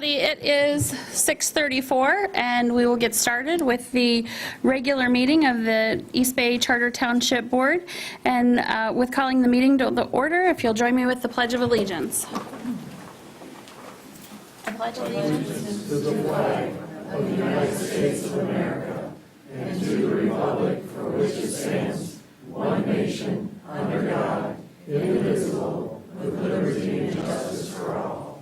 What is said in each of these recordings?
everybody. It is 6:34, and we will get started with the regular meeting of the East Bay Charter Township Board. And with calling the meeting to the order, if you'll join me with the Pledge of Allegiance. I pledge allegiance to the flag of the United States of America and to the republic for which it stands, one nation, under God, indivisible, with liberty and justice for all.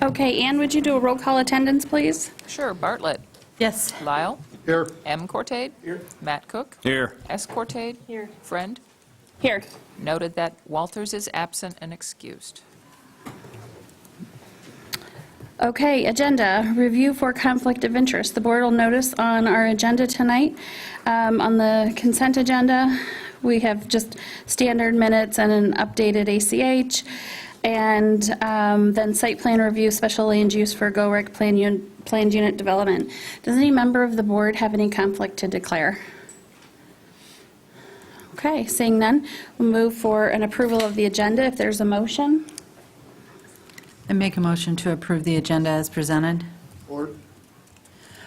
Okay, Ann, would you do a roll call attendance, please? Sure. Bartlett. Yes. Lyle. Here. M. Cortade. Here. Matt Cook. Here. S. Cortade. Here. Friend. Here. Noted that Walters is absent and excused. Okay, agenda, review for conflict of interest. The board will notice on our agenda tonight, on the consent agenda, we have just standard minutes and an updated ACH, and then site plan review, special land use for GOREC planned unit development. Does any member of the board have any conflict to declare? Okay, seeing none, we'll move for an approval of the agenda if there's a motion. I make a motion to approve the agenda as presented. Support.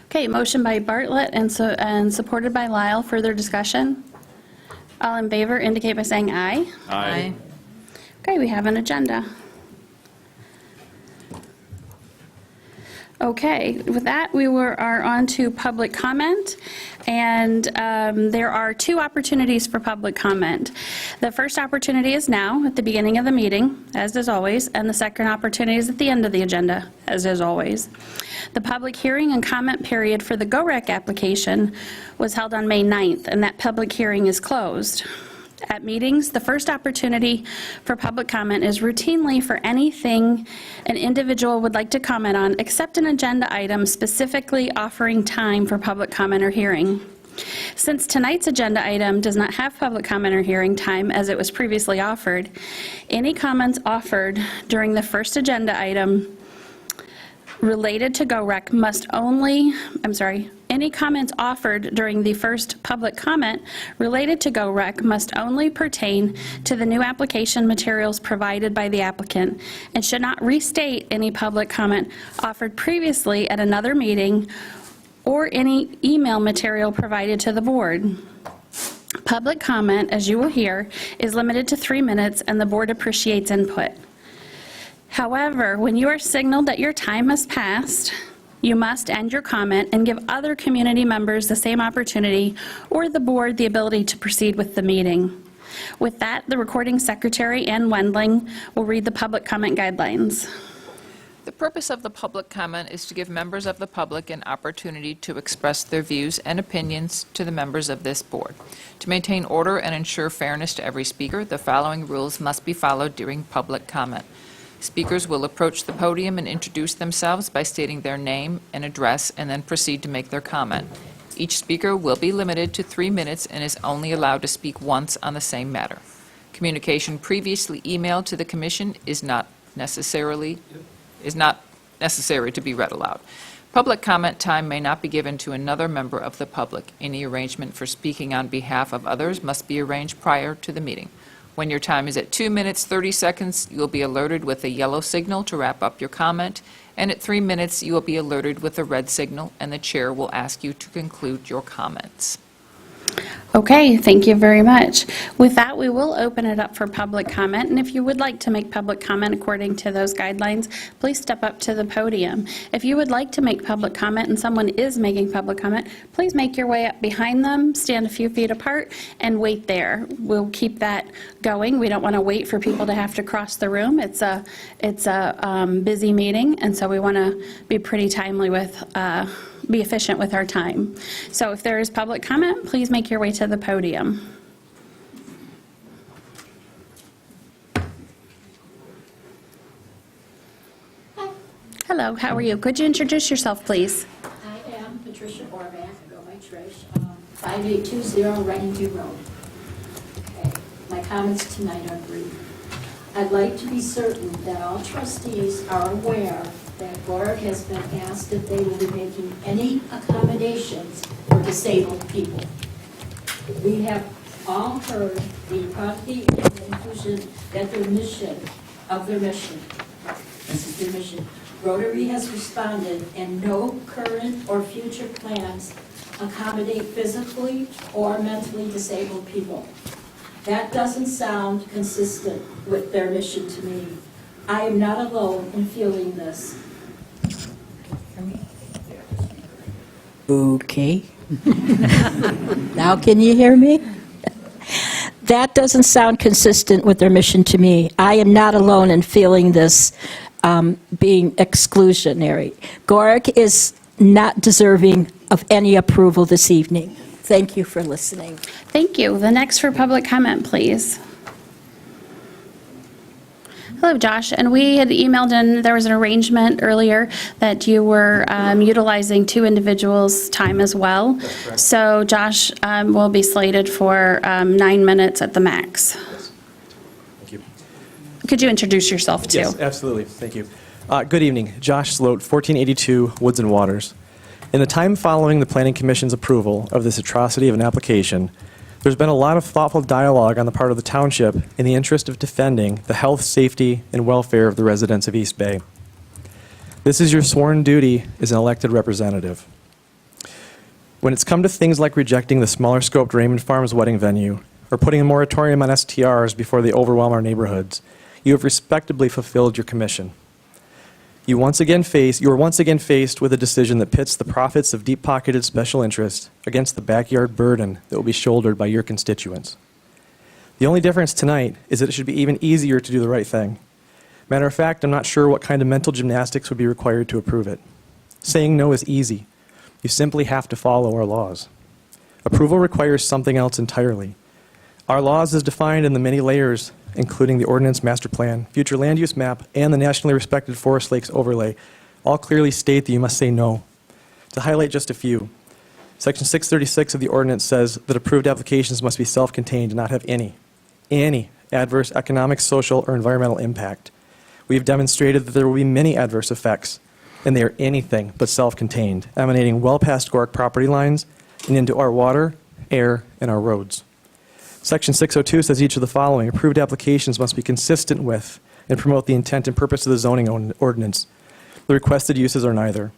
Okay, motion by Bartlett and supported by Lyle. Further discussion? All in favor indicate by saying aye. Aye. Okay, we have an agenda. Okay, with that, we are on to public comment, and there are two opportunities for public comment. The first opportunity is now, at the beginning of the meeting, as is always, and the second opportunity is at the end of the agenda, as is always. The public hearing and comment period for the GOREC application was held on May 9th, and that public hearing is closed. At meetings, the first opportunity for public comment is routinely for anything an individual would like to comment on, except an agenda item specifically offering time for public comment or hearing. Since tonight's agenda item does not have public comment or hearing time as it was previously offered, any comments offered during the first agenda item related to GOREC any comments offered during the first public comment related to GOREC must only pertain to the new application materials provided by the applicant and should not restate any public comment offered previously at another meeting or any email material provided to the board. Public comment, as you will hear, is limited to 3 minutes, and the board appreciates input. However, when you are signaled that your time has passed, you must end your comment and give other community members the same opportunity or the board the ability to proceed with the meeting. With that, the recording secretary, Ann Wendling, will read the public comment guidelines. The purpose of the public comment is to give members of the public an opportunity to express their views and opinions to the members of this board. To maintain order and ensure fairness to every speaker, the following rules must be followed during public comment. Speakers will approach the podium and introduce themselves by stating their name and address and then proceed to make their comment. Each speaker will be limited to 3 minutes and is only allowed to speak once on the same matter. Communication previously emailed to the commission is not necessary to be read aloud. Public comment time may not be given to another member of the public. Any arrangement for speaking on behalf of others must be arranged prior to the meeting. When your time is at 2 minutes, 30 seconds, you'll be alerted with a yellow signal to wrap up your comment, and at 3 minutes, you will be alerted with a red signal, and the chair will ask you to conclude your comments. Okay, thank you very much. With that, we will open it up for public comment, and if you would like to make public comment according to those guidelines, please step up to the podium. If you would like to make public comment and someone is making public comment, please make your way up behind them, stand a few feet apart, and wait there. We'll keep that going. We don't want to wait for people to have to cross the room. It's a busy meeting, and so we want to be pretty timely with be efficient with our time. So if there is public comment, please make your way to the podium. Hello, how are you? Could you introduce yourself, please? I am Patricia Orvath, I go by Trish, 5820 Reddington Road. Okay, my comments tonight are brief. I'd like to be certain that all trustees are aware that GOREC has been asked if they will be making any accommodations for disabled people. We have all heard the equality and inclusion that their mission, this is their mission. Rotary has responded, and no current or future plans accommodate physically or mentally disabled people. That doesn't sound consistent with their mission to me. I am not alone in feeling this. Okay. Now can you hear me? That doesn't sound consistent with their mission to me. I am not alone in feeling this being exclusionary. Gorick is not deserving of any approval this evening. Thank you for listening. Thank you. The next for public comment, please. Hello, Josh. And we had emailed in, there was an arrangement earlier that you were utilizing two individuals' time as well. That's correct. So Josh will be slated for 9 minutes at the max. Yes. Thank you. Could you introduce yourself too? Yes, absolutely. Thank you. Good evening. Josh Sloat, 1482 Woods and Waters. In the time following the Planning Commission's approval of this atrocity of an application, there's been a lot of thoughtful dialogue on the part of the Township in the interest of defending the health, safety, and welfare of the residents of East Bay. This is your sworn duty as an elected representative. When it's come to things like rejecting the smaller scoped Raymond Farms wedding venue or putting a moratorium on STRs before they overwhelm our neighborhoods, you have respectably fulfilled your commission. You are once again faced with a decision that pits the profits of deep-pocketed special interests against the backyard burden that will be shouldered by your constituents. The only difference tonight is that it should be even easier to do the right thing. Matter of fact, I'm not sure what kind of mental gymnastics would be required to approve it. Saying no is easy. You simply have to follow our laws. Approval requires something else entirely. Our laws, as defined in the many layers, including the ordinance master plan, future land use map, and the nationally respected Forest Lakes overlay, all clearly state that you must say no. To highlight just a few, Section 636 of the ordinance says that approved applications must be self-contained and not have any adverse economic, social, or environmental impact. We have demonstrated that there will be many adverse effects, and they are anything but self-contained, emanating well past Gorick property lines and into our water, air, and our roads. Section 602 says each of the following: approved applications must be consistent with and promote the intent and purpose of the zoning ordinance. The requested uses are neither.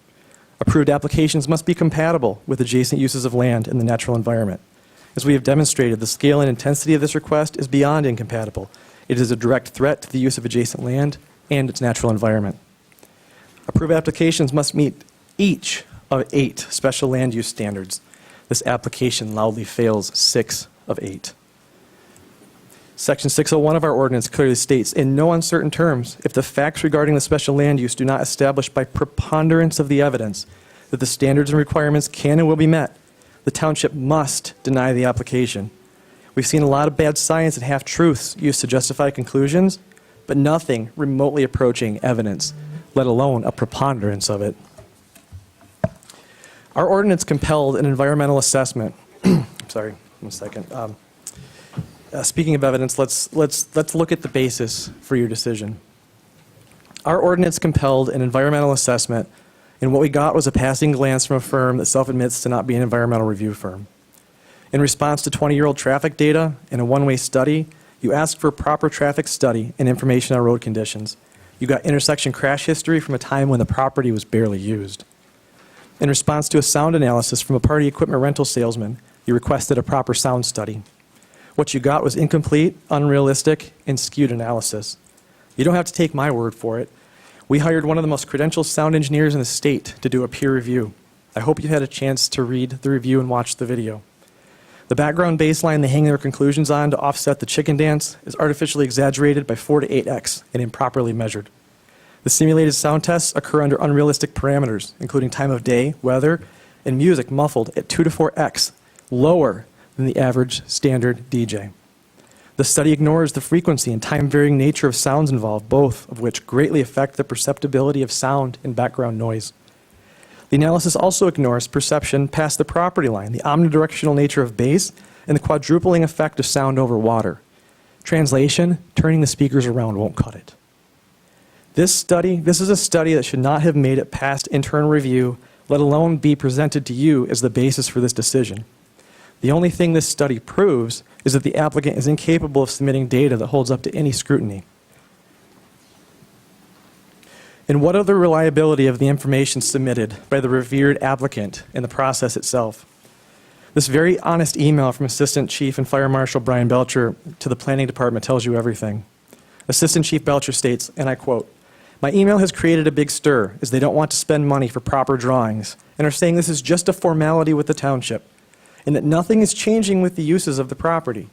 Approved applications must be compatible with adjacent uses of land and the natural environment. As we have demonstrated, the scale and intensity of this request is beyond incompatible. It is a direct threat to the use of adjacent land and its natural environment. Approved applications must meet each of 8 special land use standards. This application loudly fails 6 of 8. Section 601 of our ordinance clearly states, in no uncertain terms, if the facts regarding the special land use do not establish by preponderance of the evidence that the standards and requirements can and will be met, the township must deny the application. We've seen a lot of bad science and half-truths used to justify conclusions, but nothing remotely approaching evidence, let alone a preponderance of it. Our ordinance compelled an environmental assessment. Sorry, 1 second. Speaking of evidence, let's look at the basis for your decision. Our ordinance compelled an environmental assessment, and what we got was a passing glance from a firm that self-admits to not be an environmental review firm. In response to 20-year-old traffic data and a one-way study, you asked for a proper traffic study and information on road conditions. You got intersection crash history from a time when the property was barely used. In response to a sound analysis from a party equipment rental salesman, you requested a proper sound study. What you got was incomplete, unrealistic, and skewed analysis. You don't have to take my word for it. We hired one of the most credentialed sound engineers in the state to do a peer review. I hope you had a chance to read the review and watch the video. The background baseline they hang their conclusions on to offset the chicken dance is artificially exaggerated by 4 to 8x and improperly measured. The simulated sound tests occur under unrealistic parameters, including time of day, weather, and music muffled at 2 to 4x, lower than the average standard DJ. The study ignores the frequency and time-varying nature of sounds involved, both of which greatly affect the perceptibility of sound and background noise. The analysis also ignores perception past the property line, the omnidirectional nature of bass, and the quadrupling effect of sound over water. Translation, turning the speakers around won't cut it. This is a study that should not have made it past internal review, let alone be presented to you as the basis for this decision. The only thing this study proves is that the applicant is incapable of submitting data that holds up to any scrutiny. And what of the reliability of the information submitted by the revered applicant in the process itself? This very honest email from Assistant Chief and Fire Marshal Brian Belcher to the Planning Department tells you everything. Assistant Chief Belcher states, and I quote, "My email has created a big stir as they don't want to spend money for proper drawings and are saying this is just a formality with the township and that nothing is changing with the uses of the property.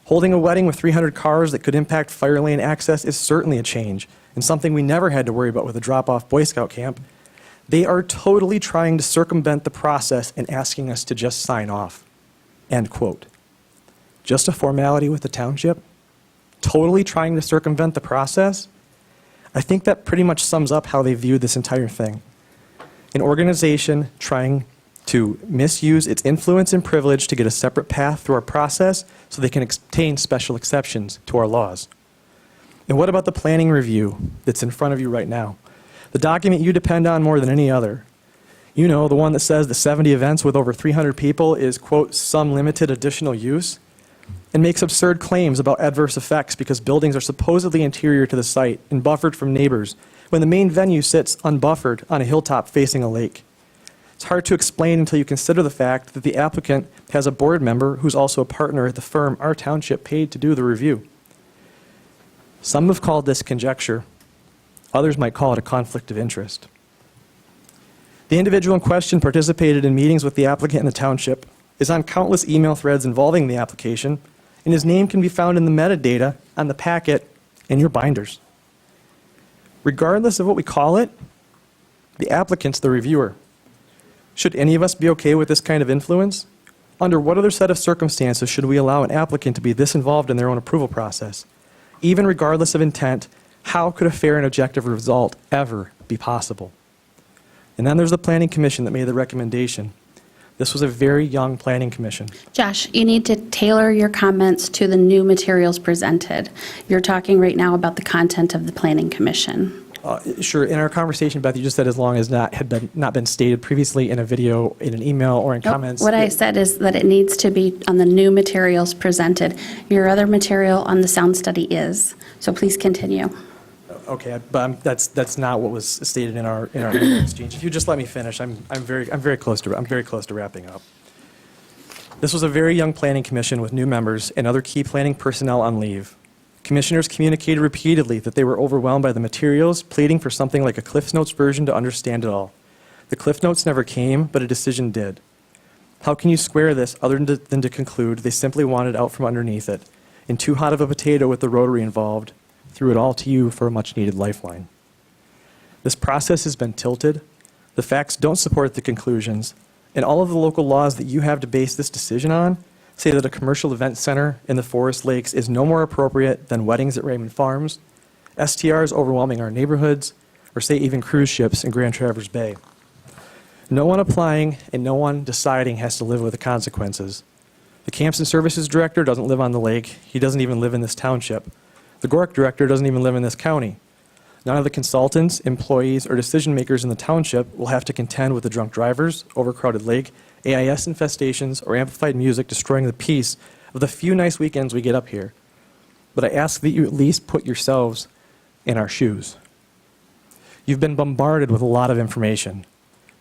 Holding a wedding with 300 cars that could impact fire lane access is certainly a change and something we never had to worry about with a drop-off Boy Scout camp. They are totally trying to circumvent the process and asking us to just sign off." End quote. Just a formality with the township? Totally trying to circumvent the process? I think that pretty much sums up how they viewed this entire thing. An organization trying to misuse its influence and privilege to get a separate path through our process so they can obtain special exceptions to our laws. And what about the planning review that's in front of you right now? The document you depend on more than any other. You know, the one that says the 70 events with over 300 people is, quote, some limited additional use, and makes absurd claims about adverse effects because buildings are supposedly interior to the site and buffered from neighbors when the main venue sits unbuffered on a hilltop facing a lake. It's hard to explain until you consider the fact that the applicant has a board member who's also a partner at the firm our township paid to do the review. Some have called this conjecture. Others might call it a conflict of interest. The individual in question participated in meetings with the applicant and the township, is on countless email threads involving the application, and his name can be found in the metadata on the packet in your binders. Regardless of what we call it, the applicant's the reviewer. Should any of us be okay with this kind of influence? Under what other set of circumstances should we allow an applicant to be this involved in their own approval process? Even regardless of intent, how could a fair and objective result ever be possible? And then there's the Planning Commission that made the recommendation. This was a very young Planning Commission. Josh, you need to tailor your comments to the new materials presented. You're talking right now about the content of the Planning Commission. Sure, in our conversation, Beth, you just said as long as not been stated previously in a video, in an email, or in comments. What I said is that it needs to be on the new materials presented. Your other material on the sound study is, so please continue. Okay, but that's not what was stated in our email exchange. If you just let me finish, I'm very close to wrapping up. This was a very young planning commission with new members and other key planning personnel on leave. Commissioners communicated repeatedly that they were overwhelmed by the materials, pleading for something like a Cliff Notes version to understand it all. The Cliff Notes never came, but a decision did. How can you square this other than to conclude they simply wanted out from underneath it, and too hot of a potato with the Rotary involved, threw it all to you for a much-needed lifeline? This process has been tilted. The facts don't support the conclusions, and all of the local laws that you have to base this decision on say that a commercial event center in the Forest Lakes is no more appropriate than weddings at Raymond Farms, STRs overwhelming our neighborhoods, or say even cruise ships in Grand Traverse Bay. No one applying and no one deciding has to live with the consequences. The Camps and Services Director doesn't live on the lake. He doesn't even live in this township. The GORC Director doesn't even live in this county. None of the consultants, employees, or decision makers in the township will have to contend with the drunk drivers, overcrowded lake, AIS infestations, or amplified music destroying the peace of the few nice weekends we get up here. But I ask that you at least put yourselves in our shoes. You've been bombarded with a lot of information,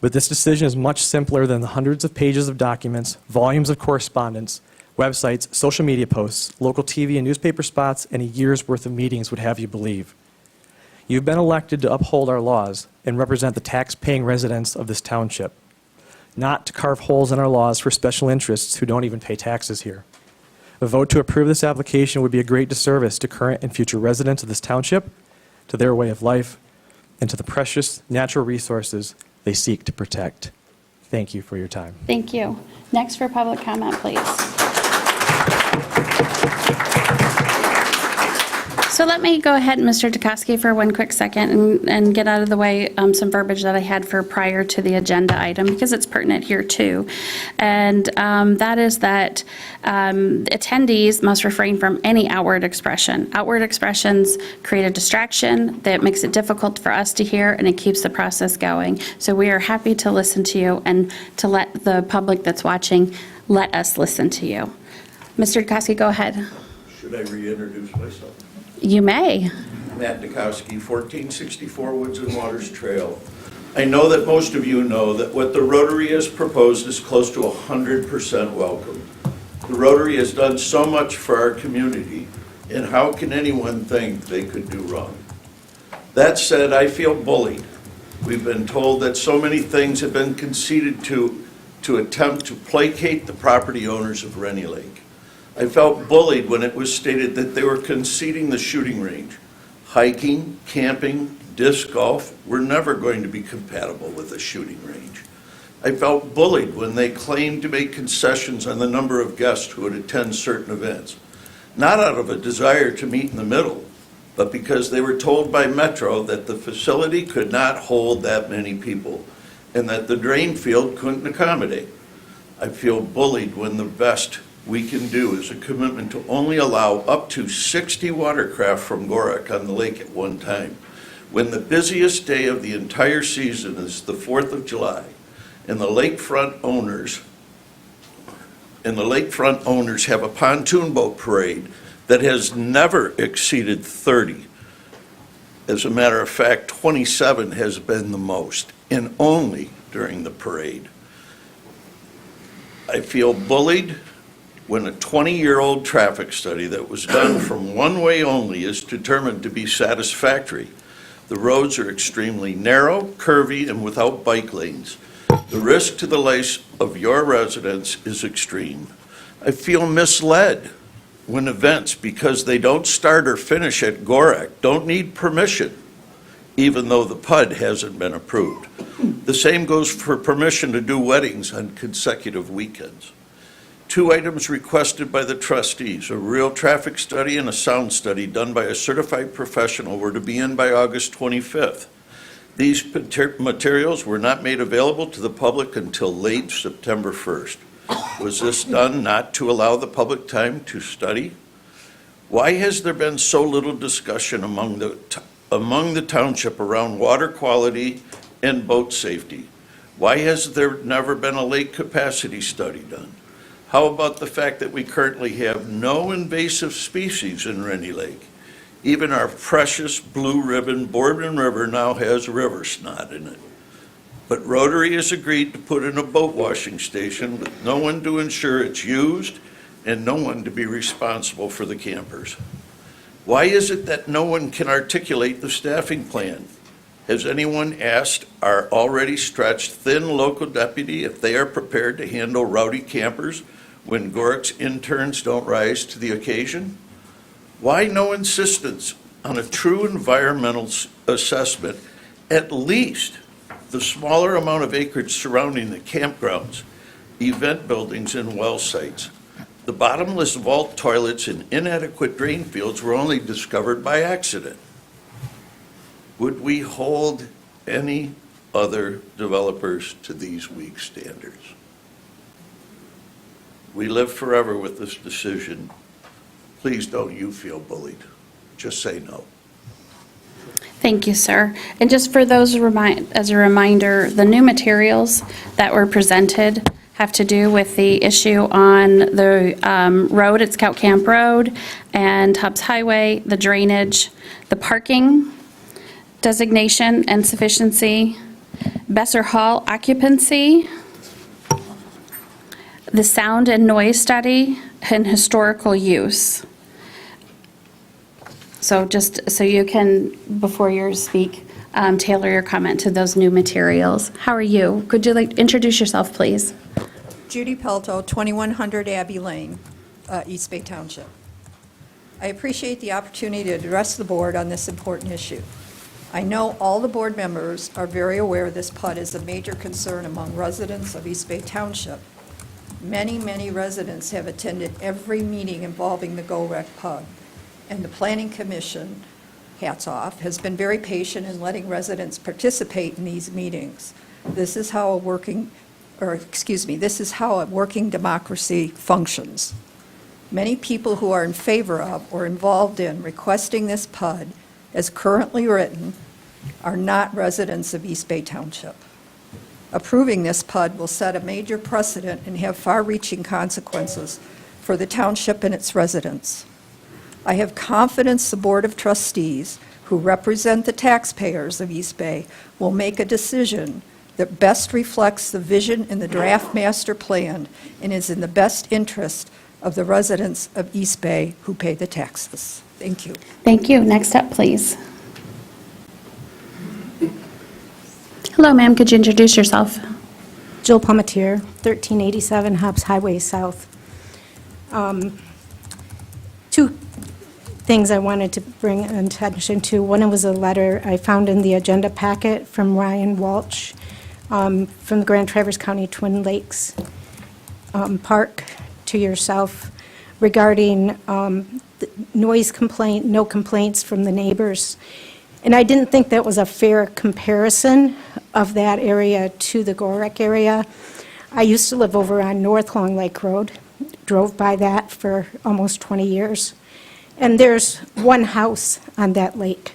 but this decision is much simpler than the hundreds of pages of documents, volumes of correspondence, websites, social media posts, local TV and newspaper spots, and a year's worth of meetings would have you believe. You've been elected to uphold our laws and represent the tax-paying residents of this township, not to carve holes in our laws for special interests who don't even pay taxes here. A vote to approve this application would be a great disservice to current and future residents of this township, to their way of life, and to the precious natural resources they seek to protect. Thank you for your time. Thank you. Next for public comment, please. So let me go ahead, Mr. Dukoski, for one quick second and get out of the way some verbiage that I had for prior to the agenda item, because it's pertinent here too. And that is that attendees must refrain from any outward expression. Outward expressions create a distraction that makes it difficult for us to hear, and it keeps the process going. So we are happy to listen to you and to let the public that's watching let us listen to you. Mr. Dukoski, go ahead. Should I reintroduce myself? You may. Matt Dukoski, 1464 Woods and Waters Trail. I know that most of you know that what the Rotary has proposed is close to 100% welcome. The Rotary has done so much for our community, and how can anyone think they could do wrong? That said, I feel bullied. We've been told that so many things have been conceded to attempt to placate the property owners of Rennie Lake. I felt bullied when it was stated that they were conceding the shooting range. Hiking, camping, disc golf were never going to be compatible with a shooting range. I felt bullied when they claimed to make concessions on the number of guests who would attend certain events, not out of a desire to meet in the middle, but because they were told by Metro that the facility could not hold that many people and that the drain field couldn't accommodate. I feel bullied when the best we can do is a commitment to only allow up to 60 watercraft from Gorak on the lake at one time, when the busiest day of the entire season is the 4th of July, and the lakefront owners have a pontoon boat parade that has never exceeded 30. As a matter of fact, 27 has been the most, and only during the parade. I feel bullied when a 20-year-old traffic study that was done from one way only is determined to be satisfactory. The roads are extremely narrow, curvy, and without bike lanes. The risk to the life of your residents is extreme. I feel misled when events, because they don't start or finish at Gorak, don't need permission, even though the PUD hasn't been approved. The same goes for permission to do weddings on consecutive weekends. 2 items requested by the trustees, a real traffic study and a sound study done by a certified professional, were to be in by August 25th. These materials were not made available to the public until late September 1st. Was this done not to allow the public time to study? Why has there been so little discussion among the township around water quality and boat safety? Why has there never been a lake capacity study done? How about the fact that we currently have no invasive species in Rennie Lake? Even our precious blue ribbon Boardman River now has river snot in it. But Rotary has agreed to put in a boat washing station with no one to ensure it's used and no one to be responsible for the campers. Why is it that no one can articulate the staffing plan? Has anyone asked our already stretched thin local deputy if they are prepared to handle rowdy campers when Gorak's interns don't rise to the occasion? Why no insistence on a true environmental assessment, at least the smaller amount of acreage surrounding the campgrounds, event buildings, and well sites? The bottomless vault toilets and inadequate drain fields were only discovered by accident. Would we hold any other developers to these weak standards? We live forever with this decision. Please don't you feel bullied. Just say no. Thank you, sir. And just for those as a reminder, the new materials that were presented have to do with the issue on the road at Scout Camp Road and Tubbs Highway, the drainage, the parking designation and sufficiency, Besser Hall occupancy, the sound and noise study, and historical use. So just so you can, before you speak, tailor your comment to those new materials. How are you? Could you introduce yourself, please? Judy Pelto, 2100 Abbey Lane, East Bay Township. I appreciate the opportunity to address the board on this important issue. I know all the board members are very aware this PUD is a major concern among residents of East Bay Township. Many, many residents have attended every meeting involving the GoRec PUD, and the Planning Commission, hats off, has been very patient in letting residents participate in these meetings. This is how a working democracy functions. Many people who are in favor of or involved in requesting this PUD, as currently written, are not residents of East Bay Township. Approving this PUD will set a major precedent and have far-reaching consequences for the township and its residents. I have confidence the Board of Trustees, who represent the taxpayers of East Bay, will make a decision that best reflects the vision in the draft master plan and is in the best interest of the residents of East Bay who pay the taxes. Thank you. Thank you. Next up, please. Hello, ma'am. Could you introduce yourself? Jill Palmetier, 1387 Hobbs Highway South. Two things I wanted to bring attention to. One was a letter I found in the agenda packet from Ryan Walsh from the Grand Traverse County Twin Lakes Park to yourself regarding the noise complaint, no complaints from the neighbors. And I didn't think that was a fair comparison of that area to the Gorek area. I used to live over on North Long Lake Road, drove by that for almost 20 years. And there's one house on that lake.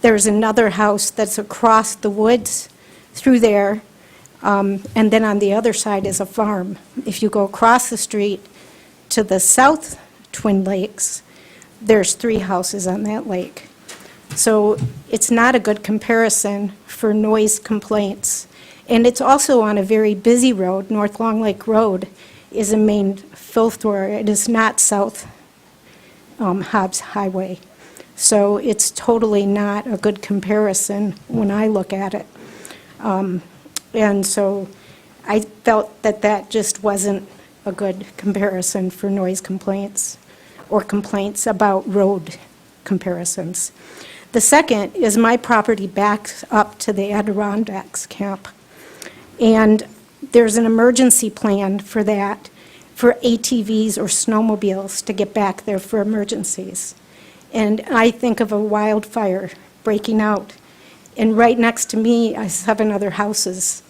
There's another house that's across the woods through there, and then on the other side is a farm. If you go across the street to the south Twin Lakes, there's 3 houses on that lake. So it's not a good comparison for noise complaints. And it's also on a very busy road. North Long Lake Road is a main thoroughfare. It is not South Hobbs Highway. So it's totally not a good comparison when I look at it. And so I felt that that just wasn't a good comparison for noise complaints or complaints about road comparisons. The second is my property backs up to the Adirondacks camp. And there's an emergency plan for that, for ATVs or snowmobiles to get back there for emergencies. And I think of a wildfire breaking out. And right next to me are 7 other houses.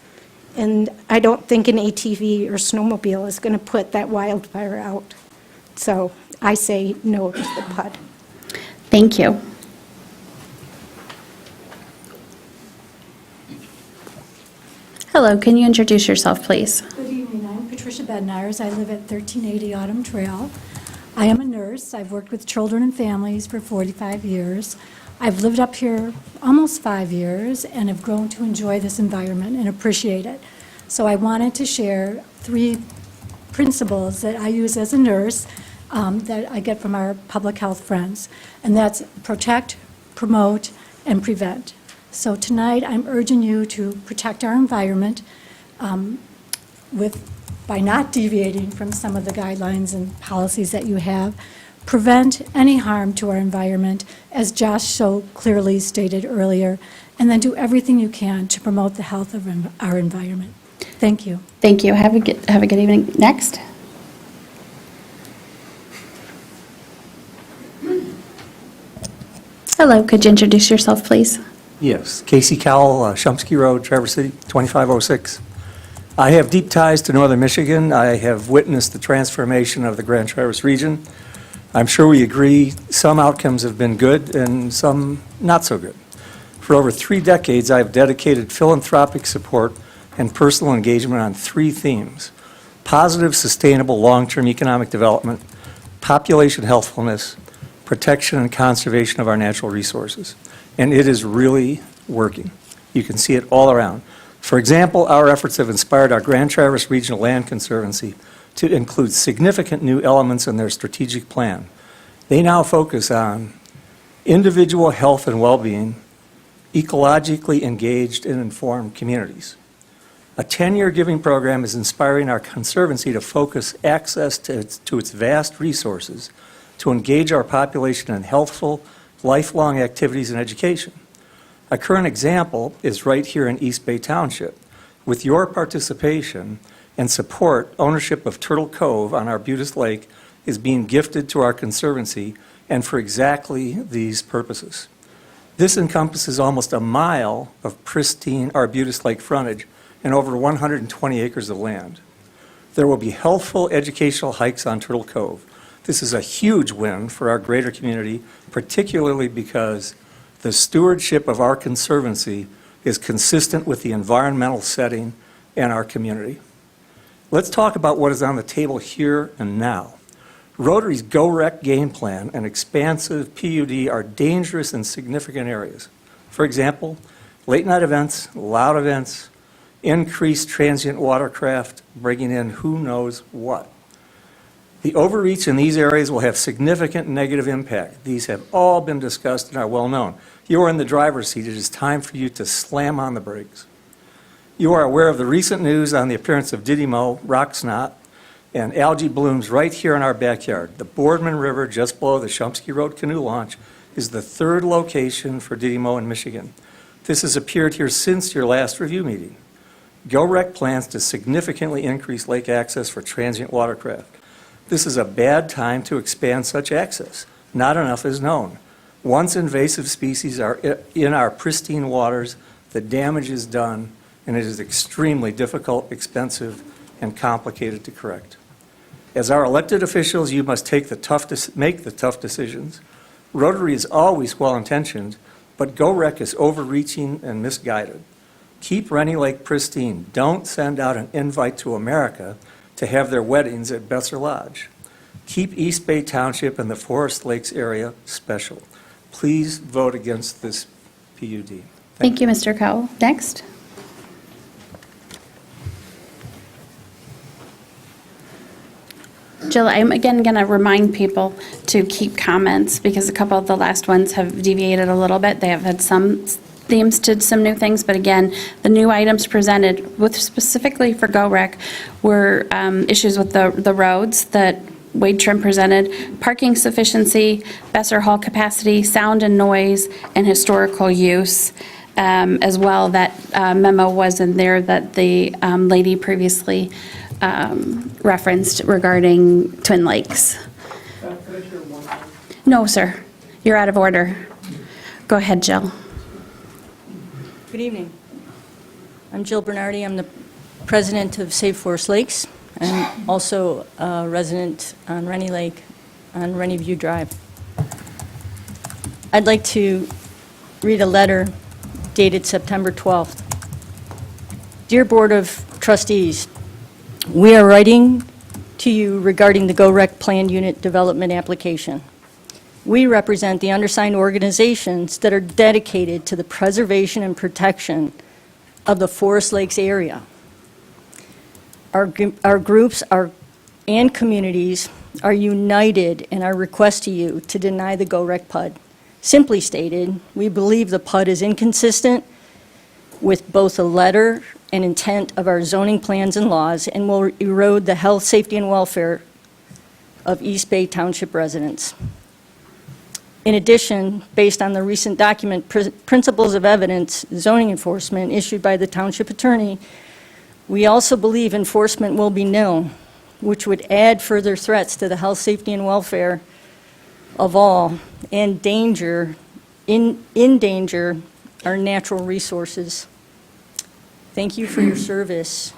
And I don't think an ATV or snowmobile is going to put that wildfire out. So I say no to the PUD. Thank you. Hello, can you introduce yourself, please? Good evening. I'm Patricia Bednars. I live at 1380 Autumn Trail. I am a nurse. I've worked with children and families for 45 years. I've lived up here almost 5 years and have grown to enjoy this environment and appreciate it. So I wanted to share 3 principles that I use as a nurse that I get from our public health friends, and that's protect, promote, and prevent. So tonight, I'm urging you to protect our environment by not deviating from some of the guidelines and policies that you have, prevent any harm to our environment, as Josh so clearly stated earlier, and then do everything you can to promote the health of our environment. Thank you. Thank you. Have a good evening. Next. Hello, could you introduce yourself, please? Yes, Casey Cowell, Shumsky Road, Traverse City, 2506. I have deep ties to northern Michigan. I have witnessed the transformation of the Grand Traverse region. I'm sure we agree some outcomes have been good and some not so good. For over 3 decades, I have dedicated philanthropic support and personal engagement on 3 themes: positive, sustainable, long-term economic development, population healthfulness, protection and conservation of our natural resources. And it is really working. You can see it all around. For example, our efforts have inspired our Grand Traverse Regional Land Conservancy to include significant new elements in their strategic plan. They now focus on individual health and well-being, ecologically engaged and informed communities. A 10-year giving program is inspiring our conservancy to focus access to its vast resources to engage our population in healthful, lifelong activities and education. A current example is right here in East Bay Township. With your participation and support, ownership of Turtle Cove on Arbutus Lake is being gifted to our conservancy, and for exactly these purposes. This encompasses almost a mile of pristine Arbutus Lake frontage and over 120 acres of land. There will be healthful educational hikes on Turtle Cove. This is a huge win for our greater community, particularly because the stewardship of our conservancy is consistent with the environmental setting and our community. Let's talk about what is on the table here and now. Rotary's Go Rec game plan and expansive PUD are dangerous in significant areas. For example, late night events, loud events, increased transient watercraft, bringing in who knows what. The overreach in these areas will have significant negative impact. These have all been discussed and are well known. You are in the driver's seat. It is time for you to slam on the brakes. You are aware of the recent news on the appearance of Didymo, rock snot, and algae blooms right here in our backyard. The Boardman River, just below the Shumsky Road canoe launch, is the third location for Didymo in Michigan. This has appeared here since your last review meeting. GoRec plans to significantly increase lake access for transient watercraft. This is a bad time to expand such access. Not enough is known. Once invasive species are in our pristine waters, the damage is done, and it is extremely difficult, expensive, and complicated to correct. As our elected officials, you must make the tough decisions. Rotary is always well-intentioned, but GoRec is overreaching and misguided. Keep Rennie Lake pristine. Don't send out an invite to America to have their weddings at Besser Lodge. Keep East Bay Township and the Forest Lakes area special. Please vote against this PUD. Thank you, Mr. Cowell. Next. Jill, I'm again going to remind people to keep comments because a couple of the last ones have deviated a little bit. They have had some themes to some new things, but again, the new items presented, with specifically for GoRec, were issues with the roads that Wade Trim presented, parking sufficiency, Besser Hall capacity, sound and noise, and historical use. As well, that memo was in there that the lady previously referenced regarding Twin Lakes. Could I share one thing? No, sir. You're out of order. Go ahead, Jill. Good evening. I'm Jill Bernardi. I'm the president of Save Forest Lakes and also a resident on Rennie Lake on Rennie View Drive. I'd like to read a letter dated September 12th. Dear Board of Trustees, we are writing to you regarding the GoRec Planned Unit Development application. We represent the undersigned organizations that are dedicated to the preservation and protection of the Forest Lakes area. Our groups and communities are united in our request to you to deny the GoRec PUD. Simply stated, we believe the PUD is inconsistent with both the letter and intent of our zoning plans and laws and will erode the health, safety, and welfare of East Bay Township residents. In addition, based on the recent document, Principles of Evidence Zoning Enforcement issued by the Township Attorney, we also believe enforcement will be nil, which would add further threats to the health, safety, and welfare of all, and endanger our natural resources. Thank you for your service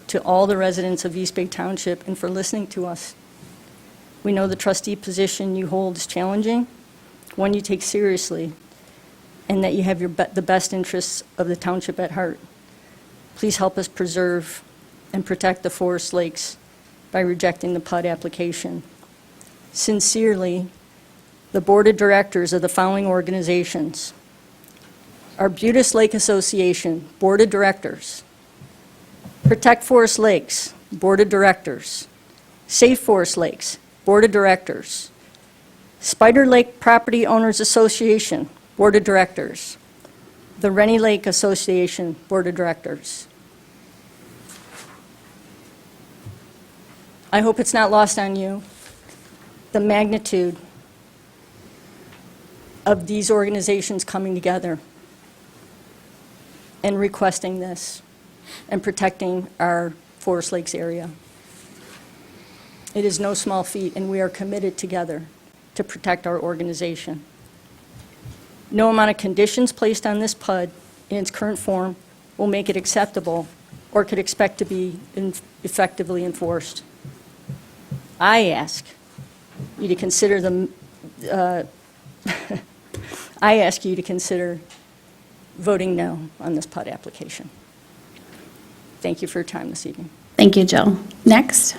to all the residents of East Bay Township and for listening to us. We know the trustee position you hold is challenging, one you take seriously, and that you have the best interests of the township at heart. Please help us preserve and protect the Forest Lakes by rejecting the PUD application. Sincerely, the Board of Directors of the following organizations: Arbutus Lake Association, Board of Directors; Protect Forest Lakes, Board of Directors; Safe Forest Lakes, Board of Directors; Spider Lake Property Owners Association, Board of Directors; the Rennie Lake Association, Board of Directors. I hope it's not lost on you the magnitude of these organizations coming together and requesting this and protecting our Forest Lakes area. It is no small feat, and we are committed together to protect our organization. No amount of conditions placed on this PUD in its current form will make it acceptable or could expect to be effectively enforced. I ask you to consider I ask you to consider voting no on this PUD application. Thank you for your time this evening. Thank you, Jill. Next.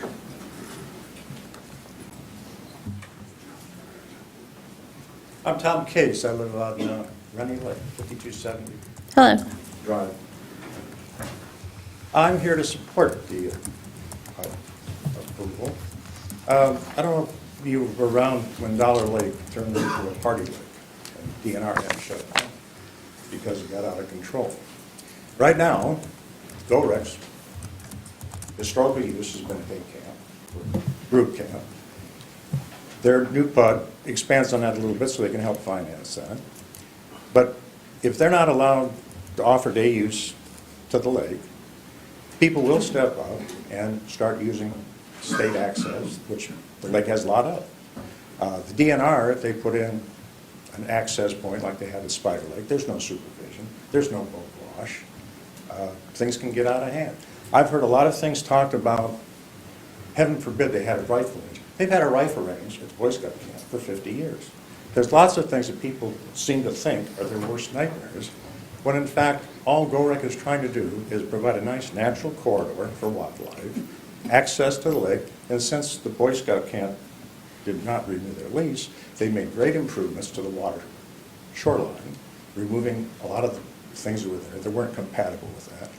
I'm Tom Case. I live on Running Lake, 5270 Hello. Drive. I'm here to support the approval. I don't know if you were around when Dollar Lake turned into a party lake, and DNR had to shut it down because it got out of control. Right now, Go-Rex, historically used has been a day camp, group camp. Their new PUD expands on that a little bit so they can help finance that. But if they're not allowed to offer day use to the lake, people will step up and start using state access, which the lake has a lot of. The DNR, if they put in an access point like they have at Spider Lake, there's no supervision, there's no boat wash. Things can get out of hand. I've heard a lot of things talked about, heaven forbid they had a rifle range. They've had a rifle range at the Boy Scout camp for 50 years. There's lots of things that people seem to think are their worst nightmares, when in fact, all GOREC is trying to do is provide a nice natural corridor for wildlife, access to the lake, and since the Boy Scout camp did not renew their lease, they made great improvements to the water shoreline, removing a lot of the things that were there that weren't compatible with that.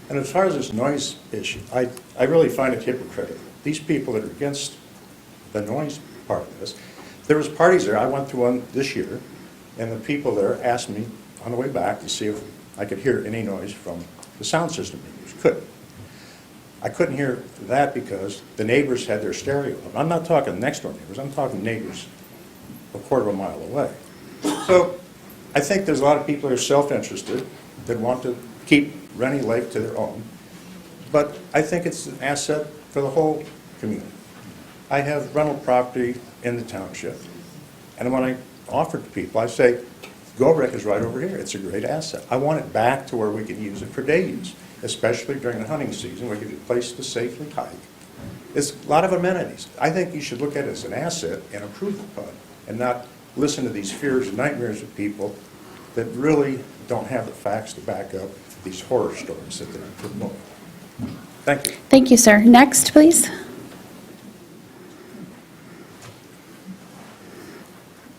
And as far as this noise issue, I really find it hypocritical. These people that are against the noise part of this, there was parties there, I went to one this year, and the people there asked me on the way back to see if I could hear any noise from the sound system being used. Couldn't. I couldn't hear that because the neighbors had their stereo up. I'm not talking next door neighbors, I'm talking neighbors a quarter of a mile away. So I think there's a lot of people that are self-interested that want to keep Rennie Lake to their own, but I think it's an asset for the whole community. I have rental property in the township, and when I offer it to people, I say, GOREC is right over here. It's a great asset. I want it back to where we can use it for day use, especially during the hunting season where you get a place to safely hike. It's a lot of amenities. I think you should look at it as an asset and approve the PUD and not listen to these fears and nightmares of people that really don't have the facts to back up these horror stories that they're promoting. Thank you. Thank you, sir. Next, please.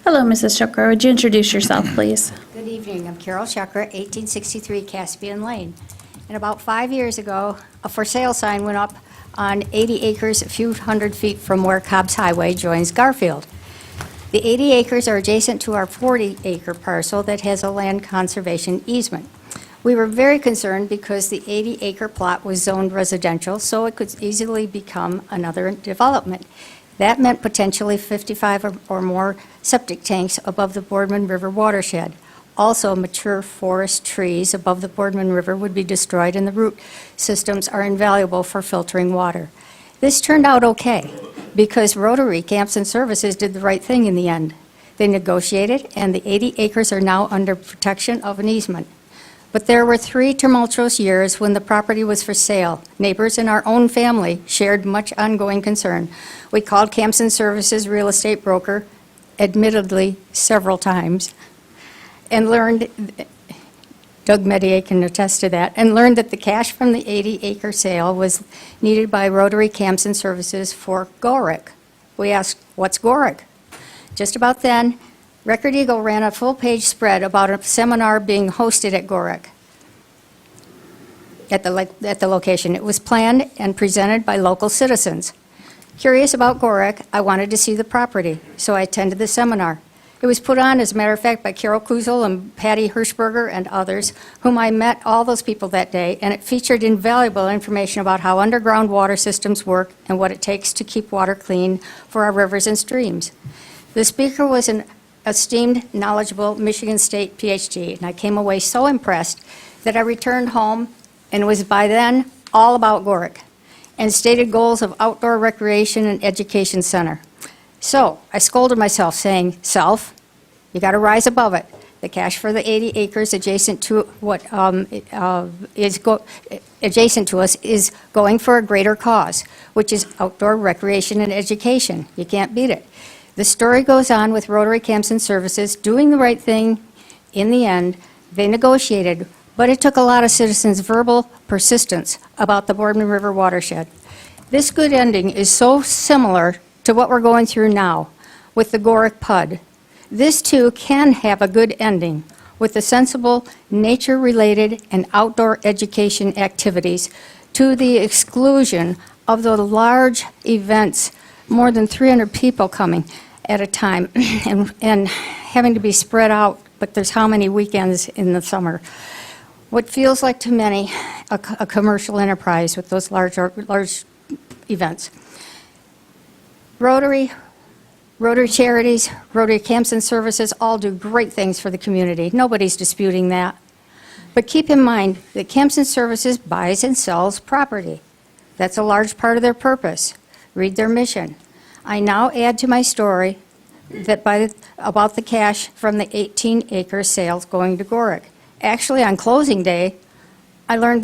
Hello, Mrs. Shukra. Would you introduce yourself, please? Good evening. I'm Carol Shucker, 1863 Caspian Lane. And about 5 years ago, a for sale sign went up on 80 acres a few hundred feet from where Cobb's Highway joins Garfield. The 80 acres are adjacent to our 40-acre parcel that has a land conservation easement. We were very concerned because the 80-acre plot was zoned residential, so it could easily become another development. That meant potentially 55 or more septic tanks above the Boardman River watershed. Also, mature forest trees above the Boardman River would be destroyed, and the root systems are invaluable for filtering water. This turned out okay, because Rotary Camps and Services did the right thing in the end. They negotiated, and the 80 acres are now under protection of an easement. But there were 3 tumultuous years when the property was for sale. Neighbors and our own family shared much ongoing concern. We called Camps and Services real estate broker, admittedly several times, and learned, Doug Medier can attest to that, and learned that the cash from the 80-acre sale was needed by Rotary Camps and Services for GOREC. We asked, what's GOREC? Just about then, Record Eagle ran a full-page spread about a seminar being hosted at GOREC at the location. It was planned and presented by local citizens. Curious about GOREC, I wanted to see the property, so I attended the seminar. It was put on, as a matter of fact, by Carol Kuzel and Patty Hirschberger and others, whom I met all those people that day, and it featured invaluable information about how underground water systems work and what it takes to keep water clean for our rivers and streams. The speaker was an esteemed, knowledgeable Michigan State PhD, and I came away so impressed that I returned home and was by then all about GOREC and stated goals of outdoor recreation and education center. So I scolded myself, saying, self, you got to rise above it. The cash for the 80 acres adjacent to what adjacent to us is going for a greater cause, which is outdoor recreation and education. You can't beat it. The story goes on with Rotary Camps and Services doing the right thing. In the end, they negotiated, But it took a lot of citizens' verbal persistence about the Boardman River watershed. This good ending is so similar to what we're going through now with the Gorick PUD. This too can have a good ending with the sensible nature-related and outdoor education activities to the exclusion of the large events, more than 300 people coming at a time and having to be spread out, but there's how many weekends in the summer. What feels like to many a commercial enterprise with those large events. Rotary charities, Rotary camps and services all do great things for the community. Nobody's disputing that. But keep in mind that camps and services buys and sells property. That's a large part of their purpose. Read their mission. I now add to my story that about the cash from the 18-acre sales going to Gorick. Actually, on closing day, I learned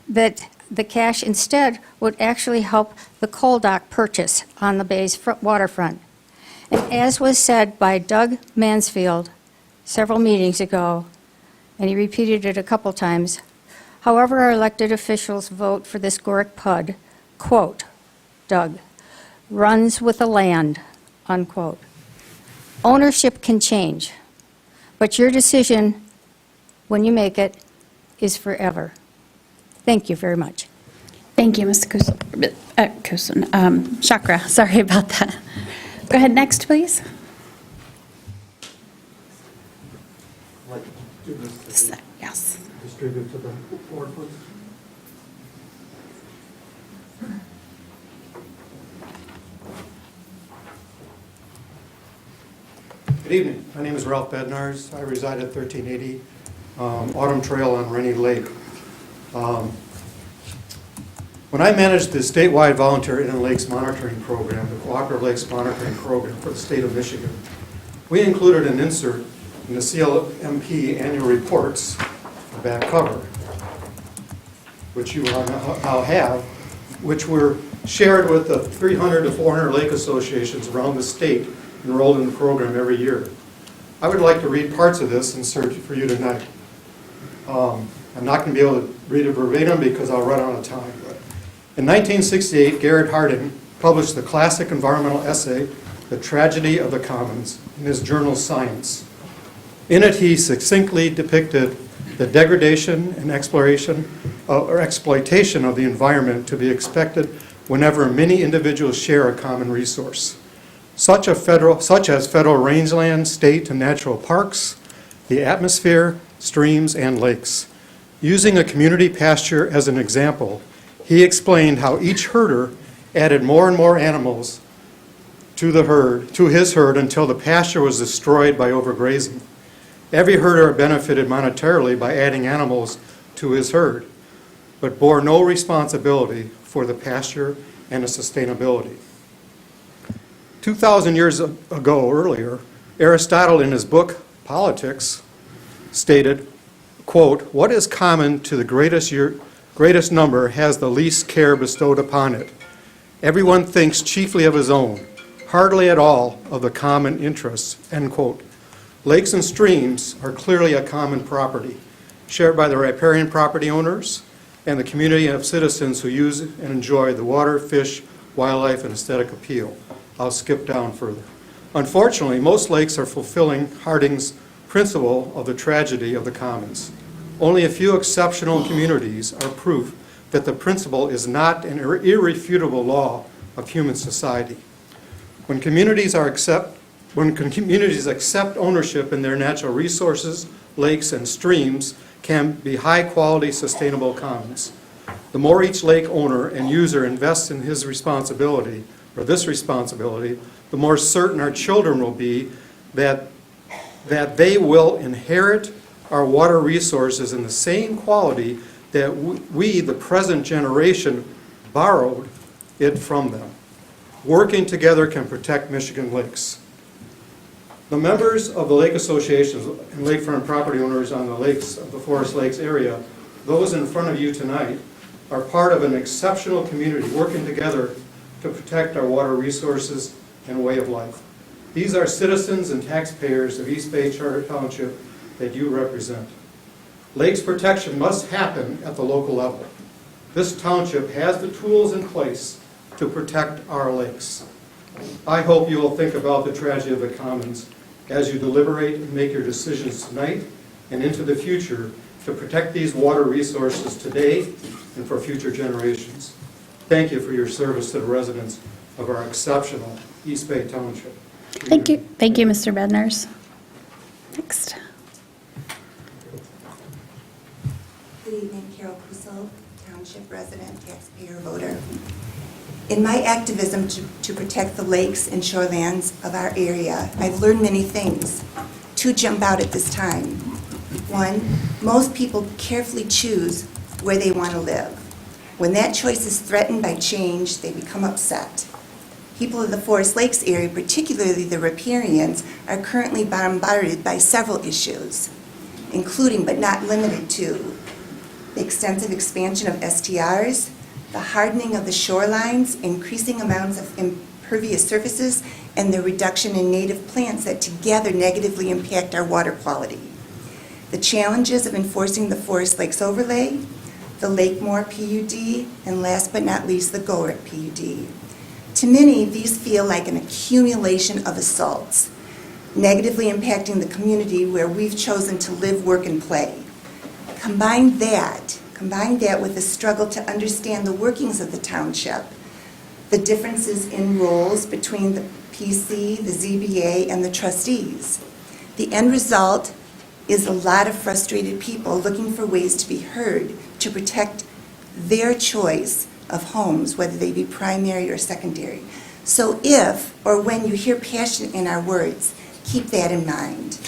that the cash instead would actually help the coal dock purchase on the bay's waterfront. And as was said by Doug Mansfield several meetings ago, and he repeated it a couple times, however our elected officials vote for this Gorick PUD, quote, Doug, runs with the land, unquote. Ownership can change, but your decision, when you make it, is forever. Thank you very much. Thank you, Mr. Chakra. Sorry about that. Go ahead, next, please. Yes. Distribute to the board, please. Good evening. My name is Ralph Bednars. I reside at 1380 Autumn Trail on Rennie Lake. When I managed the statewide volunteer inland lakes monitoring program, the Cooperative Lakes Monitoring Program for the state of Michigan, we included an insert in the CLMP annual reports, the back cover, which you now have, which were shared with the 300 to 400 lake associations around the state enrolled in the program every year. I would like to read parts of this insert for you tonight. I'm not going to be able to read it verbatim because I'll run out of time. But in 1968, Garrett Harding published the classic environmental essay, The Tragedy of the Commons, in his journal Science. In it, he succinctly depicted the degradation and exploitation of the environment to be expected whenever many individuals share a common resource, such as federal rangeland, state and natural parks, the atmosphere, streams, and lakes. Using a community pasture as an example, he explained how each herder added more and more animals to his herd until the pasture was destroyed by overgrazing. Every herder benefited monetarily by adding animals to his herd, but bore no responsibility for the pasture and its sustainability. 2,000 years ago, earlier, Aristotle in his book, Politics, stated, quote, what is common to the greatest number has the least care bestowed upon it. Everyone thinks chiefly of his own, hardly at all of the common interests, end quote. Lakes and streams are clearly a common property, shared by the riparian property owners and the community of citizens who use and enjoy the water, fish, wildlife, and aesthetic appeal. I'll skip down further. Unfortunately, most lakes are fulfilling Harding's principle of the tragedy of the commons. Only a few exceptional communities are proof that the principle is not an irrefutable law of human society. When communities accept ownership in their natural resources, lakes and streams can be high-quality, sustainable commons. The more each lake owner and user invests in his responsibility, or this responsibility, the more certain our children will be that they will inherit our water resources in the same quality that we, the present generation, borrowed it from them. Working together can protect Michigan lakes. The members of the lake associations and lakefront property owners on the lakes of the Forest Lakes area, those in front of you tonight, are part of an exceptional community working together to protect our water resources and way of life. These are citizens and taxpayers of East Bay Charter Township that you represent. Lakes protection must happen at the local level. This township has the tools in place to protect our lakes. I hope you will think about the tragedy of the commons as you deliberate and make your decisions tonight and into the future to protect these water resources today and for future generations. Thank you for your service to the residents of our exceptional East Bay Township. Thank you. Thank you, Mr. Bednarz. Next. Good evening, Carol Kusel, Township resident, taxpayer, voter. In my activism to protect the lakes and shorelands of our area, I've learned many things. Two jump out at this time. One, most people carefully choose where they want to live. When that choice is threatened by change, they become upset. People of the Forest Lakes area, particularly the riparians, are currently bombarded by several issues, including but not limited to the extensive expansion of STRs, the hardening of the shorelines, increasing amounts of impervious surfaces, and the reduction in native plants that together negatively impact our water quality. The challenges of enforcing the Forest Lakes overlay, the Lakemore PUD, and last but not least, the Go-Rec PUD. To many, these feel like an accumulation of assaults, negatively impacting the community where we've chosen to live, work, and play. Combine that with the struggle to understand the workings of the township, the differences in roles between the PC, the ZBA, and the trustees. The end result is a lot of frustrated people looking for ways to be heard to protect their choice of homes, whether they be primary or secondary. So if or when you hear passion in our words, keep that in mind.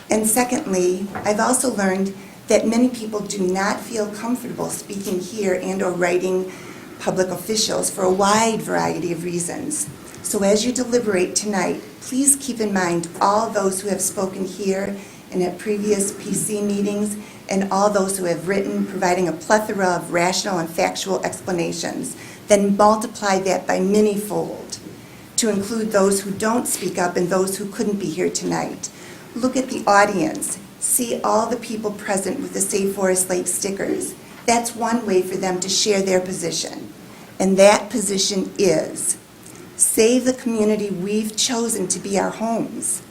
And secondly, I've also learned that many people do not feel comfortable speaking here and or writing public officials for a wide variety of reasons. So as you deliberate tonight, please keep in mind all those who have spoken here and at previous PC meetings, and all those who have written, providing a plethora of rational and factual explanations. Then multiply that by many-fold to include those who don't speak up and those who couldn't be here tonight. Look at the audience. See all the people present with the Save Forest Lake stickers. That's one way for them to share their position. And that position is save the community we've chosen to be our homes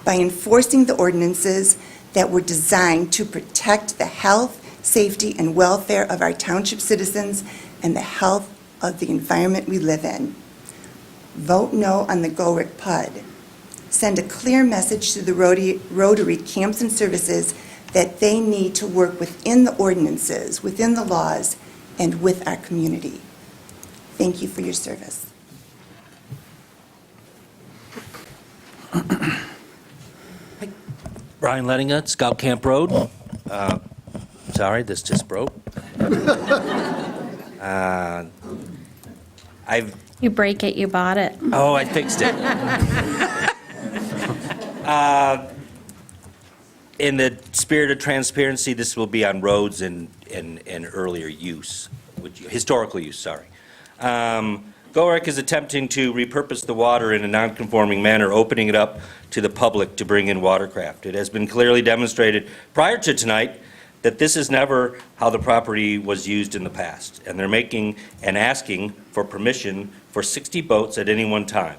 by enforcing the ordinances that were designed to protect the health, safety, and welfare of our township citizens and the health of the environment we live in. Vote no on the Go-Rec PUD. Send a clear message to the Rotary camps and services that they need to work within the ordinances, within the laws, and with our community. Thank you for your service. Brian Lettinga, Scout Camp Road. Sorry, this just broke. You break it, you bought it. Oh, I fixed it. In the spirit of transparency, this will be on roads and earlier use, historical use, sorry. Go-Rec is attempting to repurpose the water in a non-conforming manner, opening it up to the public to bring in watercraft. It has been clearly demonstrated prior to tonight that this is never how the property was used in the past, and they're making and asking for permission for 60 boats at any one time.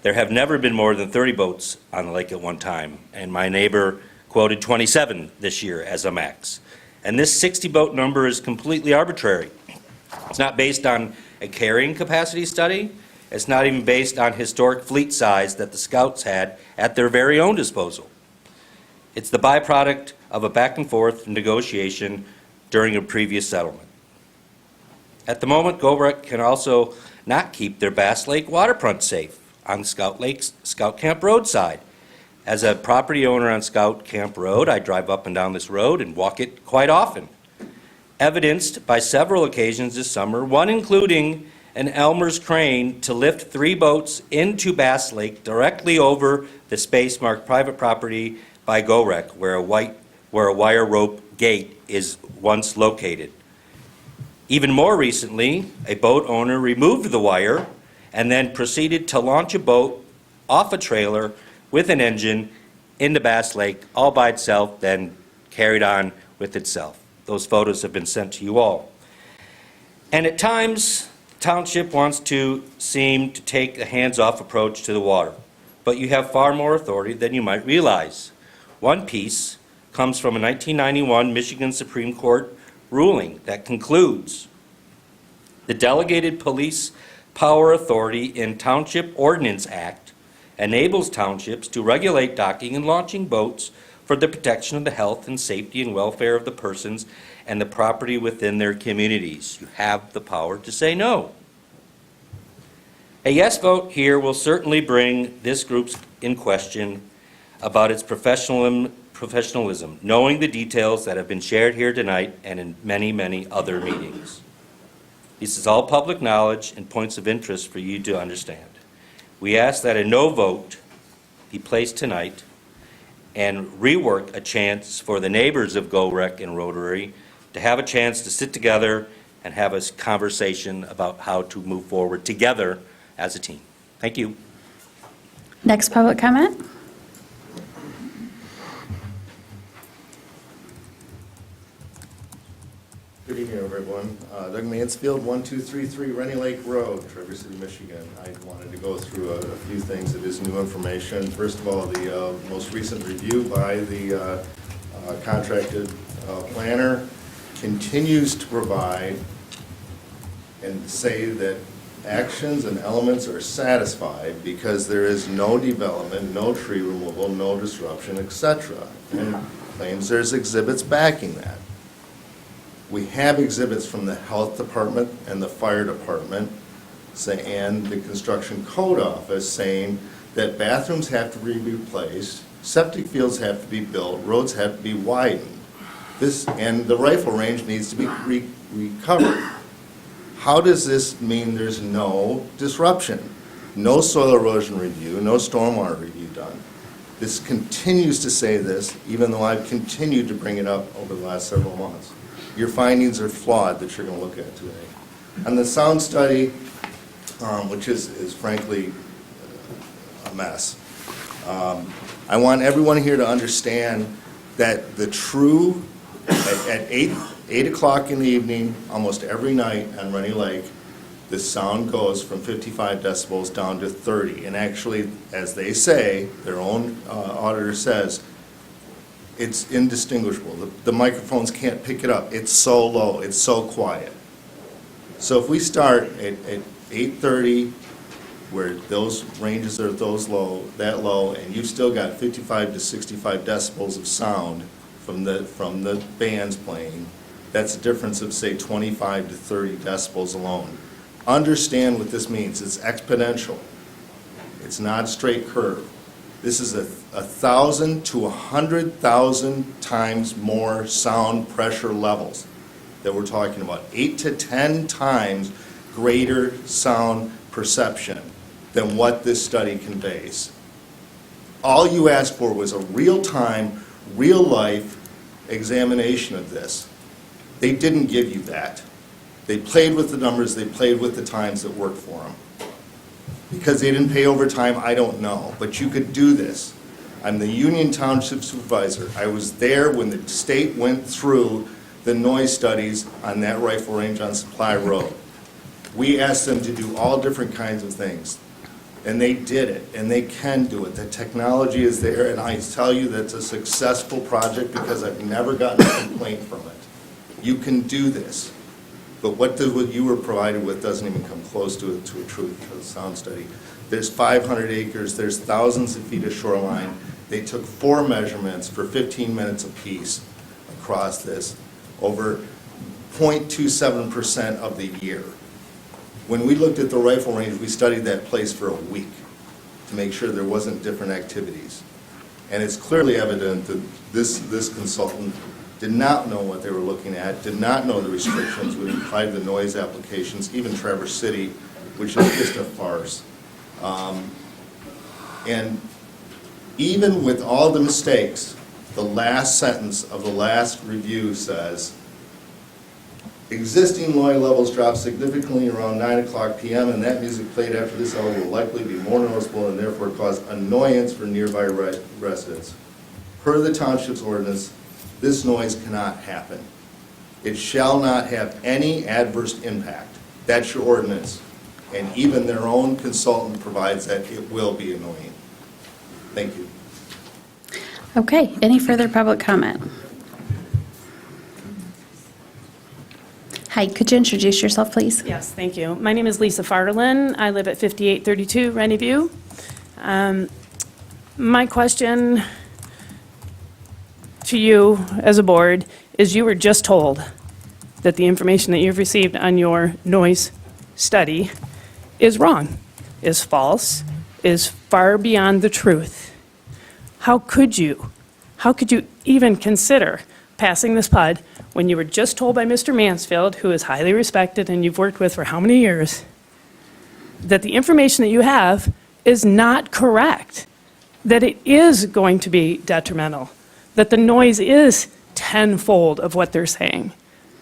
There have never been more than 30 boats on the lake at one time, and my neighbor quoted 27 this year as a max. And this 60-boat number is completely arbitrary. It's not based on a carrying capacity study. It's not even based on historic fleet size that the Scouts had at their very own disposal. It's the byproduct of a back and forth negotiation during a previous settlement. At the moment, Go-Rec can also not keep their Bass Lake waterfront safe on Scout Camp Road side. As a property owner on Scout Camp Road, I drive up and down this road and walk it quite often. Evidenced by several occasions this summer, one including an Elmer's crane to lift 3 boats into Bass Lake directly over the space marked private property by Go-Rec, where a wire rope gate is once located. Even more recently, a boat owner removed the wire and then proceeded to launch a boat off a trailer with an engine into Bass Lake all by itself, then carried on with itself. Those photos have been sent to you all. And at times, the township wants to seem to take a hands-off approach to the water, but you have far more authority than you might realize. One piece comes from a 1991 Michigan Supreme Court ruling that concludes the delegated police power authority in Township Ordinance Act enables townships to regulate docking and launching boats for the protection of the health and safety and welfare of the persons and the property within their communities. You have the power to say no. A yes vote here will certainly bring this group in question about its professionalism, knowing the details that have been shared here tonight and in many, many other meetings. This is all public knowledge and points of interest for you to understand. We ask that a no vote be placed tonight and rework a chance for the neighbors of GoRec and Rotary to have a chance to sit together and have a conversation about how to move forward together as a team. Thank you. Next public comment? Good evening, everyone. Doug Mansfield, 1233 Rennie Lake Road, Traverse City, Michigan. I wanted to go through a few things that is new information. First of all, the most recent review by the contracted planner continues to provide and say that actions and elements are satisfied because there is no development, no tree removal, no disruption, etc. And claims there's exhibits backing that. We have exhibits from the health department and the fire department and the construction code office saying that bathrooms have to be replaced, septic fields have to be built, roads have to be widened. And the rifle range needs to be recovered. How does this mean there's no disruption? No soil erosion review, no stormwater review done. This continues to say this, even though I've continued to bring it up over the last several months. Your findings are flawed that you're going to look at today. And the sound study, which is frankly a mess, I want everyone here to understand that the true, at 8 o'clock in the evening, almost every night on Rennie Lake, the sound goes from 55 decibels down to 30. And actually, as they say, their own auditor says, it's indistinguishable. The microphones can't pick it up. It's so low. It's so quiet. So if we start at 8:30, where those ranges are that low, and you've still got 55 to 65 decibels of sound from the bands playing, that's a difference of, say, 25 to 30 decibels alone. Understand what this means. It's exponential. It's not a straight curve. This is 1,000 to 100,000 times more sound pressure levels that we're talking about. 8 to 10 times greater sound perception than what this study conveys. All you asked for was a real-time, real-life examination of this. They didn't give you that. They played with the numbers, they played with the times that worked for them. Because they didn't pay overtime, I don't know, but you could do this. I'm the Union Township Supervisor. I was there when the state went through the noise studies on that rifle range on Supply Road. We asked them to do all different kinds of things, and they did it, and they can do it. The technology is there, and I tell you that's a successful project because I've never gotten a complaint from it. You can do this. But what you were provided with doesn't even come close to a true sound study. There's 500 acres, there's thousands of feet of shoreline. They took 4 measurements for 15 minutes apiece across this over 0.27% of the year. When we looked at the rifle range, we studied that place for a week to make sure there wasn't different activities. And it's clearly evident that this consultant did not know what they were looking at, did not know the restrictions when he applied the noise applications, even Traverse City, which is just a farce. And even with all the mistakes, the last sentence of the last review says, existing noise levels drop significantly around 9 o'clock p.m. and that music played after this hour will likely be more noticeable and therefore cause annoyance for nearby residents. Per the township's ordinance, this noise cannot happen. It shall not have any adverse impact. That's your ordinance. And even their own consultant provides that it will be annoying. Thank you. Okay, any further public comment? Hi, could you introduce yourself, please? Yes, thank you. My name is Lisa Farlin. I live at 5832 Rennie View. My question to you as a board is you were just told that the information that you've received on your noise study is wrong, is false, is far beyond the truth. How could you even consider passing this PUD when you were just told by Mr. Mansfield, who is highly respected and you've worked with for how many years, that the information that you have is not correct, that it is going to be detrimental, that the noise is tenfold of what they're saying?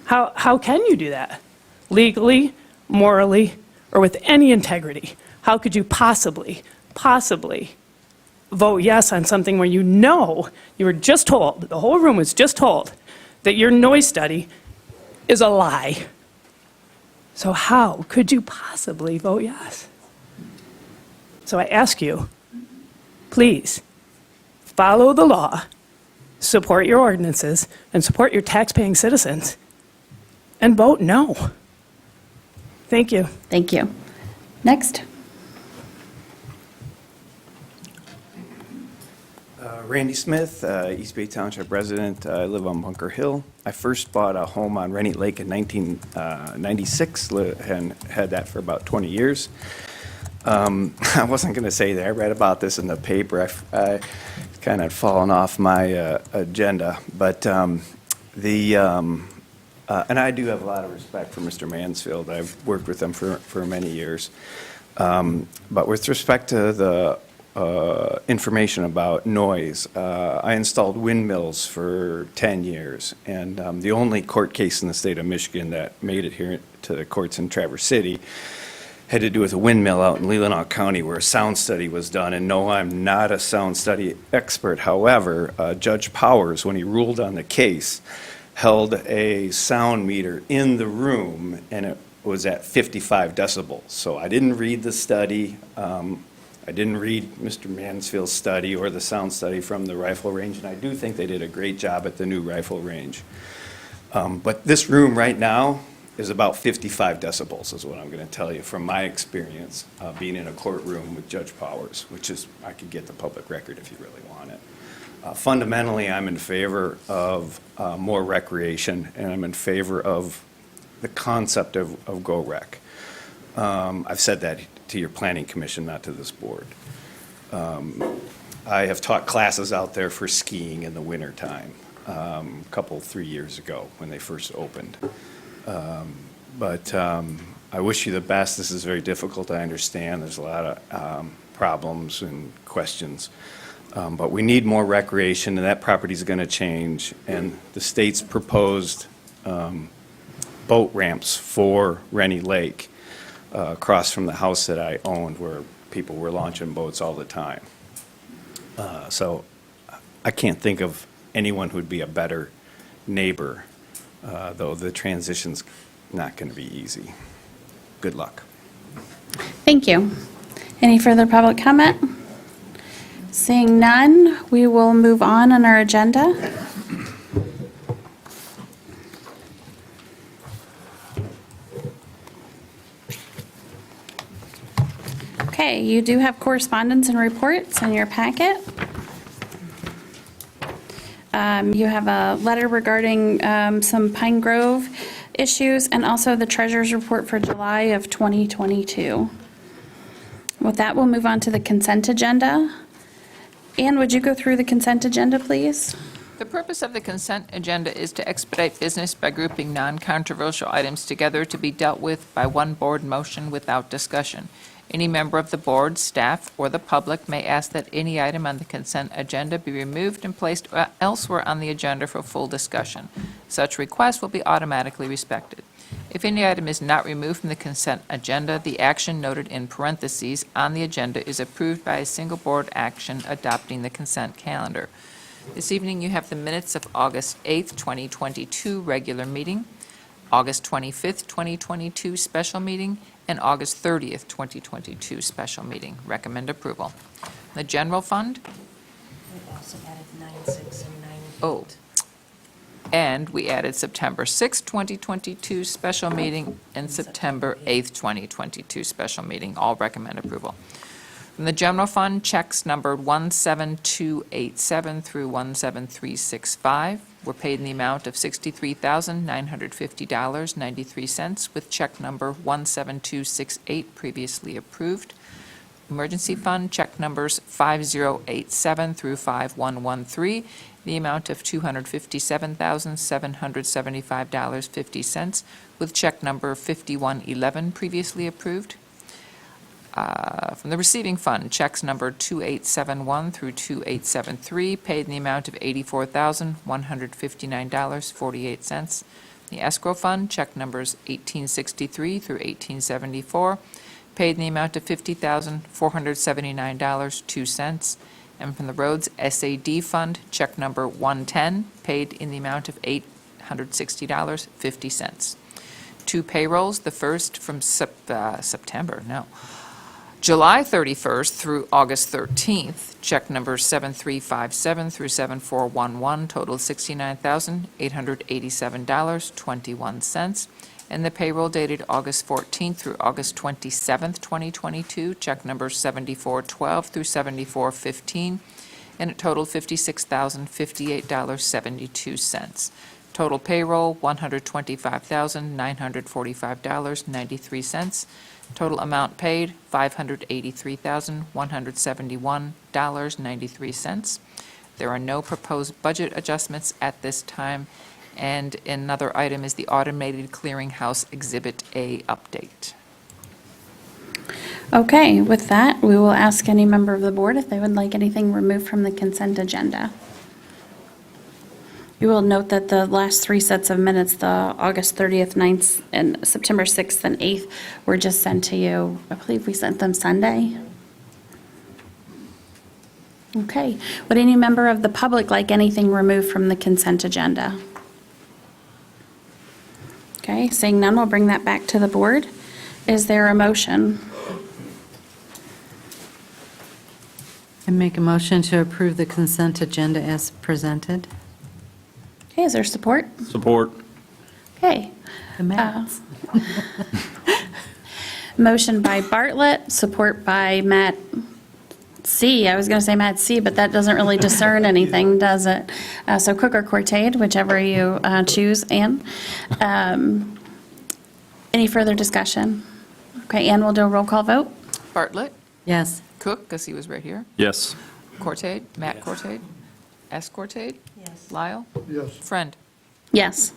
How can you do that? Legally, morally, or with any integrity? How could you possibly vote yes on something where you know you were just told, the whole room was just told, that your noise study is a lie? So how could you possibly vote yes? So I ask you, please, follow the law, support your ordinances, and support your tax-paying citizens, and vote no. Thank you. Thank you. Next. Randy Smith, East Bay Township resident. I live on Bunker Hill. I first bought a home on Rennie Lake in 1996 and had that for about 20 years. I wasn't going to say that. I read about this in the paper. I kind of fallen off my agenda, but and I do have a lot of respect for Mr. Mansfield. I've worked with him for many years. But with respect to the information about noise, I installed windmills for 10 years, and the only court case in the state of Michigan that made it here to the courts in Traverse City had to do with a windmill out in Leelanau County where a sound study was done. And no, I'm not a sound study expert. However, Judge Powers, when he ruled on the case, held a sound meter in the room, and it was at 55 decibels. So I didn't read the study. I didn't read Mr. Mansfield's study or the sound study from the rifle range, and I do think they did a great job at the new rifle range. But this room right now is about 55 decibels, is what I'm going to tell you from my experience being in a courtroom with Judge Powers, which is, I could get the public record if you really want it. Fundamentally, I'm in favor of more recreation, and I'm in favor of the concept of Go-Rec. I've said that to your planning commission, not to this board. I have taught classes out there for skiing in the wintertime, a couple, 3 years ago when they first opened. But I wish you the best. This is very difficult, I understand. There's a lot of problems and questions. But we need more recreation, and that property is going to change. And the state's proposed boat ramps for Rennie Lake across from the house that I owned, where people were launching boats all the time. So I can't think of anyone who'd be a better neighbor, though the transition's not going to be easy. Good luck. Thank you. Any further public comment? Seeing none, we will move on our agenda. Okay, you do have correspondence and reports in your packet. You have a letter regarding some Pine Grove issues and also the treasurer's report for July of 2022. With that, we'll move on to the consent agenda. Ann, would you go through the consent agenda, please? The purpose of the consent agenda is to expedite business by grouping non-controversial items together to be dealt with by one board motion without discussion. Any member of the board, staff, or the public may ask that any item on the consent agenda be removed and placed elsewhere on the agenda for full discussion. Such request will be automatically respected. If any item is not removed from the consent agenda, the action noted in parentheses on the agenda is approved by a single board action adopting the consent calendar. This evening, you have the minutes of August 8th, 2022 regular meeting, August 25th, 2022 special meeting, and August 30th, 2022 special meeting. Recommend approval. The general fund, We've also added 9/6 and 9/8. oh, and we added September 6th, 2022 special meeting and September 8th, 2022 special meeting. All recommend approval. From the general fund, checks numbered 17287 through 17365 were paid in the amount of $63,950.93 with check number 17268 previously approved. Emergency fund, check numbers 5087 through 5113, the amount of $257,775.50 with check number 5111 previously approved. From the receiving fund, checks numbered 2871 through 2873, paid in the amount of $84,159.48. The escrow fund, check numbers 1863 through 1874, paid in the amount of $50,479.02. And from the roads SAD fund, check number 110, paid in the amount of $860.50. Two payrolls, the first from July 31st through August 13th, check numbers 7357 through 7411, total $69,887.21. And the payroll dated August 14th through August 27th, 2022, check numbers 7412 through 7415, and it totaled $56,058.72. Total payroll, $125,945.93. Total amount paid, $583,171.93. There are no proposed budget adjustments at this time. And another item is the Automated Clearinghouse Exhibit A update. Okay, with that, we will ask any member of the board if they would like anything removed from the consent agenda. You will note that the last three sets of minutes, the August 30th, 9th, and September 6th and 8th, were just sent to you. I believe we sent them Sunday. Okay. Would any member of the public like anything removed from the consent agenda? Okay, seeing none, we'll bring that back to the board. Is there a motion? I make a motion to approve the consent agenda as presented. Okay, is there support? Support. Okay. The Matts. Motion by Bartlett, support by Matt C. I was going to say Matt C., but that doesn't really discern anything, does it? So Cook or Cortade, whichever you choose. Ann? Any further discussion? Okay, Ann will do a roll call vote. Bartlett? Yes. Cook, because he was right here. Yes. Cortade? Matt Cortade? S. Cortade? Yes. Lyle? Yes. Friend? Yes.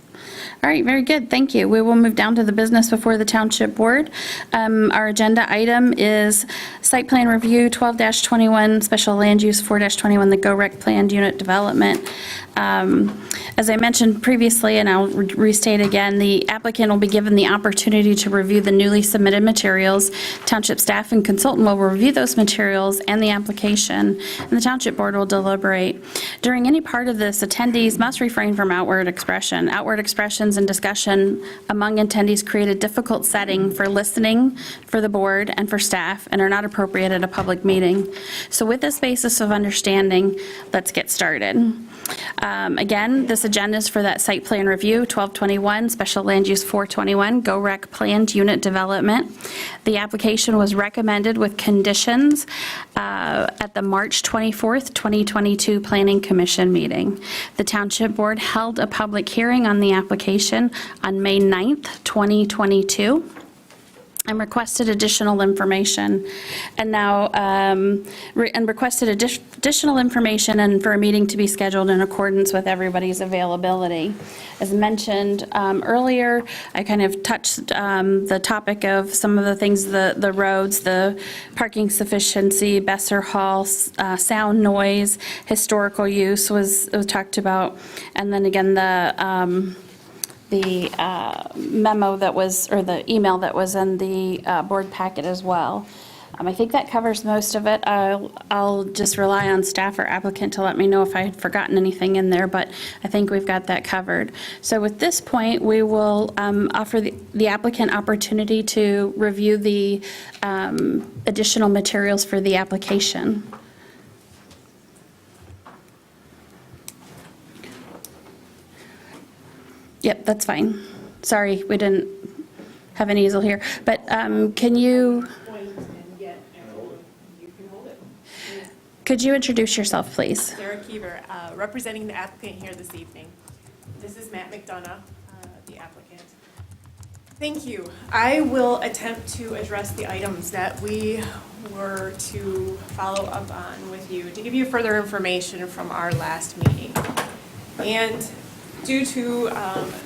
All right, very good, thank you. We will move down to the business before the Township Board. Our agenda item is site plan review 12-21, special land use 4-21, the GO-REC planned unit development. As I mentioned previously, and I'll restate again, the applicant will be given the opportunity to review the newly submitted materials. Township staff and consultant will review those materials and the application, and the Township Board will deliberate. During any part of this, attendees must refrain from outward expression. Outward expressions and discussion among attendees create a difficult setting for listening for the board and for staff and are not appropriate at a public meeting. So with this basis of understanding, let's get started. Again, this agenda is for that site plan review, 1221, special land use 421, GO-REC planned unit development. The application was recommended with conditions at the March 24th, 2022 Planning Commission meeting. The Township Board held a public hearing on the application on May 9th, 2022. And requested additional information. And now, requested additional information and for a meeting to be scheduled in accordance with everybody's availability. As mentioned earlier, I kind of touched the topic of some of the things, the roads, the parking sufficiency, Besser Hall, sound, noise, historical use was talked about. And then again, the memo that was, or the email that was in the board packet as well. I think that covers most of it. I'll just rely on staff or applicant to let me know if I had forgotten anything in there, but I think we've got that covered. So at this point, we will offer the applicant opportunity to review the additional materials for the application. Yep, that's fine. Sorry, we didn't have an easel here, but can you... Could you introduce yourself, please? Sarah Keever, representing the applicant here this evening. This is Matt McDonough, the applicant. Thank you. I will attempt to address the items that we were to follow up on with you to give you further information from our last meeting. And due to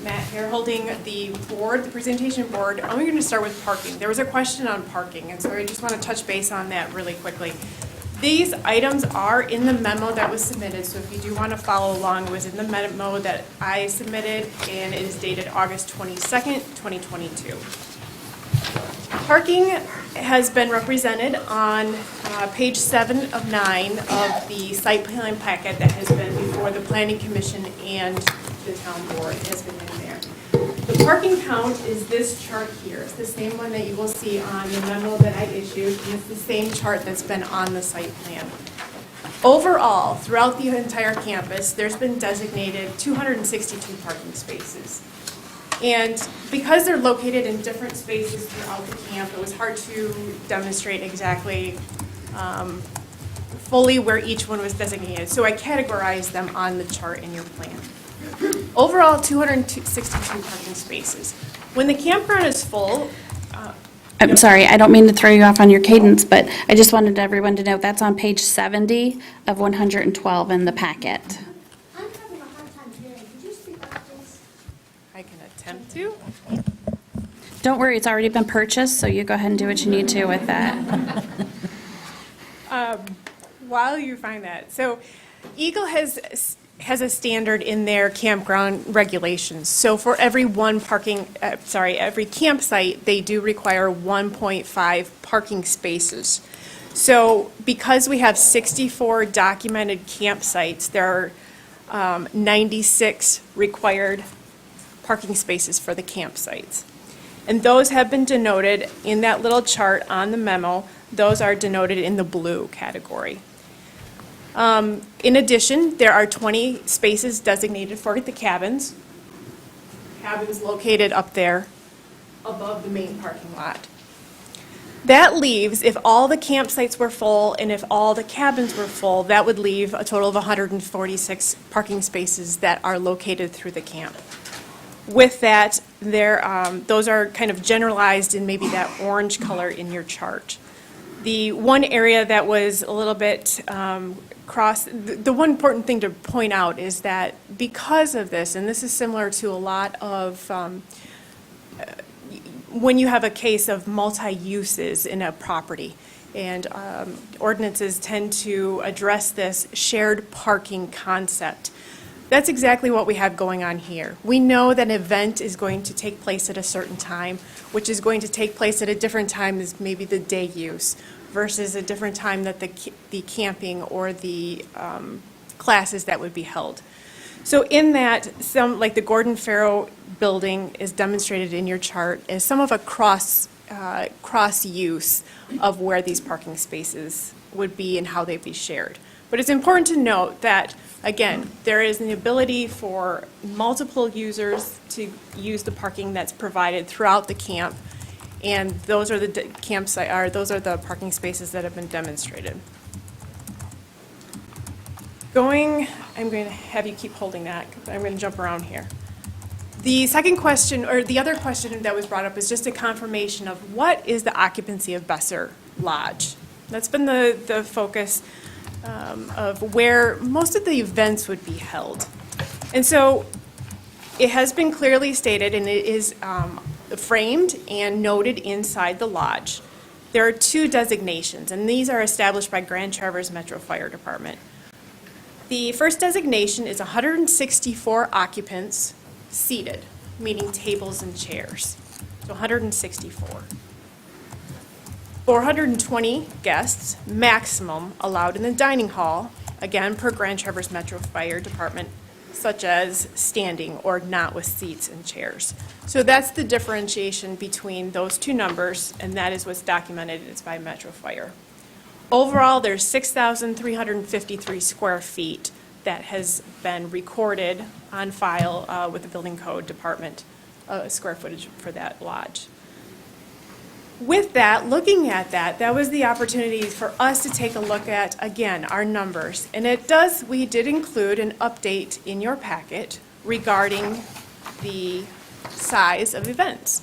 Matt here holding the board, the presentation board, I'm going to start with parking. There was a question on parking, and so I just want to touch base on that really quickly. These items are in the memo that was submitted, so if you do want to follow along, it was in the memo that I submitted, and it is dated August 22nd, 2022. Parking has been represented on page 7 of 9 of the site plan packet that has been before the Planning Commission and the town board has been in there. The parking count is this chart here. It's the same one that you will see on the memo that I issued, and it's the same chart that's been on the site plan. Overall, throughout the entire campus, there's been designated 262 parking spaces. And because they're located in different spaces throughout the camp, it was hard to demonstrate exactly fully where each one was designated. So I categorized them on the chart in your plan. Overall, 262 parking spaces. When the campground is full... I'm sorry, I don't mean to throw you off on your cadence, but I just wanted everyone to know that's on page 70 of 112 in the packet. I'm having a hard time hearing. Could you speak up, please? I can attempt to. Don't worry, it's already been purchased, so you go ahead and do what you need to with that. While you find that, so Eagle has a standard in their campground regulations. So for every every campsite, they do require 1.5 parking spaces. So because we have 64 documented campsites, there are 96 required parking spaces for the campsites. And those have been denoted in that little chart on the memo. Those are denoted in the blue category. In addition, there are 20 spaces designated for the cabins. Cabins located up there above the main parking lot. That leaves, if all the campsites were full and if all the cabins were full, that would leave a total of 146 parking spaces that are located through the camp. With that, those are kind of generalized in maybe that orange color in your chart. The one area that was a little bit the one important thing to point out is that because of this, and this is similar to a lot of when you have a case of multi-uses in a property, and ordinances tend to address this shared parking concept. That's exactly what we have going on here. We know that an event is going to take place at a certain time, which is going to take place at a different time as maybe the day use, versus a different time that the camping or the classes that would be held. So in that, some, like the Gordon Farrow building is demonstrated in your chart as some of a cross use of where these parking spaces would be and how they'd be shared. But it's important to note that, again, there is an ability for multiple users to use the parking that's provided throughout the camp, and those are the those are the parking spaces that have been demonstrated. I'm going to have you keep holding that, because I'm going to jump around here. The second question, or the other question that was brought up, is just a confirmation of what is the occupancy of Besser Lodge. That's been the focus of where most of the events would be held. And so it has been clearly stated, and it is framed and noted inside the lodge. There are two designations, and these are established by Grand Traverse Metro Fire Department. The first designation is 164 occupants seated, meaning tables and chairs. So 164. 420 guests maximum allowed in the dining hall, again, per Grand Traverse Metro Fire Department, such as standing or not with seats and chairs. So that's the differentiation between those two numbers, and that is what's documented. It's by Metro Fire. Overall, there's 6,353 square feet that has been recorded on file with the Building Code Department, square footage for that lodge. With that, looking at that, that was the opportunity for us to take a look at, again, our numbers. And we did include an update in your packet regarding the size of events.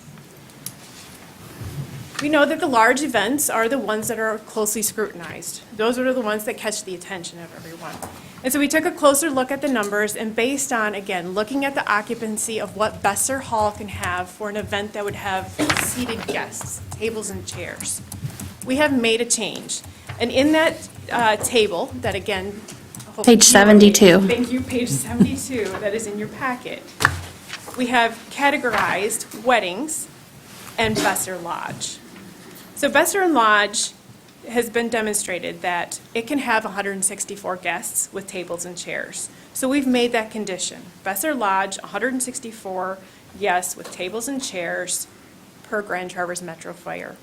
We know that the large events are the ones that are closely scrutinized. Those are the ones that catch the attention of everyone. And so we took a closer look at the numbers, and based on, again, looking at the occupancy of what Besser Hall can have for an event that would have seated guests, tables and chairs, we have made a change. And in that table, that again, hopefully Page 72. Thank you, page 72, that is in your packet. We have categorized weddings and Besser Lodge. So Besser Lodge has been demonstrated that it can have 164 guests with tables and chairs. So we've made that condition. Besser Lodge, 164 yes with tables and chairs per Grand Traverse Metro Fire.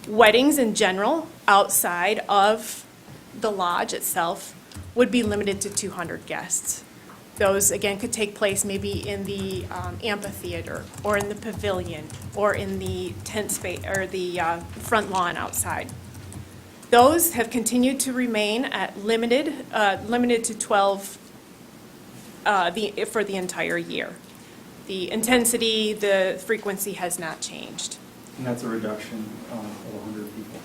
Weddings in general, outside of the lodge itself, would be limited to 200 guests. Those, again, could take place maybe in the amphitheater, or in the pavilion, or in the tent space, or the front lawn outside. Those have continued to remain at limited to 12 for the entire year. The intensity, the frequency has not changed. And that's a reduction of 100 people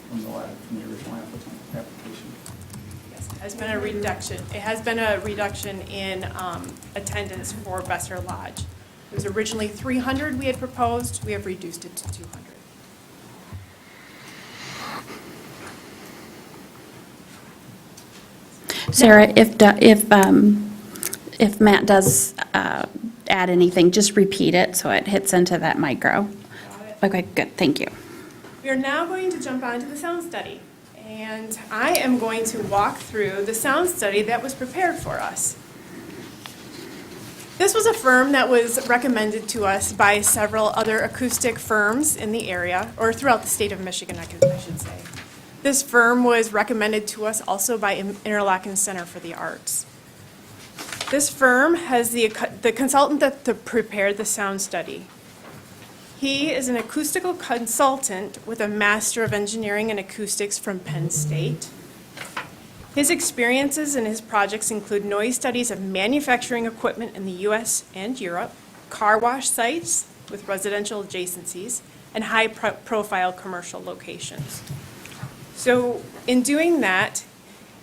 from the original application. Yes, it has been a reduction. It has been a reduction in attendance for Besser Lodge. It was originally 300 we had proposed. We have reduced it to 200. Sarah, if Matt does add anything, just repeat it so it hits into that micro. Okay, good, thank you. We are now going to jump onto the sound study. And I am going to walk through the sound study that was prepared for us. This was a firm that was recommended to us by several other acoustic firms in the area, or throughout the state of Michigan, I should say. This firm was recommended to us also by Interlochen Center for the Arts. This firm has the consultant that prepared the sound study. He is an acoustical consultant with a Master of Engineering in Acoustics from Penn State. His experiences and his projects include noise studies of manufacturing equipment in the U.S. and Europe, car wash sites with residential adjacencies, and high-profile commercial locations. So in doing that,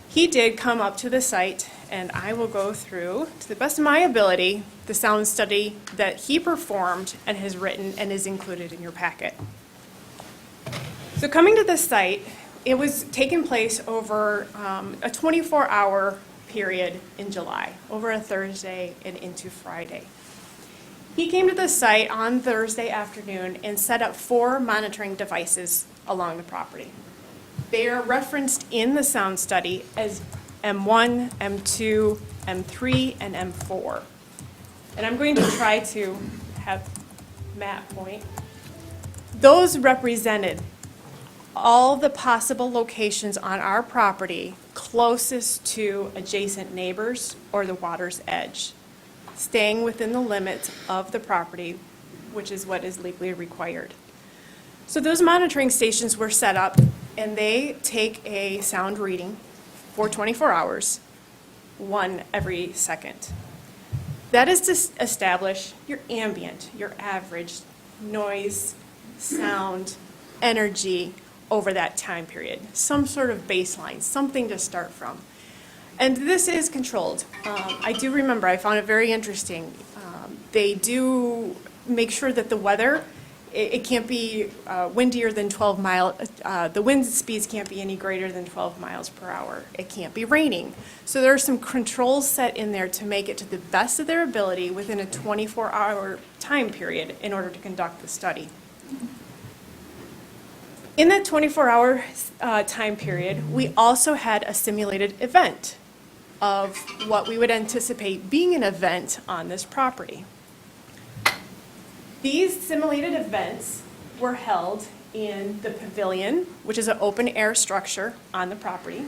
he did come up to the site, and I will go through, to the best of my ability, the sound study that he performed and has written and is included in your packet. So coming to the site, it was taking place over a 24-hour period in July, over a Thursday and into Friday. He came to the site on Thursday afternoon and set up 4 monitoring devices along the property. They are referenced in the sound study as M1, M2, M3, and M4. And I'm going to try to have Matt point. Those represented all the possible locations on our property closest to adjacent neighbors or the water's edge, staying within the limits of the property, which is what is legally required. So those monitoring stations were set up, and they take a sound reading for 24 hours, 1 every second. That is to establish your ambient, your average noise, sound, energy over that time period, some sort of baseline, something to start from. And this is controlled. I do remember, I found it very interesting. They do make sure that the weather, it can't be windier than 12 miles, the wind speeds can't be any greater than 12 miles per hour. It can't be raining. So there are some controls set in there to make it to the best of their ability within a 24-hour time period in order to conduct the study. In that 24-hour time period, we also had a simulated event of what we would anticipate being an event on this property. These simulated events were held in the pavilion, which is an open-air structure on the property.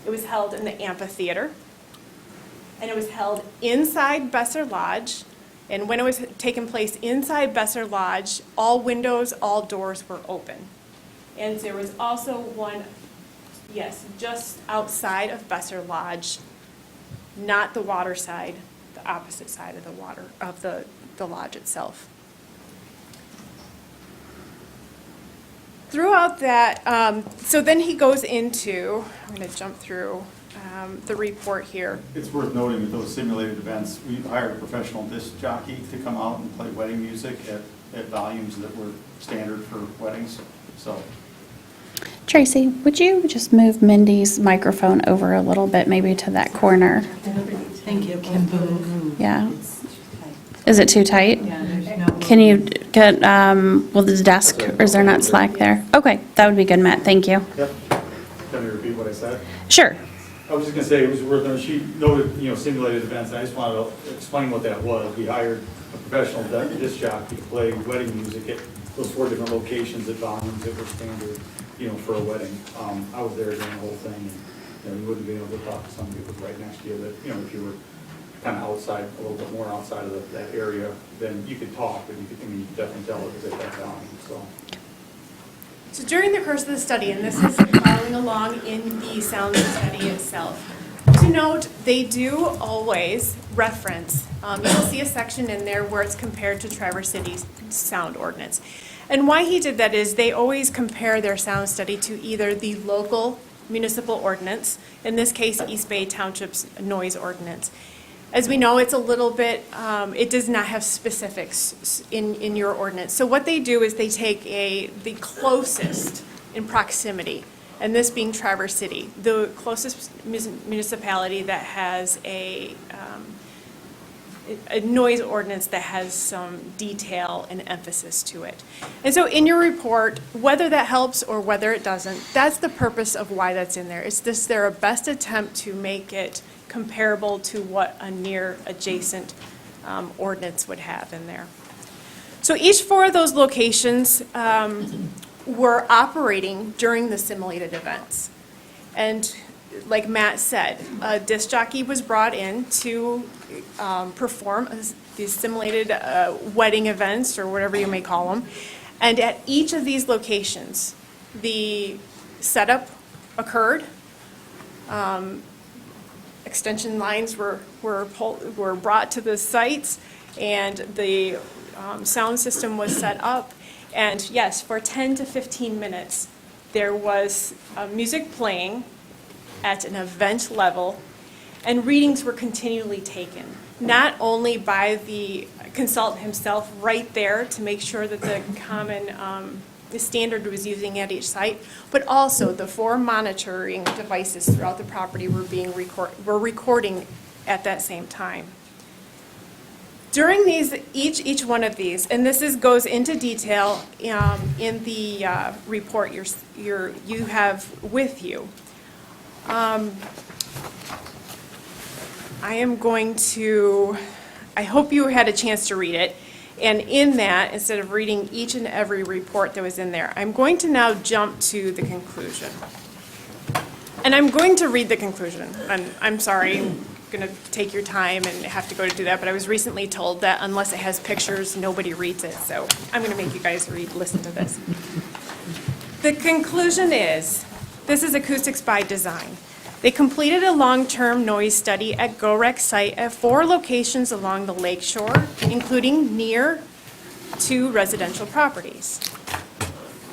It was held in the amphitheater, and it was held inside Besser Lodge. And when it was taking place inside Besser Lodge, all windows, all doors were open. And there was also one, yes, just outside of Besser Lodge, not the water side, the opposite side of the water, of the lodge itself. Throughout that, so then he goes into, I'm going to jump through the report here. It's worth noting that those simulated events, we hired a professional disc jockey to come out and play wedding music at volumes that were standard for weddings, so. Tracy, would you just move Mindy's microphone over a little bit, maybe to that corner? Thank you, Kim. Yeah. Is it too tight? Can you get, will the desk, or is there not slack there? Okay, that would be good, Matt, thank you. Yep. Can you repeat what I said? Sure. I was just gonna say, it was worth noting, she noted, simulated events, and I just wanted to explain what that was. We hired a professional disc jockey to play wedding music at those 4 different locations at volumes that were standard, for a wedding. I was there during the whole thing, and, you wouldn't be able to talk to somebody who was right next to you that, if you were kind of outside, a little bit more outside of that area, then you could talk, but you could definitely tell it was at that volume, so. So during the course of the study, and this is following along in the sound study itself, to note, they do always reference, you'll see a section in there where it's compared to Traverse City's sound ordinance. And why he did that is they always compare their sound study to either the local municipal ordinance, in this case, East Bay Township's noise ordinance. As we know, it's a little bit, it does not have specifics in your ordinance. So what they do is they take the closest in proximity, and this being Traverse City, the closest municipality that has a noise ordinance that has some detail and emphasis to it. And so in your report, whether that helps or whether it doesn't, that's the purpose of why that's in there. It's this, their best attempt to make it comparable to what a near adjacent ordinance would have in there. So each 4 of those locations were operating during the simulated events. And like Matt said, a disc jockey was brought in to perform these simulated wedding events, or whatever you may call them. And at each of these locations, the setup occurred. Extension lines were brought to the sites, and the sound system was set up. And yes, for 10 to 15 minutes, there was music playing at an event level, and readings were continually taken, not only by the consultant himself right there to make sure that the common the standard was using at each site, but also the 4 monitoring devices throughout the property were recording at that same time. During these, each one of these, and this goes into detail in the report you have with you. I am going to, I hope you had a chance to read it. And in that, instead of reading each and every report that was in there, I'm going to now jump to the conclusion. And I'm going to read the conclusion. And I'm sorry, I'm going to take your time and have to go to do that, but I was recently told that unless it has pictures, nobody reads it. So I'm going to make you guys listen to this. The conclusion is, this is acoustics by design. They completed a long-term noise study at GoRec site at 4 locations along the lake shore, including near 2 residential properties.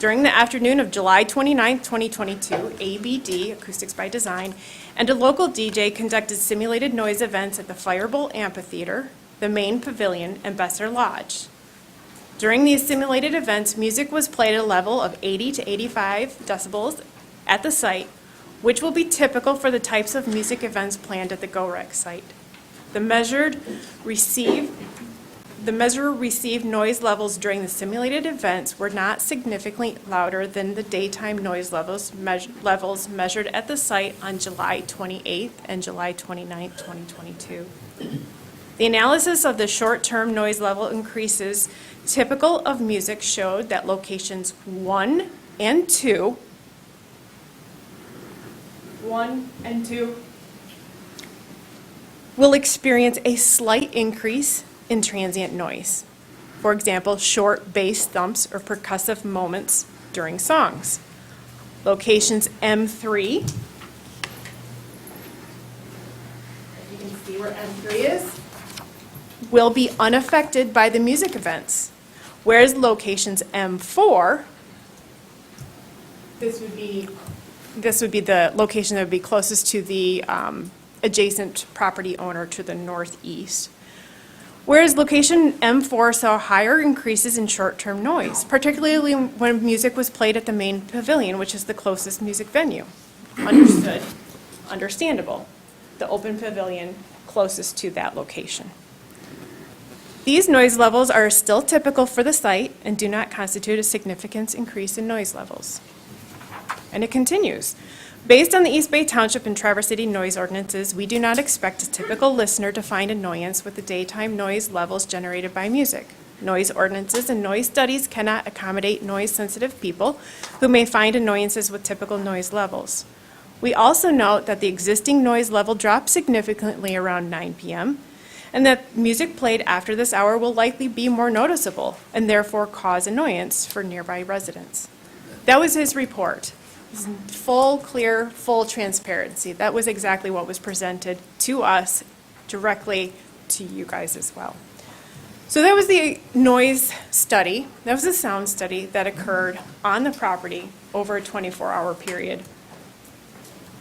During the afternoon of July 29, 2022, ABD, Acoustics by Design, and a local DJ conducted simulated noise events at the Firebolt Amphitheater, the main pavilion, and Besser Lodge. During these simulated events, music was played at a level of 80 to 85 decibels at the site, which will be typical for the types of music events planned at the GoRec site. The measured received The measure received noise levels during the simulated events were not significantly louder than the daytime noise levels measured at the site on July 28th and July 29th, 2022. The analysis of the short-term noise level increases typical of music showed that locations 1 and 2 will experience a slight increase in transient noise. For example, short bass thumps or percussive moments during songs. Locations M3, you can see where M3 is, will be unaffected by the music events, whereas locations M4, this would be the location that would be closest to the adjacent property owner to the northeast. Whereas location M4 saw higher increases in short-term noise, particularly when music was played at the main pavilion, which is the closest music venue. Understood, understandable. The open pavilion closest to that location. These noise levels are still typical for the site and do not constitute a significant increase in noise levels. And it continues. Based on the East Bay Township and Traverse City noise ordinances, we do not expect a typical listener to find annoyance with the daytime noise levels generated by music. Noise ordinances and noise studies cannot accommodate noise-sensitive people who may find annoyances with typical noise levels. We also note that the existing noise level drops significantly around 9 p.m., and that music played after this hour will likely be more noticeable and therefore cause annoyance for nearby residents. That was his report. Full, clear, full transparency. That was exactly what was presented to us directly to you guys as well. So that was the noise study. That was a sound study that occurred on the property over a 24-hour period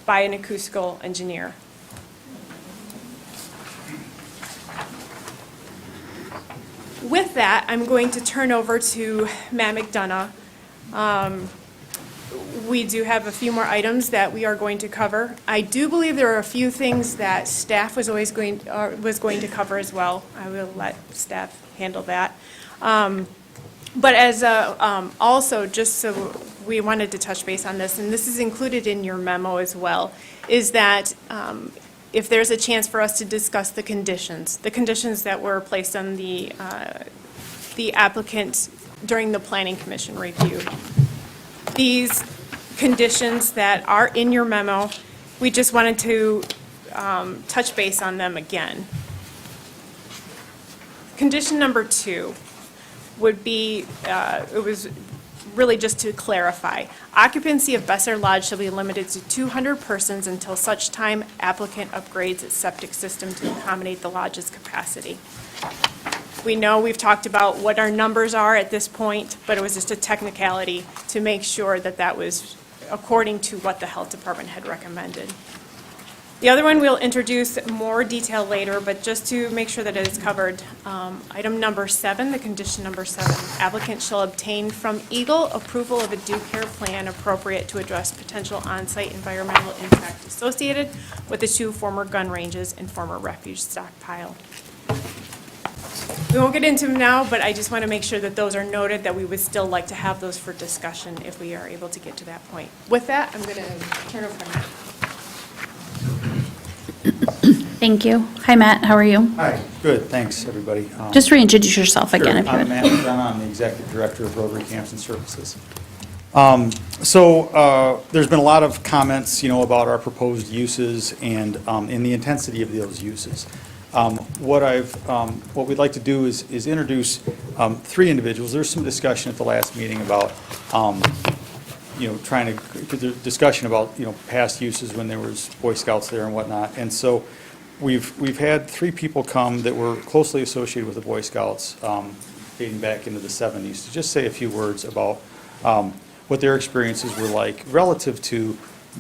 by an acoustical engineer. With that, I'm going to turn over to Matt McDonough. We do have a few more items that we are going to cover. I do believe there are a few things that staff was going to cover as well. I will let staff handle that. But as also, just so we wanted to touch base on this, and this is included in your memo as well, is that if there's a chance for us to discuss the conditions that were placed on the applicant during the Planning Commission review. These conditions that are in your memo, we just wanted to touch base on them again. Condition number 2 would be, it was really just to clarify, occupancy of Besser Lodge shall be limited to 200 persons until such time applicant upgrades its septic system to accommodate the lodge's capacity. We know we've talked about what our numbers are at this point, but it was just a technicality to make sure that that was according to what the health department had recommended. The other one we'll introduce more detail later, but just to make sure that it is covered, item number 7, the condition number 7, applicant shall obtain from Eagle approval of a due care plan appropriate to address potential on-site environmental impact associated with the 2 former gun ranges and former refuge stockpile. We won't get into them now, but I just want to make sure that those are noted, that we would still like to have those for discussion if we are able to get to that point. With that, I'm going to turn over to Matt. Thank you. Hi, Matt. How are you? Hi, good, thanks, everybody. Just reintroduce yourself again, if you would. I'm Matt McDonough, I'm the Executive Director of Rotary Camps and Services. There's been a lot of comments, about our proposed uses and the intensity of those uses. What we'd like to do is introduce 3 individuals. There's some discussion at the last meeting about, discussion about, past uses when there was Boy Scouts there and whatnot. And so we've had 3 people come that were closely associated with the Boy Scouts, dating back into the 70s, to just say a few words about what their experiences were like relative to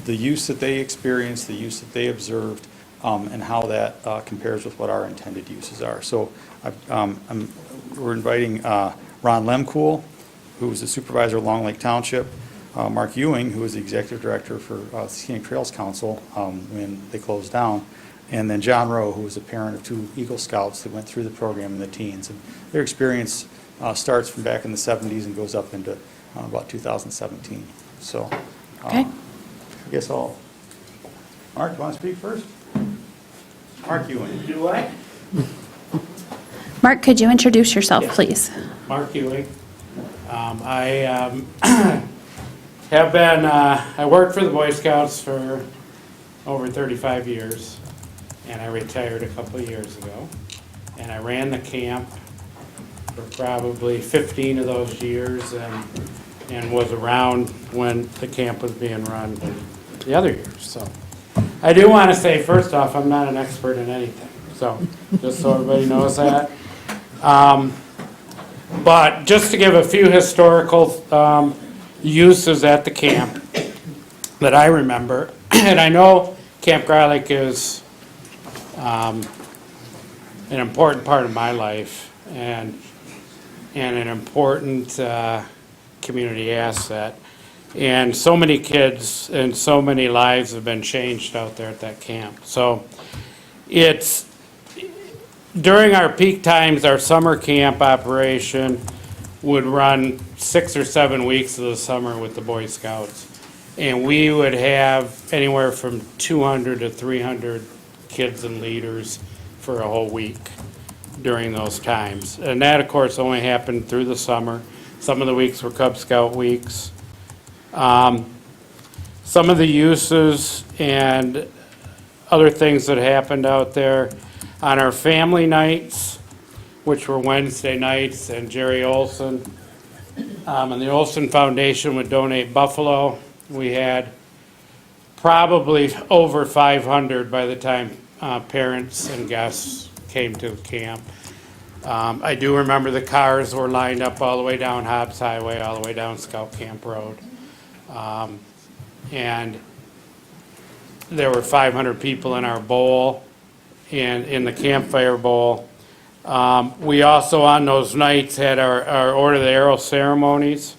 the use that they experienced, the use that they observed, and how that compares with what our intended uses are. So we're inviting Ron Lemcool, who is the supervisor of Long Lake Township, Mark Ewing, who is the executive director for Scenic Trails Council when they closed down, and then John Rowe, who was a parent of 2 Eagle Scouts that went through the program in the teens. And their experience starts from back in the 70s and goes up into about 2017. So, Okay. I guess Mark, you want to speak first? Mark Ewing. Do I? Mark, could you introduce yourself, please? Mark Ewing. I have been, I worked for the Boy Scouts for over 35 years, and I retired a couple of years ago. And I ran the camp for probably 15 of those years and was around when the camp was being run the other years. So I do want to say, first off, I'm not an expert in anything, so just so everybody knows that. But just to give a few historical uses at the camp that I remember, and I know Camp Garlic is an important part of my life and an important community asset. And so many kids and so many lives have been changed out there at that camp. So it's, during our peak times, our summer camp operation would run 6 or 7 weeks of the summer with the Boy Scouts. And we would have anywhere from 200 to 300 kids and leaders for a whole week during those times. And that, of course, only happened through the summer. Some of the weeks were Cub Scout weeks. Some of the uses and other things that happened out there on our family nights, which were Wednesday nights, and Jerry Olson and the Olson Foundation would donate buffalo. We had probably over 500 by the time parents and guests came to camp. I do remember the cars were lined up all the way down Hobbs Highway, all the way down Scout Camp Road. And there were 500 people in our bowl, and in the campfire bowl. We also, on those nights, had our Order of the Arrow ceremonies.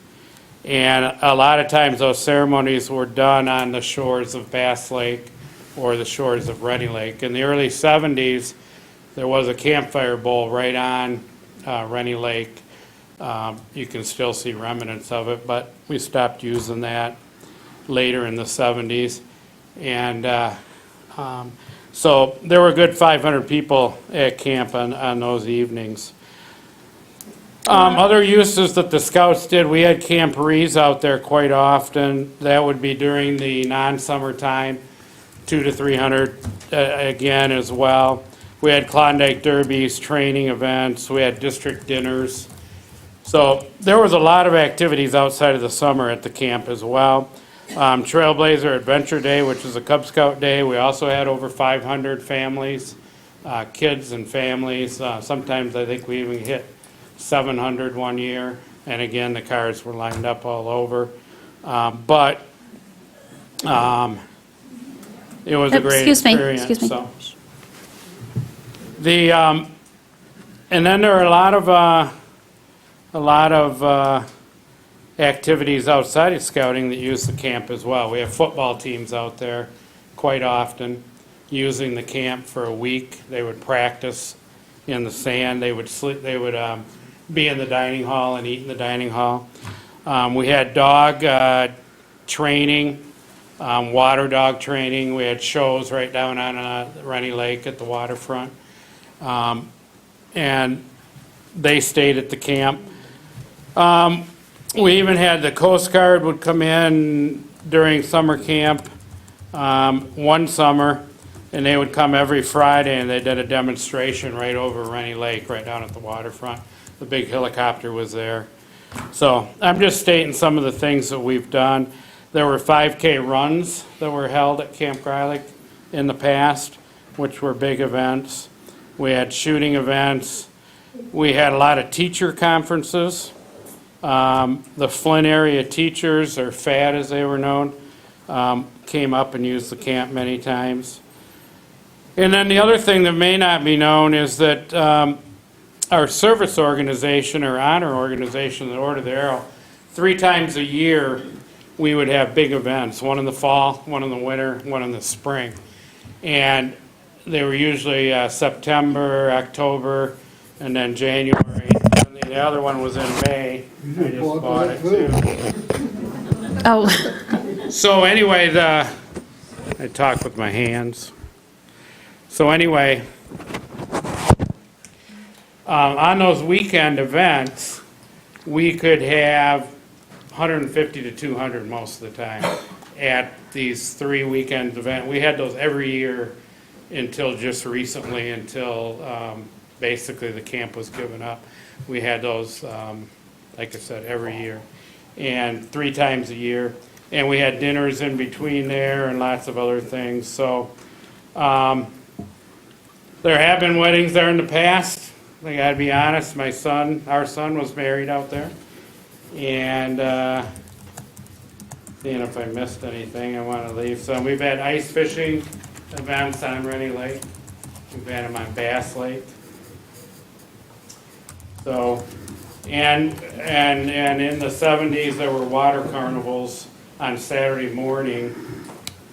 And a lot of times those ceremonies were done on the shores of Bass Lake or the shores of Rennie Lake. In the early 70s, there was a campfire bowl right on Rennie Lake. You can still see remnants of it, but we stopped using that later in the 70s. And so there were a good 500 people at camp on those evenings. Other uses that the Scouts did, we had camporees out there quite often. That would be during the non-summer time, 200 to 300 again as well. We had Klondike Derbies, training events. We had district dinners. So there was a lot of activities outside of the summer at the camp as well. Trailblazer Adventure Day, which is a Cub Scout day. We also had over 500 families, kids and families. Sometimes I think we even hit 700 one year. And again, the cars were lined up all over. But it was a great experience. Excuse me. So. And then there are a lot of activities outside of scouting that use the camp as well. We have football teams out there quite often using the camp for a week. They would practice in the sand. They would sleep. They would be in the dining hall and eat in the dining hall. We had dog training, water dog training. We had shows right down on Rennie Lake at the waterfront. And they stayed at the camp. We even had the Coast Guard would come in during summer camp one summer, and they would come every Friday, and they did a demonstration right over Rennie Lake, right down at the waterfront. The big helicopter was there. So I'm just stating some of the things that we've done. There were 5K runs that were held at Camp Garlic in the past, which were big events. We had shooting events. We had a lot of teacher conferences. The Flint area teachers, or FAD as they were known, came up and used the camp many times. And then the other thing that may not be known is that our service organization, or honor organization, the Order of the Arrow, 3 times a year we would have big events, one in the fall, one in the winter, one in the spring. And they were usually September, October, and then January. And the other one was in May. I just bought it too. Oh, So anyway, I talk with my hands. So anyway, on those weekend events, we could have 150 to 200 most of the time at these 3 weekend events. We had those every year until just recently, until basically the camp was given up. We had those, like I said, every year, and 3 times a year. And we had dinners in between there and lots of other things. So there have been weddings there in the past. I gotta be honest, our son was married out there. And seeing if I missed anything, I want to leave some. We've had ice fishing events on Rennie Lake. We've had them on Bass Lake. So, and in the 70s, there were water carnivals on Saturday morning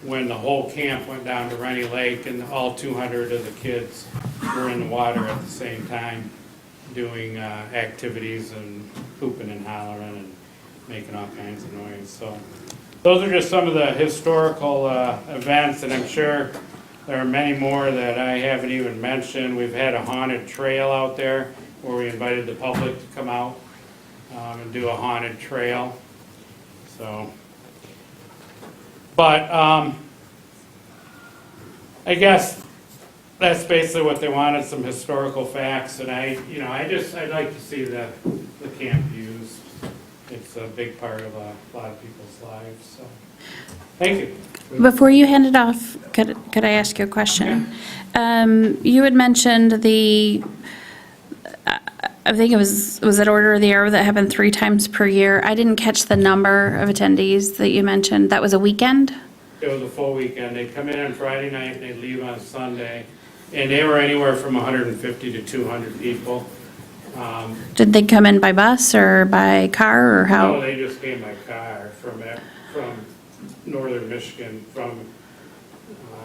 when the whole camp went down to Rennie Lake, and all 200 of the kids were in the water at the same time doing activities and pooping and hollering and making all kinds of noise. So those are just some of the historical events, and I'm sure there are many more that I haven't even mentioned. We've had a haunted trail out there where we invited the public to come out and do a haunted trail. So, but I guess that's basically what they wanted, some historical facts, and I'd like to see the camp used. It's a big part of a lot of people's lives, so, thank you. before you hand it off, could I ask you a question? You had mentioned I think it was it Order of the Arrow that happened 3 times per year? I didn't catch the number of attendees that you mentioned. That was a weekend? It was a full weekend. They'd come in on Friday night and they'd leave on Sunday. And they were anywhere from 150 to 200 people. Did they come in by bus or by car or how? No, they just came by car from northern Michigan, from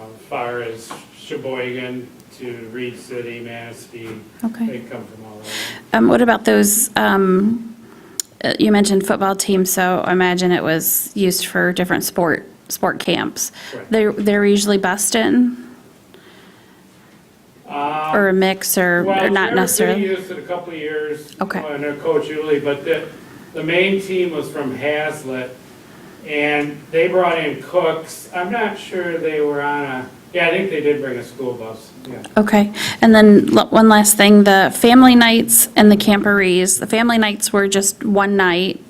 as far as Sheboygan to Reed City, Manistee. Okay. They come from all over. What about those, you mentioned football teams, so I imagine it was used for different sport camps. Right. They're usually bussed in? Or a mix, or not necessarily? Well, they were used in a couple of years. Okay. And their coach Julie, but the main team was from Hazlitt, and they brought in cooks. I'm not sure they were I think they did bring a school bus, yeah. Okay, and then one last thing, the family nights and the camporees, the family nights were just one night,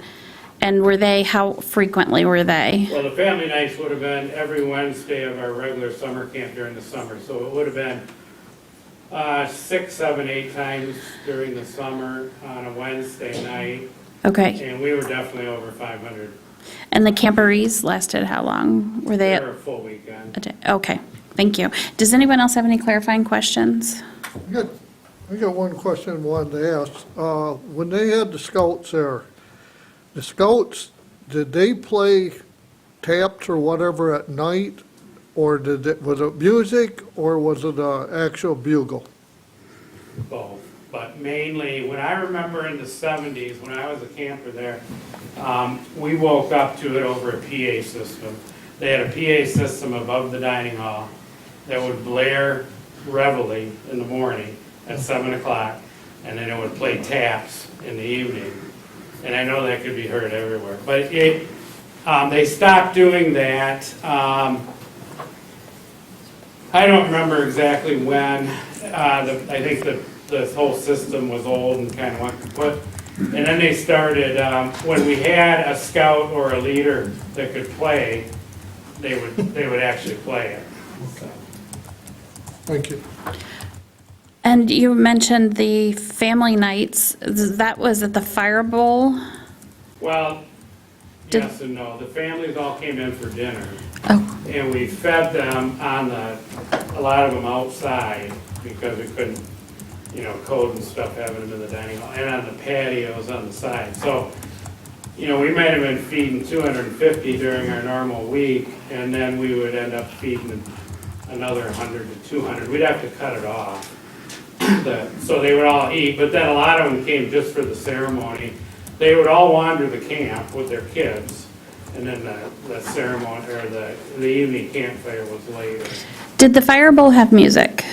and how frequently were they? Well, the family nights would have been every Wednesday of our regular summer camp during the summer, so it would have been 6, 7, 8 times during the summer on a Wednesday night. Okay, And we were definitely over 500. and the camporees lasted how long? Were they? They were a full weekend. A day? Okay, thank you. Does anyone else have any clarifying questions? I got one question I wanted to ask. When they had the scouts there, the scouts, did they play taps or whatever at night? Or was it music, or was it an actual bugle? Both, but mainly, when I remember in the 70s, when I was a camper there, we woke up to it over a PA system. They had a PA system above the dining hall that would blare reveille in the morning at 7 o'clock, and then it would play taps in the evening. And I know that could be heard everywhere, but they stopped doing that. I don't remember exactly when. I think the whole system was old and kind of went kaput. And then they started, when we had a scout or a leader that could play, they would actually play it. So. Thank you. And you mentioned the family nights, that was at the Fire Bowl? Well, yes and no. The families all came in for dinner. Oh. And we fed them a lot of them outside because we couldn't, code and stuff having them in the dining hall and on the patios on the side. So, we might have been feeding 250 during our normal week, and then we would end up feeding, another 100 to 200. We'd have to cut it off. So they would all eat, but then a lot of them came just for the ceremony. They would all wander the camp with their kids, and then the ceremony, or the evening campfire was later. Did the Fire Bowl have music?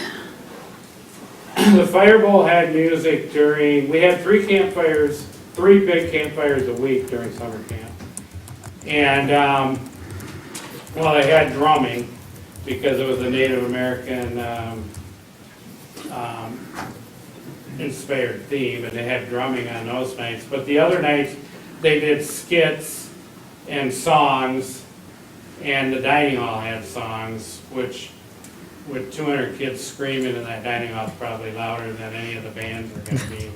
The Fire Bowl had music we had 3 big campfires a week during summer camp. And, well, they had drumming because it was a Native American inspired theme, and they had drumming on those nights. But the other nights, they did skits and songs, and the dining hall had songs, which with 200 kids screaming in that dining hall is probably louder than any of the bands are going to be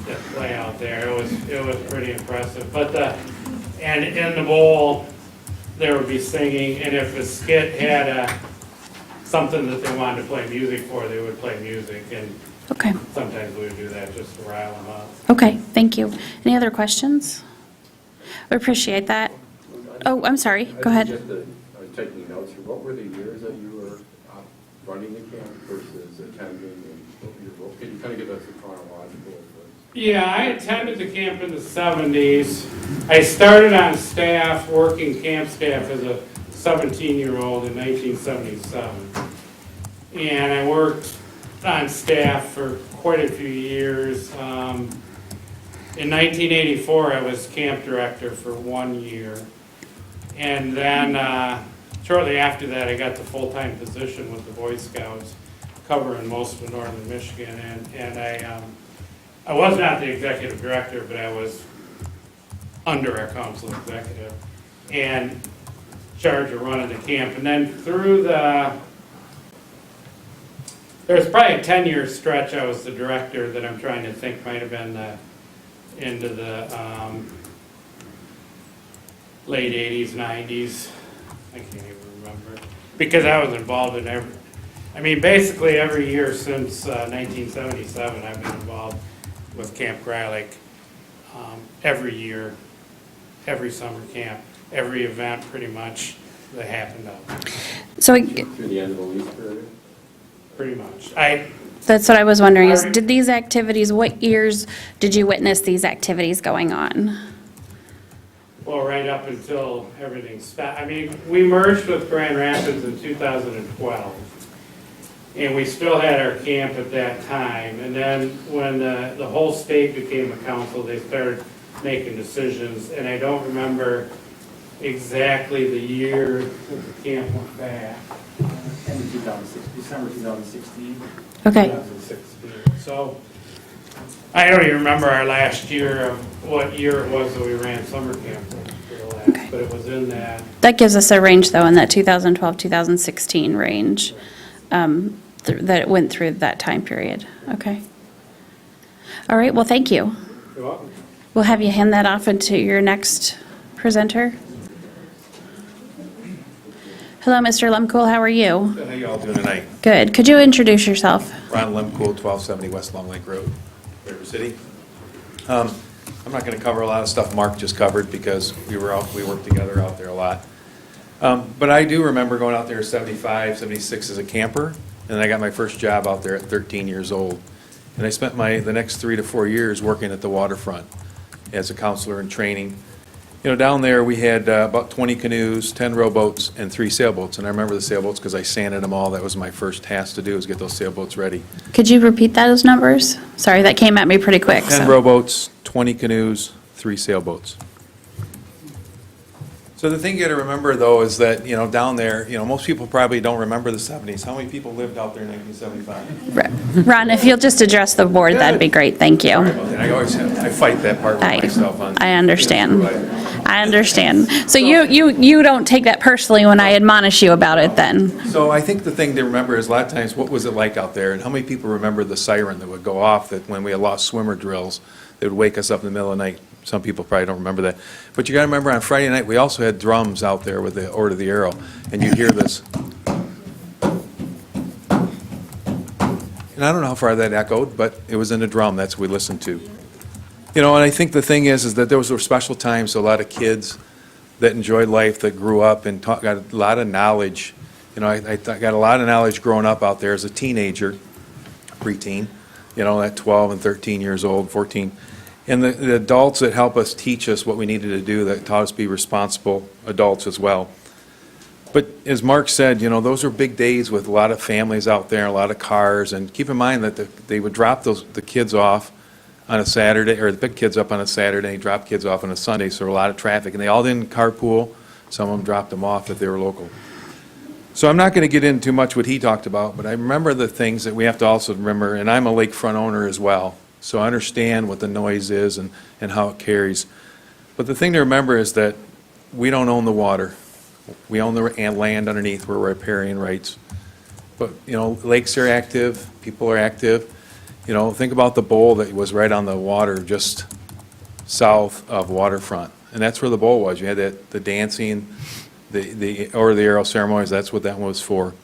that play out there. It was pretty impressive. But and in the bowl, there would be singing, and if a skit had something that they wanted to play music for, they would play music, and Okay. sometimes we would do that just to rile them up. Okay, thank you. Any other questions? We appreciate that. Oh, I'm sorry, go ahead. I was taking notes here. What were the years that you were running the camp versus attending? And can you kind of give us a chronological? Yeah, I attended the camp in the 70s. I started on staff, working camp staff as a 17-year-old in 1977. And I worked on staff for quite a few years. In 1984, I was camp director for 1 year. And then shortly after that, I got the full-time position with the Boy Scouts, covering most of northern Michigan. And I was not the executive director, but I was under our council executive and in charge of running the camp. And then through there was probably a 10-year stretch I was the director that I'm trying to think might have been into the late 80s, 90s. I can't even remember. Because I was involved in basically every year since 1977 I've been involved with Camp Graylick. Every year, every summer camp, every event pretty much that happened out there. So Through the end of the lease period? Pretty much. That's what I was wondering, is did these activities, what years did you witness these activities going on? Well, right up until everything stopped. We merged with Grand Rapids in 2012. And we still had our camp at that time. And then when the whole state became a council, they started making decisions. And I don't remember exactly the year that the camp went back. End of 2006, December 2016. Okay. 2016. So I don't even remember our last year of what year it was that we ran summer camp for the last, but it was in that. That gives us a range, though, in that 2012, 2016 range, that it went through that time period. Okay. All right, well, thank you. You're welcome. We'll have you hand that off into your next presenter. Hello, Mr. Lemkool, how are you? How you all doing tonight? Good. Could you introduce yourself? Ron Lemkool, 1270 West Long Lake Road, River City. I'm not going to cover a lot of stuff Mark just covered because we worked together out there a lot. But I do remember going out there at 75, 76 as a camper, and I got my first job out there at 13 years old. And I spent the next 3 to 4 years working at the waterfront as a counselor in training. Down there we had about 20 canoes, 10 rowboats, and 3 sailboats. And I remember the sailboats because I sanded them all. That was my first task to do, is get those sailboats ready. Could you repeat those numbers? Sorry, that came at me pretty quick. 10 rowboats, 20 canoes, 3 sailboats. So the thing you got to remember, though, is that, down there, most people probably don't remember the 70s. How many people lived out there in 1975? Ron, if you'll just address the board, that'd be great. Thank you. I fight that part with myself. I understand. I understand. So you don't take that personally when I admonish you about it then? So I think the thing to remember is a lot of times, what was it like out there? And how many people remember the siren that would go off that when we had lost swimmer drills, they would wake us up in the middle of the night? Some people probably don't remember that. But you got to remember, on Friday night, we also had drums out there with the Order of the Arrow. And you hear this. And I don't know how far that echoed, but it was in the drum. That's what we listened to. And I think the thing is that those were special times. So a lot of kids that enjoyed life, that grew up and got a lot of knowledge I got a lot of knowledge growing up out there as a teenager, preteen, at 12 and 13 years old, 14. And the adults that help us teach us what we needed to do, that taught us to be responsible adults as well. But as Mark said, those are big days with a lot of families out there, a lot of cars, and keep in mind that they would drop the kids off on a Saturday, or the big kids up on a Saturday, drop kids off on a Sunday, so a lot of traffic. And they all didn't carpool. Some of them dropped them off if they were local. So I'm not going to get into too much what he talked about, but I remember the things that we have to also remember, and I'm a lakefront owner as well, so I understand what the noise is and how it carries. But the thing to remember is that we don't own the water. We own the land underneath. We're riparian rights. But, lakes are active, people are active. Think about the bowl that was right on the water just south of waterfront. And that's where the bowl was. You had the dancing, the arrow ceremonies, that's what that was for.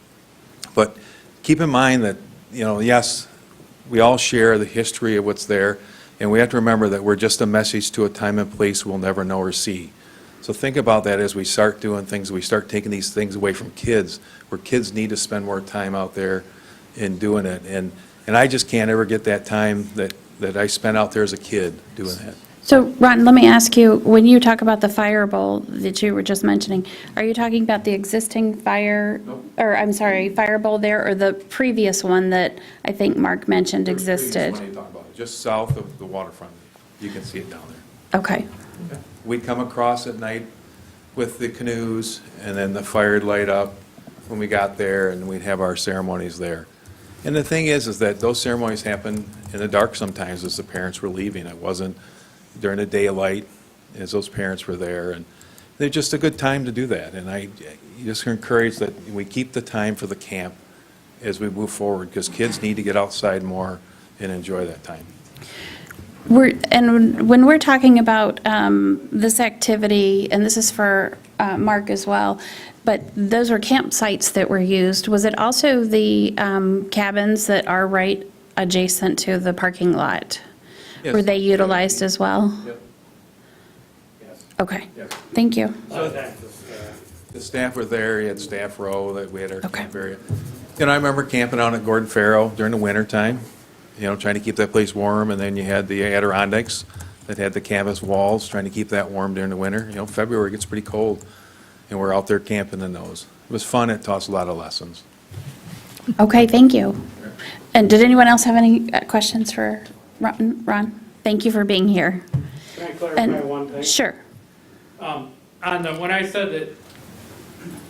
But keep in mind that, yes, we all share the history of what's there, and we have to remember that we're just a message to a time and place we'll never know or see. So think about that as we start doing things, we start taking these things away from kids, where kids need to spend more time out there in doing it. And I just can't ever get that time that I spent out there as a kid doing that. So, Ron, let me ask you, when you talk about the fire bowl that you were just mentioning, are you talking about the existing fire, or, I'm sorry, fire bowl there, or the previous one that I think Mark mentioned existed? What are you talking about? Just south of the waterfront. You can see it down there. Okay. We'd come across at night with the canoes, and then the fire would light up when we got there, and we'd have our ceremonies there. And the thing is that those ceremonies happen in the dark sometimes as the parents were leaving. It wasn't during the daylight as those parents were there. And they're just a good time to do that. And I just encourage that we keep the time for the camp as we move forward, because kids need to get outside more and enjoy that time. And when we're talking about this activity, and this is for Mark as well, but those are campsites that were used. Was it also the cabins that are right adjacent to the parking lot? Yes. Were they utilized as well? Yep. Yes. Okay, Yes. thank you. The staff were there, you had staff row, that we had our camp area. I remember camping out at Gordon Farrow during the winter time, trying to keep that place warm, and then you had the Adirondacks that had the canvas walls, trying to keep that warm during the winter. February gets pretty cold, and we're out there camping in those. It was fun, it taught us a lot of lessons. Okay, thank you. And did anyone else have any questions for Ron? Thank you for being here. Can I clarify one thing? Sure. When I said that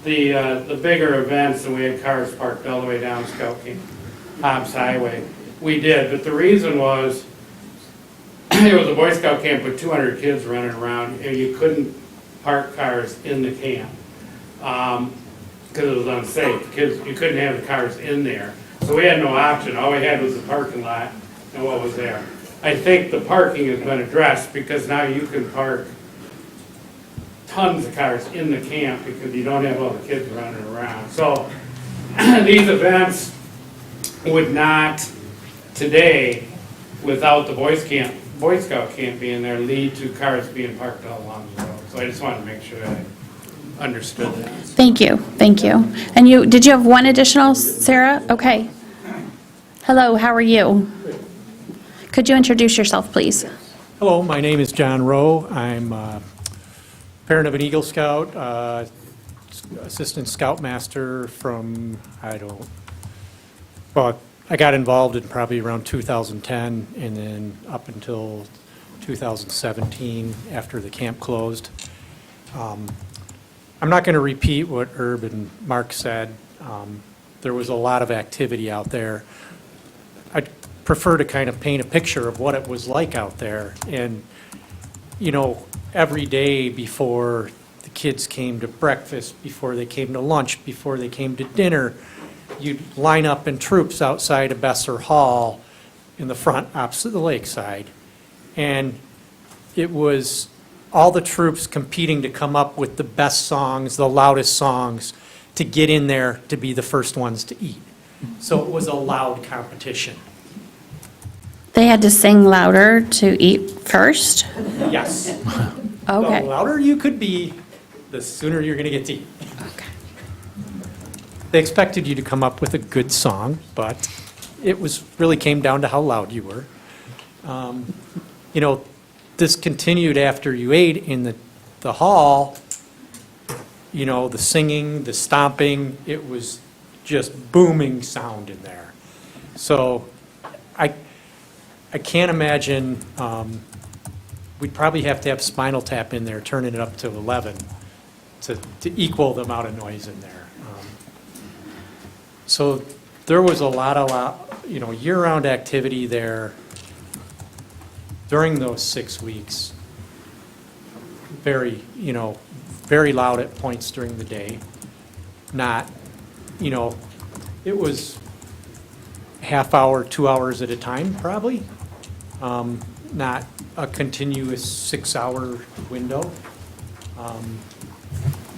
the bigger events, and we had cars parked all the way down Scout King, Hobbs Highway, we did, but the reason was, it was a Boy Scout camp with 200 kids running around, and you couldn't park cars in the camp, because it was unsafe. You couldn't have the cars in there. So we had no option, all we had was the parking lot and what was there. I think the parking has been addressed, because now you can park tons of cars in the camp because you don't have all the kids running around. So these events would not today, without the Boy Scout camp being there, lead to cars being parked all along the road. So I just wanted to make sure I understood that. Thank you, thank you. And did you have one additional, Sarah? Okay. Hello, how are you? Could you introduce yourself, please? Hello, my name is John Rowe. I'm a parent of an Eagle Scout, assistant scoutmaster from, I got involved in probably around 2010, and then up until 2017 after the camp closed. I'm not going to repeat what Herb and Mark said. There was a lot of activity out there. I'd prefer to kind of paint a picture of what it was like out there. And, every day before the kids came to breakfast, before they came to lunch, before they came to dinner, you'd line up in troops outside of Besser Hall in the front opposite the lakeside. And it was all the troops competing to come up with the best songs, the loudest songs, to get in there to be the first ones to eat. So it was a loud competition. They had to sing louder to eat first? Yes. Okay. The louder you could be, the sooner you're going to get to eat. they expected you to come up with a good song, but it really came down to how loud you were. You know, this continued after you ate in the hall. You know, the singing, the stomping, it was just booming sound in there. So I can't imagine, we'd probably have to have Spinal Tap in there, turning it up to 11 to equal the amount of noise in there. So there was a lot, you know, year-round activity there during those 6 weeks. Very, you know, very loud at points during the day. Not, you know, it was half hour, 2 hours at a time, probably. Not a continuous 6-hour window.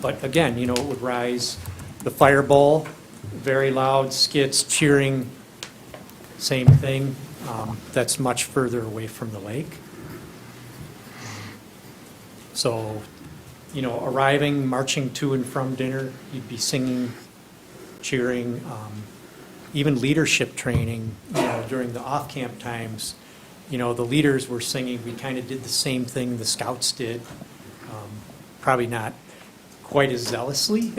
But again, you know, it would rise. The fire bowl, very loud, skits, cheering, same thing. That's much further away from the lake. So, you know, arriving, marching to and from dinner, you'd be singing, cheering, even leadership training, you know, during the off-camp times. You know, the leaders were singing. We kind of did the same thing the scouts did, probably not quite as zealously.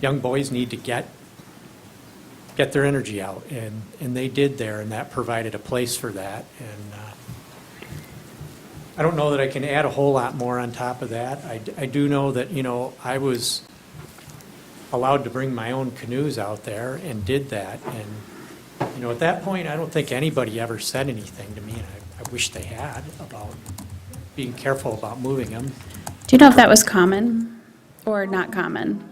Young boys need to get their energy out, and they did there, and that provided a place for that. And I don't know that I can add a whole lot more on top of that. I do know that, you know, I was allowed to bring my own canoes out there and did that. And, you know, at that point, I don't think anybody ever said anything to me, and I wish they had, about being careful about moving them. Do you know if that was common or not common?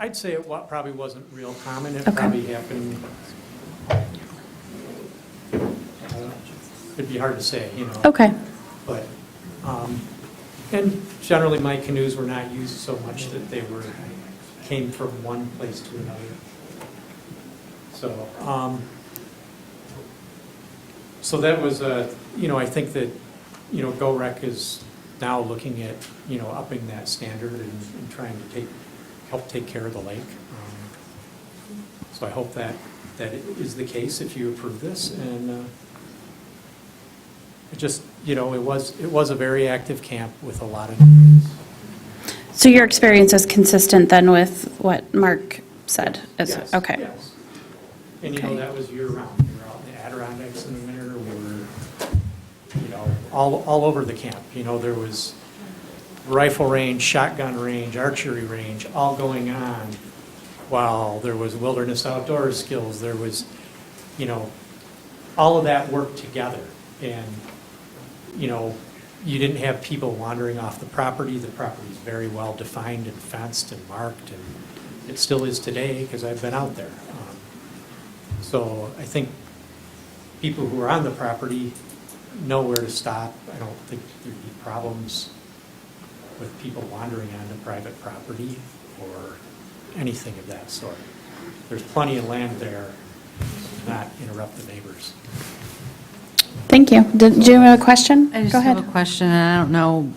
I'd say it probably wasn't real common. It Okay. probably happened, it'd be hard to say, you know. Okay. But, and generally my canoes were not used so much that they came from one place to another. So, so that was, you know, I think that, you know, GoRec is now looking at, you know, upping that standard and trying to help take care of the lake. So I hope that is the case if you approve this. And it just, you know, it was a very active camp with a lot of needs. So your experience is consistent then with what Mark said? Yes, Okay. yes. And, you know, Okay. that was year-round. We were out in the Adirondacks in the winter. We were, you know, all over the camp. You know, there was rifle range, shotgun range, archery range, all going on while there was wilderness outdoors skills. There was, you know, all of that worked together. And, you know, you didn't have people wandering off the property. The property is very well defined and fenced and marked, and it still is today because I've been out there. So I think people who are on the property know where to stop. I don't think there'd be problems with people wandering onto private property or anything of that sort. There's plenty of land there to not interrupt the neighbors. Thank you. Did you have a question? I just Go ahead. have a question, and I don't know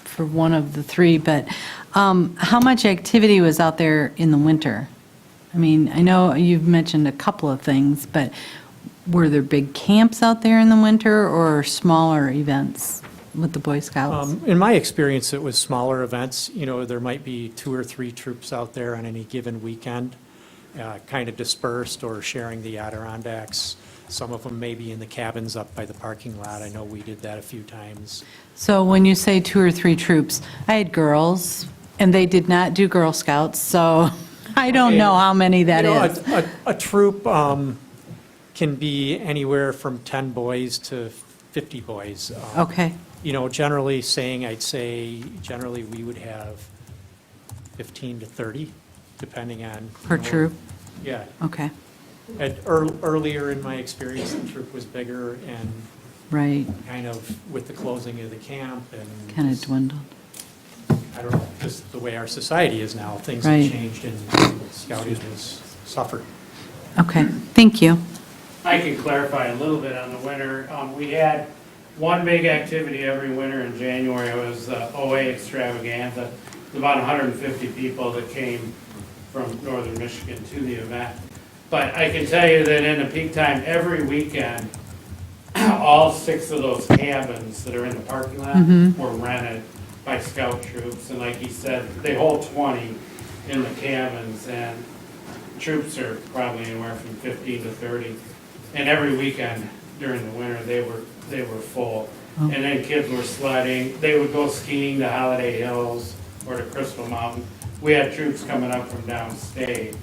for one of the three, but how much activity was out there in the winter? I mean, I know you've mentioned a couple of things, but were there big camps out there in the winter or smaller events with the Boy Scouts? In my experience, it was smaller events. You know, there might be 2 or 3 troops out there on any given weekend, kind of dispersed or sharing the Adirondacks. Some of them may be in the cabins up by the parking lot. I know we did that a few times. So when you say 2 or 3 troops, I had girls, and they did not do Girl Scouts, so I don't know how many that is. A troop can be anywhere from 10 boys to 50 boys. Okay. You know, I'd say generally we would have 15 to 30, depending on. Per troop? Yeah. Okay. Earlier in my experience, the troop was bigger and Right. kind of with the closing of the camp and. Kind of dwindled. I don't know, just the way our society is now, things Right. have changed and scouting has suffered. Okay, thank you. I can clarify a little bit on the winter. We had one big activity every winter in January. It was the OA extravaganza. It was about 150 people that came from northern Michigan to the event. But I can tell you that in the peak time, every weekend, all 6 of those cabins that are in the parking lot were rented by scout troops. And like he said, they hold 20 in the cabins, and troops are probably anywhere from 15 to 30. And every weekend during the winter, they were full. And then kids were sledding. They would go skiing to Holiday Hills or to Crystal Mountain. We had troops coming up from downstate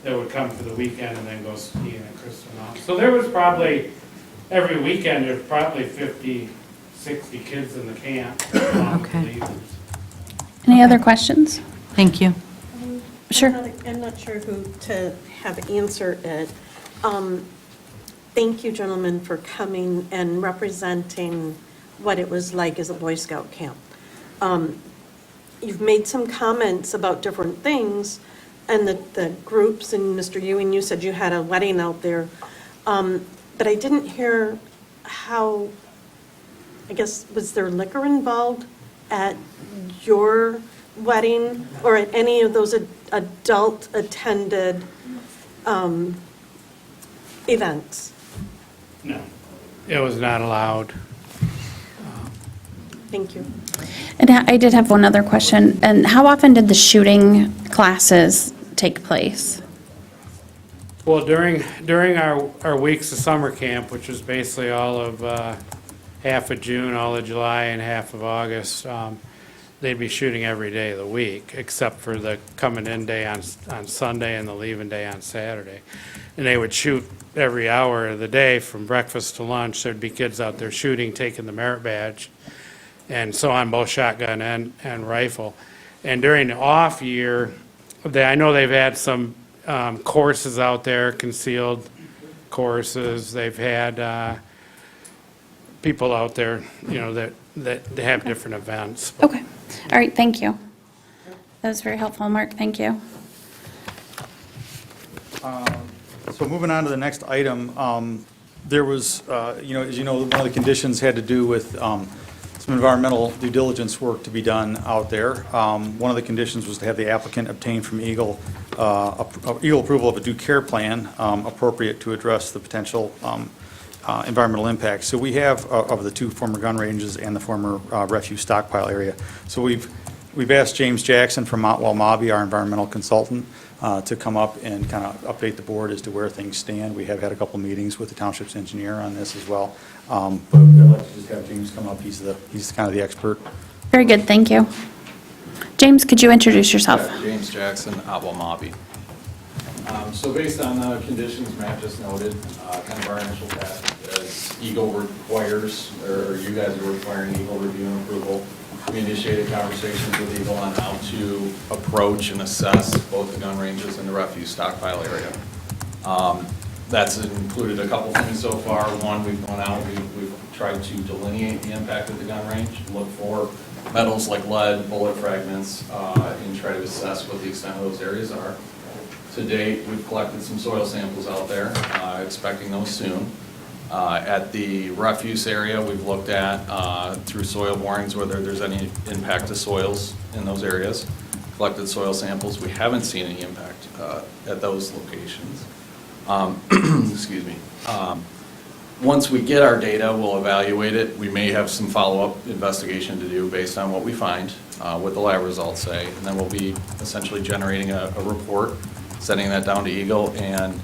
that would come for the weekend and then go skiing at Crystal Mountain. So there was probably, every weekend, there's probably 50, 60 kids in the camp. Okay. Any other questions? Thank you. Sure. I'm not sure who to have answer it. Thank you, gentlemen, for coming and representing what it was like as a Boy Scout camp. You've made some comments about different things, and the groups, and Mr. Ewing, you said you had a wedding out there, but I didn't hear how, I guess, was there liquor involved at your wedding or at any of those adult-attended events? No, it was not allowed. Thank you. And I did have one other question. And how often did the shooting classes take place? Well, during our weeks of summer camp, which was basically all of half of June, all of July, and half of August, they'd be shooting every day of the week, except for the coming in day on Sunday and the leaving day on Saturday. And they would shoot every hour of the day from breakfast to lunch. There'd be kids out there shooting, taking the merit badge, and so on, both shotgun and rifle. And during the off year, I know they've had some courses out there, concealed courses. They've had people out there, that have different events. Okay. All right, thank you. That was very helpful, Mark. Thank you. So moving on to the next item, there was, as you know, one of the conditions had to do with some environmental due diligence work to be done out there. One of the conditions was to have the applicant obtain from Eagle approval of a due care plan appropriate to address the potential environmental impacts. So we have of the 2 former gun ranges and the former refuse stockpile area. So we've asked James Jackson from Motwell Mobby, our environmental consultant, to come up and kind of update the board as to where things stand. We have had a couple meetings with the township's engineer on this as well. But I'd like to just have James come up. He's kind of the expert. Very good, thank you. James, could you introduce yourself? James Jackson, Otwell Mobby. So based on the conditions Matt just noted, kind of our initial task, as Eagle requires, or you guys are requiring Eagle review and approval, we initiated conversations with Eagle on how to approach and assess both the gun ranges and the refuse stockpile area. That's included a couple things so far. One, we've gone out, we've tried to delineate the impact of the gun range, look for metals like lead, bullet fragments, and try to assess what the extent of those areas are. To date, we've collected some soil samples out there, expecting those soon. At the refuse area, we've looked at through soil borings whether there's any impact to soils in those areas. Collected soil samples. We haven't seen any impact at those locations. Excuse me. Once we get our data, we'll evaluate it. We may have some follow-up investigation to do based on what we find, what the lab results say, and then we'll be essentially generating a report, sending that down to Eagle, and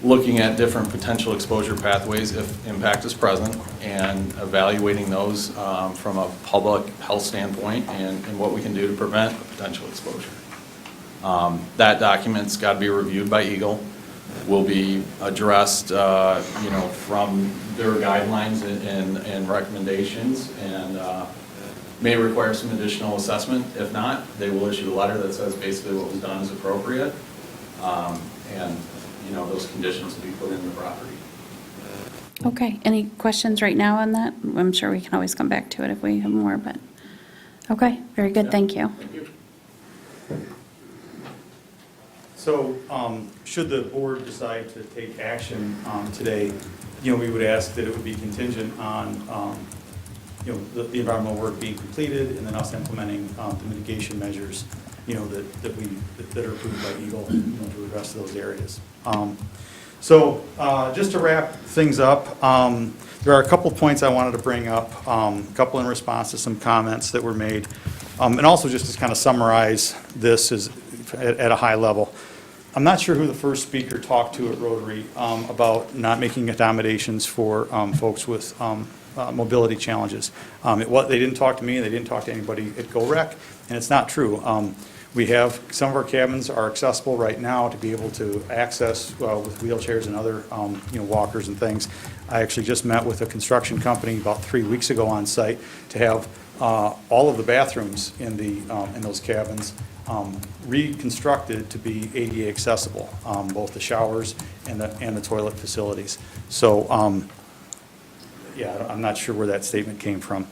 looking at different potential exposure pathways if impact is present, and evaluating those from a public health standpoint and what we can do to prevent a potential exposure. That document's got to be reviewed by Eagle. Will be addressed, from their guidelines and recommendations, and may require some additional assessment. If not, they will issue a letter that says basically what was done is appropriate, and those conditions will be put in the property. Okay, any questions right now on that? I'm sure we can always come back to it if we have more, but, okay, very good, thank you. Thank you. So, should the board decide to take action today, we would ask that it would be contingent on, the environmental work being completed and then us implementing the mitigation measures. that are approved by Eagle, to the rest of those areas. So just to wrap things up, there are a couple points I wanted to bring up, a couple in response to some comments that were made, and also just to kind of summarize this at a high level. I'm not sure who the first speaker talked to at Rotary about not making accommodations for folks with mobility challenges. They didn't talk to me, and they didn't talk to anybody at GoRec, and it's not true. We have, some of our cabins are accessible right now to be able to access with wheelchairs and other walkers and things. I actually just met with a construction company about 3 weeks ago on site to have all of the bathrooms in those cabins reconstructed to be ADA accessible, both the showers and the toilet facilities. So, yeah, I'm not sure where that statement came from.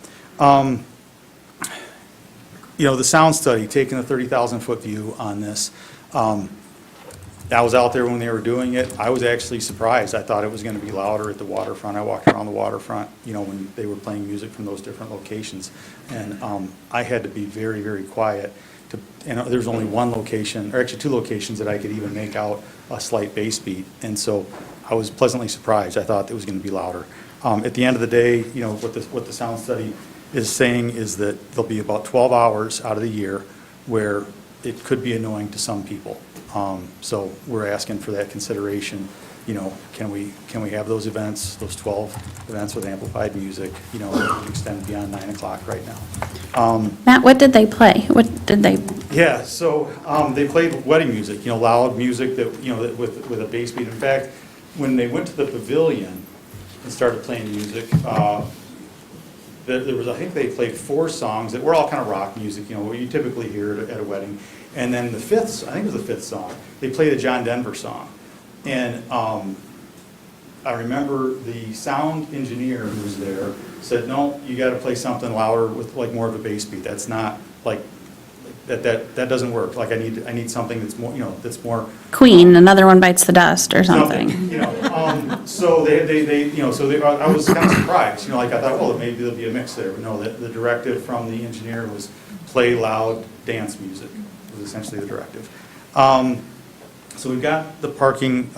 The sound study, taking the 30,000-foot view on this, I was out there when they were doing it. I was actually surprised. I thought it was going to be louder at the waterfront. I walked around the waterfront, when they were playing music from those different locations. And I had to be very, very quiet. And there's only one location, or actually 2 locations that I could even make out a slight bass beat. And so I was pleasantly surprised. I thought it was going to be louder. At the end of the day, what the sound study is saying is that there'll be about 12 hours out of the year where it could be annoying to some people. So we're asking for that consideration. Can we have those events, those 12 events with amplified music, extend beyond 9 o'clock right now? Matt, what did they play? What did they? Yeah, so they played wedding music, loud music that, with a bass beat. In fact, when they went to the pavilion and started playing music, there was, I think they played 4 songs that were all kind of rock music, what you typically hear at a wedding. And then the 5th, I think it was the 5th song, they played a John Denver song. And I remember the sound engineer who was there said, no, you got to play something louder with like more of a bass beat. That's not like, that doesn't work. Like I need something that's more, that's more. Queen, Another One Bites the Dust or something. So I was kind of surprised, like I thought, well, maybe there'll be a mix there. But no, the directive from the engineer was play loud dance music, was essentially the directive. So we've got the parking,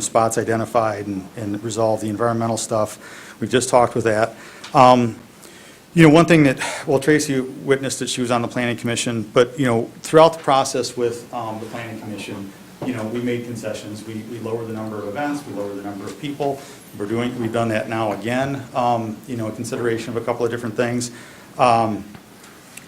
spots identified and resolved, the environmental stuff. We've just talked with that. One thing that, Tracy witnessed that she was on the Planning Commission, but, throughout the process with the Planning Commission, we made concessions. We lowered the number of events, we lowered the number of people. We've done that now again, a consideration of a couple of different things.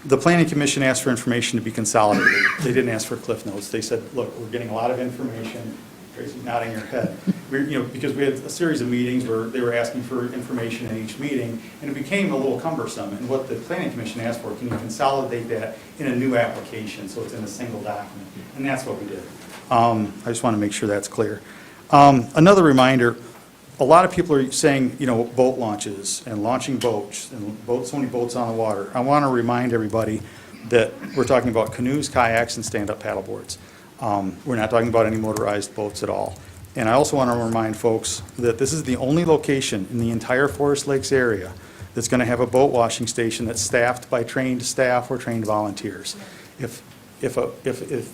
The Planning Commission asked for information to be consolidated. They didn't ask for Cliff Notes. They said, look, we're getting a lot of information. Tracy, nodding your head. Because we had a series of meetings where they were asking for information in each meeting, and it became a little cumbersome. And what the Planning Commission asked for, can you consolidate that in a new application so it's in a single document? And that's what we did. I just want to make sure that's clear. Another reminder, a lot of people are saying, boat launches and launching boats and so many boats on the water. I want to remind everybody that we're talking about canoes, kayaks, and stand-up paddleboards. We're not talking about any motorized boats at all. And I also want to remind folks that this is the only location in the entire Forest Lakes area that's going to have a boat washing station that's staffed by trained staff or trained volunteers. If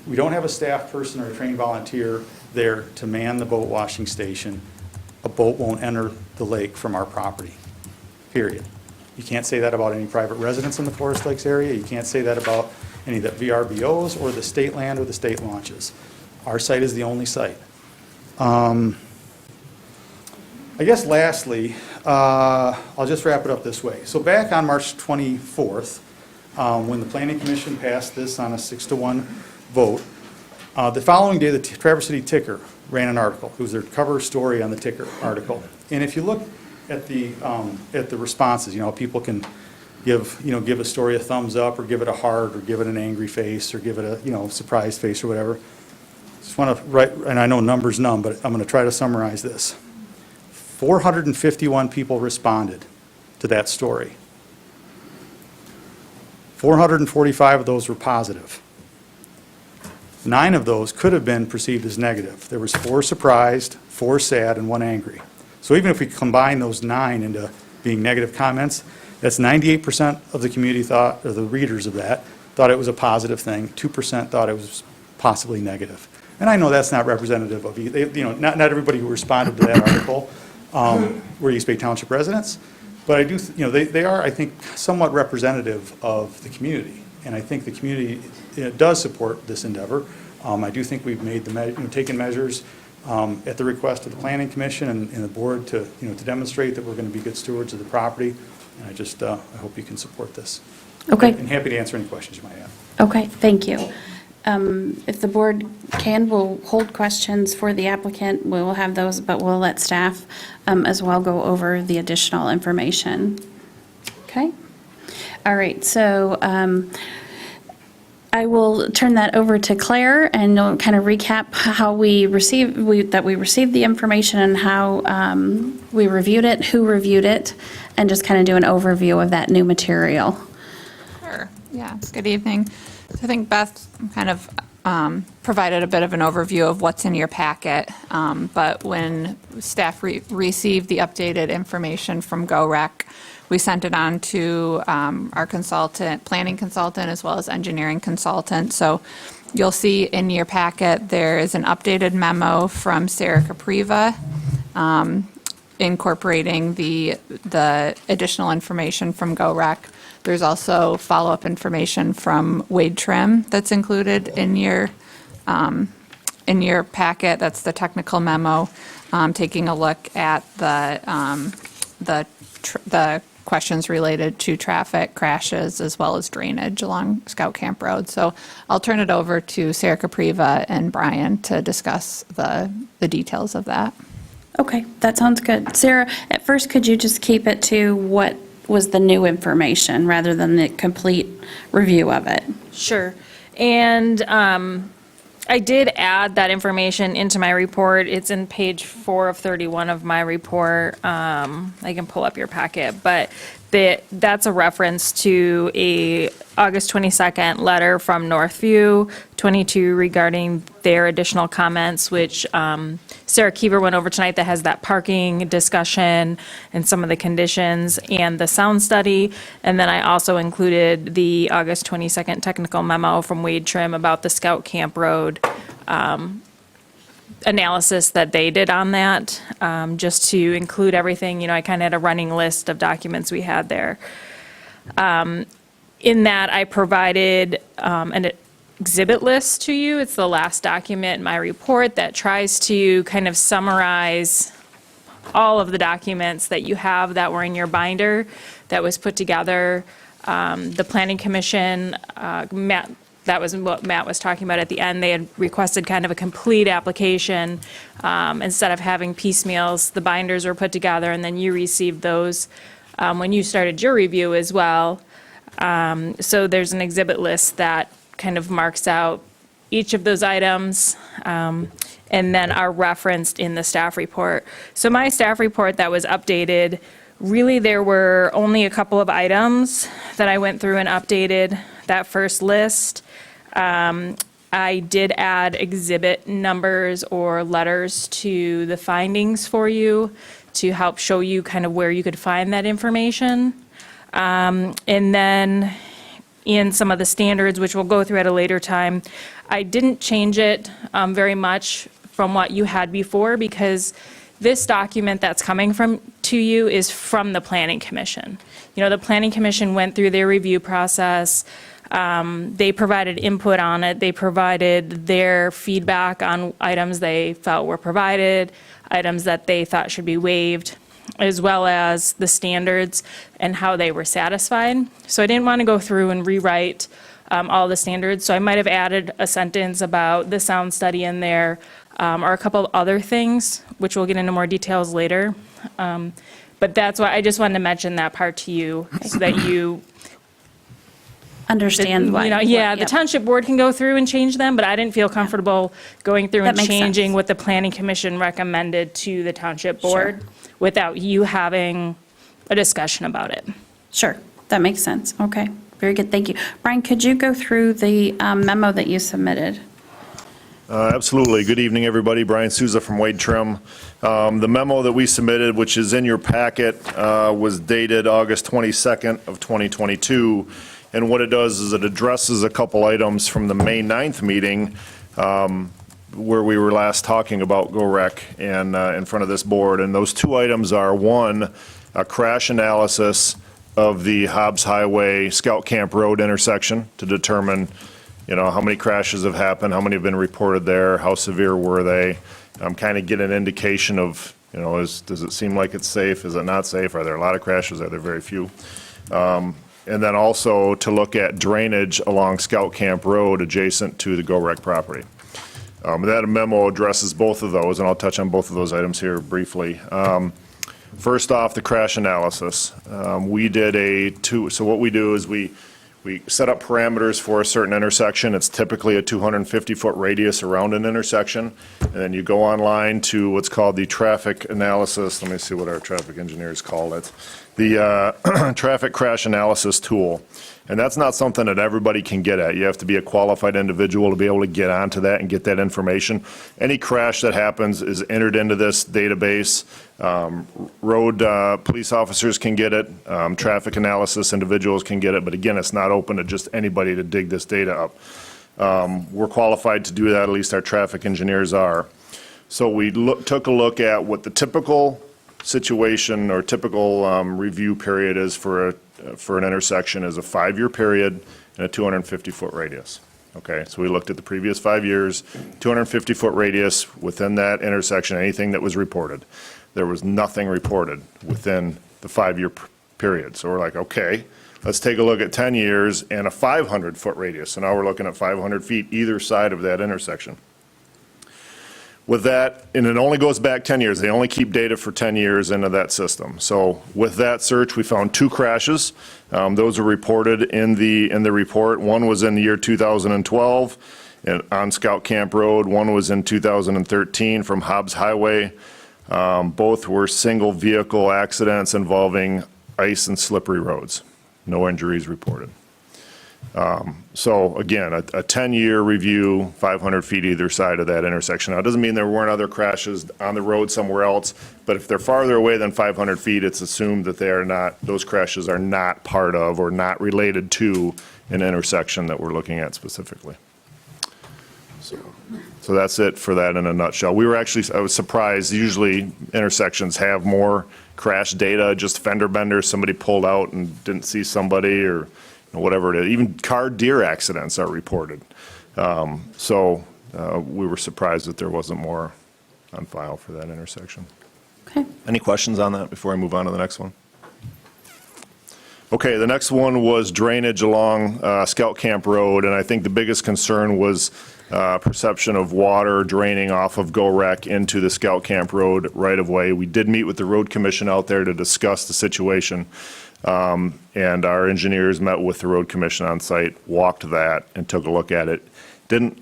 we don't have a staff person or a trained volunteer there to man the boat washing station, a boat won't enter the lake from our property, period. You can't say that about any private residents in the Forest Lakes area. You can't say that about any of the VRBOs or the state land or the state launches. Our site is the only site. I guess lastly, I'll just wrap it up this way. So back on March 24th, when the Planning Commission passed this on a 6-1 vote, the following day the Traverse City Ticker ran an article. It was their cover story on the Ticker article. And if you look at the responses, people can give a story a thumbs up or give it a heart or give it an angry face or give it a surprised face or whatever. Just want to write, and I know numbers numb, but I'm going to try to summarize this. 451 people responded to that story. 445 of those were positive. 9 of those could have been perceived as negative. There was 4 surprised, 4 sad, and 1 angry. So even if we combine those 9 into being negative comments, that's 98% of the community thought, or the readers of that, thought it was a positive thing, 2% thought it was possibly negative. And I know that's not representative of, not everybody who responded to that article were East Bay Township residents, but I do, they are, I think, somewhat representative of the community. And I think the community does support this endeavor. I do think we've made taken measures at the request of the Planning Commission and the board to demonstrate that we're going to be good stewards of the property. And I hope you can support this. Okay. And happy to answer any questions you might have. Okay, thank you. If the board can, we'll hold questions for the applicant. We will have those, but we'll let staff as well go over the additional information. Okay? All right, so I will turn that over to Claire, and you'll kind of recap how we received the information and how we reviewed it, who reviewed it, and just kind of do an overview of that new material. Sure. Yeah. Good evening. So I think Beth kind of provided a bit of an overview of what's in your packet, but when staff received the updated information from GoRec, we sent it on to our consultant, planning consultant, as well as engineering consultant. So you'll see in your packet there is an updated memo from Sarah Capriva incorporating the additional information from GoRec. There's also follow-up information from Wade Trim that's included in your packet. That's the technical memo, taking a look at the questions related to traffic crashes as well as drainage along Scout Camp Road. So I'll turn it over to Sarah Capriva and Brian to discuss the details of that. Okay, that sounds good. Sarah, at first, could you just keep it to what was the new information rather than the complete review of it? Sure. And I did add that information into my report. It's in page 4 of 31 of my report. I can pull up your packet, but that's a reference to a August 22nd letter from Northview 22 regarding their additional comments, which Sarah Kiever went over tonight, that has that parking discussion and some of the conditions and the sound study. And then I also included the August 22nd technical memo from Wade Trim about the Scout Camp Road analysis that they did on that, just to include everything. I kind of had a running list of documents we had there. In that, I provided an exhibit list to you. It's the last document in my report that tries to kind of summarize all of the documents that you have that were in your binder that was put together. The Planning Commission, Matt, that was what Matt was talking about at the end. They had requested kind of a complete application. Instead of having piecemeals, the binders were put together, and then you received those when you started your review as well. So there's an exhibit list that kind of marks out each of those items, and then are referenced in the staff report. So my staff report that was updated, really there were only a couple of items that I went through and updated that first list. I did add exhibit numbers or letters to the findings for you to help show you kind of where you could find that information. And then in some of the standards, which we'll go through at a later time, I didn't change it very much from what you had before, because this document that's coming to you is from the Planning Commission. The Planning Commission went through their review process. They provided input on it. They provided their feedback on items they felt were provided, items that they thought should be waived, as well as the standards and how they were satisfied. So I didn't want to go through and rewrite all the standards. So I might have added a sentence about the sound study in there, or a couple of other things, which we'll get into more details later. But that's why I just wanted to mention that part to you, so that you understand why. The township board can go through and change them, but I didn't feel comfortable going through That and makes changing sense. what the Planning Commission recommended to the township board without you having a discussion about it. Sure, that makes sense. Okay, very good, thank you. Brian, could you go through the memo that you submitted? Absolutely. Good evening, everybody. Brian Souza from Wade Trim. The memo that we submitted, which is in your packet, was dated August 22nd of 2022, And what it does is it addresses a couple items from the May 9th meeting where we were last talking about GoRec and in front of this board. And those two items are, one, a crash analysis of the Hobbs Highway Scout Camp Road intersection to determine, how many crashes have happened, how many have been reported there, how severe were they, kind of get an indication of, does it seem like it's safe, is it not safe, are there a lot of crashes, are there very few? And then also to look at drainage along Scout Camp Road adjacent to the GoRec property. That memo addresses both of those, and I'll touch on both of those items here briefly. First off, the crash analysis. We did so what we do is we set up parameters for a certain intersection. It's typically a 250-foot radius around an intersection. And then you go online to what's called the traffic analysis. Let me see what our traffic engineers call it. The traffic crash analysis tool. And that's not something that everybody can get at. You have to be a qualified individual to be able to get onto that and get that information. Any crash that happens is entered into this database. Road police officers can get it. Traffic analysis individuals can get it. But again, it's not open to just anybody to dig this data up. We're qualified to do that, at least our traffic engineers are. So we took a look at what the typical situation or typical review period is for an intersection is a 5-year period and a 250-foot radius. Okay, so we looked at the previous 5 years, 250-foot radius within that intersection, anything that was reported. There was nothing reported within the 5-year period. So we're like, okay, let's take a look at 10 years and a 500-foot radius. So now we're looking at 500 feet either side of that intersection. With that, and it only goes back 10 years. They only keep data for 10 years into that system. So with that search, we found 2 crashes. Those were reported in the report. One was in the year 2012 on Scout Camp Road. One was in 2013 from Hobbs Highway. Both were single vehicle accidents involving ice and slippery roads. No injuries reported. So again, a 10-year review, 500 feet either side of that intersection. Now, it doesn't mean there weren't other crashes on the road somewhere else, but if they're farther away than 500 feet, it's assumed that they are not, those crashes are not part of or not related to an intersection that we're looking at specifically. So that's it for that in a nutshell. I was surprised, usually intersections have more crash data, just fender benders, somebody pulled out and didn't see somebody or whatever it is. Even car deer accidents are reported. So we were surprised that there wasn't more on file for that intersection. Okay. Any questions on that before I move on to the next one? Okay, the next one was drainage along Scout Camp Road, and I think the biggest concern was perception of water draining off of GoRec into the Scout Camp Road right-of-way. We did meet with the road commission out there to discuss the situation, and our engineers met with the road commission on site, walked that, and took a look at it.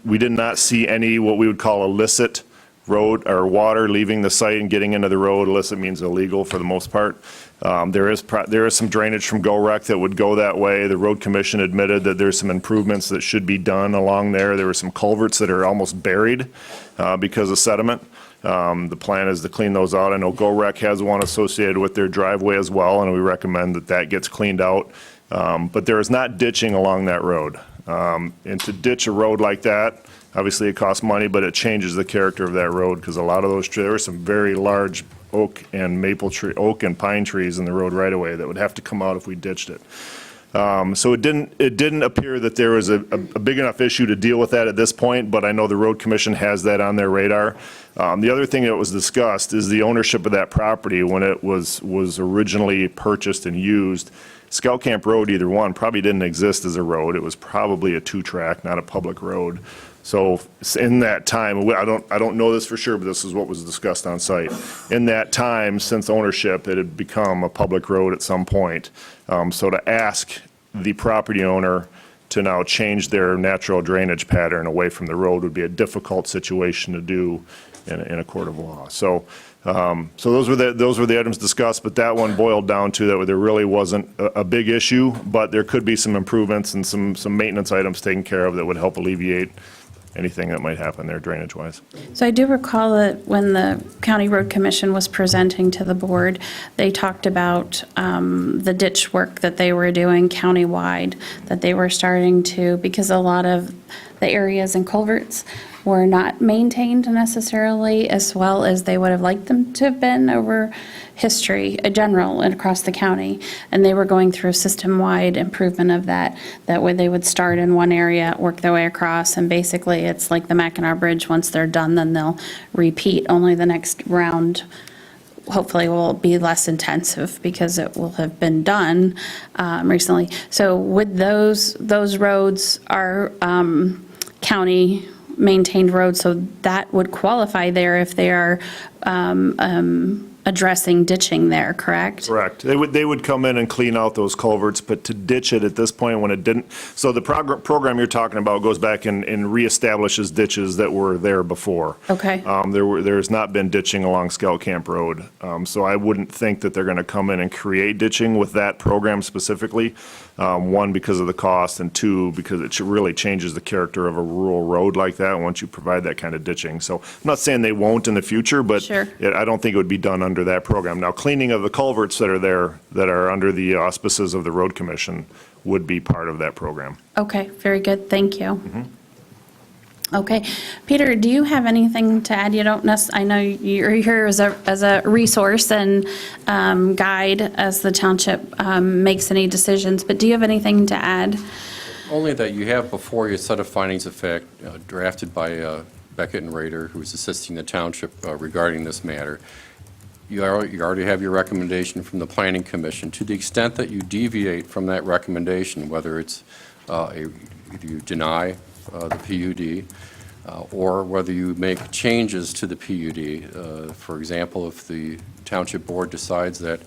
We did not see any what we would call illicit road or water leaving the site and getting into the road. Illicit means illegal for the most part. There is some drainage from GoRec that would go that way. The road commission admitted that there's some improvements that should be done along there. There were some culverts that are almost buried because of sediment. The plan is to clean those out. I know GoRec has one associated with their driveway as well, and we recommend that that gets cleaned out. But there is not ditching along that road. And to ditch a road like that, obviously it costs money, but it changes the character of that road because a lot of those there are some very large oak and pine trees in the road right away that would have to come out if we ditched it. So it didn't appear that there was a big enough issue to deal with that at this point, but I know the road commission has that on their radar. The other thing that was discussed is the ownership of that property when it was originally purchased and used. Scout Camp Road, either one, probably didn't exist as a road. It was probably a 2-track, not a public road. So in that time, I don't know this for sure, but this is what was discussed on site. In that time, since ownership, it had become a public road at some point. So to ask the property owner to now change their natural drainage pattern away from the road would be a difficult situation to do in a court of law. So those were the items discussed, but that one boiled down to that there really wasn't a big issue, but there could be some improvements and some maintenance items taken care of that would help alleviate anything that might happen there drainage-wise. So I do recall that when the County Road Commission was presenting to the board, they talked about the ditch work that they were doing countywide, that they were starting to, because a lot of the areas and culverts were not maintained necessarily as well as they would have liked them to have been over history, general, and across the county. And they were going through system-wide improvement of that. That way they would start in one area, work their way across, and basically it's like the Mackinac Bridge. Once they're done, then they'll repeat. Only the next round hopefully will be less intensive because it will have been done recently. So would those roads are county maintained roads, so that would qualify there if they are addressing ditching there, correct? Correct. They would come in and clean out those culverts, but to ditch it at this point when it didn't, so the program you're talking about goes back and reestablishes ditches that were there before. Okay. There's not been ditching along Scout Camp Road. So I wouldn't think that they're going to come in and create ditching with that program specifically. One, because of the cost, and two, because it really changes the character of a rural road like that once you provide that kind of ditching. So I'm not saying they won't in the future, but Sure. I don't think it would be done under that program. Now, cleaning of the culverts that are there, that are under the auspices of the Road Commission, would be part of that program. Okay, very good, thank you. Okay, Peter, do you have anything to add? You don't I know you're here as a resource and guide as the township makes any decisions, but do you have anything to add? Only that you have before you a set of findings of fact drafted by Beckett and Rader, who is assisting the township regarding this matter. You already have your recommendation from the Planning Commission. To the extent that you deviate from that recommendation, whether it's you deny the PUD, or whether you make changes to the PUD. For example, if the Township Board decides that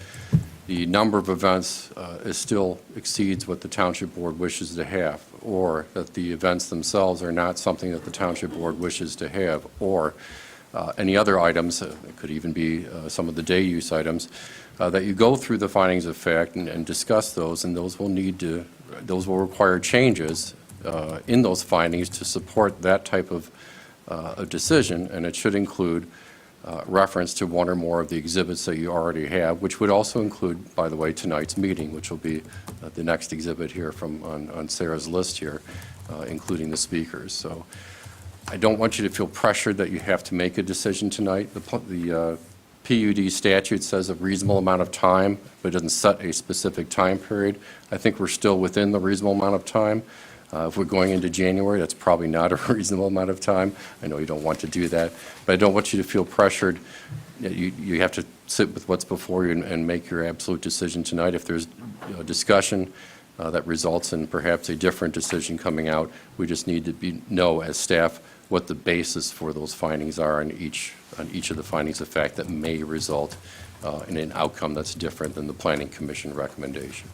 the number of events still exceeds what the Township Board wishes to have, or that the events themselves are not something that the Township Board wishes to have, or any other items, it could even be some of the day use items, that you go through the findings of fact and discuss those, and those will require changes in those findings to support that type of a decision, and it should include reference to one or more of the exhibits that you already have, which would also include, by the way, tonight's meeting, which will be the next exhibit here on Sarah's list here, including the speakers. So I don't want you to feel pressured that you have to make a decision tonight. The PUD statute says a reasonable amount of time, but it doesn't set a specific time period. I think we're still within the reasonable amount of time. If we're going into January, that's probably not a reasonable amount of time. I know you don't want to do that, but I don't want you to feel pressured. You have to sit with what's before you and make your absolute decision tonight. If there's discussion that results in perhaps a different decision coming out, we just need to know as staff what the basis for those findings are on each of the findings of fact that may result in an outcome that's different than the Planning Commission recommendation.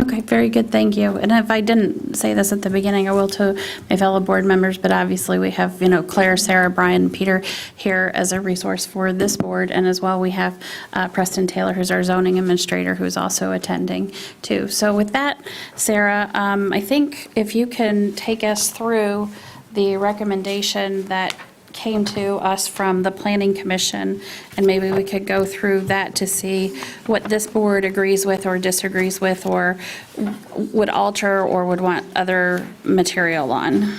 Okay, very good, thank you. And if I didn't say this at the beginning, I will to my fellow board members, but obviously we have, Claire, Sarah, Brian, and Peter here as a resource for this board, and as well we have Preston Taylor, who's our zoning administrator, who's also attending too. So with that, Sarah, I think if you can take us through the recommendation that came to us from the Planning Commission, and maybe we could go through that to see what this board agrees with or disagrees with, or would alter or would want other material on.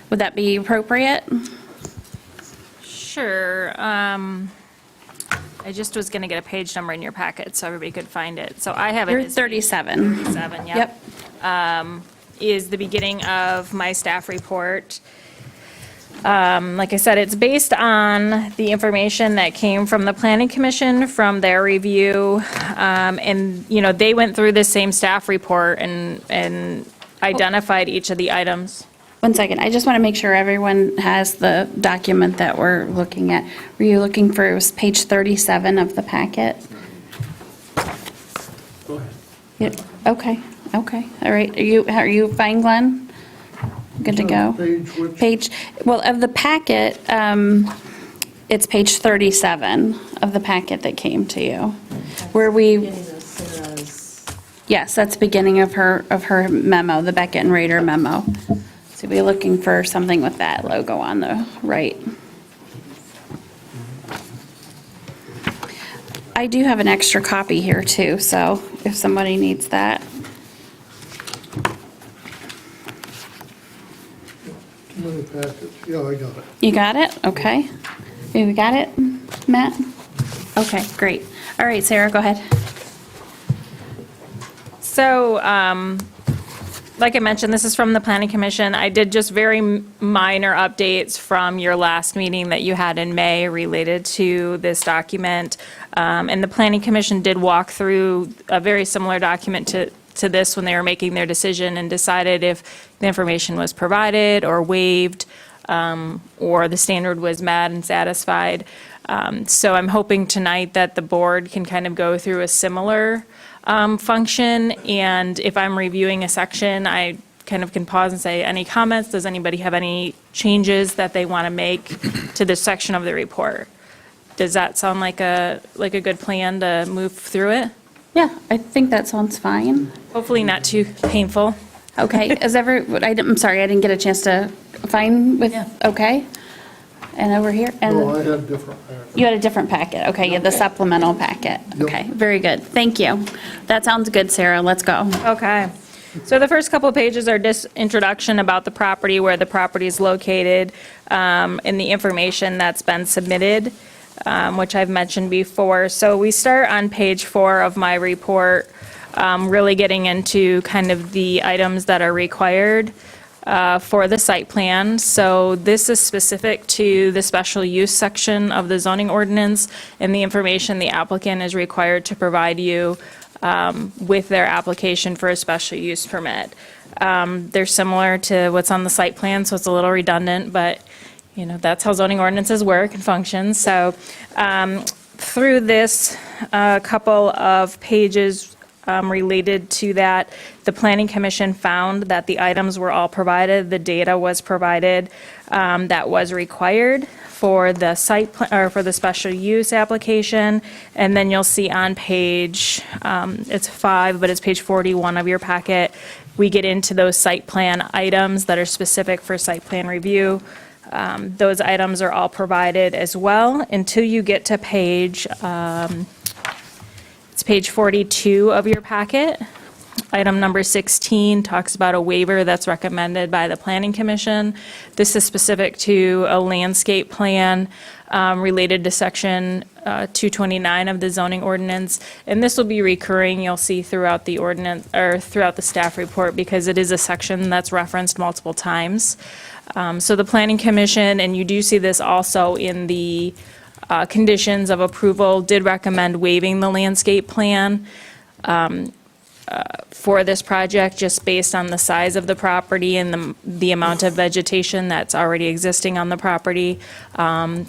Would that be appropriate? Sure. I just was going to get a page number in your packet so everybody could find it. So I have it You're as 37. 37, yep. Is the beginning of my staff report. Like I said, it's based on the information that came from the Planning Commission from their review. And, they went through the same staff report and identified each of the items. One second, I just want to make sure everyone has the document that we're looking at. Were you looking for, it was page 37 of the packet? Go ahead. Yep. Okay, all right. Are you fine, Glenn? Good to go? Well, of the packet, it's page 37 of the packet that came to you, where we, yes, that's the beginning of her memo, the Beckett and Rader memo. So we're looking for something with that logo on the right. I do have an extra copy here too, so if somebody needs that. Too many packets. Yeah, I got it. You got it? Okay. You got it, Matt? Okay, great. All right, Sarah, go ahead. So, like I mentioned, this is from the Planning Commission. I did just very minor updates from your last meeting that you had in May related to this document. And the Planning Commission did walk through a very similar document to this when they were making their decision and decided if the information was provided or waived, or the standard was met and satisfied. So I'm hoping tonight that the board can kind of go through a similar function, and if I'm reviewing a section, I kind of can pause and say, any comments? Does anybody have any changes that they want to make to this section of the report? Does that sound like a good plan to move through it? Yeah, I think that sounds fine. Hopefully not too painful. Okay, I'm sorry, I didn't get a chance to find with, okay? And over here? and No, I had different packets. You had a different packet, okay, you had the supplemental packet. Okay, very good, thank you. That sounds good, Sarah, let's go. Okay. So the first couple of pages are just introduction about the property, where the property is located, and the information that's been submitted, which I've mentioned before. So we start on page 4 of my report, really getting into kind of the items that are required for the site plan. So this is specific to the special use section of the zoning ordinance and the information the applicant is required to provide you with their application for a special use permit. They're similar to what's on the site plan, so it's a little redundant, but you know, that's how zoning ordinances work and function. So through this couple of pages related to that, the Planning Commission found that the items were all provided, the data was provided that was required for the site plan, or for the special use application. And then you'll see on page, it's 5, but it's page 41 of your packet, we get into those site plan items that are specific for site plan review. Those items are all provided as well until you get to page, it's page 42 of your packet. Item number 16 talks about a waiver that's recommended by the Planning Commission. This is specific to a landscape plan related to section 229 of the zoning ordinance. And this will be recurring, you'll see throughout the ordinance, or throughout the staff report, because it is a section that's referenced multiple times. So the Planning Commission, and you do see this also in the conditions of approval, did recommend waiving the landscape plan for this project, just based on the size of the property and the amount of vegetation that's already existing on the property. And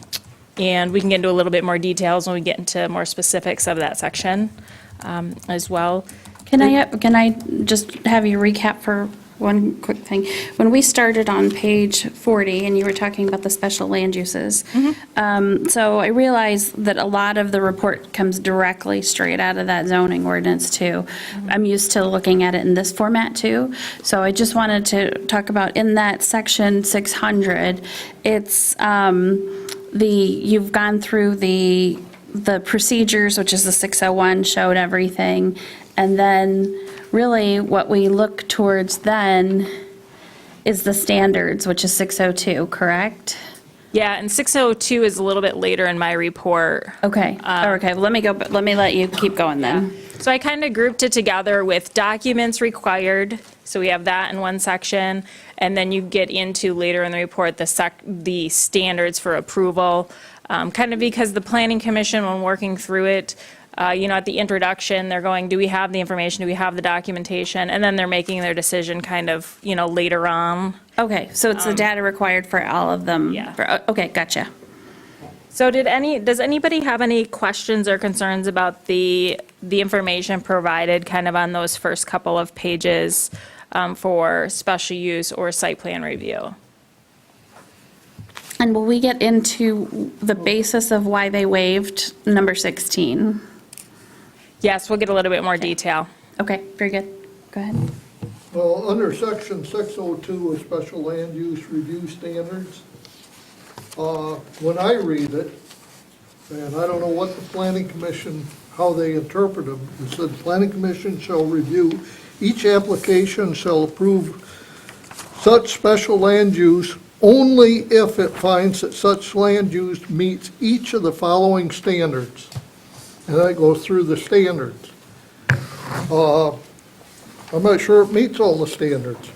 we can get into a little bit more details when we get into more specifics of that section as well. Can I just have you recap for one quick thing? When we started on page 40, and you were talking about the special land uses, so I realized that a lot of the report comes directly straight out of that zoning ordinance too. I'm used to looking at it in this format too, so I just wanted to talk about in that section 600, it's you've gone through the procedures, which is the 601, showed everything, and then really what we look towards then is the standards, which is 602, correct? Yeah, and 602 is a little bit later in my report. Okay, okay, well, let me let you keep going then. So I kind of grouped it together with documents required, so we have that in one section, and then you get into later in the report the standards for approval, kind of because the Planning Commission, when working through it, at the introduction, they're going, do we have the information, do we have the documentation, and then they're making their decision kind of, later on. Okay, so it's the data required for all of them? Yeah. Okay, gotcha. So does anybody have any questions or concerns about the information provided kind of on those first couple of pages for special use or site plan review? And will we get into the basis of why they waived number 16? Yes, we'll get a little bit more detail. Okay, very good. Go ahead. Well, under section 602 of special land use review standards, when I read it, and I don't know what the planning commission, how they interpret them, it said, "The planning commission shall review each application, shall approve such special land use only if it finds that such land use meets each of the following standards." And that goes through the standards. I'm not sure it meets all the standards.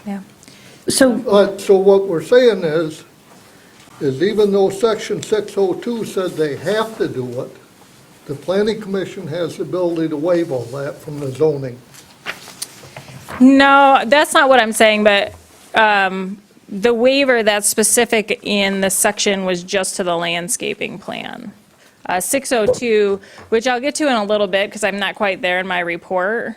Yeah. So, So what we're saying is even though section 602 said they have to do it, the planning commission has the ability to waive all that from the zoning. No, that's not what I'm saying, but the waiver that's specific in the section was just to the landscaping plan. 602, which I'll get to in a little bit because I'm not quite there in my report.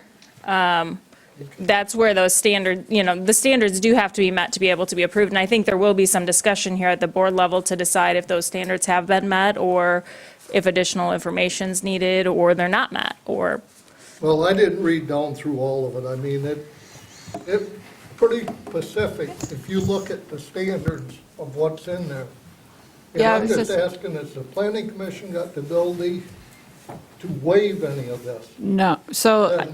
That's where those the standards do have to be met to be able to be approved. And I think there will be some discussion here at the board level to decide if those standards have been met or if additional information's needed or they're not met or. Well, I didn't read down through all of it. I mean, it's pretty specific if you look at the standards of what's in there. And Yeah, I'm just asking, has the planning commission got the ability to waive any of this? No, so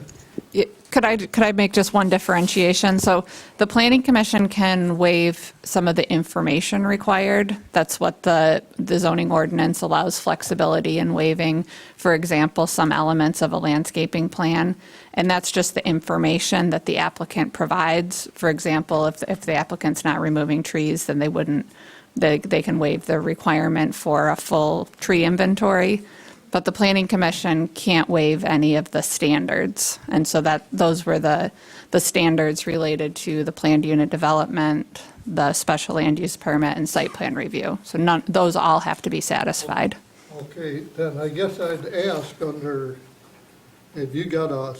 could I make just one differentiation? So the planning commission can waive some of the information required. That's what the zoning ordinance allows flexibility in waiving, for example, some elements of a landscaping plan. And that's just the information that the applicant provides. For example, if the applicant's not removing trees, then they can waive the requirement for a full tree inventory. But the planning commission can't waive any of the standards. And so those were the standards related to the planned unit development, the special land use permit, and site plan review. So those all have to be satisfied. Okay, then I guess I'd ask under, have you got a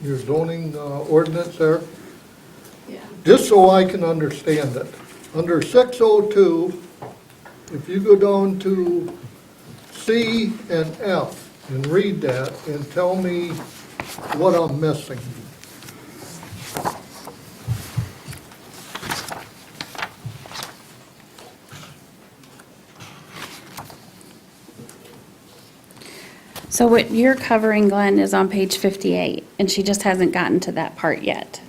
your zoning ordinance there? Yeah. Just so I can understand it. Under 602, if you go down to C and F and read that and tell me what I'm missing. so what you're covering, Glenn, is on page 58, and she just hasn't gotten to that part yet.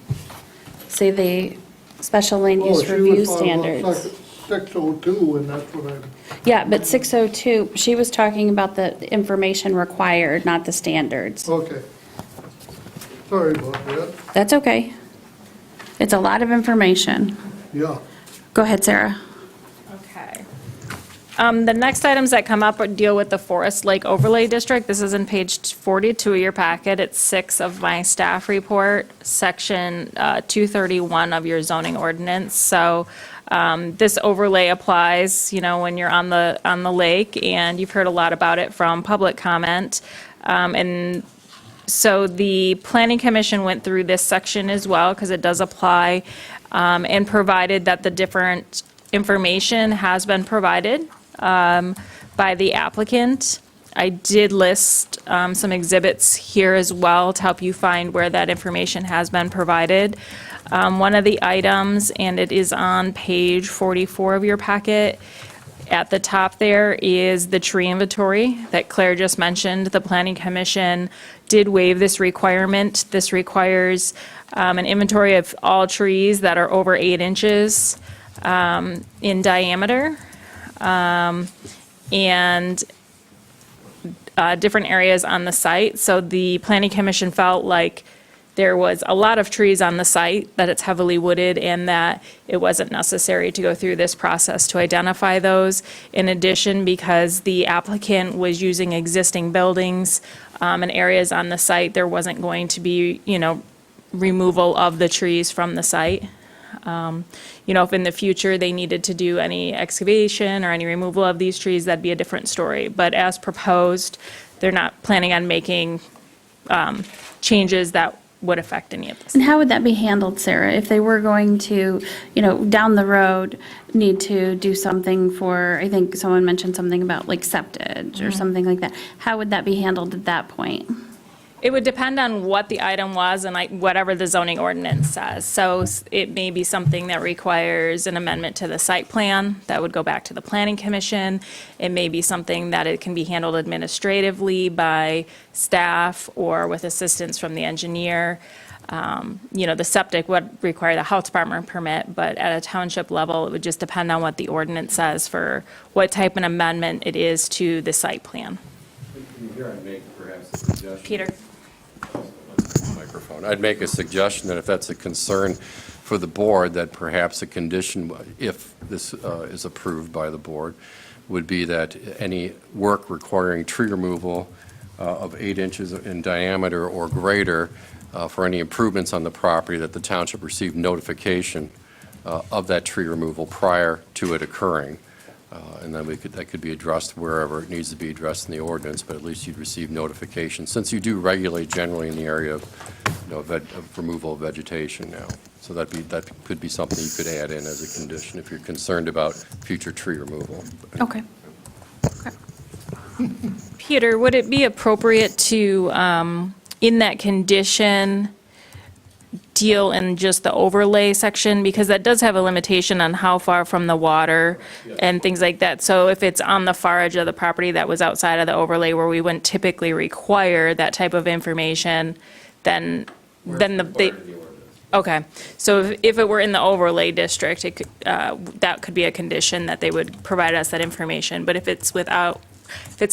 See the special land use review standards. 602, and that's what I'm. Yeah, but 602, she was talking about the information required, not the standards. Okay. Sorry about that. That's okay. It's a lot of information. Yeah. Go ahead, Sarah. Okay. The next items that come up deal with the Forest Lake Overlay District. This is in page 42 of your packet. It's 6 of my staff report, section 231 of your zoning ordinance. So this overlay applies, when you're on the lake, and you've heard a lot about it from public comment. And so the Planning Commission went through this section as well, because it does apply, and provided that the different information has been provided by the applicant. I did list some exhibits here as well to help you find where that information has been provided. One of the items, and it is on page 44 of your packet, at the top there is the tree inventory that Claire just mentioned. The Planning Commission did waive this requirement. This requires an inventory of all trees that are over 8 inches in diameter, and different areas on the site. So the Planning Commission felt like there was a lot of trees on the site, that it's heavily wooded, and that it wasn't necessary to go through this process to identify those. In addition, because the applicant was using existing buildings and areas on the site, there wasn't going to be, removal of the trees from the site. If in the future they needed to do any excavation or any removal of these trees, that'd be a different story. But as proposed, they're not planning on making changes that would affect any of this. And how would that be handled, Sarah, if they were going to, down the road, need to do something for, I think someone mentioned something about like septage or something like that. How would that be handled at that point? It would depend on what the item was and whatever the zoning ordinance says. So it may be something that requires an amendment to the site plan, that would go back to the planning commission. It may be something that it can be handled administratively by staff or with assistance from the engineer. The septic would require the health department permit, but at a township level, it would just depend on what the ordinance says for what type of amendment it is to the site plan. Here I'd make perhaps a suggestion. Peter? Microphone. I'd make a suggestion that if that's a concern for the board, that perhaps a condition, if this is approved by the board, would be that any work requiring tree removal of 8 inches in diameter or greater for any improvements on the property, that the township receive notification of that tree removal prior to it occurring. And then that could be addressed wherever it needs to be addressed in the ordinance, but at least you'd receive notification, since you do regulate generally in the area of removal of vegetation now. So that could be something you could add in as a condition if you're concerned about future tree removal. Okay. Peter, would it be appropriate to, in that condition, deal in just the overlay section? Because that does have a limitation on how far from the water and things like that. So if it's on the far edge of the property that was outside of the overlay where we wouldn't typically require that type of information, then okay. So if it were in the overlay district, it could, that could be a condition that they would provide us that information. But if it's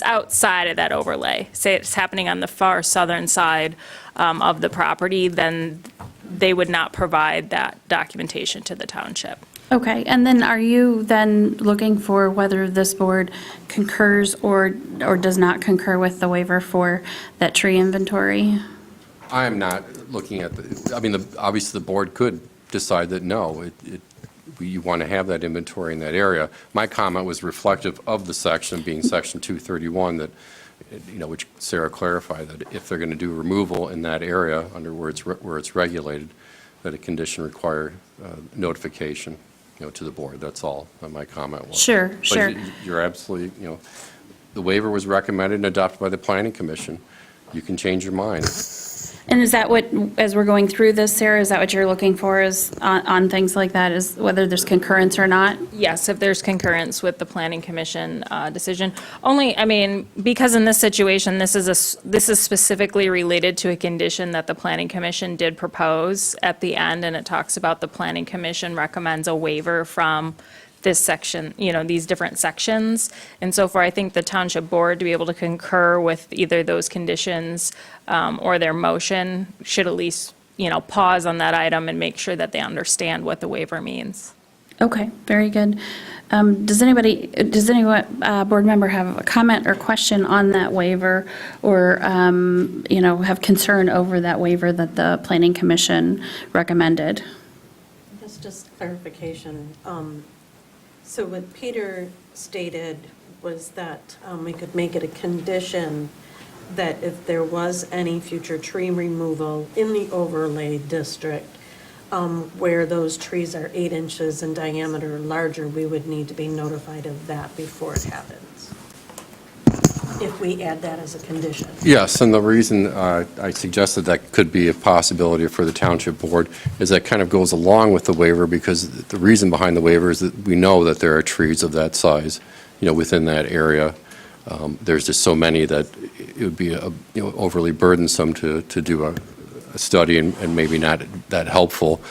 outside of that overlay, say it's happening on the far southern side of the property, then they would not provide that documentation to the township. Okay, and then are you then looking for whether this board concurs or does not concur with the waiver for that tree inventory? I am not looking at obviously the board could decide that no, you want to have that inventory in that area. My comment was reflective of the section, being section 231, that, which Sarah clarified, that if they're going to do removal in that area under where it's regulated, that a condition require notification, to the board. That's all my comment was. Sure. But you're absolutely, the waiver was recommended and adopted by the planning commission. You can change your mind. And is that what, as we're going through this, Sarah, is that what you're looking for is on things like that, is whether there's concurrence or not? Yes, if there's concurrence with the planning commission decision. Only, because in this situation, this is specifically related to a condition that the planning commission did propose at the end, and it talks about the planning commission recommends a waiver from this section, these different sections. And so far, I think the township board to be able to concur with either those conditions or their motion should at least, pause on that item and make sure that they understand what the waiver means. Okay, very good. Does any board member have a comment or question on that waiver, or, have concern over that waiver that the planning commission recommended? I guess just clarification. So what Peter stated was that we could make it a condition that if there was any future tree removal in the overlay district, where those trees are 8 inches in diameter or larger, we would need to be notified of that before it happens, if we add that as a condition. Yes, and the reason I suggested that could be a possibility for the township board is that kind of goes along with the waiver, because the reason behind the waiver is that we know that there are trees of that size, within that area. There's just so many that it would be overly burdensome to do a study and maybe not that helpful.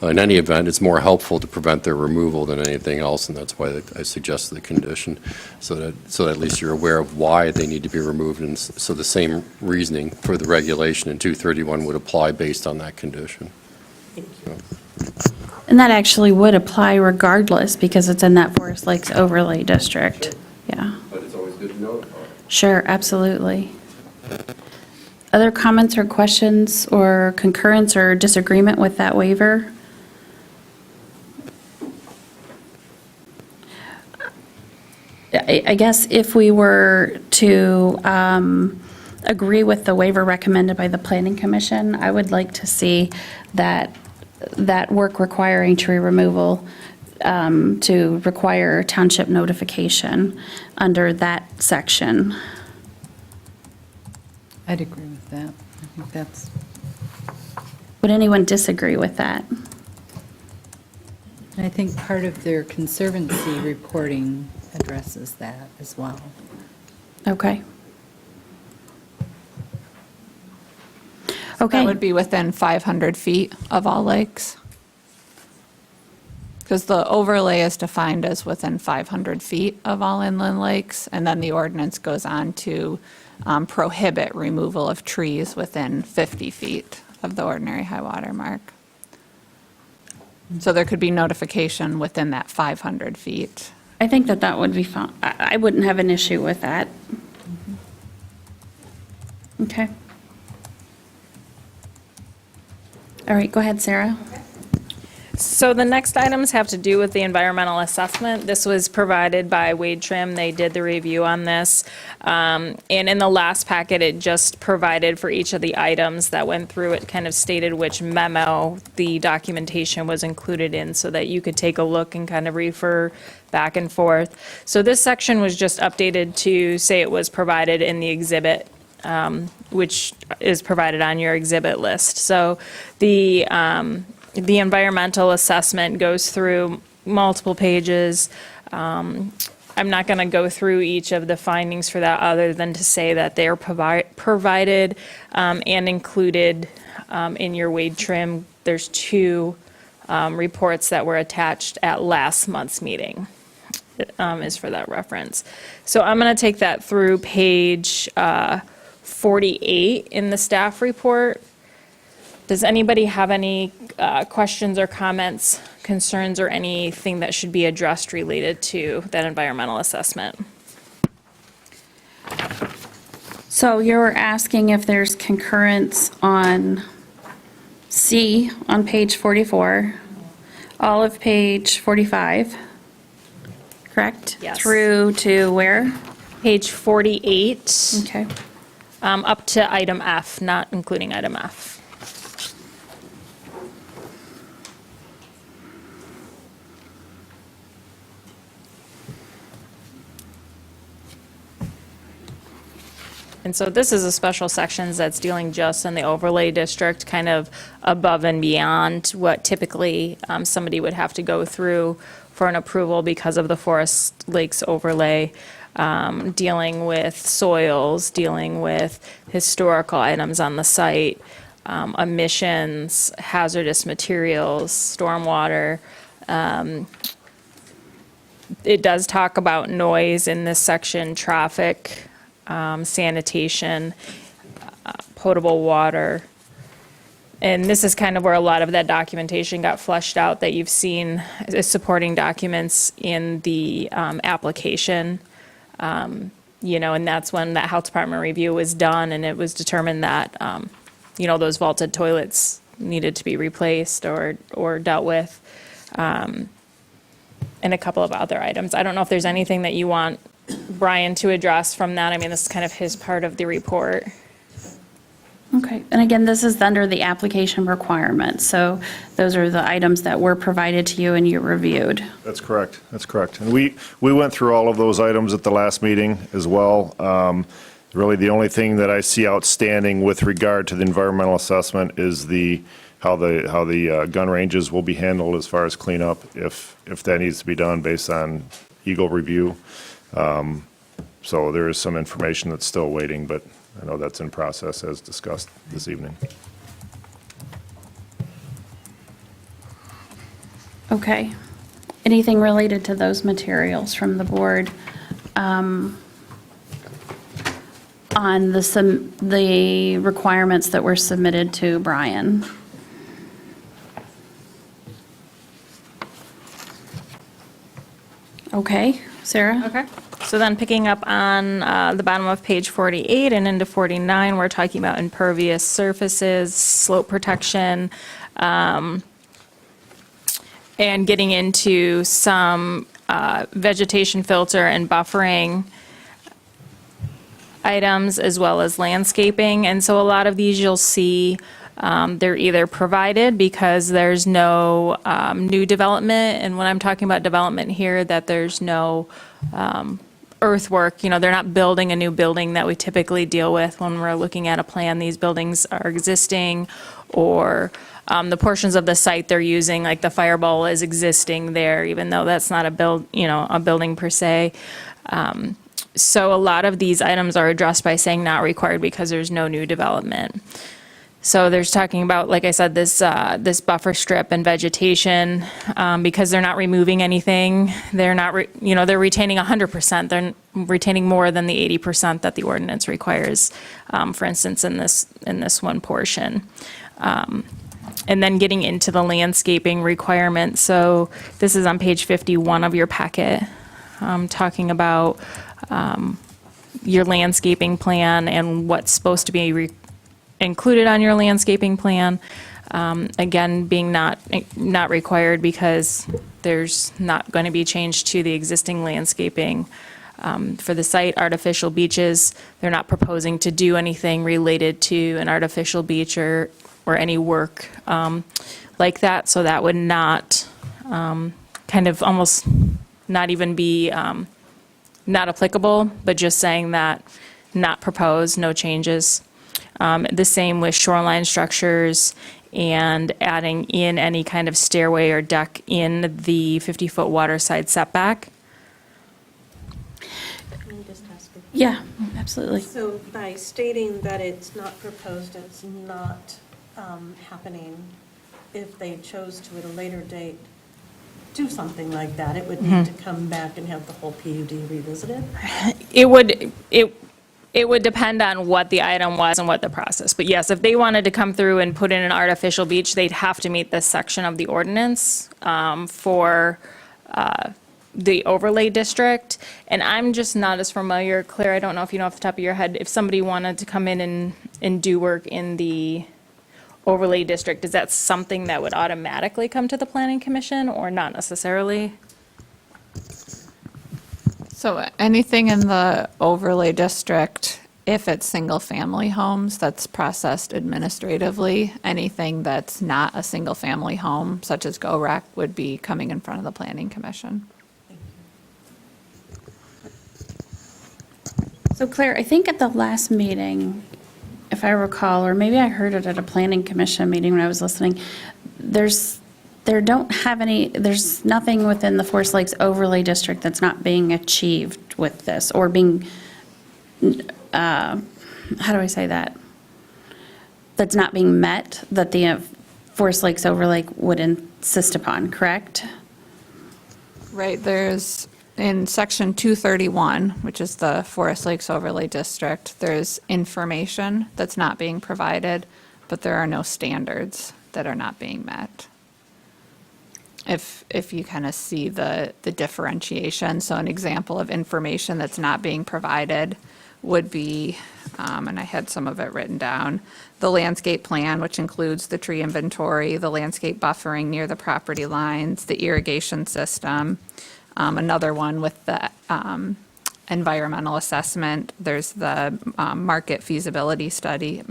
In any event, it's more helpful to prevent their removal than anything else, and that's why I suggested the condition, so that at least you're aware of why they need to be removed, and so the same reasoning for the regulation in 231 would apply based on that condition. And that actually would apply regardless, because it's in that Forest Lakes overlay district. Yeah. But it's always good to notify. Sure, absolutely. Other comments or questions or concurrence or disagreement with that waiver? I guess if we were to agree with the waiver recommended by the Planning Commission, I would like to see that work requiring tree removal to require township notification under that section. I'd agree with that. think that's, Would anyone disagree with that? I think part of their conservancy reporting addresses that as well. Okay. That Okay. would be within 500 feet of all lakes. Because the overlay is defined as within 500 feet of all inland lakes, and then the ordinance goes on to prohibit removal of trees within 50 feet of the ordinary high water mark. So there could be notification within that 500 feet. I think that that would be fine. I wouldn't have an issue with that. Okay. All right, go ahead, Sarah. So the next items have to do with the environmental assessment. This was provided by Wade Trim. They did the review on this. And in the last packet, it just provided for each of the items that went through, it kind of stated which memo the documentation was included in so that you could take a look and kind of refer back and forth. So this section was just updated to say it was provided in the exhibit, which is provided on your exhibit list. So the environmental assessment goes through multiple pages. I'm not going to go through each of the findings for that other than to say that they're provided and included in your Wade Trim. There's two reports that were attached at last month's meeting, is for that reference. So I'm going to take that through page 48 in the staff report. Does anybody have any questions or comments, concerns, or anything that should be addressed related to that environmental assessment? So you're asking if there's concurrence on C on page 44, all of page 45, correct? Yes. Through to where? Page 48. Okay. Up to item F, not including item F. And so this is a special sections that's dealing just in the overlay district, kind of above and beyond what typically somebody would have to go through for an approval because of the Forest Lakes overlay, dealing with soils, dealing with historical items on the site, emissions, hazardous materials, stormwater. It does talk about noise in this section, traffic, sanitation, potable water. And this is kind of where a lot of that documentation got fleshed out that you've seen as supporting documents in the application. And that's when that health department review was done and it was determined that, those vaulted toilets needed to be replaced or dealt with. And a couple of other items. I don't know if there's anything that you want Brian to address from that. I mean, this is kind of his part of the report. Okay, and again, this is under the application requirements, so those are the items that were provided to you and you reviewed. That's correct, that's correct. And we went through all of those items at the last meeting as well. Really, the only thing that I see outstanding with regard to the environmental assessment is how the gun ranges will be handled as far as cleanup, if that needs to be done based on Eagle review. So there is some information that's still waiting, but I know that's in process as discussed this evening. Okay. Anything related to those materials from the board on the requirements that were submitted to Brian? Okay, Sarah? Okay. So then picking up on the bottom of page 48 and into 49, we're talking about impervious surfaces, slope protection, and getting into some vegetation filter and buffering items as well as landscaping. And so a lot of these you'll see they're either provided because there's no new development, and when I'm talking about development here, that there's no earthwork, they're not building a new building that we typically deal with when we're looking at a plan. These buildings are existing, or the portions of the site they're using, like the fireball is existing there, even though that's not a building per se. So a lot of these items are addressed by saying not required because there's no new development. So there's talking about, like I said, this buffer strip and vegetation, because they're not removing anything. They're not, they're retaining 100%. They're retaining more than the 80% that the ordinance requires, for instance, in this one portion. And then getting into the landscaping requirements. So this is on page 51 of your packet, talking about your landscaping plan and what's supposed to be included on your landscaping plan. Again, being not required because there's not going to be change to the existing landscaping. For the site, artificial beaches, they're not proposing to do anything related to an artificial beach or any work like that. So that would not, kind of almost not even be not applicable, but just saying that not proposed, no changes. The same with shoreline structures and adding in any kind of stairway or deck in the 50-foot waterside setback. Can I just ask a Yeah, absolutely. So by stating that it's not proposed, it's not happening, if they chose to at a later date do something like that, it would need to come back and have the whole PUD revisited? It would depend on what the item was and what the process. But yes, if they wanted to come through and put in an artificial beach, they'd have to meet this section of the ordinance for the overlay district. And I'm just not as familiar, Claire, I don't know if you know off the top of your head, if somebody wanted to come in and do work in the overlay district, is that something that would automatically come to the planning commission or not necessarily? So anything in the overlay district, if it's single-family homes, that's processed administratively. Anything that's not a single-family home, such as GO-REC, would be coming in front of the planning commission. So Claire, I think at the last meeting, if I recall, or maybe I heard it at a planning commission meeting when I was listening, there's nothing within the Forest Lakes overlay district that's not being achieved with this, or being, how do I say that? That's not being met, that the Forest Lakes overlay would insist upon, correct? Right, there's, in section 231, which is the Forest Lakes Overlay District, there's information that's not being provided, but there are no standards that are not being met. If you kind of see the differentiation, so an example of information that's not being provided would be, and I had some of it written down, the landscape plan, which includes the tree inventory, the landscape buffering near the property lines, the irrigation system. Another one with the environmental assessment, there's the market feasibility study,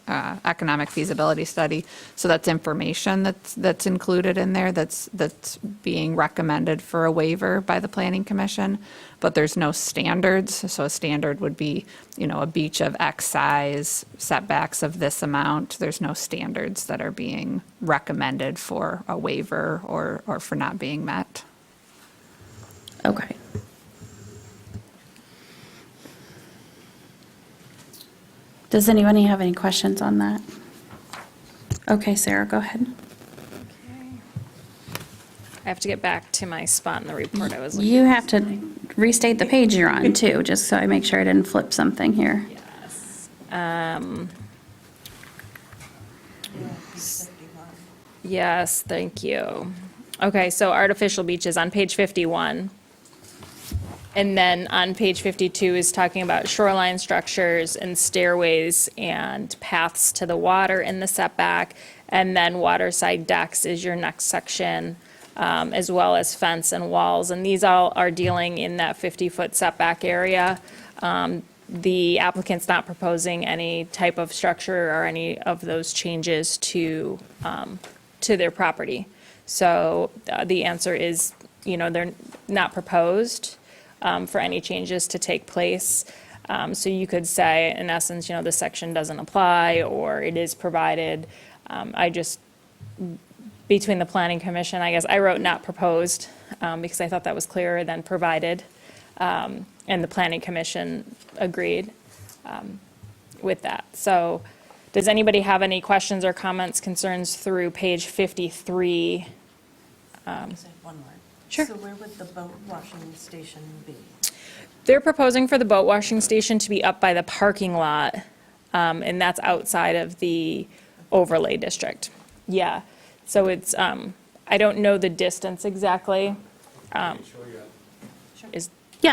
economic feasibility study. So that's information that's included in there that's being recommended for a waiver by the Planning Commission, but there's no standards. So a standard would be, a beach of X size, setbacks of this amount. There's no standards that are being recommended for a waiver or for not being met. Okay. Does anybody have any questions on that? Okay, Sarah, go ahead. I have to get back to my spot in the report I was looking at. You have to restate the page you're on too, just so I make sure I didn't flip something here. Yes, thank you. Okay, so artificial beaches on page 51. And then on page 52 is talking about shoreline structures and stairways and paths to the water in the setback. And then waterside decks is your next section, as well as fence and walls. And these all are dealing in that 50-foot setback area. The applicant's not proposing any type of structure or any of those changes to their property. So the answer is, they're not proposed. for any changes to take place. So you could say, in essence, this section doesn't apply, or it is provided. Between the planning commission, I guess I wrote not proposed, because I thought that was clearer than provided. And the planning commission agreed with that. So does anybody have any questions or comments, concerns through page 53? One more. Sure. So where would the boat washing station be? They're proposing for the boat washing station to be up by the parking lot, and that's outside of the overlay district. Yeah, so it's, I don't know the distance exactly. Yeah,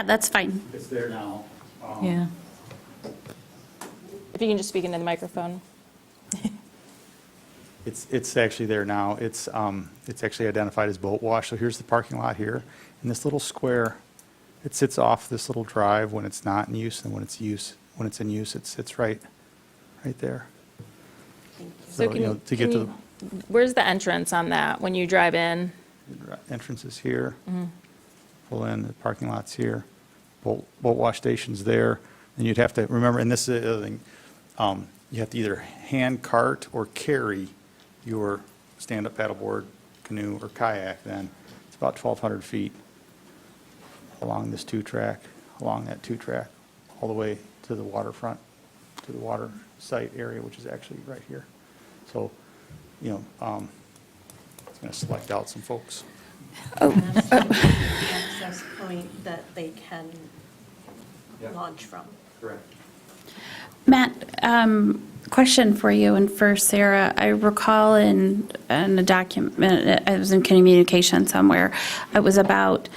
that's fine. It's there now. Yeah. If you can just speak into the microphone. It's actually there now. It's actually identified as boat wash. So here's the parking lot here. And this little square, it sits off this little drive when it's not in use, and when it's in use, it sits right there. So To get to the where's the entrance on that when you drive in? entrance is here. Pull in, the parking lot's here. Boat wash station's there. And you'd have to, remember, and this is the other thing, you have to either hand cart or carry your stand-up paddleboard, canoe, or kayak then. It's about 1,200 feet along this along that two-track, all the way to the waterfront, to the water site area, which is actually right here. So, it's going to select out some folks. Access point that they can launch from. Correct. Matt, question for you and for Sarah. I recall in a document, I was in communication somewhere, it was about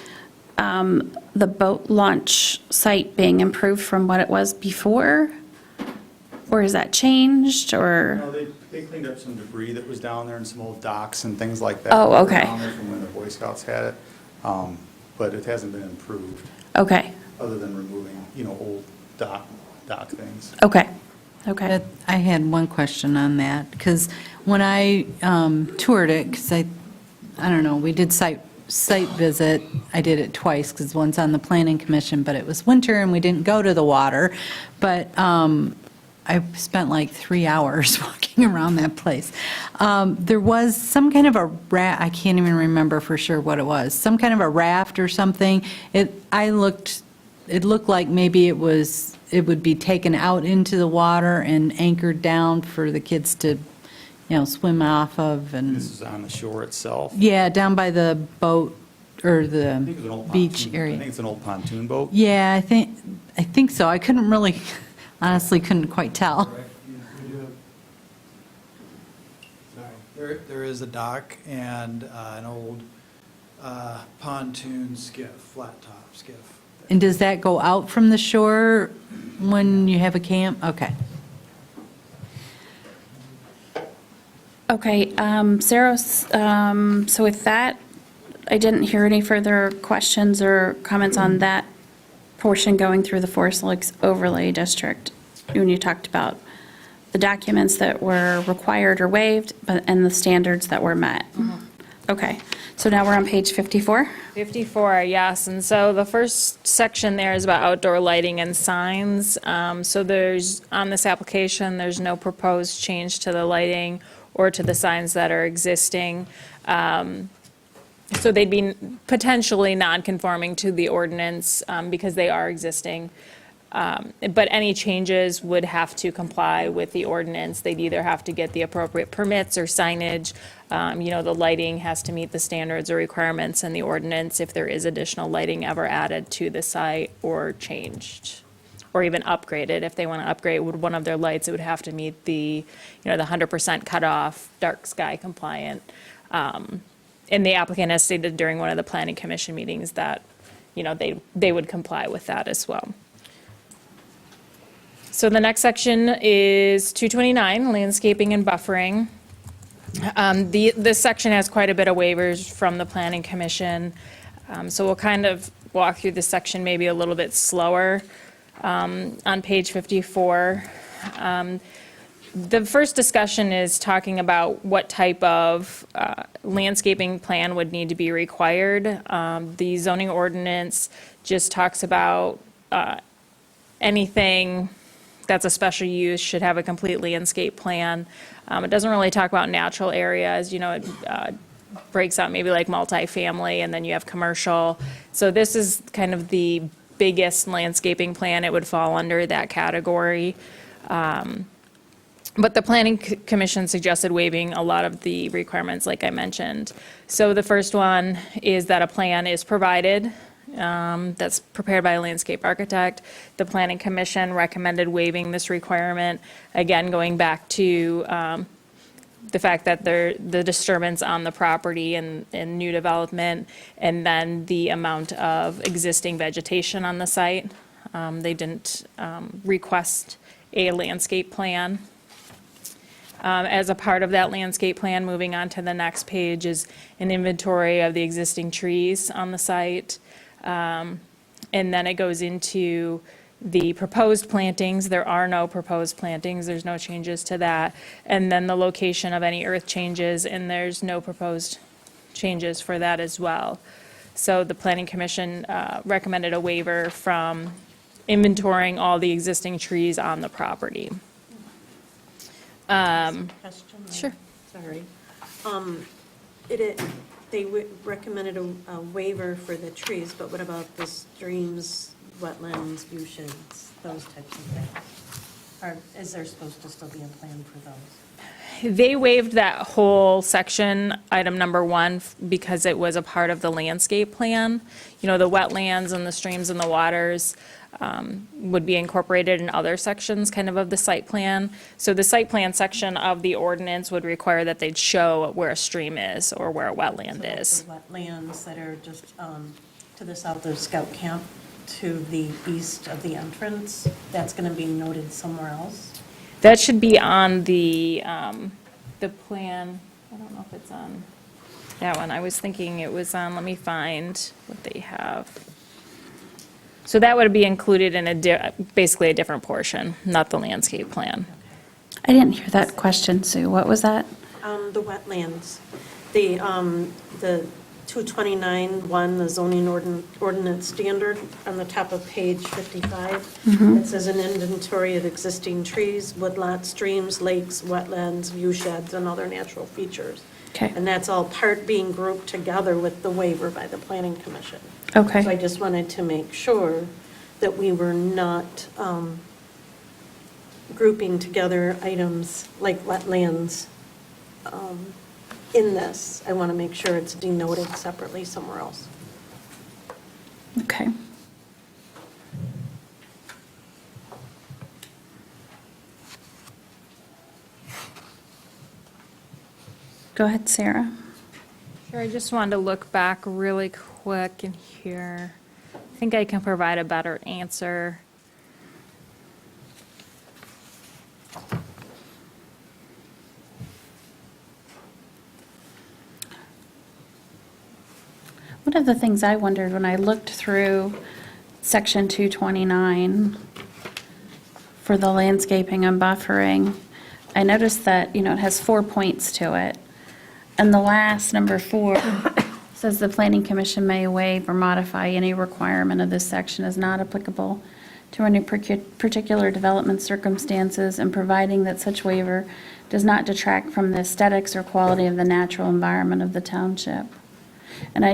the boat launch site being improved from what it was before? Or has that changed, or? No, they cleaned up some debris that was down there and some old docks and things like that. Oh, that were okay. Down there from when the Boy Scouts had it, but it hasn't been improved. Okay, Other than removing, old dock things. okay, okay. I had one question on that, because when I toured it, because I don't know, we did site visit. I did it twice, because one's on the planning commission, but it was winter and we didn't go to the water. But I spent like 3 hours walking around that place. There was some kind of a raft, I can't even remember for sure what it was, some kind of a raft or something. It looked like maybe it would be taken out into the water and anchored down for the kids to, swim off of. And This is on the shore itself. yeah, down by the boat or I think the it's an old beach pontoon- I area. think it's an old pontoon boat. Yeah, I think so. I couldn't really, honestly couldn't quite tell. There is a dock and an old pontoon skiff, flat top skiff. And does that go out from the shore when you have a camp? Okay. Okay, Sarah, so with that, I didn't hear any further questions or comments on that portion going through the Forest Lakes Overlay District when you talked about the documents that were required or waived, and the standards that were met. Okay, so now we're on page 54? 54, yes, and so the first section there is about outdoor lighting and signs. So on this application, there's no proposed change to the lighting or to the signs that are existing. So they'd be potentially non-conforming to the ordinance because they are existing. But any changes would have to comply with the ordinance. They'd either have to get the appropriate permits or signage. The lighting has to meet the standards or requirements in the ordinance if there is additional lighting ever added to the site or changed, or even upgraded. If they want to upgrade with one of their lights, it would have to meet the 100% cutoff, dark sky compliant. And the applicant has stated during one of the planning commission meetings that, they would comply with that as well. So the next section is 229, landscaping and buffering. This section has quite a bit of waivers from the planning commission. So we'll kind of walk through this section maybe a little bit slower. On page 54, The first discussion is talking about what type of landscaping plan would need to be required. The zoning ordinance just talks about anything that's a special use should have a complete landscape plan. It doesn't really talk about natural areas, it breaks out maybe like multifamily, and then you have commercial. So this is kind of the biggest landscaping plan. It would fall under that category. But the Planning Commission suggested waiving a lot of the requirements, like I mentioned. So the first one is that a plan is provided that's prepared by a landscape architect. The Planning Commission recommended waiving this requirement, again, going back to the fact that the disturbance on the property and new development, and then the amount of existing vegetation on the site. They didn't request a landscape plan. As a part of that landscape plan, moving on to the next page, is an inventory of the existing trees on the site. And then it goes into the proposed plantings. There are no proposed plantings. There's no changes to that. And then the location of any earth changes, and there's no proposed changes for that as well. So the Planning Commission recommended a waiver from inventorying all the existing trees on the property. Question? Sure. Sorry. They recommended a waiver for the trees, but what about the streams, wetlands, view sheds, those types of things? Or is there supposed to still be a plan for those? They waived that whole section, item number 1, because it was a part of the landscape plan. The wetlands and the streams and the waters would be incorporated in other sections kind of the site plan. So the site plan section of the ordinance would require that they'd show where a stream is or where a wetland is. The wetlands that are just to the south of Scout Camp, to the east of the entrance, that's going to be noted somewhere else? That should be on the plan. I don't know if it's on that one. I was thinking it was on, let me find what they have. So that would be included in basically a different portion, not the landscape plan. I didn't hear that question, Sue. What was that? The wetlands, the 229-1, the zoning ordinance standard, on the top of page 55. It says an inventory of existing trees, woodlots, streams, lakes, wetlands, view sheds, and other natural features. Okay. And that's all part being grouped together with the waiver by the Planning Commission. Okay. So I just wanted to make sure that we were not grouping together items like wetlands in this. I want to make sure it's denoted separately somewhere else. Okay. Go ahead, Sarah. Sure, I just wanted to look back really quick in here. I think I can provide a better answer. One of the things I wondered when I looked through section 229 for the landscaping and buffering, I noticed that, it has 4 points to it. And the last, number 4, says the Planning Commission may waive or modify any requirement of this section as not applicable to any particular development circumstances, and providing that such waiver does not detract from the aesthetics or quality of the natural environment of the township. And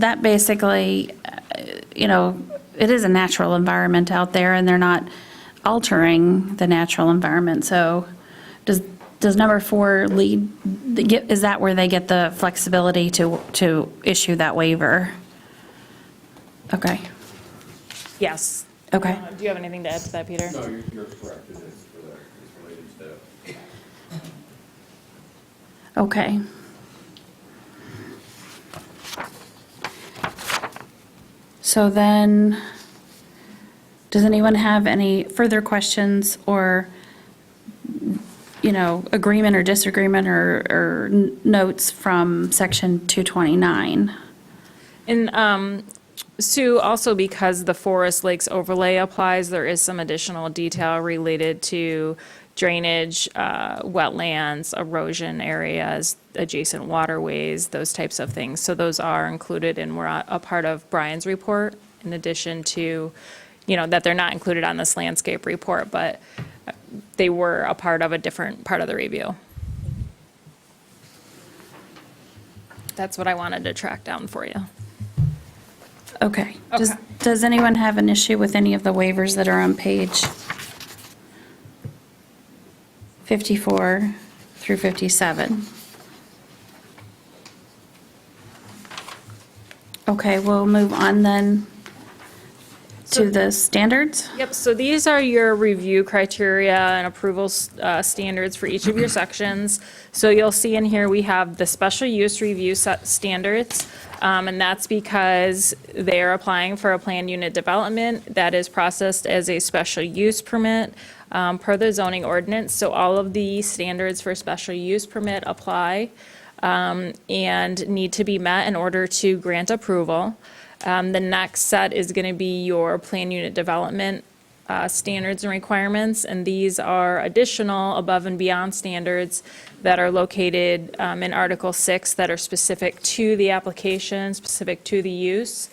that basically, it is a natural environment out there, and they're not altering the natural environment. So does number 4 lead, is that where they get the flexibility to issue that waiver? Okay. Yes. Okay. Do you have anything to add to that, Peter? No, you're correct. It is for that. It's related to that. Okay. So then, does anyone have any further questions or, agreement or disagreement or notes from section 229? And Sue, also because the Forest Lakes overlay applies, there is some additional detail related to drainage, wetlands, erosion areas, adjacent waterways, those types of things. So those are included and were a part of Brian's report, in addition to, that they're not included on this landscape report, but they were a part of a different part of the review. That's what I wanted to track down for you. Okay. Does anyone have an issue with any of the waivers that are on page 54 through 57? Okay, we'll move on then to the standards. Yep, so these are your review criteria and approval standards for each of your sections. So you'll see in here, we have the special use review set standards, and that's because they're applying for a planned unit development that is processed as a special use permit per the zoning ordinance. So all of the standards for special use permit apply and need to be met in order to grant approval. The next set is going to be your plan unit development standards and requirements, and these are additional above and beyond standards that are located in Article 6 that are specific to the application, specific to the use.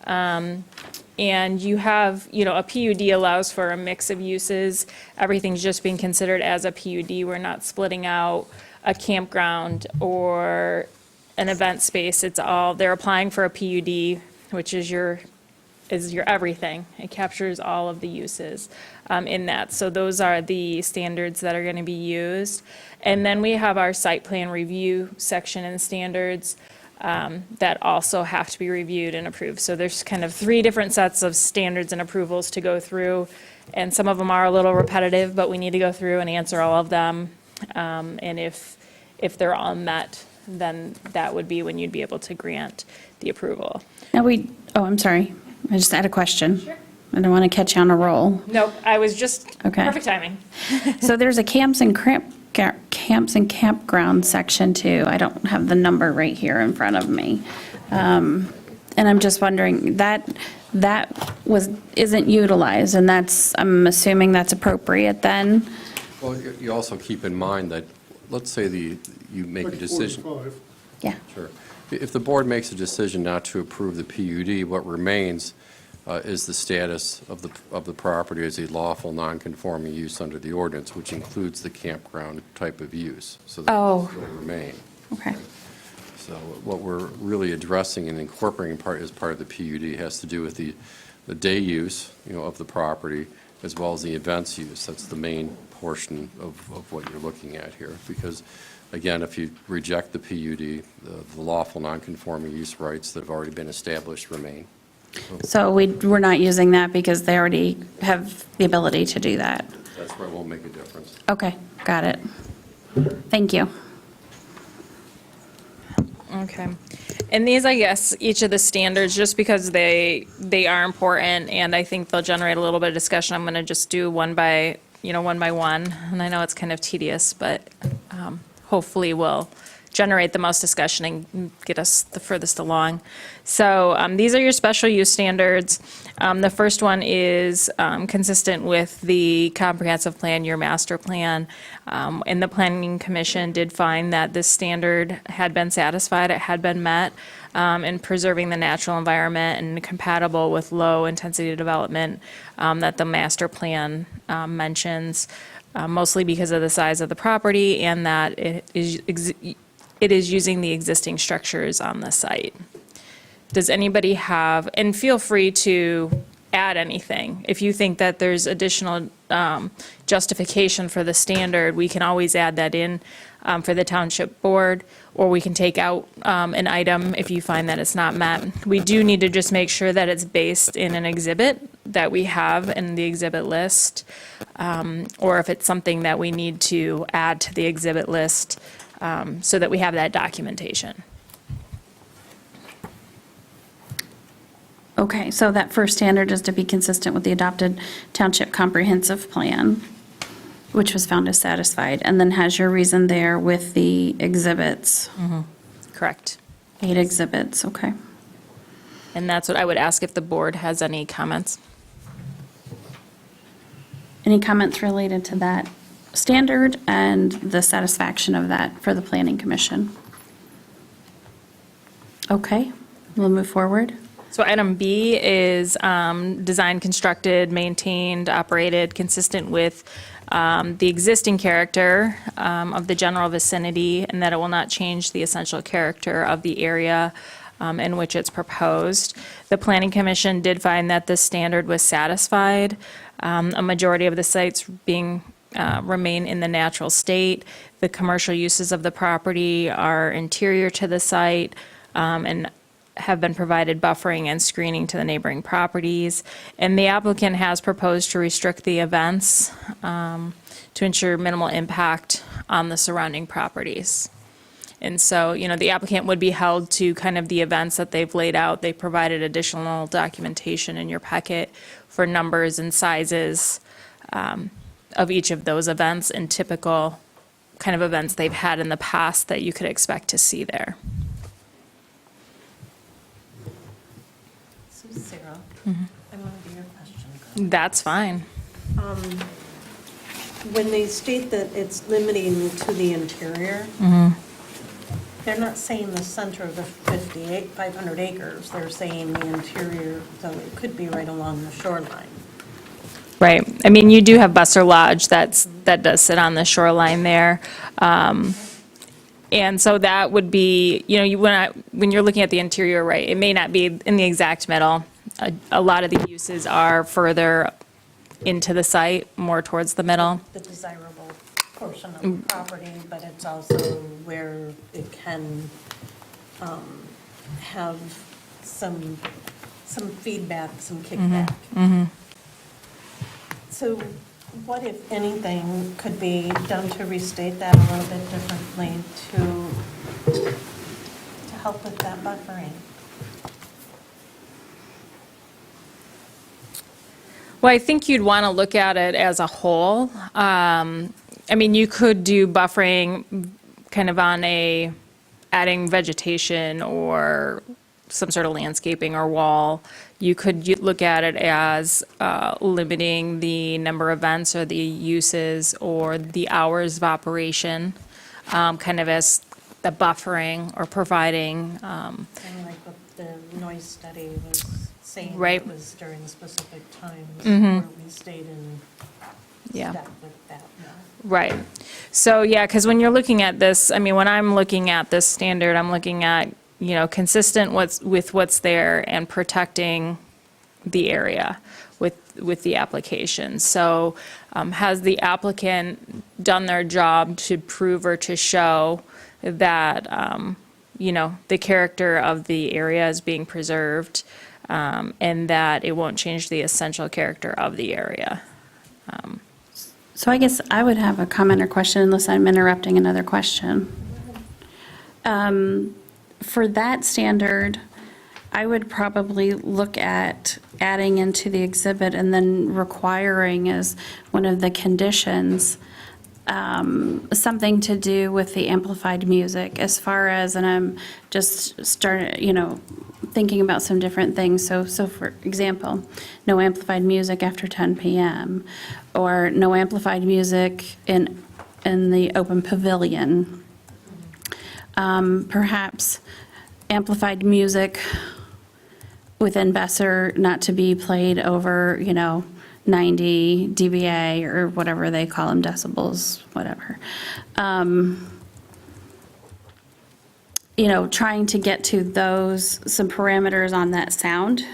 And you have, a PUD allows for a mix of uses. Everything's just being considered as a PUD. We're not splitting out a campground or an event space. It's all, they're applying for a PUD, which is your everything. It captures all of the uses in that. So those are the standards that are going to be used. And then we have our site plan review section and standards that also have to be reviewed and approved. So there's kind of 3 different sets of standards and approvals to go through. And some of them are a little repetitive, but we need to go through and answer all of them. And if they're all met, then that would be when you'd be able to grant the approval. Now I'm sorry, I just had a question. Sure. I don't want to catch you on a roll. Nope, I was just, Okay. perfect timing. So there's a camps and campground section too. I don't have the number right here in front of me. And I'm just wondering, that isn't utilized, and I'm assuming that's appropriate then? Well, you also keep in mind that, let's say you make a decision. Yeah. Sure. If the board makes a decision not to approve the PUD, what remains is the status of the property as a lawful non-conforming use under the ordinance, which includes the campground type of use. So that will still remain. Okay. So what we're really addressing and incorporating as part of the PUD has to do with the day use, of the property, as well as the events use. That's the main portion of what you're looking at here. Because, again, if you reject the PUD, the lawful non-conforming use rights that have already been established remain. So we're not using that because they already have the ability to do that? That's where it won't make a difference. Okay, got it. Thank you. Okay. And these, I guess, each of the standards, just because they are important, and I think they'll generate a little bit of discussion, I'm going to just do one by one. And I know it's kind of tedious, but hopefully will generate the most discussion and get us the furthest along. So these are your special use standards. The first one is consistent with the comprehensive plan, your master plan. And the Planning Commission did find that this standard had been satisfied, it had been met in preserving the natural environment and compatible with low-intensity development that the master plan mentions, mostly because of the size of the property and that it is using the existing structures on the site. Does anybody have, and feel free to add anything. If you think that there's additional justification for the standard, we can always add that in for the township board, or we can take out an item if you find that it's not met. We do need to just make sure that it's based in an exhibit that we have in the exhibit list, or if it's something that we need to add to the exhibit list so that we have that documentation. Okay, so that first standard is to be consistent with the adopted township comprehensive plan, which was found as satisfied, and then has your reason there with the exhibits. Correct. 8 exhibits, okay. And that's what I would ask if the board has any comments. Any comments related to that standard and the satisfaction of that for the Planning Commission? Okay, we'll move forward. So item B is designed, constructed, maintained, operated, consistent with the existing character of the general vicinity, and that it will not change the essential character of the area in which it's proposed. The Planning Commission did find that this standard was satisfied. A majority of the sites being remain in the natural state. The commercial uses of the property are interior to the site and have been provided buffering and screening to the neighboring properties. And the applicant has proposed to restrict the events to ensure minimal impact on the surrounding properties. And so, you know, the applicant would be held to kind of the events that they've laid out. They provided additional documentation in your packet for numbers and sizes of each of those events and typical kind of events they've had in the past that you could expect to see there. So Sarah, Mm-hmm. I want to be your question girl. That's fine. When they state that it's limiting to the interior, Mm-hmm. they're not saying the center of the 500 acres, they're saying the interior, so it could be right along the shoreline. Right. I mean, you do have Busser Lodge that does sit on the shoreline there. And so that would be, you know, when you're looking at the interior, right, it may not be in the exact middle. A lot of the uses are further into the site, more towards the middle. The desirable portion of the property, but it's also where it can have some feedback, some kickback. So what, if anything, could be done to restate that a little bit differently to help with that buffering? Well, I think you'd want to look at it as a whole. I mean, you could do buffering kind of on adding vegetation or some sort of landscaping or wall. You could look at it as limiting the number of events or the uses or the hours of operation, kind of as the buffering or providing. Kind of like what the noise study was saying, Right. it was during specific times Mhm. where we stayed in Yeah. step with that. Right. So, yeah, because when you're looking at this, I mean, when I'm looking at this standard, I'm looking at, you know, consistent with what's there and protecting the area with the application. So has the applicant done their job to prove or to show that, you know, the character of the area is being preserved and that it won't change the essential character of the area? So I guess I would have a comment or question unless I'm interrupting another question. For that standard, I would probably look at adding into the exhibit and then requiring as one of the conditions, something to do with the amplified music as far as, and I'm just starting, you know, thinking about some different things. So for example, no amplified music after 10 p.m. or no amplified music in the open pavilion. Perhaps amplified music within Besser not to be played over, you know, 90 dBA or whatever they call them, decibels, whatever. You know, trying to get to those, some parameters on that sound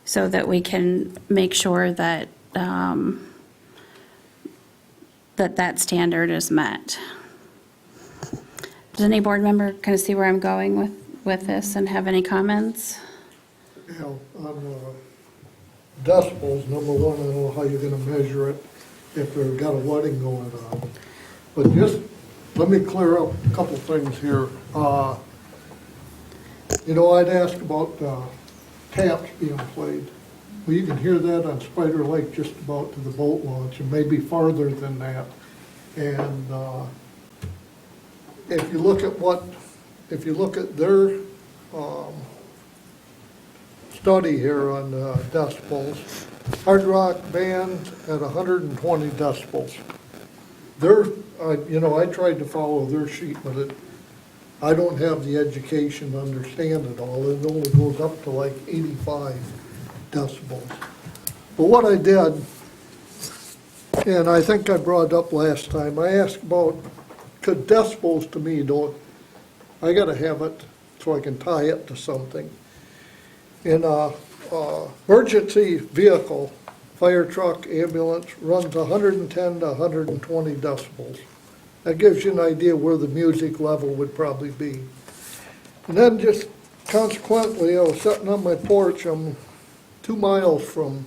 so that we can make sure that that standard is met. Does any board member kind of see where I'm going with this and have any comments? You know, on decibels, number one, I don't know how you're gonna measure it if they've got a wedding going on. But just, let me clear up a couple things here. You know, I'd ask about taps being played. Well, you can hear that on Spider Lake just about to the boat launch, and maybe farther than that. And if you look at their study here on decibels. Hard rock bands at 120 decibels. I tried to follow their sheet, but I don't have the education to understand it all. It only goes up to like 85 decibels. But what I did, and I think I brought it up last time, I asked about, because decibels to me I gotta have it so I can tie it to something. In a emergency vehicle, fire truck, ambulance, runs 110 to 120 decibels. That gives you an idea where the music level would probably be. And then just consequently, I was sitting on my porch, I'm 2 miles from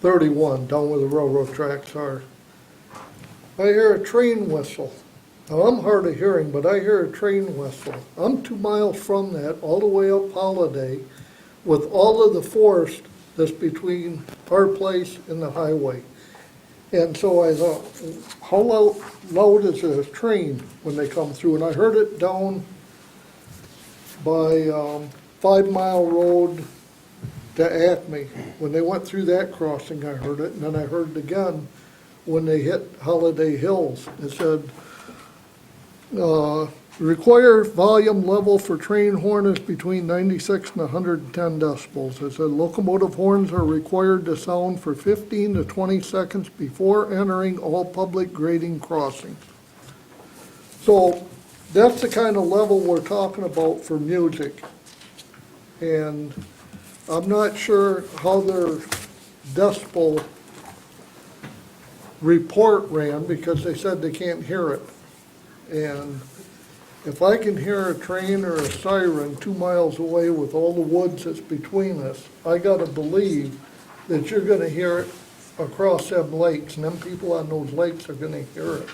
31, down where the railroad tracks are. I hear a train whistle. Now, I'm hard of hearing, but I hear a train whistle. I'm 2 miles from that, all the way up Holiday, with all of the forest that's between our place and the highway. And so I thought, how loud is a train when they come through? And I heard it down by 5 Mile Road to Acme. When they went through that crossing, I heard it. And then I heard it again when they hit Holiday Hills. It said, required volume level for train horn is between 96 and 110 decibels. It said locomotive horns are required to sound for 15 to 20 seconds before entering all public grading crossings. So that's the kind of level we're talking about for music. And I'm not sure how their decibel report ran because they said they can't hear it. And if I can hear a train or a siren 2 miles away with all the woods that's between us, I gotta believe that you're gonna hear it across them lakes, and them people on those lakes are gonna hear it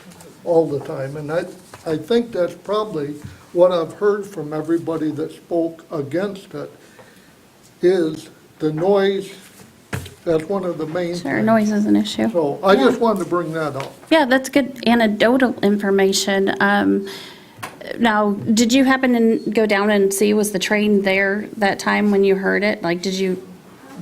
all the time. And I think that's probably what I've heard from everybody that spoke against it, is the noise. That's one of the main things. Sure, noise is an issue. So I just wanted to bring that up. Yeah, that's good anecdotal information. Now, did you happen to go down and see, was the train there that time when you heard it? Like, did you?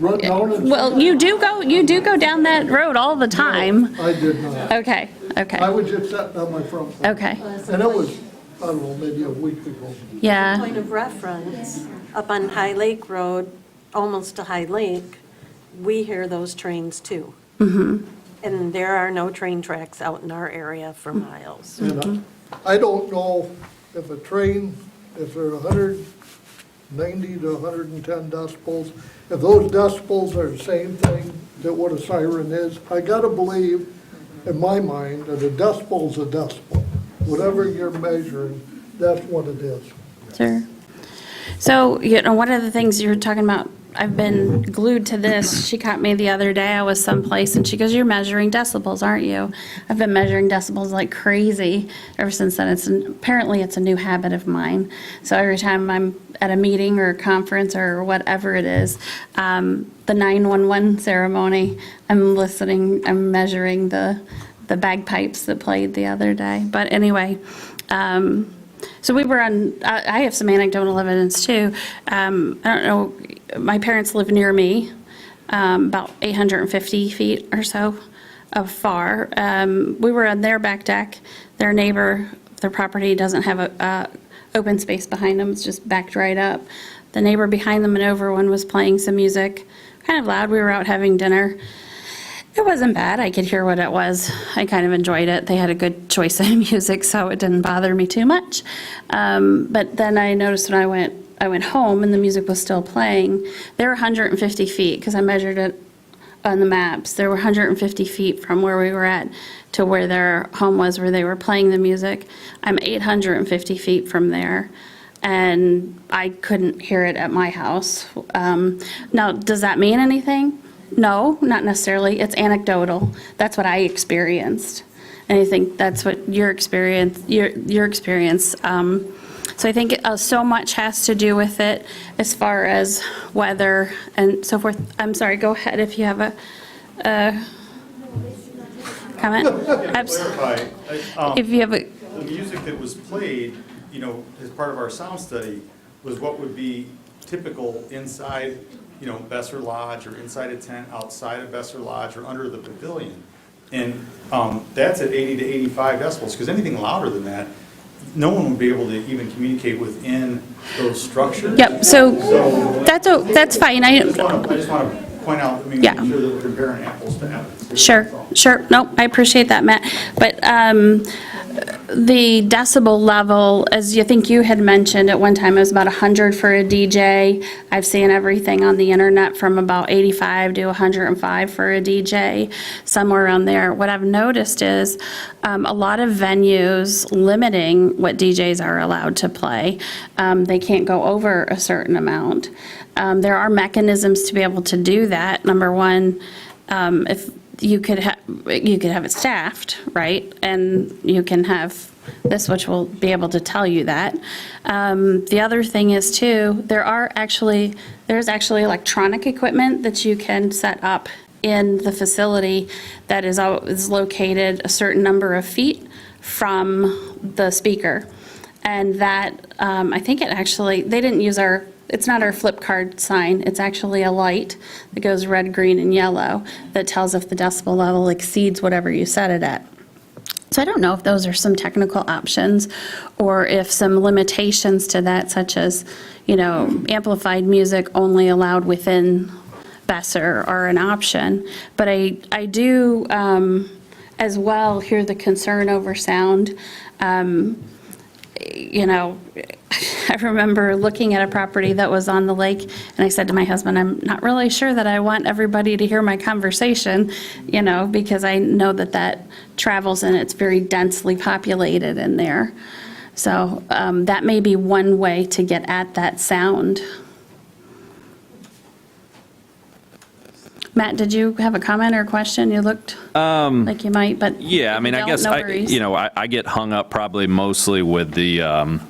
Run down and. Well, you do go down that road all the time. No, I did not. Okay. I was just sitting on my front porch. Okay. And it was, I don't know, maybe a week ago. Yeah. Point of reference, up on High Lake Road, almost to High Lake, we hear those trains too. Mm-hmm. And there are no train tracks out in our area for miles. And I don't know if a train, if they're 190 to 110 decibels, if those decibels are the same thing that what a siren is. I gotta believe, in my mind, that a decibel's a decibel. Whatever you're measuring, that's what it is. Sure. So, one of the things you were talking about, I've been glued to this. She caught me the other day. I was someplace and she goes, "You're measuring decibels, aren't you?" I've been measuring decibels like crazy ever since then. Apparently it's a new habit of mine. So every time I'm at a meeting or a conference or whatever it is, the 911 ceremony, I'm listening, I'm measuring the bagpipes that played the other day. But anyway, so we were on, I have some anecdotal evidence too. I don't know, my parents live near me, about 850 feet or so far. We were on their back deck. Their neighbor, their property doesn't have a open space behind them, it's just backed right up. The neighbor behind them and over one was playing some music, kind of loud. We were out having dinner. It wasn't bad. I could hear what it was. I kind of enjoyed it. They had a good choice of music, so it didn't bother me too much. But then I noticed when I went home and the music was still playing, they were 150 feet, because I measured it on the maps. They were 150 feet from where we were at to where their home was, where they were playing the music. I'm 850 feet from there, and I couldn't hear it at my house. Now, does that mean anything? No, not necessarily. It's anecdotal. That's what I experienced. And I think that's what your experience. So I think so much has to do with it as far as weather and so forth. I'm sorry, go ahead if you have a comment. Clarify, If you have a, the music that was played, as part of our sound study, was what would be typical inside, Besser Lodge, or inside a tent outside of Besser Lodge, or under the pavilion. And that's at 80 to 85 decibels, because anything louder than that, no one would be able to even communicate within those structures. Yep, so that's fine. I just want to point out, Yeah. make sure that we're comparing apples to apples. Sure. Nope, I appreciate that, Matt. But the decibel level, as you think you had mentioned at one time, it was about 100 for a DJ. I've seen everything on the internet from about 85 to 105 for a DJ, somewhere around there. What I've noticed is a lot of venues limiting what DJs are allowed to play. They can't go over a certain amount. There are mechanisms to be able to do that. Number one, if you could have it staffed, right? And you can have this, which will be able to tell you that. The other thing is too, there's actually electronic equipment that you can set up in the facility that is located a certain number of feet from the speaker. And that, I think they didn't use it's not our flip card sign, it's actually a light that goes red, green, and yellow that tells if the decibel level exceeds whatever you set it at. So I don't know if those are some technical options, or if some limitations to that, such as, amplified music only allowed within Besser, are an option. But I do as well hear the concern over sound. I remember looking at a property that was on the lake, and I said to my husband, I'm not really sure that I want everybody to hear my conversation, because I know that travels and it's very densely populated in there. So that may be one way to get at that sound. Matt, did you have a comment or a question? You looked like you might, but yeah, I guess no worries. I get hung up probably mostly with the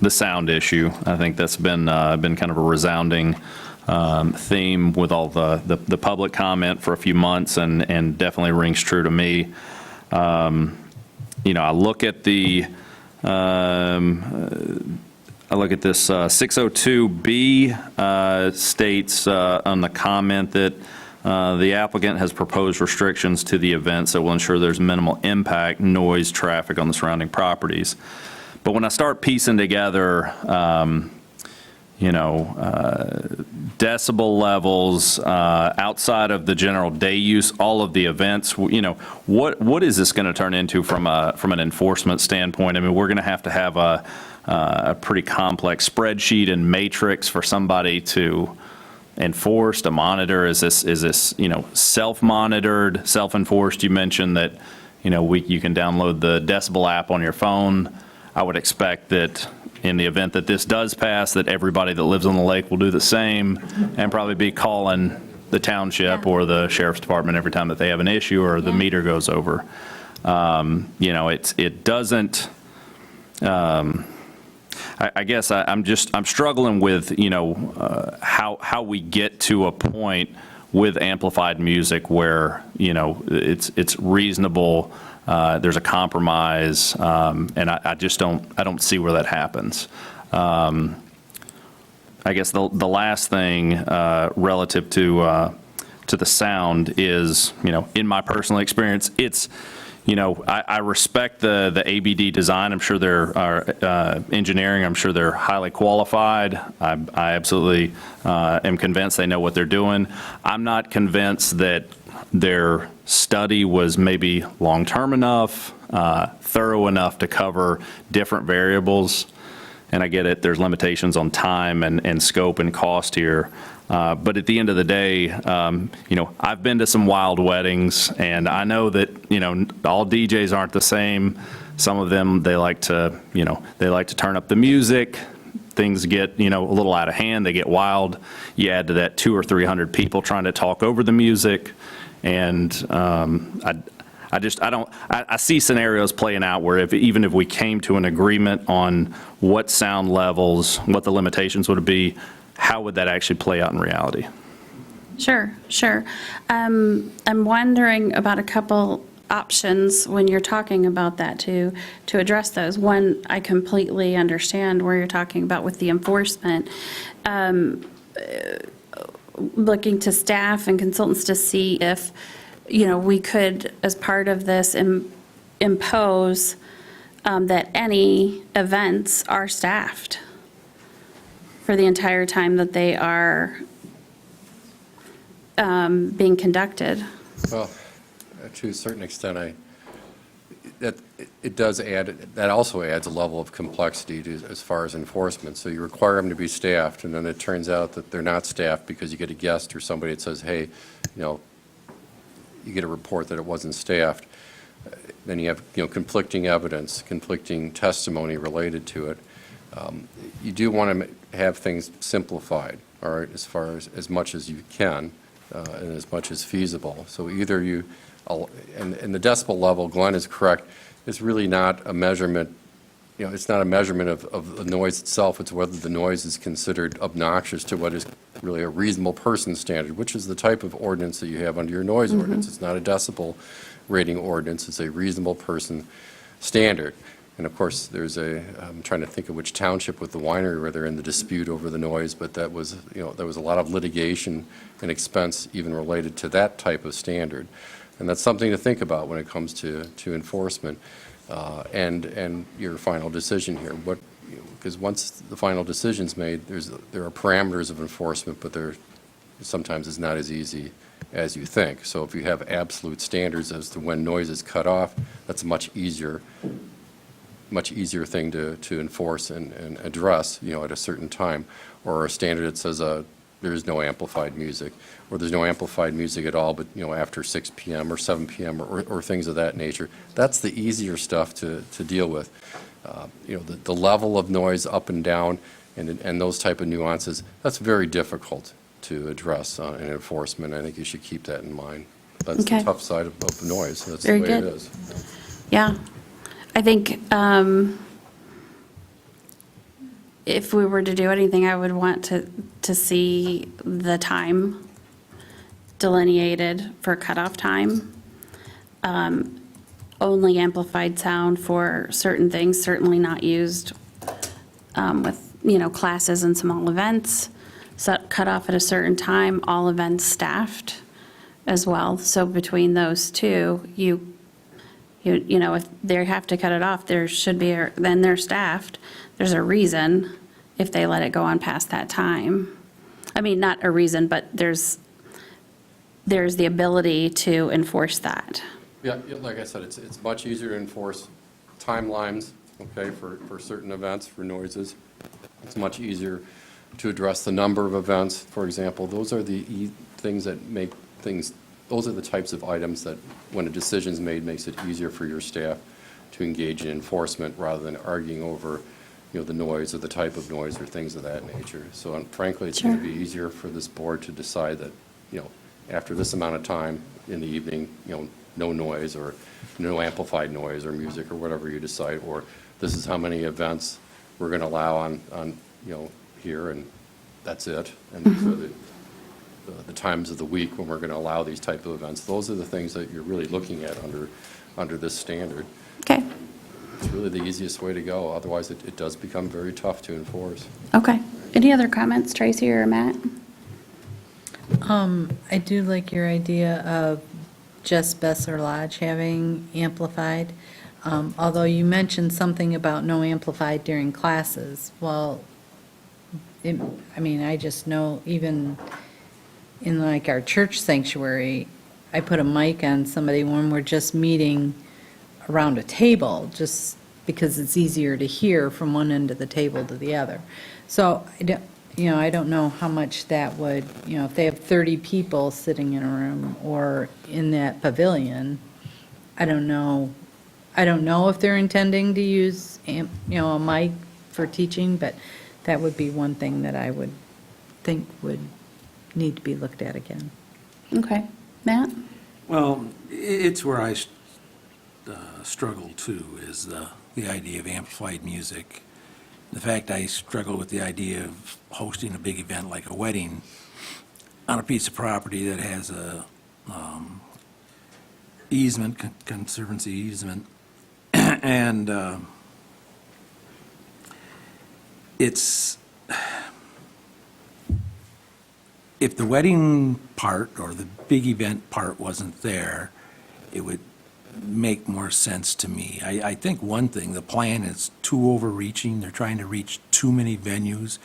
sound issue. I think that's been kind of a resounding theme with all the public comment for a few months, and definitely rings true to me. I look at this 602B states on the comment that the applicant has proposed restrictions to the events that will ensure there's minimal impact, noise, traffic on the surrounding properties. But when I start piecing together, decibel levels outside of the general day use, all of the events, what is this going to turn into from an enforcement standpoint? We're going to have a pretty complex spreadsheet and matrix for somebody to enforce, to monitor. Is this self-monitored, self-enforced? You mentioned that you can download the decibel app on your phone. I would expect that in the event that this does pass, that everybody that lives on the lake will do the same, and probably be calling the township or the sheriff's department every time that they have an issue or the meter goes over. It doesn't. I guess I'm struggling with how we get to a point with amplified music where it's reasonable. There's a compromise, and I don't see where that happens. I guess the last thing relative to the sound is, in my personal experience, it's, I respect the ABD design. I'm sure they're engineering. I'm sure they're highly qualified. I absolutely am convinced they know what they're doing. I'm not convinced that their study was maybe long-term enough, thorough enough to cover different variables. And I get it, there's limitations on time and scope and cost here. But at the end of the day, I've been to some wild weddings, and I know that, all DJs aren't the same. Some of them, they like to turn up the music. Things get, a little out of hand. They get wild. You add to that 200 or 300 people trying to talk over the music. And I see scenarios playing out where even if we came to an agreement on what sound levels, what the limitations would be, how would that actually play out in reality? Sure. I'm wondering about a couple options when you're talking about that to address those. One, I completely understand where you're talking about with the enforcement. looking to staff and consultants to see if, we could, as part of this, impose that any events are staffed for the entire time that they are being conducted. Well, to a certain extent, that also adds a level of complexity as far as enforcement. So you require them to be staffed, and then it turns out that they're not staffed because you get a guest or somebody that says, hey, you get a report that it wasn't staffed. Then you have, conflicting evidence, conflicting testimony related to it. You do want to have things simplified, all right, as much as you can, and as much as feasible. So either and the decibel level, Glenn is correct, it's really not a measurement, it's not a measurement of the noise itself, it's whether the noise is considered obnoxious to what is really a reasonable person standard, which is the type of ordinance that you have under your noise ordinance. It's not a decibel rating ordinance, it's a reasonable person standard. And of course, I'm trying to think of which township with the winery where they're in the dispute over the noise, but there was a lot of litigation and expense even related to that type of standard. And that's something to think about when it comes to enforcement and your final decision here. Because once the final decision's made, there are parameters of enforcement, but sometimes it's not as easy as you think. So if you have absolute standards as to when noise is cut off, that's a much easier thing to enforce and address, at a certain time. Or a standard that says there is no amplified music, or there's no amplified music at all, but after 6 p.m. or 7 p.m. or things of that nature. That's the easier stuff to deal with. The level of noise up and down and those type of nuances, that's very difficult to address in enforcement. I think you should keep that in mind. That's Okay. the tough side of noise. That's Very the way good. it is. Yeah. I think if we were to do anything, I would want to see the time delineated for cutoff time. Only amplified sound for certain things, certainly not used with, classes and small events. So cut off at a certain time, all events staffed as well. So between those two, if they have to cut it off, there should be, then they're staffed. There's a reason if they let it go on past that time. I mean, not a reason, but there's the ability to enforce that. Yeah, like I said, it's much easier to enforce timelines, okay, for certain events, for noises. It's much easier to address the number of events, for example. Those are the things that make things, those are the types of items that, when a decision's made, makes it easier for your staff to engage in enforcement rather than arguing over, the noise or the type of noise or things of that nature. So frankly, it's going to be easier for this board to decide that, after this amount of time in the evening, no noise or no amplified noise or music or whatever you decide, or this is how many events we're going to allow on here, and that's it. And these are the times of the week when we're going to allow these type of events. Those are the things that you're really looking at under this standard. Okay. It's really the easiest way to go. Otherwise, it does become very tough to enforce. Okay. Any other comments, Tracy or Matt? I do like your idea of just Besser Lodge having amplified, although you mentioned something about no amplified during classes. Well, I just know even in like our church sanctuary, I put a mic on somebody when we're just meeting around a table, just because it's easier to hear from one end of the table to the other. So, I don't know how much that would, if they have 30 people sitting in a room or in that pavilion, I don't know if they're intending to use, a mic for teaching, but that would be one thing that I would think would need to be looked at again. Okay. Matt? Well, it's where I struggle too, is the idea of amplified music. The fact I struggle with the idea of hosting a big event like a wedding on a piece of property that has a easement, conservancy easement, and if the wedding part or the big event part wasn't there, it would make more sense to me. I think one thing, the plan is too overreaching. They're trying to reach too many venues,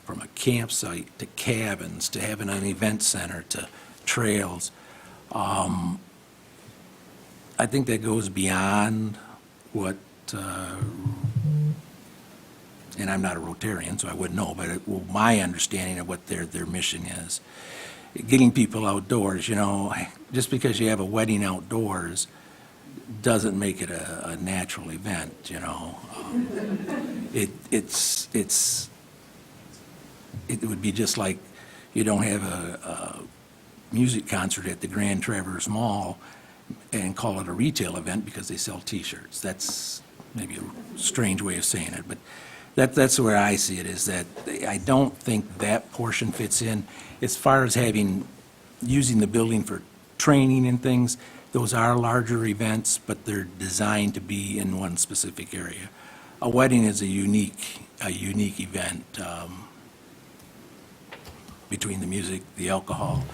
from a campsite to cabins to having an event center to trails. I think that goes beyond what, and I'm not a Rotarian, so I wouldn't know, but my understanding of what their mission is. Getting people outdoors, just because you have a wedding outdoors doesn't make it a natural event, It would be just like you don't have a music concert at the Grand Traverse Mall and call it a retail event because they sell T-shirts. That's maybe a strange way of saying it, but that's where I see it, is that I don't think that portion fits in. As far as using the building for training and things, those are larger events, but they're designed to be in one specific area. A wedding is a unique event, between the music, the alcohol,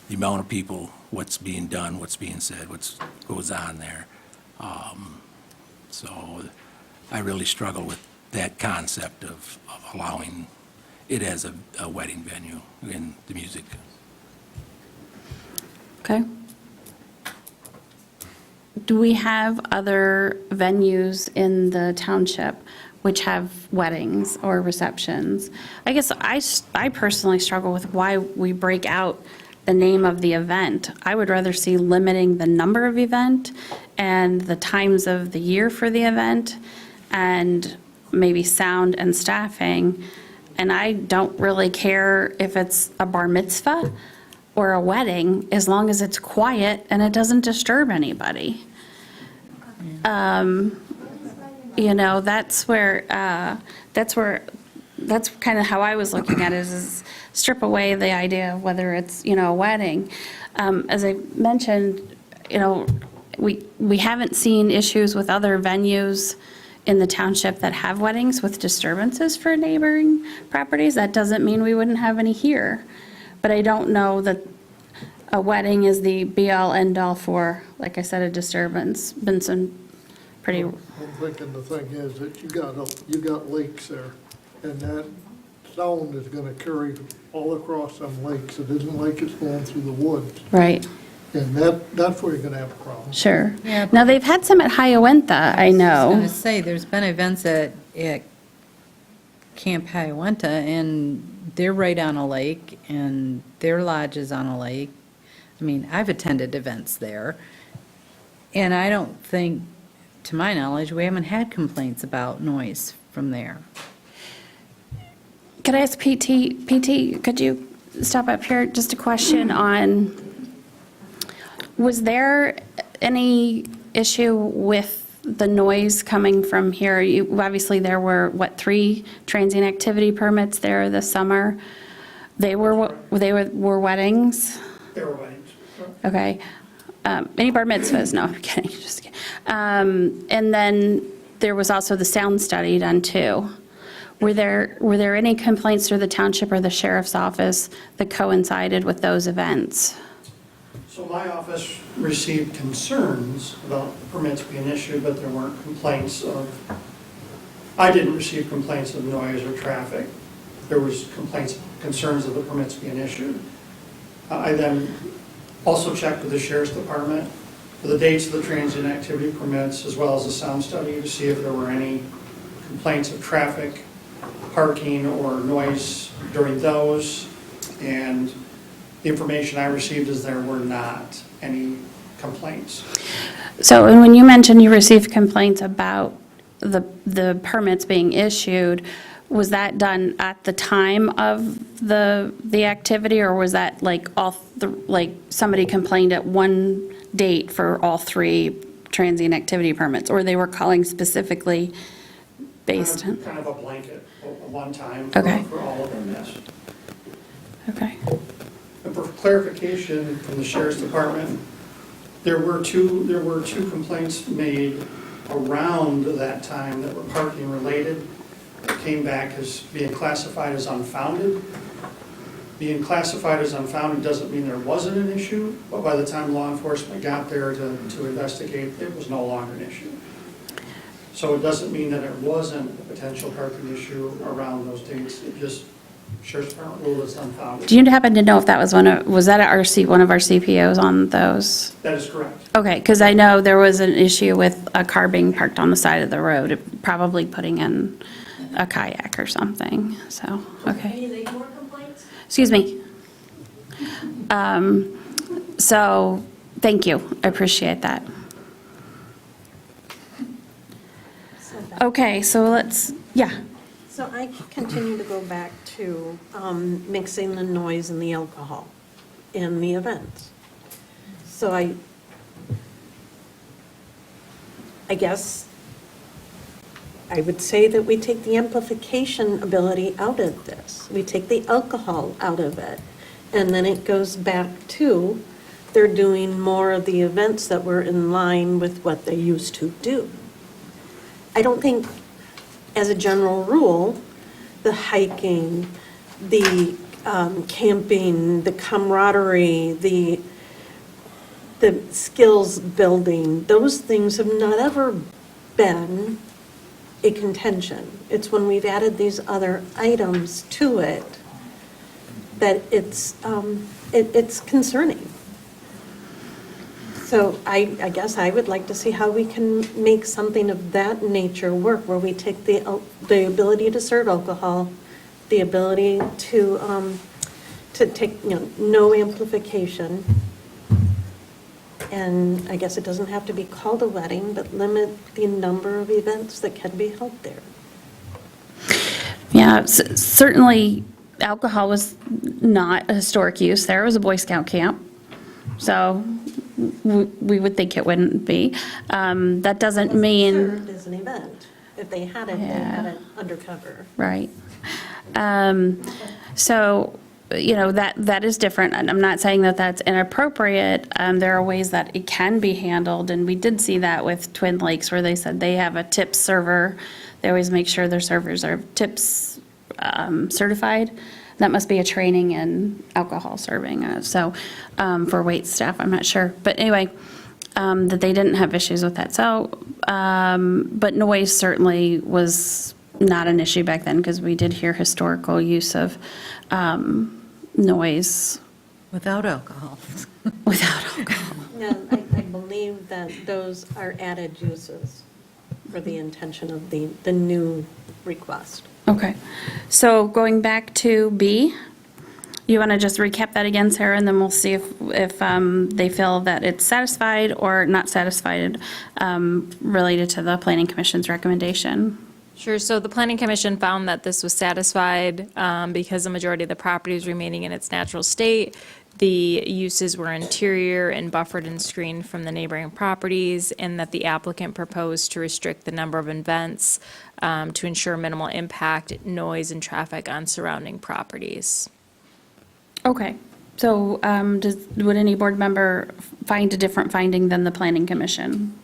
the amount of people, what's being done, what's being said, what goes on there. So I really struggle with that concept of allowing it as a wedding venue in the music. Okay. Do we have other venues in the township which have weddings or receptions? I guess I personally struggle with why we break out the name of the event. I would rather see limiting the number of event and the times of the year for the event, and maybe sound and staffing. And I don't really care if it's a bar mitzvah or a wedding, as long as it's quiet and it doesn't disturb anybody. That's kind of how I was looking at it, is strip away the idea of whether it's, a wedding. As I mentioned, we haven't seen issues with other venues in the township that have weddings with disturbances for neighboring properties. That doesn't mean we wouldn't have any here. But I don't know that a wedding is the be-all, end-all for, like I said, a disturbance. Been some pretty... I'm thinking the thing is that you got lakes there, and that sound is gonna carry all across them lakes. It isn't like it's going through the woods. Right. And that's where you're gonna have a problem. Sure. Yeah. Now, they've had some at Hiawatha, I I was know. going to say, there's been events at Camp Hiawatha, and they're right on a lake, and their lodge is on a lake. I mean, I've attended events there, and I don't think, to my knowledge, we haven't had complaints about noise from there. Could I ask PT, could you stop up here? Just a question on, was there any issue with the noise coming from here? Obviously, there were, 3 transient activity permits there this summer? They were weddings? They were weddings. Okay. Any bar mitzvahs? No, I'm kidding, just kidding. And then there was also the sound study done too. Were there any complaints through the township or the sheriff's office that coincided with those events? So my office received concerns about the permits being issued, but there weren't I didn't receive complaints of noise or traffic. There was concerns of the permits being issued. I then also checked with the sheriff's department for the dates of the transient activity permits, as well as the sound study, to see if there were any complaints of traffic, parking, or noise during those. And the information I received is there were not any complaints. So, and when you mentioned you received complaints about the permits being issued, was that done at the time of the activity, or was that like somebody complained at one date for all 3 transient activity permits, or they were calling specifically based on? Kind of a blanket, one time Okay. for all of them, yes. Okay. And for clarification from the sheriff's department, there were two complaints made around that time that were parking related. Came back as being classified as unfounded. being classified as unfounded doesn't mean there wasn't an issue, but by the time law enforcement got there to investigate, it was no longer an issue. So it doesn't mean that it wasn't a potential parking issue around those dates. It just, Sheriff's Department ruled it's unfounded. Do you happen to know if that was one of our CPOs on those? That is correct. Okay, because I know there was an issue with a car being parked on the side of the road, probably putting in a kayak or something, so, okay. Any more complaints? Excuse me. So, thank you, I appreciate that. Okay, so let's, yeah. So I continue to go back to mixing the noise and the alcohol in the events. So I guess I would say that we take the amplification ability out of this. We take the alcohol out of it. And then it goes back to, they're doing more of the events that were in line with what they used to do. I don't think, as a general rule, the hiking, the camping, the camaraderie, the skills building, those things have not ever been a contention. It's when we've added these other items to it that it's concerning. So I guess I would like to see how we can make something of that nature work, where we take the ability to serve alcohol, the ability to take, no amplification. And I guess it doesn't have to be called a wedding, but limit the number of events that can be held there. Yeah, certainly alcohol was not a historic use there. It was a Boy Scout camp. So we would think it wouldn't be. That doesn't mean. Served as an event. If they had it, they had it undercover. Right. So, that is different. And I'm not saying that that's inappropriate. There are ways that it can be handled. And we did see that with Twin Lakes, where they said they have a tips server. They always make sure their servers are tips certified. That must be a training in alcohol serving. For wait staff, I'm not sure. But anyway, that they didn't have issues with that. So, but noise certainly was not an issue back then, because we did hear historical use of noise. Without alcohol. Without alcohol. Yeah, I believe that those are added uses for the intention of the new request. Okay. So going back to B, you want to just recap that again, Sarah, and then we'll see if they feel that it's satisfied or not satisfied related to the Planning Commission's recommendation. Sure, so the Planning Commission found that this was satisfied because the majority of the property is remaining in its natural state. The uses were interior and buffered and screened from the neighboring properties, and that the applicant proposed to restrict the number of events to ensure minimal impact, noise, and traffic on surrounding properties. Okay. So would any board member find a different finding than the Planning Commission?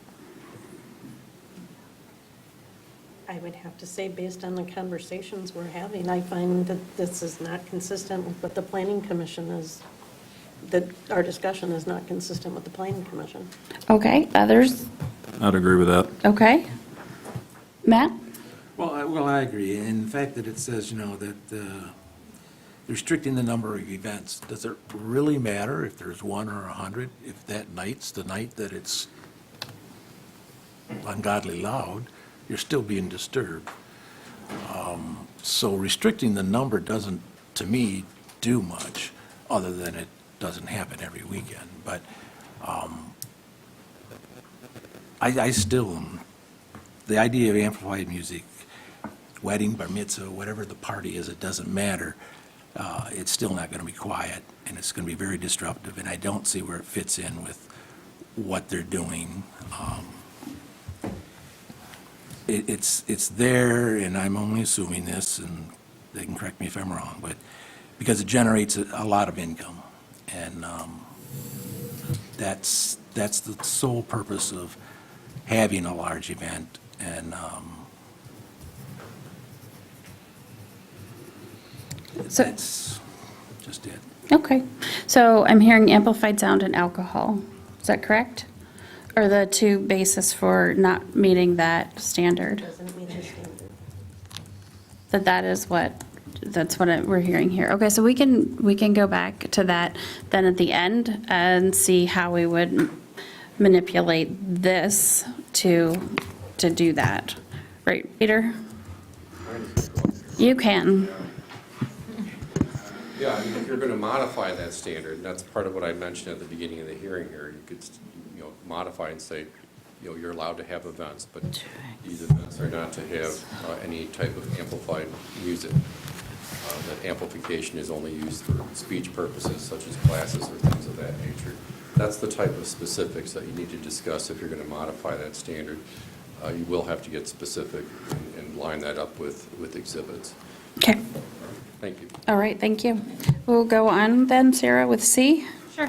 I would have to say, based on the conversations we're having, I find that this is not consistent with what the Planning Commission is, that our discussion is not consistent with the Planning Commission. Okay, others? I'd agree with that. Okay. Matt? Well, I agree. And the fact that it says, that restricting the number of events, does it really matter if there's 1 or 100? If that night's the night that it's ungodly loud, you're still being disturbed. So restricting the number doesn't, to me, do much, other than it doesn't happen every weekend. But I still, the idea of amplified music, wedding, bar mitzvah, whatever the party is, it doesn't matter. It's still not going to be quiet, and it's going to be very disruptive, and I don't see where it fits in with what they're doing. It's there, and I'm only assuming this, and they can correct me if I'm wrong, but because it generates a lot of income, and that's the sole purpose of having a large event, and that's just it. Okay, so I'm hearing amplified sound and alcohol. Is that correct? Or the two basis for not meeting that standard? Doesn't meet the standard. That's what we're hearing here. Okay, so we can go back to that then at the end and see how we would manipulate this to do that. Right, Peter? You can. Yeah, I mean, if you're going to modify that standard, and that's part of what I mentioned at the beginning of the hearing here, you could, modify and say, you're allowed to have events, but these events are not to have any type of amplified music. That amplification is only used for speech purposes, such as classes or things of that nature. That's the type of specifics that you need to discuss if you're going to modify that standard. You will have to get specific and line that up with exhibits. Okay. Thank you. All right, thank you. We'll go on then, Sarah, with C. Sure.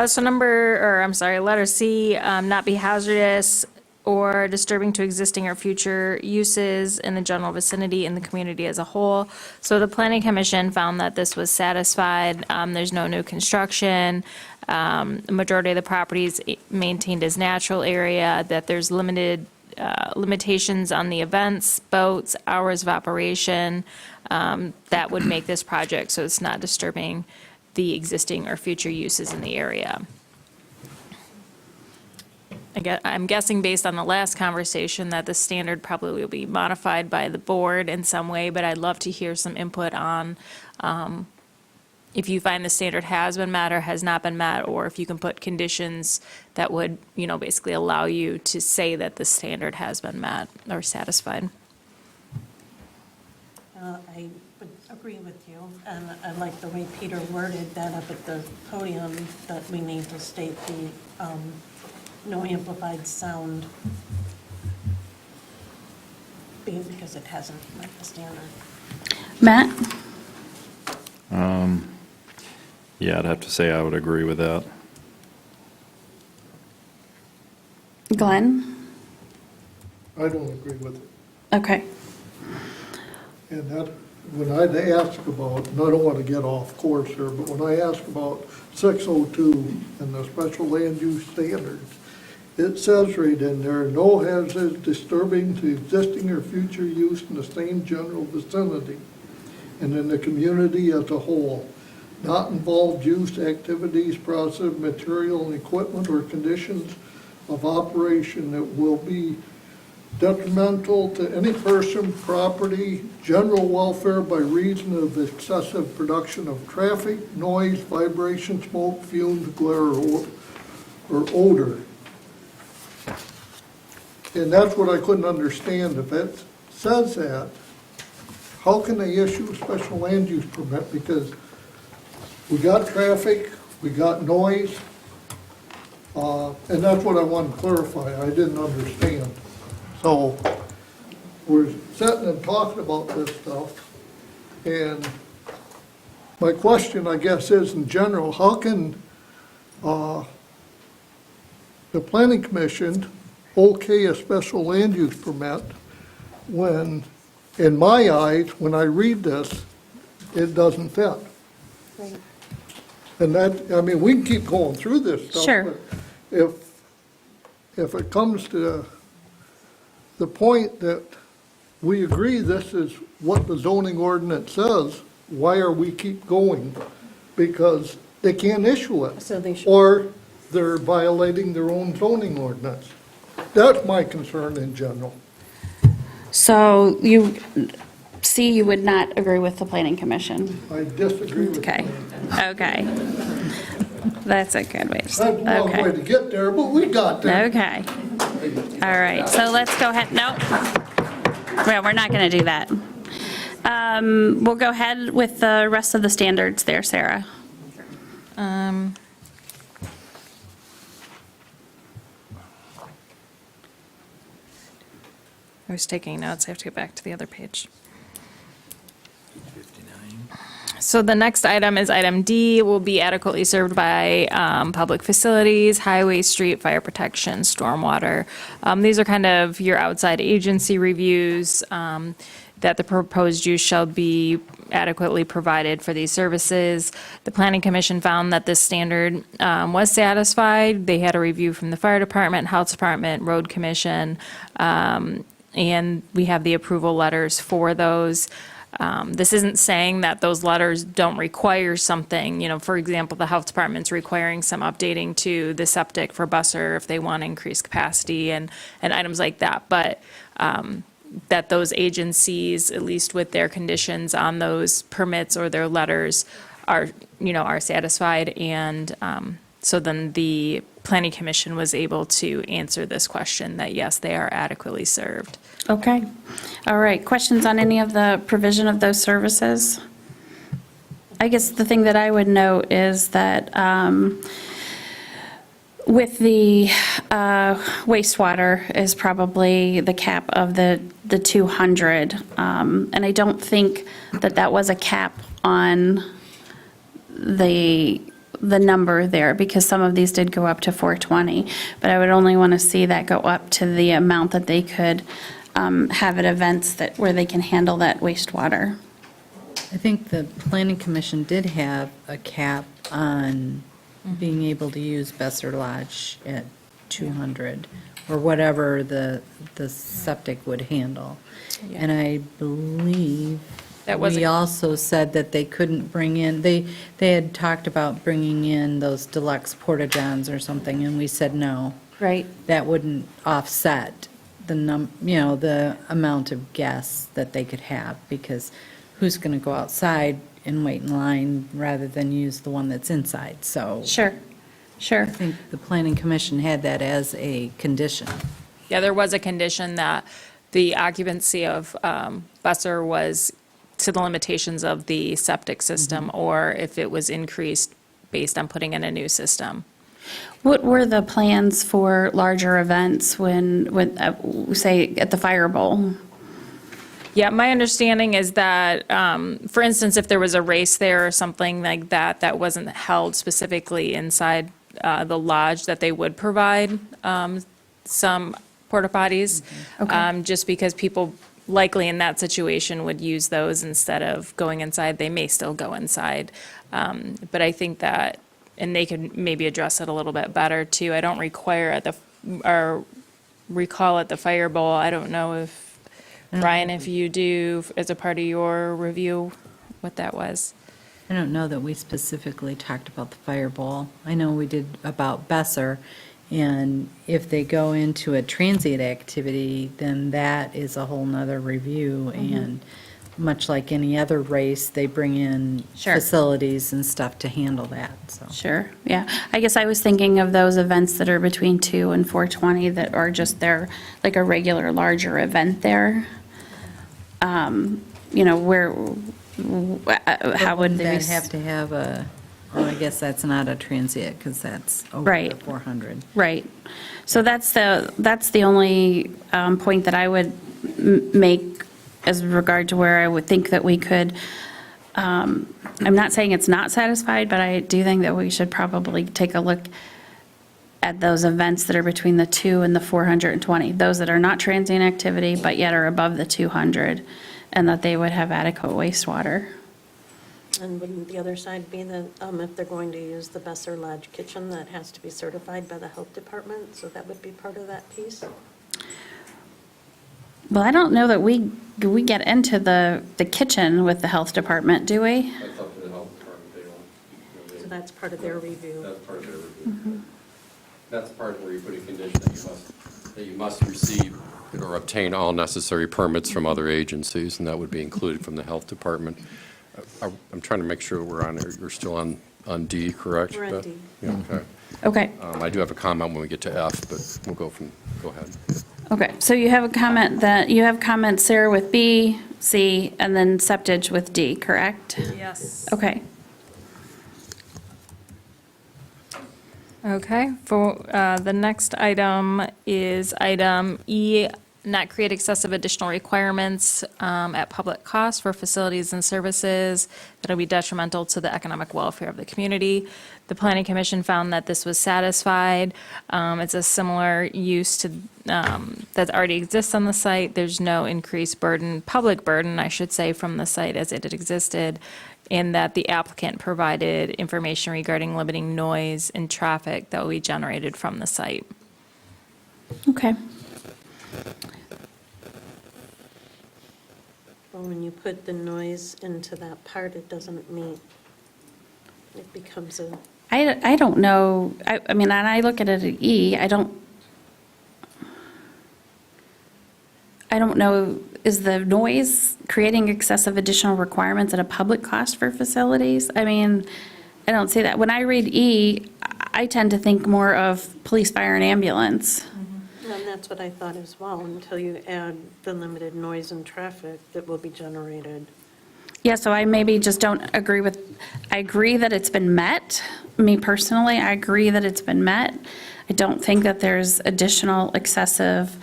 So letter C, not be hazardous or disturbing to existing or future uses in the general vicinity in the community as a whole. So the Planning Commission found that this was satisfied. There's no new construction. The majority of the properties maintained as natural area, that there's limitations on the events, boats, hours of operation, that would make this project so it's not disturbing the existing or future uses in the area. I'm guessing based on the last conversation that the standard probably will be modified by the board in some way, but I'd love to hear some input on if you find the standard has been met or has not been met, or if you can put conditions that would, basically allow you to say that the standard has been met or satisfied. I would agree with you, and I like the way Peter worded that up at the podium, that we need to state the no amplified sound, because it hasn't met the standard. Matt? Yeah, I'd have to say I would agree with that. Glenn? I don't agree with it. Okay. And that, when I'd ask about, and I don't want to get off course here, but when I ask about 602 and the special land use standards, it says right in there, no hazard disturbing to existing or future use in the same general vicinity and in the community as a whole. Not involved use, activities, process, material, and equipment or conditions of operation that will be detrimental to any person, property, general welfare by reason of excessive production of traffic, noise, vibration, smoke, fumes, glare, or odor. And that's what I couldn't understand. If it says that, how can they issue a special land use permit? Because we got traffic, we got noise, and that's what I wanted to clarify. I didn't understand. So we're sitting and talking about this stuff, and my question, I guess, is in general, how can the Planning Commission okay a special land use permit when, in my eyes, when I read this, it doesn't fit? Right. And that, I mean, we can keep going through this stuff. Sure. But if it comes to the point that we agree this is what the zoning ordinance says, why are we keep going? Because they can't issue it. So they should. Or they're violating their own zoning ordinance. That's my concern in general. So you would not agree with the Planning Commission? I disagree with Okay, okay. That's a good way to That's say, a long way okay. to get there, but we got there. Okay. All right, so let's go ahead, no. Well, we're not going to do that. We'll go ahead with the rest of the standards there, Sarah. I was taking notes. I have to get back to the other page. So the next item is item D, will be adequately served by public facilities, highway, street, fire protection, stormwater. These are kind of your outside agency reviews. that the proposed use shall be adequately provided for these services. The Planning Commission found that this standard was satisfied. They had a review from the Fire Department, Health Department, Road Commission, and we have the approval letters for those. This isn't saying that those letters don't require something. For example, the Health Department's requiring some updating to the septic for Busser if they want to increase capacity and items like that. But that those agencies, at least with their conditions on those permits or their letters, are satisfied. And so then the Planning Commission was able to answer this question that yes, they are adequately served. Okay. All right. Questions on any of the provision of those services? I guess the thing that I would note is that with the wastewater is probably the cap of the 200. And I don't think that was a cap on the number there, because some of these did go up to 420. But I would only want to see that go up to the amount that they could have at events where they can handle that wastewater. I think the Planning Commission did have a cap on being able to use Besser Lodge at 200, or whatever the septic would handle. Yeah. And I believe That was we a- also said that they couldn't bring in, they had talked about bringing in those deluxe porta-johns or something, and we said no. Right. That wouldn't offset the amount of guests that they could have, because who's going to go outside and wait in line rather than use the one that's inside? So Sure. I think the Planning Commission had that as a condition. Yeah, there was a condition that the occupancy of Busser was to the limitations of the septic system, or if it was increased based on putting in a new system. What were the plans for larger events when say, at the Fire Bowl? Yeah, my understanding is that, for instance, if there was a race there or something like that, that wasn't held specifically inside the lodge, that they would provide some porta potties, just because people likely in that situation would use those instead of going inside. They may still go inside. But I think that, and they could maybe address it a little bit better too. I don't recall at the Fire Bowl. I don't know if, Brian, if you do, as a part of your review, what that was. I don't know that we specifically talked about the Fire Bowl. I know we did about Besser, and if they go into a transient activity, then that is a whole nother review, and much like any other race, they bring in Sure. facilities and stuff to handle that, so. Sure, yeah. I guess I was thinking of those events that are between 2 and 420 that are just there, like a regular larger event there. Where, how would they? That have to have I guess that's not a transient, because that's over Right. the 400. Right. So that's the only point that I would make as regard to where I would think that we could, I'm not saying it's not satisfied, but I do think that we should probably take a look at those events that are between the 2 and the 420, those that are not transient activity, but yet are above the 200, and that they would have adequate wastewater. And wouldn't the other side be that if they're going to use the Besser Lodge kitchen, that has to be certified by the health department? So that would be part of that piece? Well, I don't know that we get into the kitchen with the health department, do we? That's up to the health department. They don't, So that's part of their review. that's part of their review. That's the part where you put a condition that you must receive or obtain all necessary permits from other agencies, and that would be included from the health department. I'm trying to make sure we're on, you're still on D, correct? We're on Beth? D. Yeah, okay. Okay. I do have a comment when we get to F, but we'll go ahead. Okay, so you have comments, Sarah, with B, C, and then septage with D, correct? Yes. Okay. Okay, for the next item is item E9, not create excessive additional requirements at public cost for facilities and services that will be detrimental to the economic welfare of the community. The Planning Commission found that this was satisfied. It's a similar use to, that already exists on the site. There's no increased burden, public burden, I should say, from the site as it had existed, and that the applicant provided information regarding limiting noise and traffic that will be generated from the site. Okay. Well, when you put the noise into that part, it doesn't meet, it becomes a, I don't know, I mean, and I look at it at E, I don't know, is the noise creating excessive additional requirements at a public cost for facilities? I mean, I don't see that. When I read E, I tend to think more of police, fire, and ambulance. and that's what I thought as well, until you add the limited noise and traffic that will be generated. Yeah, so I maybe just don't agree with, I agree that it's been met. Me personally, I agree that it's been met. I don't think that there's additional excessive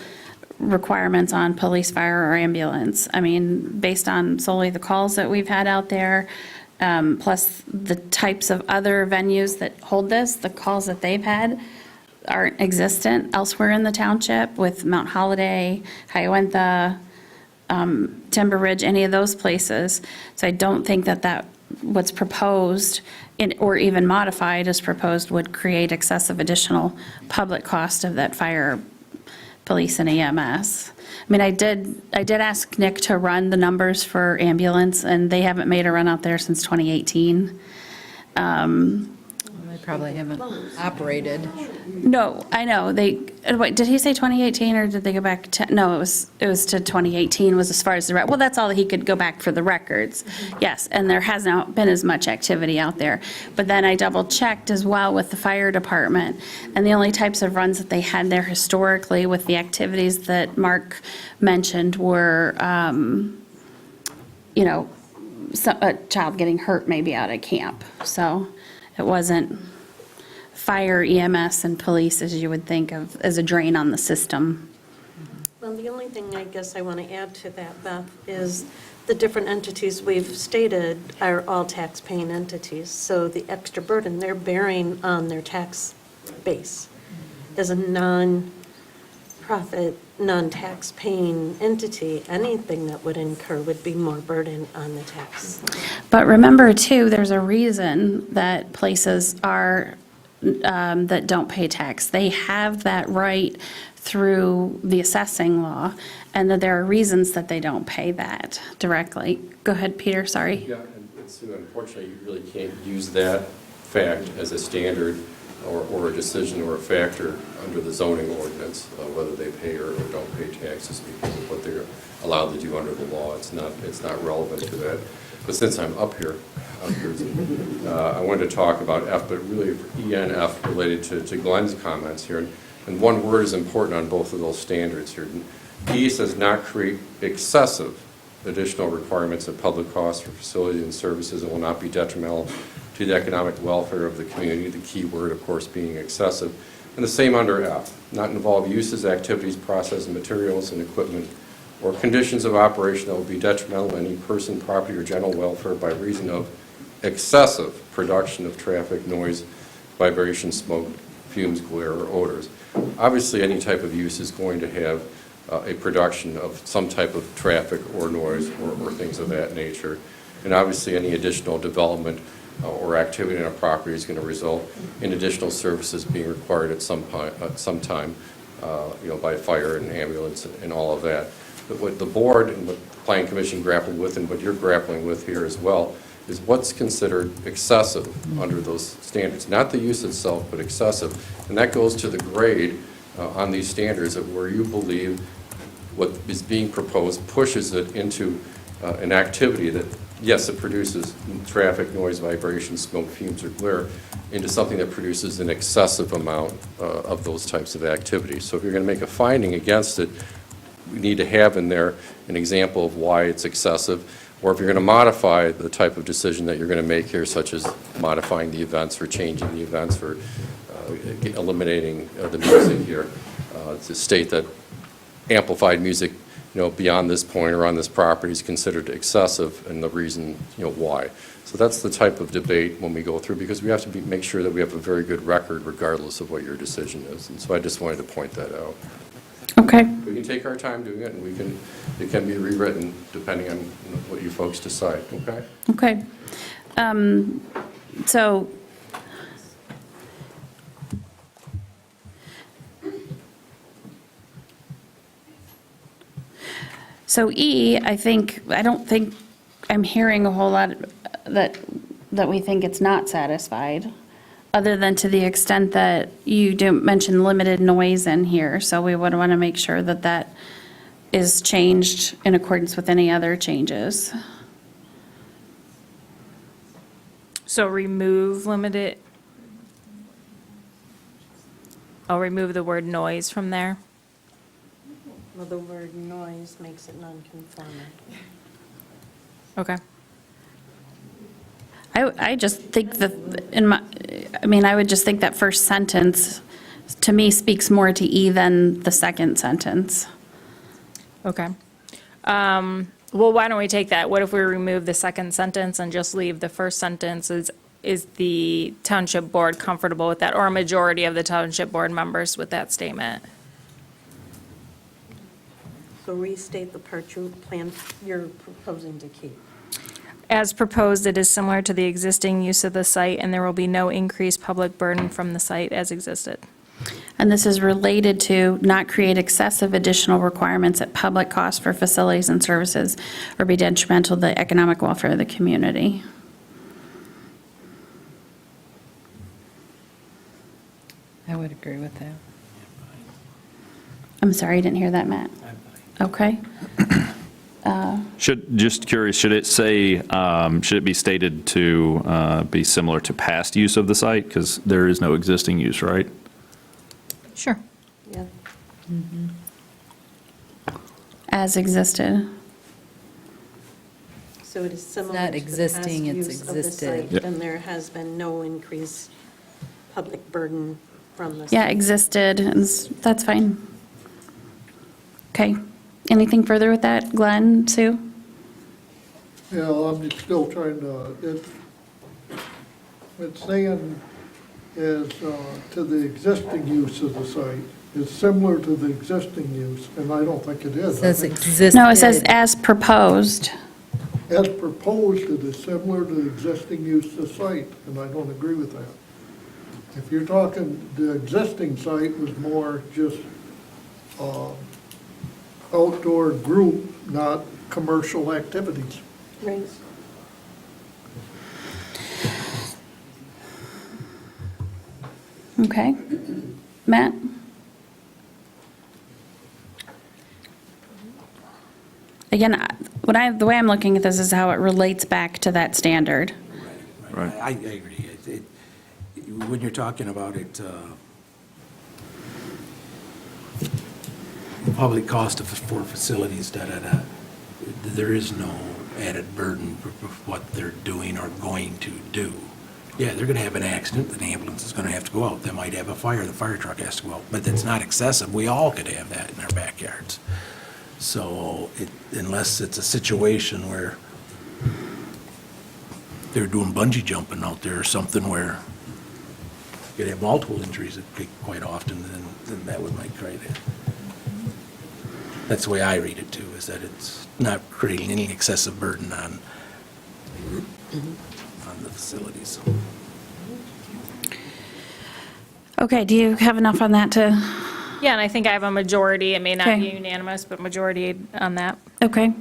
requirements on police, fire, or ambulance. I mean, based on solely the calls that we've had out there, plus the types of other venues that hold this, the calls that they've had aren't existent elsewhere in the township with Mount Holiday, Hiawatha, Timber Ridge, any of those places. So I don't think that what's proposed or even modified as proposed would create excessive additional public cost of that fire, police, and EMS. I mean, I did ask Nick to run the numbers for ambulance, and they haven't made a run out there since 2018. They probably haven't operated. No, I know, wait, did he say 2018, or did they go back to, no, it was to 2018 was as far as well, that's all that he could go back for the records. Yes, and there has not been as much activity out there. But then I double-checked as well with the fire department, and the only types of runs that they had there historically with the activities that Mark mentioned were, a child getting hurt maybe out at camp. So it wasn't fire, EMS, and police as you would think of as a drain on the system. Well, the only thing I guess I want to add to that, Beth, is the different entities we've stated are all tax-paying entities. So the extra burden they're bearing on their tax base as a non-profit, non-tax-paying entity, anything that would incur would be more burden on the tax. But remember, too, there's a reason that places are, that don't pay tax. They have that right through the assessing law, and that there are reasons that they don't pay that directly. Go ahead, Peter, sorry. Yeah, and Sue, unfortunately, you really can't use that fact as a standard or a decision or a factor under the zoning ordinance, whether they pay or don't pay taxes, because of what they're allowed to do under the law. It's not relevant to that. But since I'm up here, I wanted to talk about F, but really E and F related to Glenn's comments here. And one word is important on both of those standards here. E says not create excessive additional requirements of public costs for facilities and services and will not be detrimental to the economic welfare of the community, the key word, of course, being excessive. And the same under F, not involve uses, activities, process, and materials and equipment or conditions of operation that will be detrimental to any person, property, or general welfare by reason of excessive production of traffic, noise, vibration, smoke, fumes, glare, or odors. Obviously, any type of use is going to have a production of some type of traffic or noise or things of that nature. And obviously, any additional development or activity on a property is going to result in additional services being required at some time, by fire and ambulance and all of that. But what the board and what the Planning Commission grappled with, and what you're grappling with here as well, is what's considered excessive under those standards. Not the use itself, but excessive. And that goes to the grade on these standards of where you believe what is being proposed pushes it into an activity that, yes, it produces traffic, noise, vibration, smoke, fumes, or glare, into something that produces an excessive amount of those types of activities. So if you're going to make a finding against it, we need to have in there an example of why it's excessive, or if you're going to modify the type of decision that you're going to make here, such as modifying the events or changing the events or eliminating the music here, to state that amplified music, beyond this point or on this property is considered excessive, and the reason, why. So that's the type of debate when we go through, because we have to make sure that we have a very good record regardless of what your decision is. And so I just wanted to point that out. Okay. We can take our time doing it, and it can be rewritten depending on what you folks decide, okay? Okay. So, E, I don't think I'm hearing a whole lot that we think it's not satisfied, other than to the extent that you do mention limited noise in here, so we would want to make sure that that is changed in accordance with any other changes. So remove limited, I'll remove the word noise from there. Well, the word noise makes it non-conforming. Okay. I just think that, I would just think that first sentence, to me, speaks more to E than the second sentence. Okay. Well, why don't we take that? What if we remove the second sentence and just leave the first sentence? Is the township board comfortable with that, or a majority of the township board members with that statement? So restate the part you plan, you're proposing to keep. As proposed, it is similar to the existing use of the site, and there will be no increased public burden from the site as existed. And this is related to not create excessive additional requirements at public cost for facilities and services or be detrimental to the economic welfare of the community. I would agree with that. I'm sorry, I didn't hear that, Matt. Okay. Just curious, should it say, should it be stated to be similar to past use of the site? Because there is no existing use, right? Sure. Yeah. As existed. So it is similar not to the existing, past it's use of the existed. site, Yep. and there has been no increased public burden from the. Yeah, site. existed, and that's fine. Okay. Anything further with that, Glenn, Sue? Yeah, I'm just still trying to, it's saying is to the existing use of the site, is similar to the existing use, and I don't think it is. It says I think existed. No, it says as proposed. as proposed, it is similar to the existing use of the site, and I don't agree with that. If you're talking, the existing site was more just outdoor group, not commercial activities. Right. Okay. Matt? Again, the way I'm looking at this is how it relates back to that standard. Right. I agree. When you're talking about it, public cost for facilities, there is no added burden for what they're doing or going to do. Yeah, they're going to have an accident, the ambulance is going to have to go out. They might have a fire, the fire truck has to go out. But that's not excessive. We all could have that in our backyards. So unless it's a situation where they're doing bungee jumping out there or something where you could have multiple injuries quite often, then that would make right it. That's the way I read it too, is that it's not creating any excessive burden on the facilities. Okay, do you have enough on that to, Yeah, and I think I have a majority, it may not be Okay. unanimous, but majority on that. okay,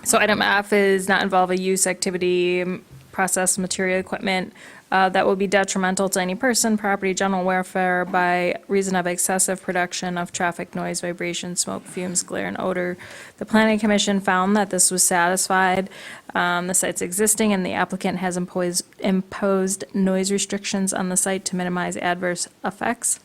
So item F is not involve a use, activity, process, material, equipment that will be detrimental to any person, property, general welfare by reason of excessive production of traffic, noise, vibration, smoke, fumes, glare, and odor. The planning commission found that this was satisfied. The site's existing and the applicant has imposed noise restrictions on the site to minimize adverse effects.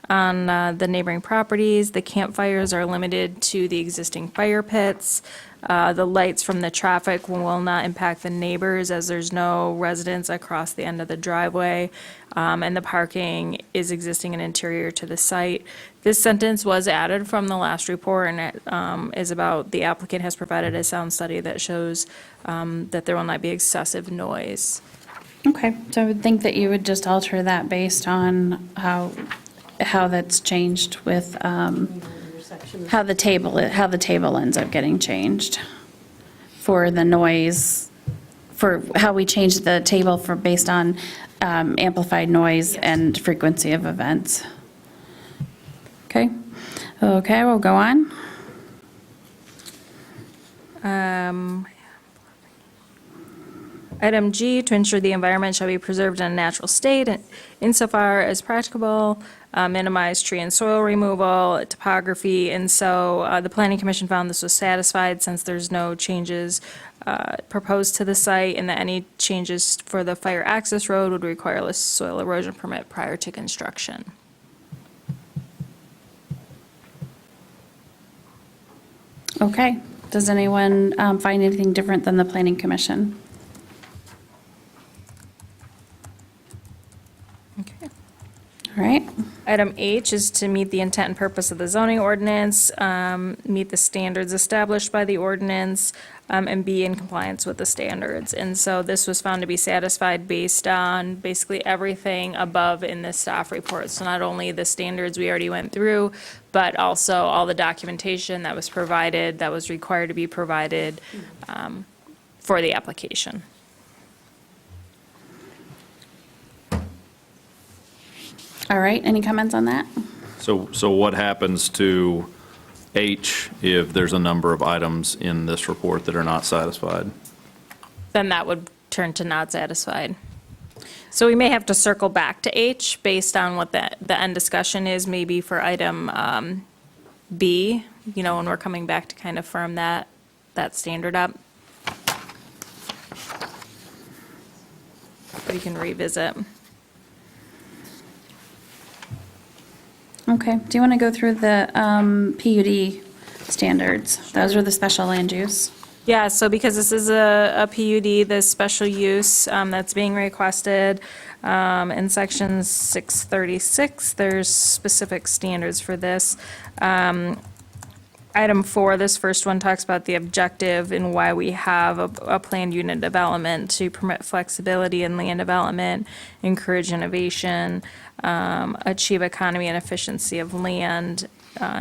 on the neighboring properties. The campfires are limited to the existing fire pits. The lights from the traffic will not impact the neighbors as there's no residents across the end of the driveway. And the parking is existing and interior to the site. This sentence was added from the last report, and it is about the applicant has provided a sound study that shows that there will not be excessive noise. Okay, so I would think that you would just alter that based on how that's changed with, how the table ends up getting changed for the noise, for how we change the table for, based on amplified noise and frequency of events. Okay, we'll go on. Item G, to ensure the environment shall be preserved in a natural state insofar as practicable, minimize tree and soil removal, topography, and so the Planning Commission found this was satisfied since there's no changes proposed to the site, and that any changes for the fire access road would require a soil erosion permit prior to construction. Okay, does anyone find anything different than the Planning Commission? Okay. All right. Item H is to meet the intent and purpose of the zoning ordinance, meet the standards established by the ordinance, and be in compliance with the standards. And so this was found to be satisfied based on basically everything above in the staff report. So not only the standards we already went through, but also all the documentation that was provided, that was required to be provided for the application. All right, any comments on that? So what happens to H if there's a number of items in this report that are not satisfied? Then that would turn to not satisfied. So we may have to circle back to H based on what the end discussion is, maybe for item B, you know, when we're coming back to kind of firm that standard up. We can revisit. Okay, do you want to go through the PUD standards? Those are the special land use. Yeah, so because this is a PUD, the special use that's being requested, in section 636, there's specific standards for this. Item 4, this first one talks about the objective and why we have a planned unit development to permit flexibility in land development, encourage innovation, achieve economy and efficiency of land,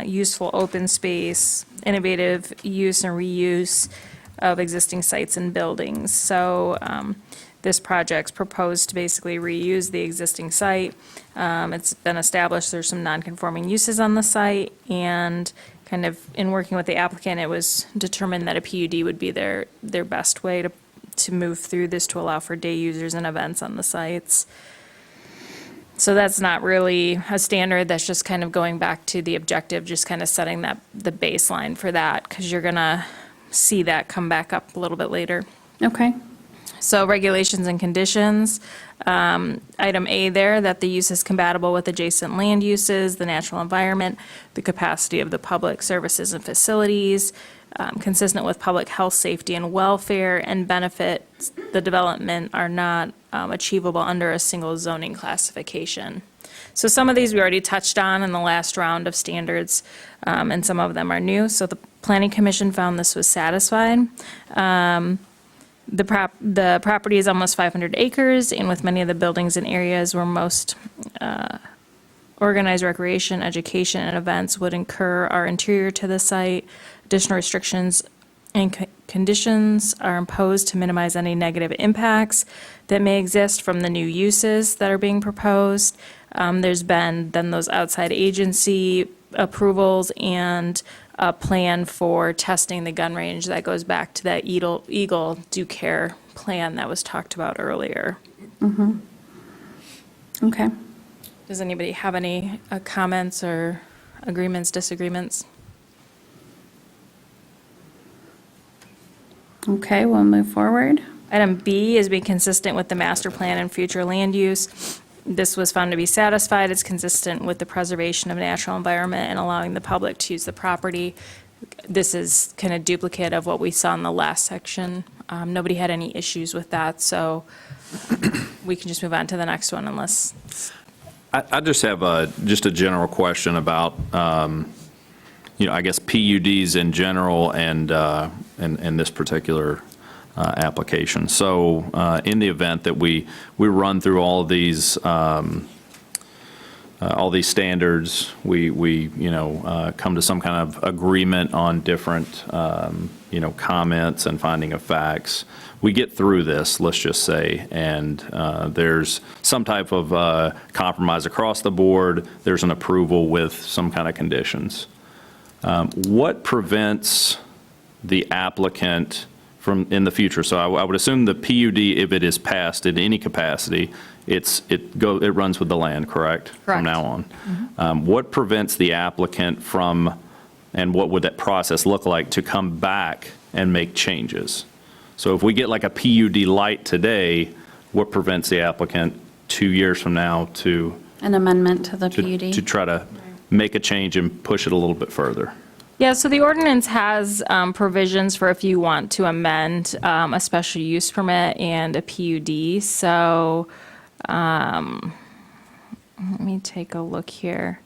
useful open space, innovative use and reuse of existing sites and buildings. So this project's proposed to basically reuse the existing site. It's been established there's some non-conforming uses on the site, and kind of in working with the applicant, it was determined that a PUD would be their best way to move through this to allow for day users and events on the sites. So that's not really a standard, that's just kind of going back to the objective, just kind of setting the baseline for that, because you're gonna see that come back up a little bit later. Okay. So regulations and conditions, item A there, that the use is compatible with adjacent land uses, the natural environment, the capacity of the public services and facilities, consistent with public health, safety, and welfare, and benefits the development are not achievable under a single zoning classification. So some of these we already touched on in the last round of standards, and some of them are new. So the Planning Commission found this was satisfied. The property is almost 500 acres, and with many of the buildings and areas where most organized recreation, education, and events would occur are interior to the site. Additional restrictions and conditions are imposed to minimize any negative impacts that may exist from the new uses that are being proposed. There's been then those outside agency approvals and a plan for testing the gun range that goes back to that Eagle Do Care plan that was talked about earlier. Mm-hmm. Okay. Does anybody have any comments or agreements, disagreements? Okay, we'll move forward. Item B is being consistent with the master plan and future land use. This was found to be satisfied. It's consistent with the preservation of natural environment and allowing the public to use the property. This is kind of duplicate of what we saw in the last section. Nobody had any issues with that, so we can just move on to the next one unless. I just have just a general question about, I guess PUDs in general and this particular application. So in the event that we run through all of these standards, we come to some kind of agreement on different, comments and finding of facts. We get through this, let's just say, and there's some type of compromise across the board. There's an approval with some kind of conditions. What prevents the applicant from, in the future? So I would assume the PUD, if it is passed in any capacity, it runs with the land, correct? Correct. From now on. What prevents the applicant from, and what would that process look like to come back and make changes? So if we get like a PUD light today, what prevents the applicant 2 years from now to An amendment to the PUD. to try to make a change and push it a little bit further? Yeah, so the ordinance has provisions for if you want to amend a special use permit and a PUD. So let me take a look here.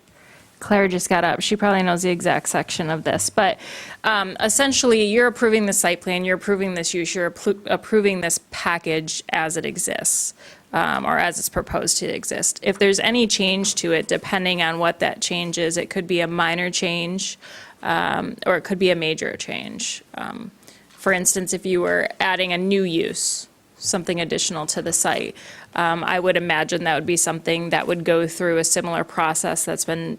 Claire just got up. She probably knows the exact section of this. But essentially, you're approving the site plan, you're approving this use, you're approving this package as it exists, or as it's proposed to exist. If there's any change to it, depending on what that change is, it could be a minor change, or it could be a major change. For instance, if you were adding a new use, something additional to the site, I would imagine that would be something that would go through a similar process that's been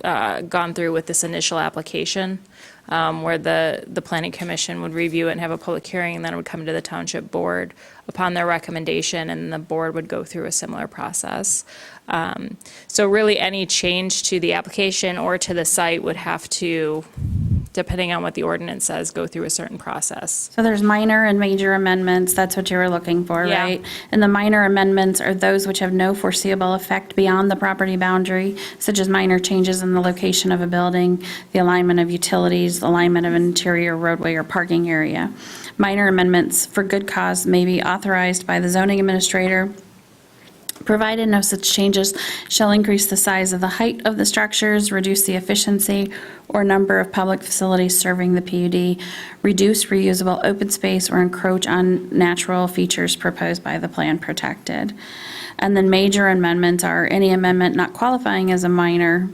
gone through with this initial application, where the planning commission would review it and have a public hearing, and then it would come to the township board upon their recommendation, and the board would go through a similar process. So really, any change to the application or to the site would have to, depending on what the ordinance says, go through a certain process. So there's minor and major amendments, that's what you were looking for, Yeah. right? And the minor amendments are those which have no foreseeable effect beyond the property boundary, such as minor changes in the location of a building, the alignment of utilities, the alignment of an interior roadway or parking area. Minor amendments for good cause may be authorized by the zoning administrator, provided no such changes shall increase the size of the height of the structures, reduce the efficiency or number of public facilities serving the PUD, reduce reusable open space, or encroach on natural features proposed by the plan protected. And then major amendments are any amendment not qualifying as a minor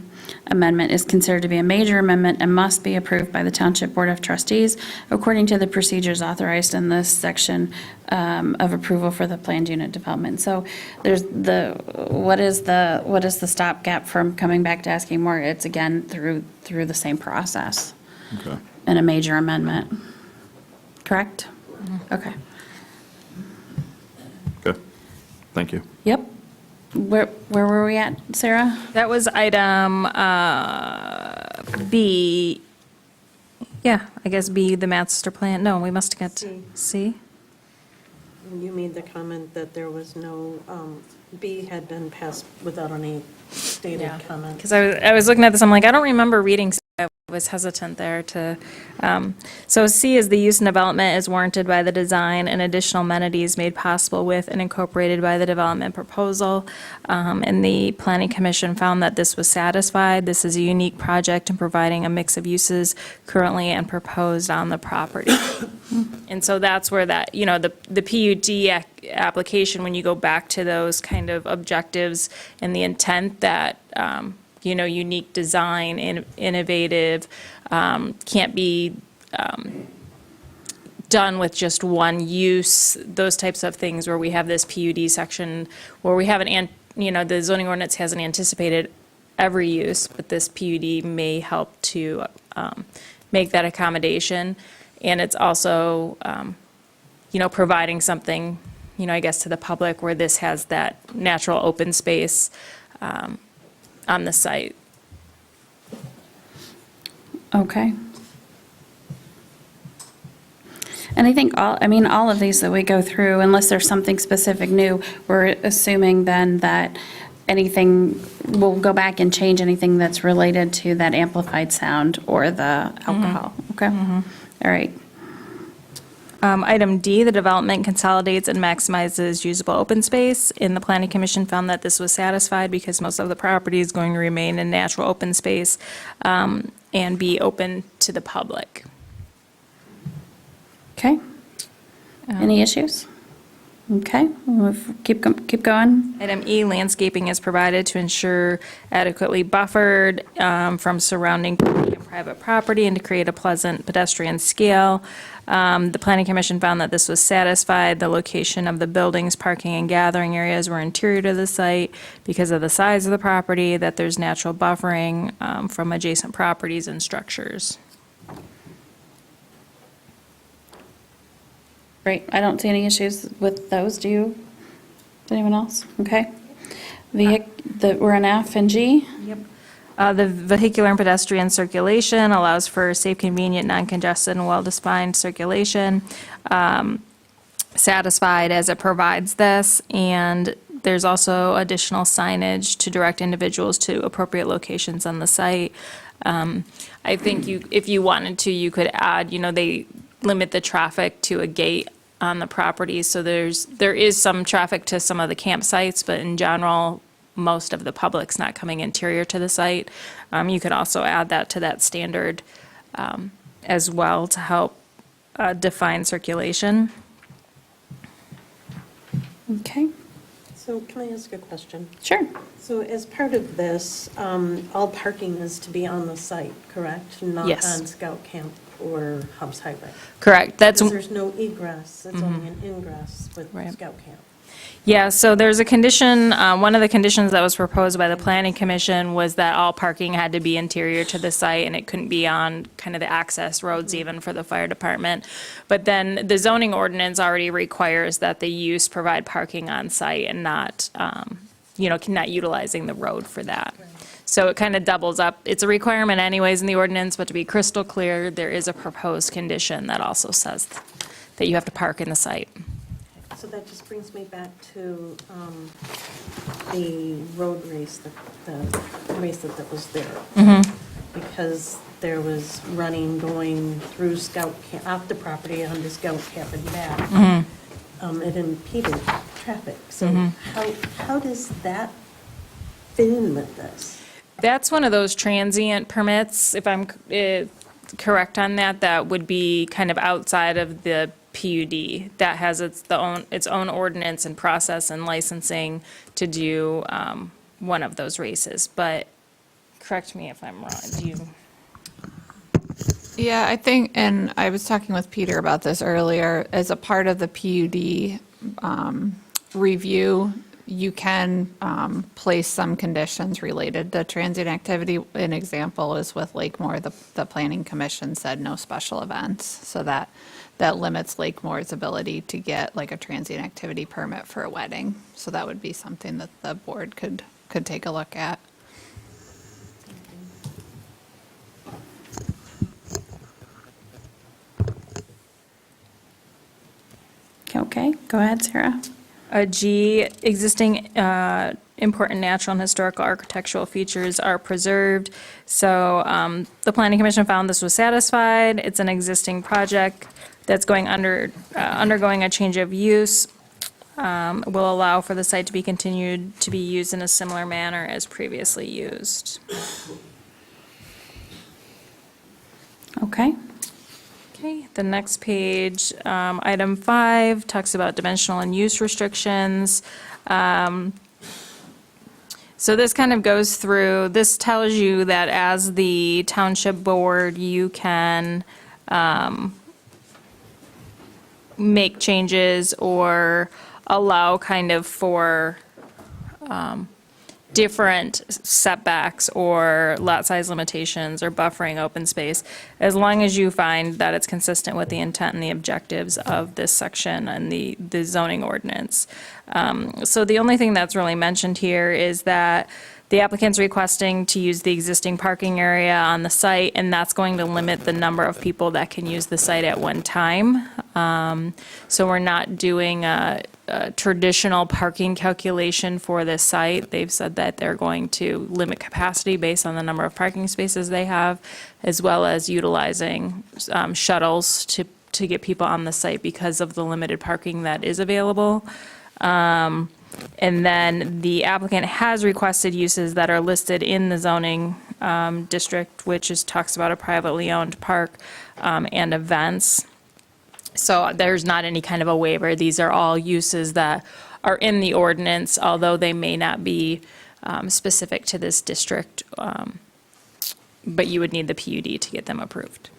amendment is considered to be a major amendment and must be approved by the Township Board of Trustees according to the procedures authorized in this section of approval for the planned unit development. So there's what is the stopgap from coming back to asking more? It's again through the same process. Okay. In a major amendment. Correct? Okay. Okay. Thank you. Yep. Where were we at, Sarah? That was item B. Yeah, I guess B, the master plan. No, we must have got to C. You made the comment that there was no, B had been passed without any stated comment. Because I was looking at this, I'm like, I don't remember reading C. I was hesitant there to, so C is the use and development is warranted by the design and additional amenities made possible with and incorporated by the development proposal. And the planning commission found that this was satisfied. This is a unique project in providing a mix of uses currently and proposed on the property. And so that's where that, the PUD application, when you go back to those kind of objectives and the intent that, unique design, innovative, can't be done with just one use, those types of things where we have this PUD section, where we have the zoning ordinance hasn't anticipated every use, but this PUD may help to make that accommodation. And it's also, providing something, I guess, to the public where this has that natural open space on the site. Okay. And I think all of these that we go through, unless there's something specific new, we're assuming then that anything, we'll go back and change anything that's related to that amplified sound or the alcohol. Okay? All right. Item D, the development consolidates and maximizes usable open space. And the Planning Commission found that this was satisfied because most of the property is going to remain in natural open space and be open to the public. Okay. Any issues? Okay, keep going. Item E, landscaping is provided to ensure adequately buffered from surrounding public and private property and to create a pleasant pedestrian scale. The Planning Commission found that this was satisfied. The location of the buildings, parking, and gathering areas were interior to the site because of the size of the property, that there's natural buffering from adjacent properties and structures. Great, I don't see any issues with those, do you? Anyone else? Okay. We're on F and G? Yep. The vehicular and pedestrian circulation allows for safe, convenient, non-congested, and well-defined circulation. Satisfied as it provides this, and there's also additional signage to direct individuals to appropriate locations on the site. I think if you wanted to, you could add, they limit the traffic to a gate on the property, so there is some traffic to some of the campsites, but in general, most of the public's not coming interior to the site. You could also add that to that standard as well to help define circulation. Okay. So can I ask a question? Sure. So as part of this, all parking is to be on the site, correct? Not Yes. on Scout Camp or Hobbs Highway? Correct. Because there's no egress, it's only an ingress with Scout Camp. Yeah, so there's a condition, one of the conditions that was proposed by the Planning Commission was that all parking had to be interior to the site, and it couldn't be on kind of the access roads even for the fire department. But then the zoning ordinance already requires that the use provide parking on site and not, not utilizing the road for that. So it kind of doubles up. It's a requirement anyways in the ordinance, but to be crystal clear, there is a proposed condition that also says that you have to park in the site. So that just brings me back to the road race, the race that was there. Because there was running going through Scout Camp, off the property onto Scout Camp and back. It impeded traffic. So how does that fit in with this? That's one of those transient permits, if I'm correct on that, that would be kind of outside of the PUD. That has its own ordinance and process and licensing to do one of those races. But correct me if I'm wrong. Do you? Yeah, I think, and I was talking with Peter about this earlier, as a part of the PUD review, you can place some conditions related to transient activity. An example is with Lakemore, the Planning Commission said no special events. So that limits Lakemore's ability to get like a transient activity permit for a wedding. So that would be something that the board could take a look at. Okay, go ahead, Sarah. G, existing important natural and historical architectural features are preserved. So the Planning Commission found this was satisfied. It's an existing project that's undergoing a change of use. Will allow for the site to be continued to be used in a similar manner as previously used. Okay. Okay, the next page, item 5, talks about dimensional and use restrictions. So this kind of goes through, this tells you that as the township board, you can make changes or allow kind of for different setbacks or lot size limitations or buffering open space, as long as you find that it's consistent with the intent and the objectives of this section and the zoning ordinance. So the only thing that's really mentioned here is that the applicant's requesting to use the existing parking area on the site, and that's going to limit the number of people that can use the site at one time. So we're not doing a traditional parking calculation for this site. They've said that they're going to limit capacity based on the number of parking spaces they have, as well as utilizing shuttles to get people on the site because of the limited parking that is available. And then the applicant has requested uses that are listed in the zoning district, which talks about a privately owned park and events. So there's not any kind of a waiver. These are all uses that are in the ordinance, although they may not be specific to this district, but you would need the PUD to get them approved.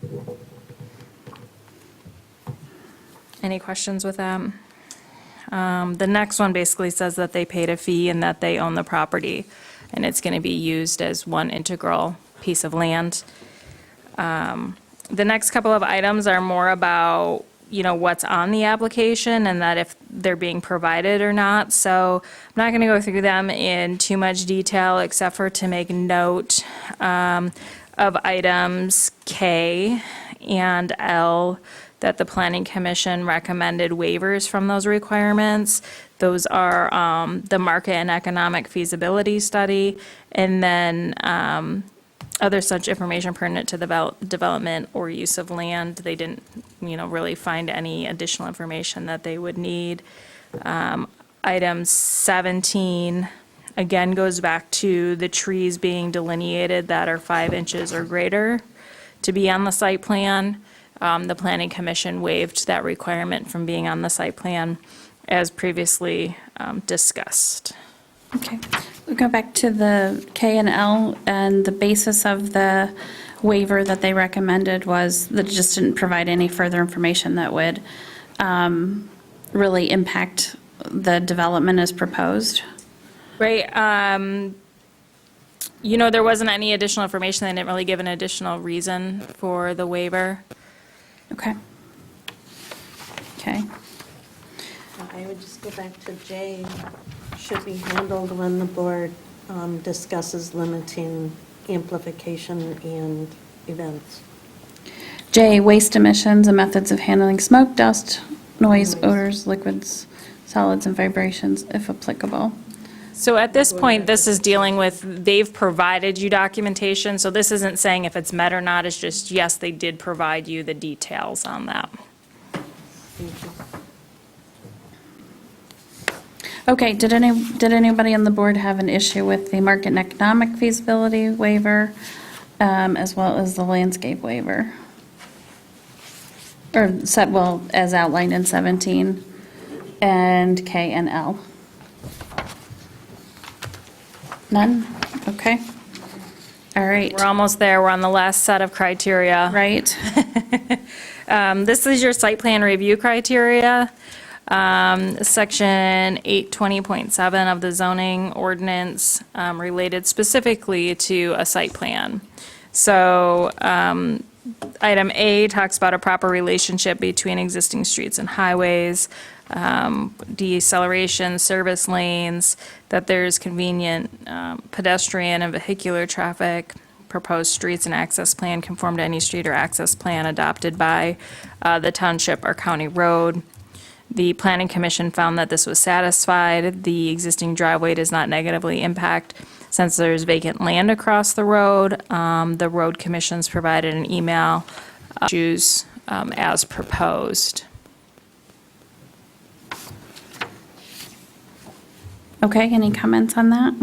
Any questions with that? The next one basically says that they paid a fee and that they own the property, and it's going to be used as one integral piece of land. The next couple of items are more about, what's on the application and that if they're being provided or not. So I'm not going to go through them in too much detail, except for to make note of items K and L, that the Planning Commission recommended waivers from those requirements. Those are the market and economic feasibility study, and then other such information pertinent to the development or use of land. They didn't, really find any additional information that they would need. Item 17, again, goes back to the trees being delineated that are 5 inches or greater to be on the site plan. The Planning Commission waived that requirement from being on the site plan as previously discussed. Okay, we'll go back to the K and L, and the basis of the waiver that they recommended was that it just didn't provide any further information that would really impact the development as proposed. Right, there wasn't any additional information. They didn't really give an additional reason for the waiver. Okay. Okay. I would just go back to J, should be handled when the board discusses limiting amplification and events. J, waste emissions and methods of handling smoke, dust, noise, odors, liquids, solids, and vibrations, if applicable. So at this point, this is dealing with, they've provided you documentation, so this isn't saying if it's met or not, it's just, yes, they did provide you the details on that. Okay, did anybody on the board have an issue with the market and economic feasibility waiver, as well as the landscape waiver? Or, as outlined in 17, and K and L? None? Okay. All right. We're almost there. We're on the last set of criteria. Right. This is your site plan review criteria. Section 820.7 of the zoning ordinance related specifically to a site plan. So item A talks about a proper relationship between existing streets and highways, deceleration, service lanes, that there's convenient pedestrian and vehicular traffic, proposed streets and access plan conform to any street or access plan adopted by the township or county road. The Planning Commission found that this was satisfied. The existing driveway does not negatively impact since there's vacant land across the road. The road commissions provided an email issues as proposed. Okay, any comments on that?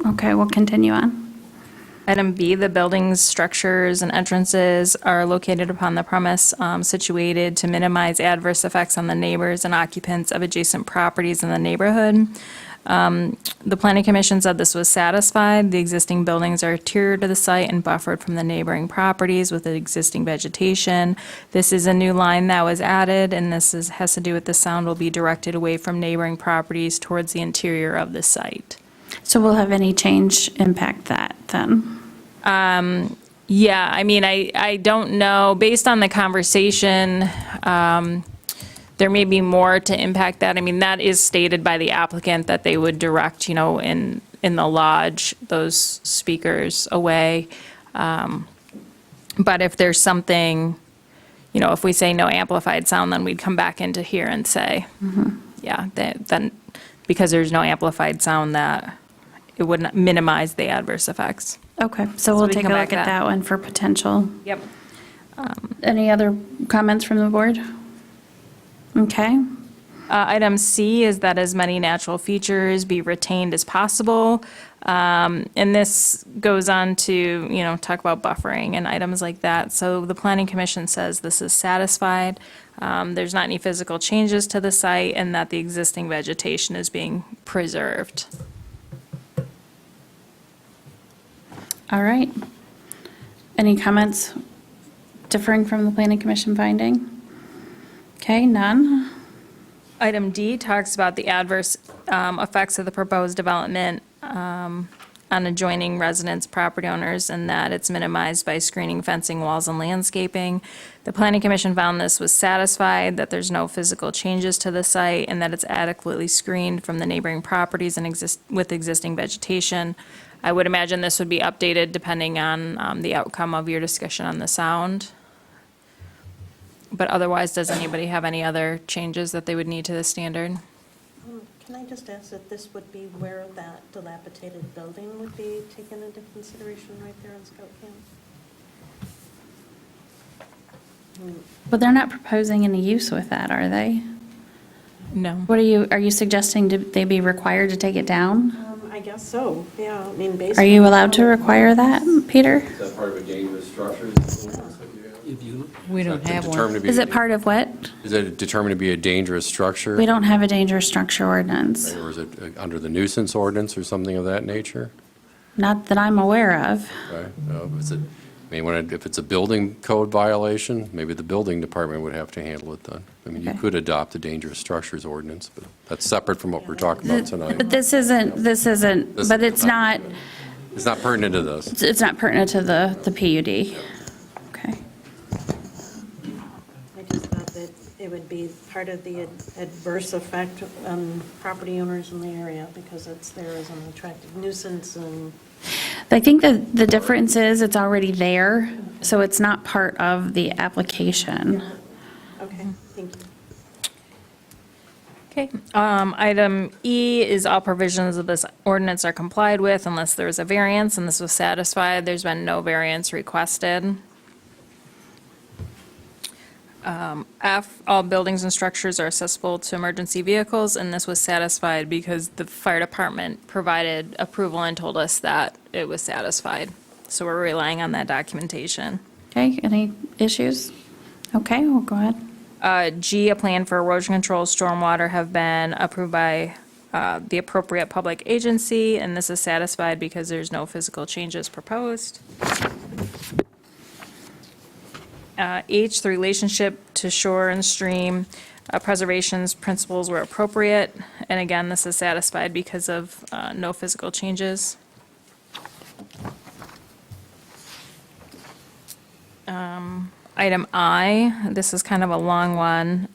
Okay, we'll continue on. Item B, the buildings, structures, and entrances are located upon the premise situated to minimize adverse effects on the neighbors and occupants of adjacent properties in the neighborhood. The Planning Commission said this was satisfied. The existing buildings are tiered to the site and buffered from the neighboring properties with the existing vegetation. This is a new line that was added, and this has to do with the sound will be directed away from neighboring properties towards the interior of the site. So will have any change impact that then? Yeah, I mean, I don't know. Based on the conversation, there may be more to impact that. I mean, that is stated by the applicant that they would direct, in the lodge, those speakers away. But if there's something, if we say no amplified sound, then we'd come back into here and say, yeah, then because there's no amplified sound, that it would not minimize the adverse effects. Okay, so we'll we take a come look back at to that. that one for potential. Yep. Any other comments from the board? Okay. Item C is that as many natural features be retained as possible. And this goes on to, talk about buffering and items like that. So the Planning Commission says this is satisfied. There's not any physical changes to the site and that the existing vegetation is being preserved. All right. Any comments differing from the Planning Commission finding? Okay, none. Item D talks about the adverse effects of the proposed development on adjoining residents, property owners, and that it's minimized by screening, fencing, walls, and landscaping. The Planning Commission found this was satisfied, that there's no physical changes to the site, and that it's adequately screened from the neighboring properties and with existing vegetation. I would imagine this would be updated depending on the outcome of your discussion on the sound. But otherwise, does anybody have any other changes that they would need to the standard? Can I just ask that this would be where that dilapidated building would be taken into consideration right there in Scout Camp? But they're not proposing any use with that, are they? No. What are you suggesting, they be required to take it down? I guess so, yeah, I mean, based Are you on- allowed to require that, Peter? Is that part of a dangerous structure? We don't have Determined to one. be- Is it part of what? Is it determined to be a dangerous structure? We don't have a dangerous structure ordinance, Or is it under the nuisance ordinance or something of that nature? not that I'm aware of. Okay, is it, if it's a building code violation, maybe the building department would have to handle it then. I mean, you Okay. could adopt a dangerous structures ordinance, but that's separate from what we're talking about tonight. But this isn't, but it's not, It's not pertinent to this. it's not pertinent to the PUD. Okay. I just thought that it would be part of the adverse effect on property owners in the area because it's there as an attractive nuisance and. I think that the difference is it's already there, so it's not part of the application. Okay, thank you. Okay. Item E is all provisions of this ordinance are complied with unless there is a variance, and this was satisfied. There's been no variance requested. F, all buildings and structures are accessible to emergency vehicles, and this was satisfied because the fire department provided approval and told us that it was satisfied. So we're relying on that documentation. Okay, any issues? Okay, well, go ahead. G, a plan for erosion control, stormwater have been approved by the appropriate public agency, and this is satisfied because there's no physical changes proposed. H, the relationship to shore and stream preservation's principles were appropriate, and again, this is satisfied because of no physical changes. Item I, this is kind of a long one,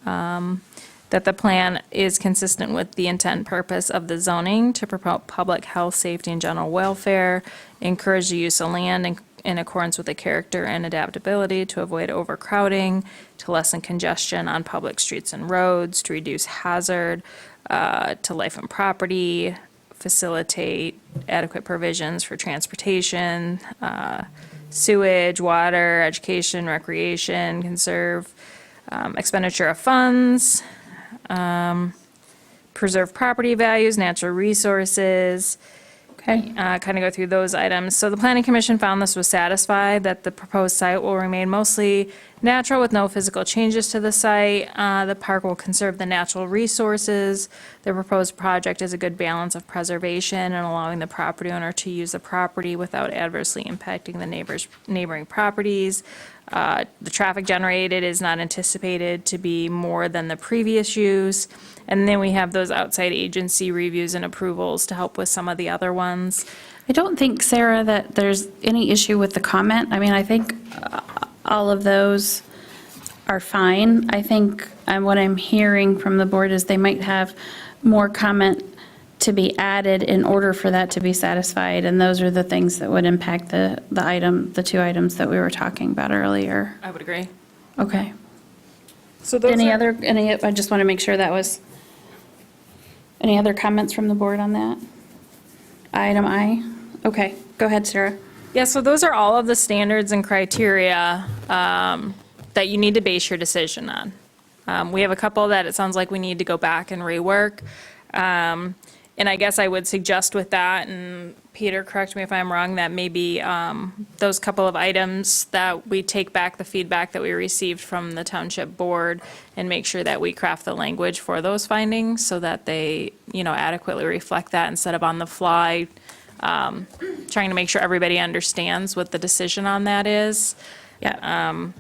that the plan is consistent with the intent and purpose of the zoning to promote public health, safety, and general welfare, encourage the use of land in accordance with the character and adaptability to avoid overcrowding, to lessen congestion on public streets and roads, to reduce hazard to life and property, facilitate adequate provisions for transportation, sewage, water, education, recreation, conserve expenditure of funds, preserve property values, natural resources. Okay. Kind of go through those items. So the Planning Commission found this was satisfied, that the proposed site will remain mostly natural with no physical changes to the site. The park will conserve the natural resources. The proposed project is a good balance of preservation and allowing the property owner to use the property without adversely impacting the neighboring properties. The traffic generated is not anticipated to be more than the previous use. And then we have those outside agency reviews and approvals to help with some of the other ones. I don't think, Sarah, that there's any issue with the comment. I mean, I think all of those are fine. I think what I'm hearing from the board is they might have more comment to be added in order for that to be satisfied, and those are the things that would impact the two items that we were talking about earlier. I would agree. Okay. So those Any are- other, I just want to make sure that was, any other comments from the board on that? Item I? Okay, go ahead, Sarah. Yeah, so those are all of the standards and criteria that you need to base your decision on. We have a couple that it sounds like we need to go back and rework. And I guess I would suggest with that, and Peter, correct me if I'm wrong, that maybe those couple of items that we take back the feedback that we received from the Township Board and make sure that we craft the language for those findings so that they, adequately reflect that instead of on the fly, trying to make sure everybody understands what the decision on that is. Yeah.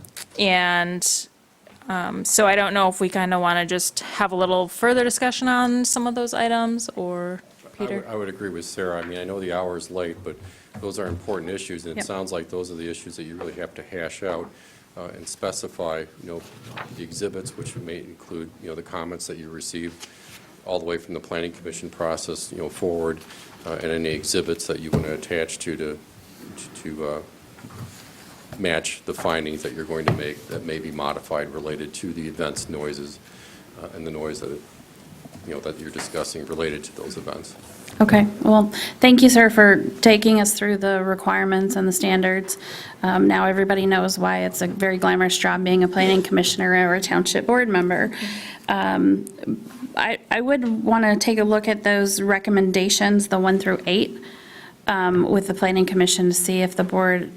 So I don't know if we kind of want to just have a little further discussion on some of those items, or Peter? I would agree with Sarah. I mean, I know the hour is late, but those are important issues, and it Yep. sounds like those are the issues that you really have to hash out and specify, the exhibits, which may include, the comments that you received all the way from the Planning Commission process, forward, and any exhibits that you want to attach to match the findings that you're going to make that may be modified related to the events, noises, and the noise that that you're discussing related to those events. Okay, well, thank you, sir, for taking us through the requirements and the standards. Now everybody knows why it's a very glamorous job being a planning commissioner or a township board member. I would want to take a look at those recommendations, the 1 through 8, with the planning commission to see if the board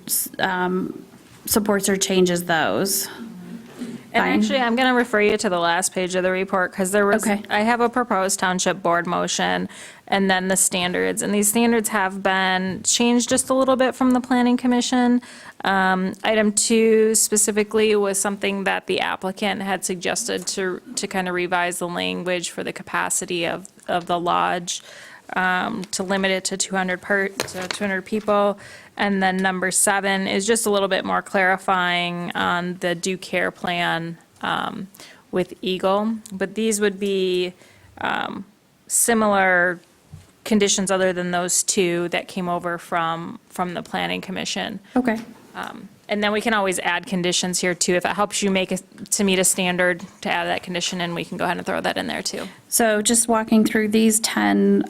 supports or changes those. And Fine. actually, I'm going to refer you to the last page of the report, because Okay. I have a proposed township board motion, and then the standards. And these standards have been changed just a little bit from the planning commission. Item 2 specifically was something that the applicant had suggested to kind of revise the language for the capacity of the lodge, to limit it to 200 people. And then number 7 is just a little bit more clarifying on the due care plan with Eagle. But these would be similar conditions other than those 2 that came over from the planning commission. Okay. And then we can always add conditions here too. If it helps you to meet a standard, to add that condition in, we can go ahead and throw that in there too. So just walking through these 10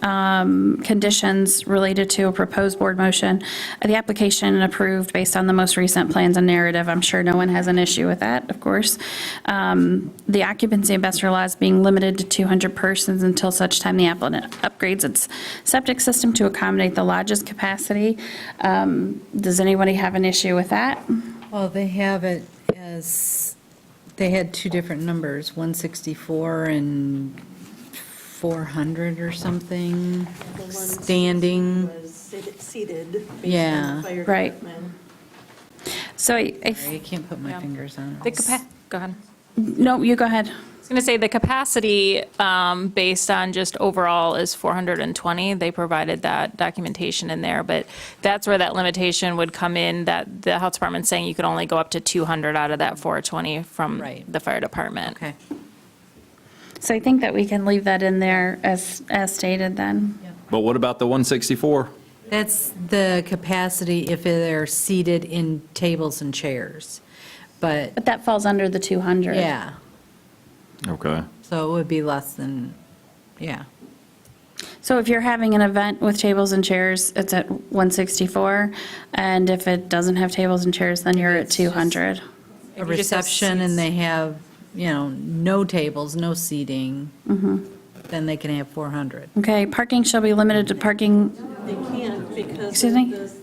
conditions related to a proposed board motion, the application approved based on the most recent plans and narrative. I'm sure no one has an issue with that, of course. The occupancy investor laws being limited to 200 persons until such time the applicant upgrades its septic system to accommodate the lodge's capacity. Does anybody have an issue with that? Well, they have it as, they had 2 different numbers, 164 and 400 or something, The one standing. was seated based on Yeah, the fire right. department. So I can't put my fingers on it. Go ahead. No, you go ahead. I was going to say the capacity based on just overall is 420. They provided that documentation in there, but that's where that limitation would come in, that the health department's saying you could only go up to 200 out of that 420 from the fire department. Okay. So I think that we can leave that in there as stated then. But what about the 164? That's the capacity if they're seated in tables and chairs. But that falls under the 200. Yeah, Okay. so it would be less than, yeah. So if you're having an event with tables and chairs, it's at 164, and if it doesn't have tables and chairs, then you're at 200. A reception and they have, no tables, no seating, then they can have 400. Okay, parking shall be limited to parking, They can't because Excuse me? of the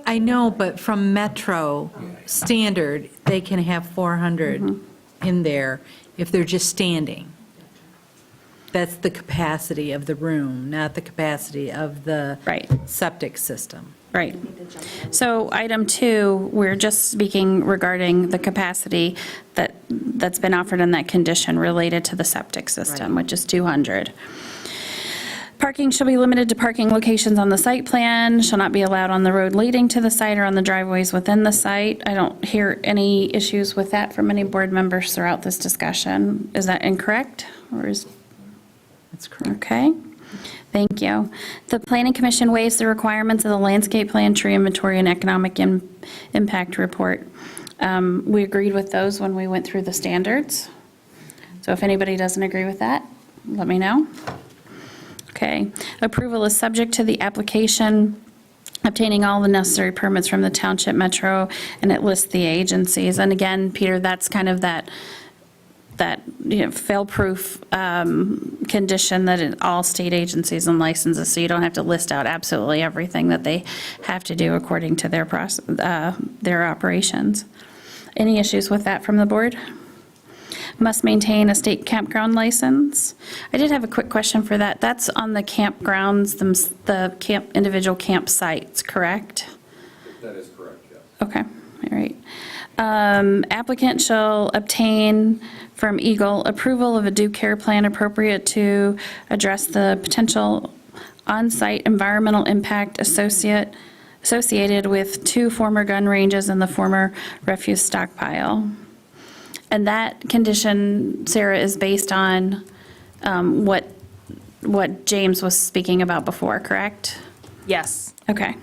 I know, but from Metro standard, they can have 400 in there if they're just standing. That's the capacity of the room, not the capacity of the septic system. right. So item 2, we're just speaking regarding the capacity that's been offered in that condition related to the septic system, which is 200. Parking shall be limited to parking locations on the site plan, shall not be allowed on the road leading to the site or on the driveways within the site. I don't hear any issues with that from any board members throughout this discussion. Is that incorrect? Or is? That's correct. Okay. Thank you. The Planning Commission waives the requirements of the landscape plan, tree inventory, and economic impact report. We agreed with those when we went through the standards. So if anybody doesn't agree with that, let me know. Okay. Approval is subject to the application obtaining all the necessary permits from the Township Metro, and it lists the agencies. And again, Peter, that's kind of that fail-proof condition that in all state agencies and licenses, so you don't have to list out absolutely everything that they have to do according to their process, their operations. Any issues with that from the board? Must maintain a state campground license. I did have a quick question for that. That's on the campgrounds, the individual campsites, correct? That is correct, yes. Okay, all right. Applicant shall obtain from Eagle approval of a due care plan appropriate to address the potential on-site environmental impact associated with 2 former gun ranges and the former refuse stockpile. And that condition, Sarah, is based on what James was speaking about before, correct? Yes. Okay.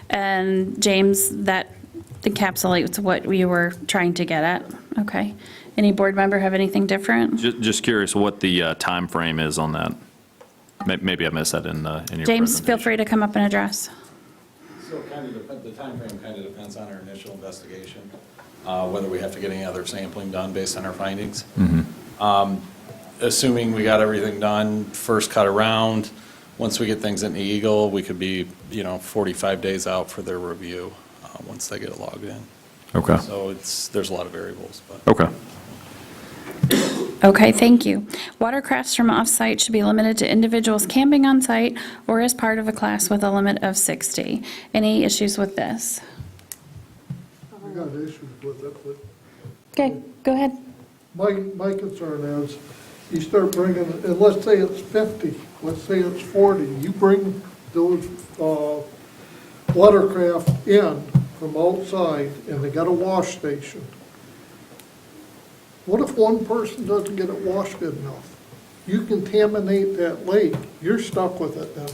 And James, that encapsulates what we were trying to get at. Okay. Any board member have anything different? Just curious what the time frame is on that. Maybe I missed that in your James, presentation. feel free to come up and address. So the timeframe kind of depends on our initial investigation, whether we have to get any other sampling done based on our findings. Assuming we got everything done, first cut around, once we get things in the Eagle, we could be, 45 days out for their review, once they get it logged in. Okay. So there's a lot of variables, but. Okay. Okay, thank you. Watercrafts from off-site should be limited to individuals camping on site or as part of a class with a limit of 60. Any issues with this? I got issues with it, but Okay, go ahead. my concern is, you start bringing, and let's say it's 50, let's say it's 40, you bring those watercraft in from outside, and they got a wash station. What if one person doesn't get it washed good enough? You contaminate that lake, you're stuck with it then.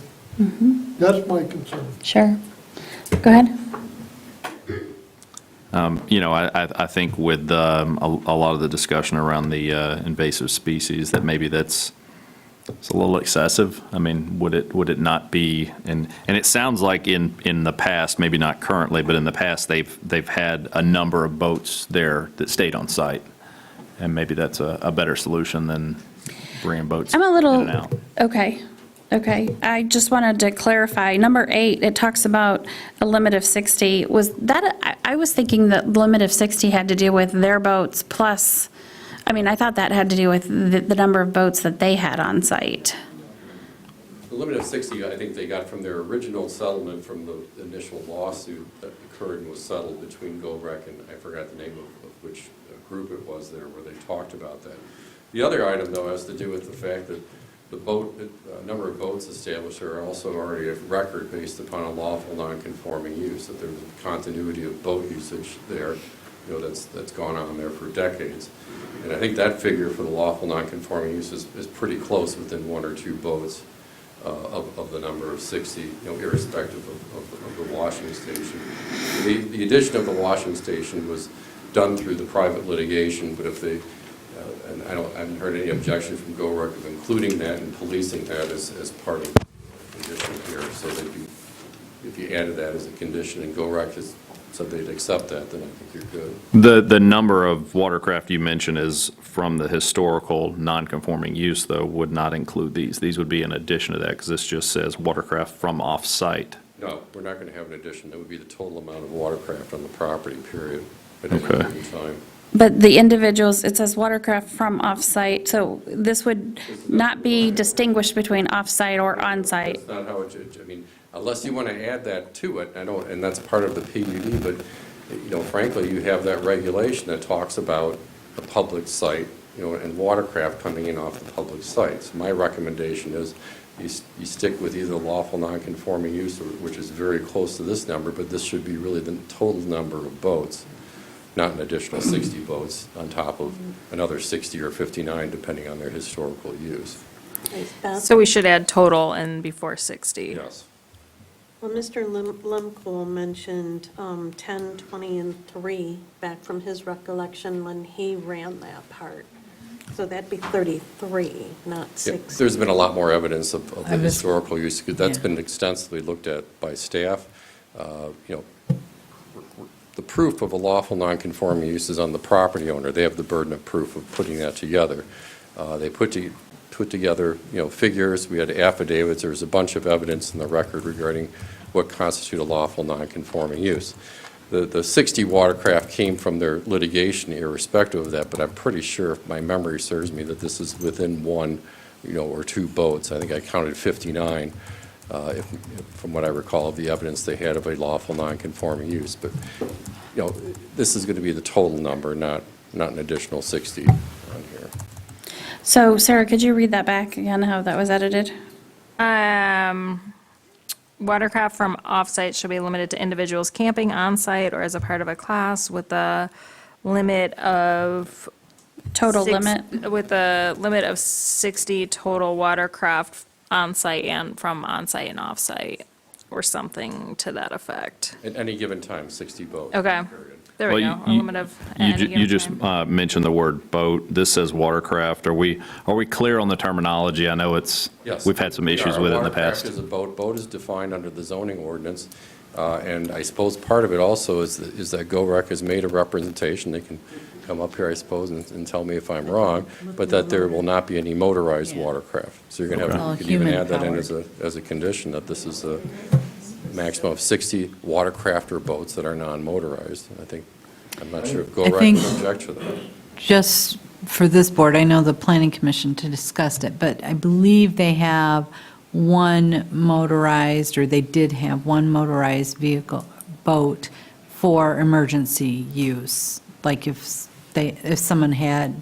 That's my concern. Sure. Go ahead. I think with a lot of the discussion around the invasive species, that maybe it's a little excessive. I mean, would it not be, and it sounds like in the past, maybe not currently, but in the past, they've had a number of boats there that stayed on site. And maybe that's a better solution than bringing boats in I'm a little, and out. okay. I just wanted to clarify. Number 8, it talks about a limit of 60. Was that, I was thinking that the limit of 60 had to do with their boats plus, I thought that had to do with the number of boats that they had on site. The limit of 60, I think they got from their original settlement from the initial lawsuit that occurred and was settled between GoRec and I forgot the name of which group it was there where they talked about that. The other item, though, has to do with the fact that the number of boats established are also already a record based upon a lawful non-conforming use, that there's a continuity of boat usage there, that's gone on there for decades. And I think that figure for the lawful non-conforming use is pretty close within 1 or 2 boats of the number of 60, irrespective of the washing station. The addition of the washing station was done through the private litigation, but if they, and I haven't heard any objection from GoRec of including that and policing that as part of the condition here. So if you added that as a condition and GoRec has said they'd accept that, then I think you're good. The number of watercraft you mentioned is from the historical non-conforming use, though, would not include these. These would be in addition to that, because this just says watercraft from off-site. No, we're not going to have an addition. That would be the total amount of watercraft on the property, period, at any given time. But the individuals, it says watercraft from off-site, so this would not be distinguished between off-site or on-site. That's not how it, unless you want to add that to it, and that's part of the PUD, but, frankly, you have that regulation that talks about the public site, and watercraft coming in off the public sites. My recommendation is you stick with either lawful non-conforming use, which is very close to this number, but this should be really the total number of boats, not an additional 60 boats on top of another 60 or 59, depending on their historical use. Beth? So we should add total and before 60. Yes. Well, Mr. Lemkool mentioned 10, 20, and 3 back from his recollection when he ran that part. So that'd be 33, not Yeah, 60. there's been a lot more evidence of the I was- historical use, because that's Yeah. been extensively looked at by staff. You know, the proof of a lawful nonconforming use is on the property owner. They have the burden of proof of putting that together. They put together, you know, figures. We had affidavits. There's a bunch of evidence in the record regarding what constitute a lawful nonconforming use. The 60 watercraft came from their litigation irrespective of that, but I'm pretty sure, if my memory serves me, that this is within one, you know, or two boats. I think I counted 59, from what I recall of the evidence they had of a lawful nonconforming use. But, you know, this is going to be the total number, not an additional 60 on here. So Sarah, could you read that back again, how that was edited? Watercraft from off-site shall be limited to individuals camping on-site or as a part of a class with a limit of... Total six- limit? With a limit of 60 total watercraft on-site and from on-site and off-site, or something to that effect. At any given time, 60 boats. Okay, there we Well, go, a limit of You any ju- given you just time. mentioned the word boat. This says watercraft. Are we clear on the terminology? I know Yes. we've had some We issues are. with it in the Watercraft past. is a boat. Boat is defined under the zoning ordinance. And I suppose part of it also is that GOREC has made a representation. They can come up here, I suppose, and tell me if I'm wrong, but that there will not be any motorized watercraft. So you're going to All have, you could even add that in human-powered. as a condition, that this is a maximum of 60 watercraft or boats that are non-motorized. I think, I'm not sure if GOREC think- would object to that. Just for this board, I know the planning commission discussed it, but I believe they have one motorized, or they did have one motorized vehicle, boat for emergency use. Like if someone had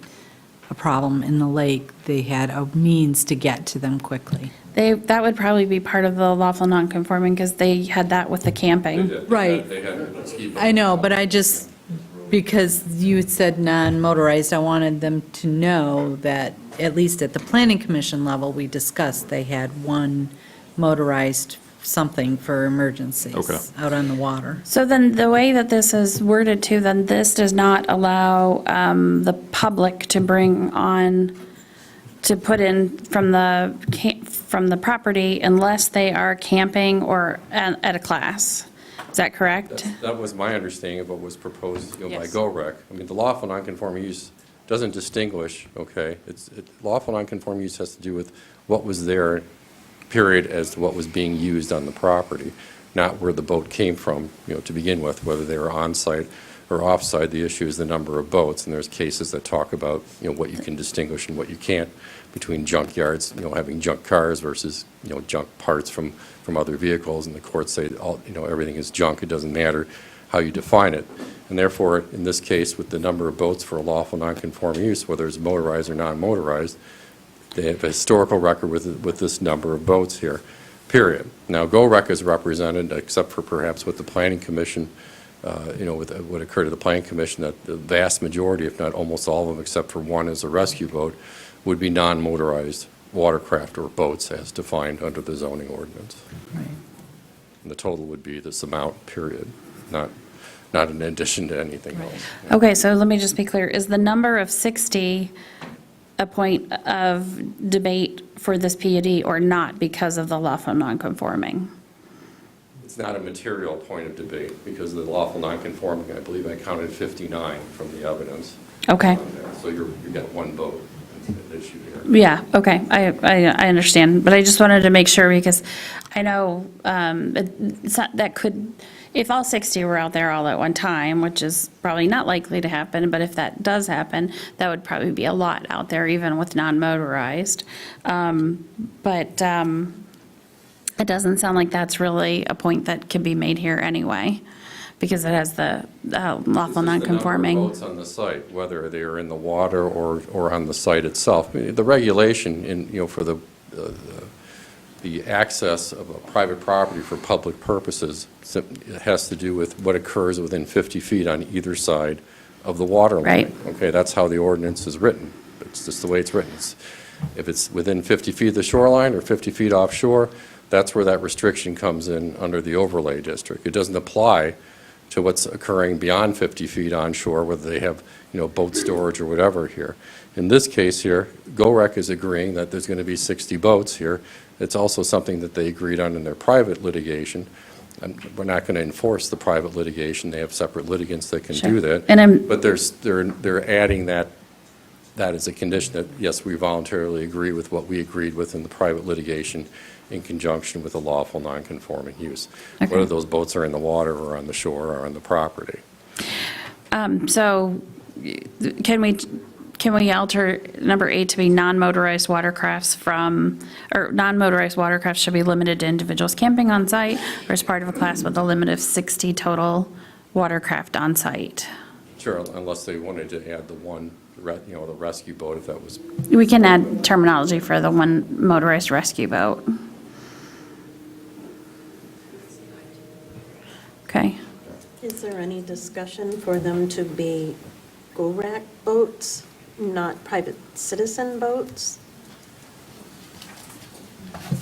a problem in the lake, they had a means to get to them quickly. That would probably be part of the lawful nonconforming, because they had that with the camping. Right. They had a ski boat. I know, but I just, because you had said non-motorized, I wanted them to know that, at least at the planning commission level, we discussed they had one motorized something for emergencies Okay. out on the water. So then the way that this is worded too, then this does not allow the public to bring on, to put in from the property unless they are camping or at a class. Is that correct? That was my understanding of what was proposed, you know, by Yes. GOREC. I mean, the lawful nonconforming use doesn't distinguish, okay? Lawful nonconforming use has to do with what was there, period, as to what was being used on the property, not where the boat came from, you know, to begin with, whether they were on-site or off-site. The issue is the number of boats, and there's cases that talk about, you know, what you can distinguish and what you can't between junkyards, you know, having junk cars versus, you know, junk parts from other vehicles, and the courts say, all, you know, everything is junk, it doesn't matter how you define it. And therefore, in this case, with the number of boats for a lawful nonconforming use, whether it's motorized or non-motorized, they have a historical record with this number of boats here, period. Now, GOREC is represented, except for perhaps with the Planning Commission, you know, with what occurred to the Planning Commission, that the vast majority, if not almost all of them, except for one as a rescue boat, would be non-motorized watercraft or boats as defined under the zoning ordinance. Right. And the total would be this amount, period, not in addition to anything else. Okay, so let me just be clear. Is the number of 60 a point of debate for this PUD or not because of the lawful nonconforming? It's not a material point of debate, because the lawful nonconforming, I believe I counted 59 from the evidence. Okay. So you got one vote at issue here. Yeah, okay, I understand, but I just wanted to make sure, because I know that could, if all 60 were out there all at one time, which is probably not likely to happen, but if that does happen, that would probably be a lot out there, even with non-motorized. But it doesn't sound like that's really a point that can be made here anyway, because it has the lawful nonconforming. The number of boats on the site, whether they are in the water or on the site itself. I mean, the regulation in, you know, for the access of a private property for public purposes, it has to do with what occurs within 50 feet on either side of the water line. Right. Okay, that's how the ordinance is written. It's just the way it's written. If it's within 50 feet of the shoreline or 50 feet offshore, that's where that restriction comes in under the overlay district. It doesn't apply to what's occurring beyond 50 feet onshore, whether they have, boat storage or whatever here. In this case here, GOREC is agreeing that there's going to be 60 boats here. It's also something that they agreed on in their private litigation. And we're not going to enforce the private litigation. They have separate litigants that can do that. And But they're adding that as a condition that, yes, we voluntarily agree with what we agreed with in the private litigation in conjunction with a lawful nonconforming use. Okay. Whether those boats are in the water or on the shore or on the property. So can we alter number 8 to be non-motorized watercrafts or non-motorized watercrafts should be limited to individuals camping on site or as part of a class with a limit of 60 total watercraft on site? Sure, unless they wanted to add the one, the rescue boat, if that was. We can add terminology for the one motorized rescue boat. Okay. Is there any discussion for them to be GORAC boats, not private citizen boats?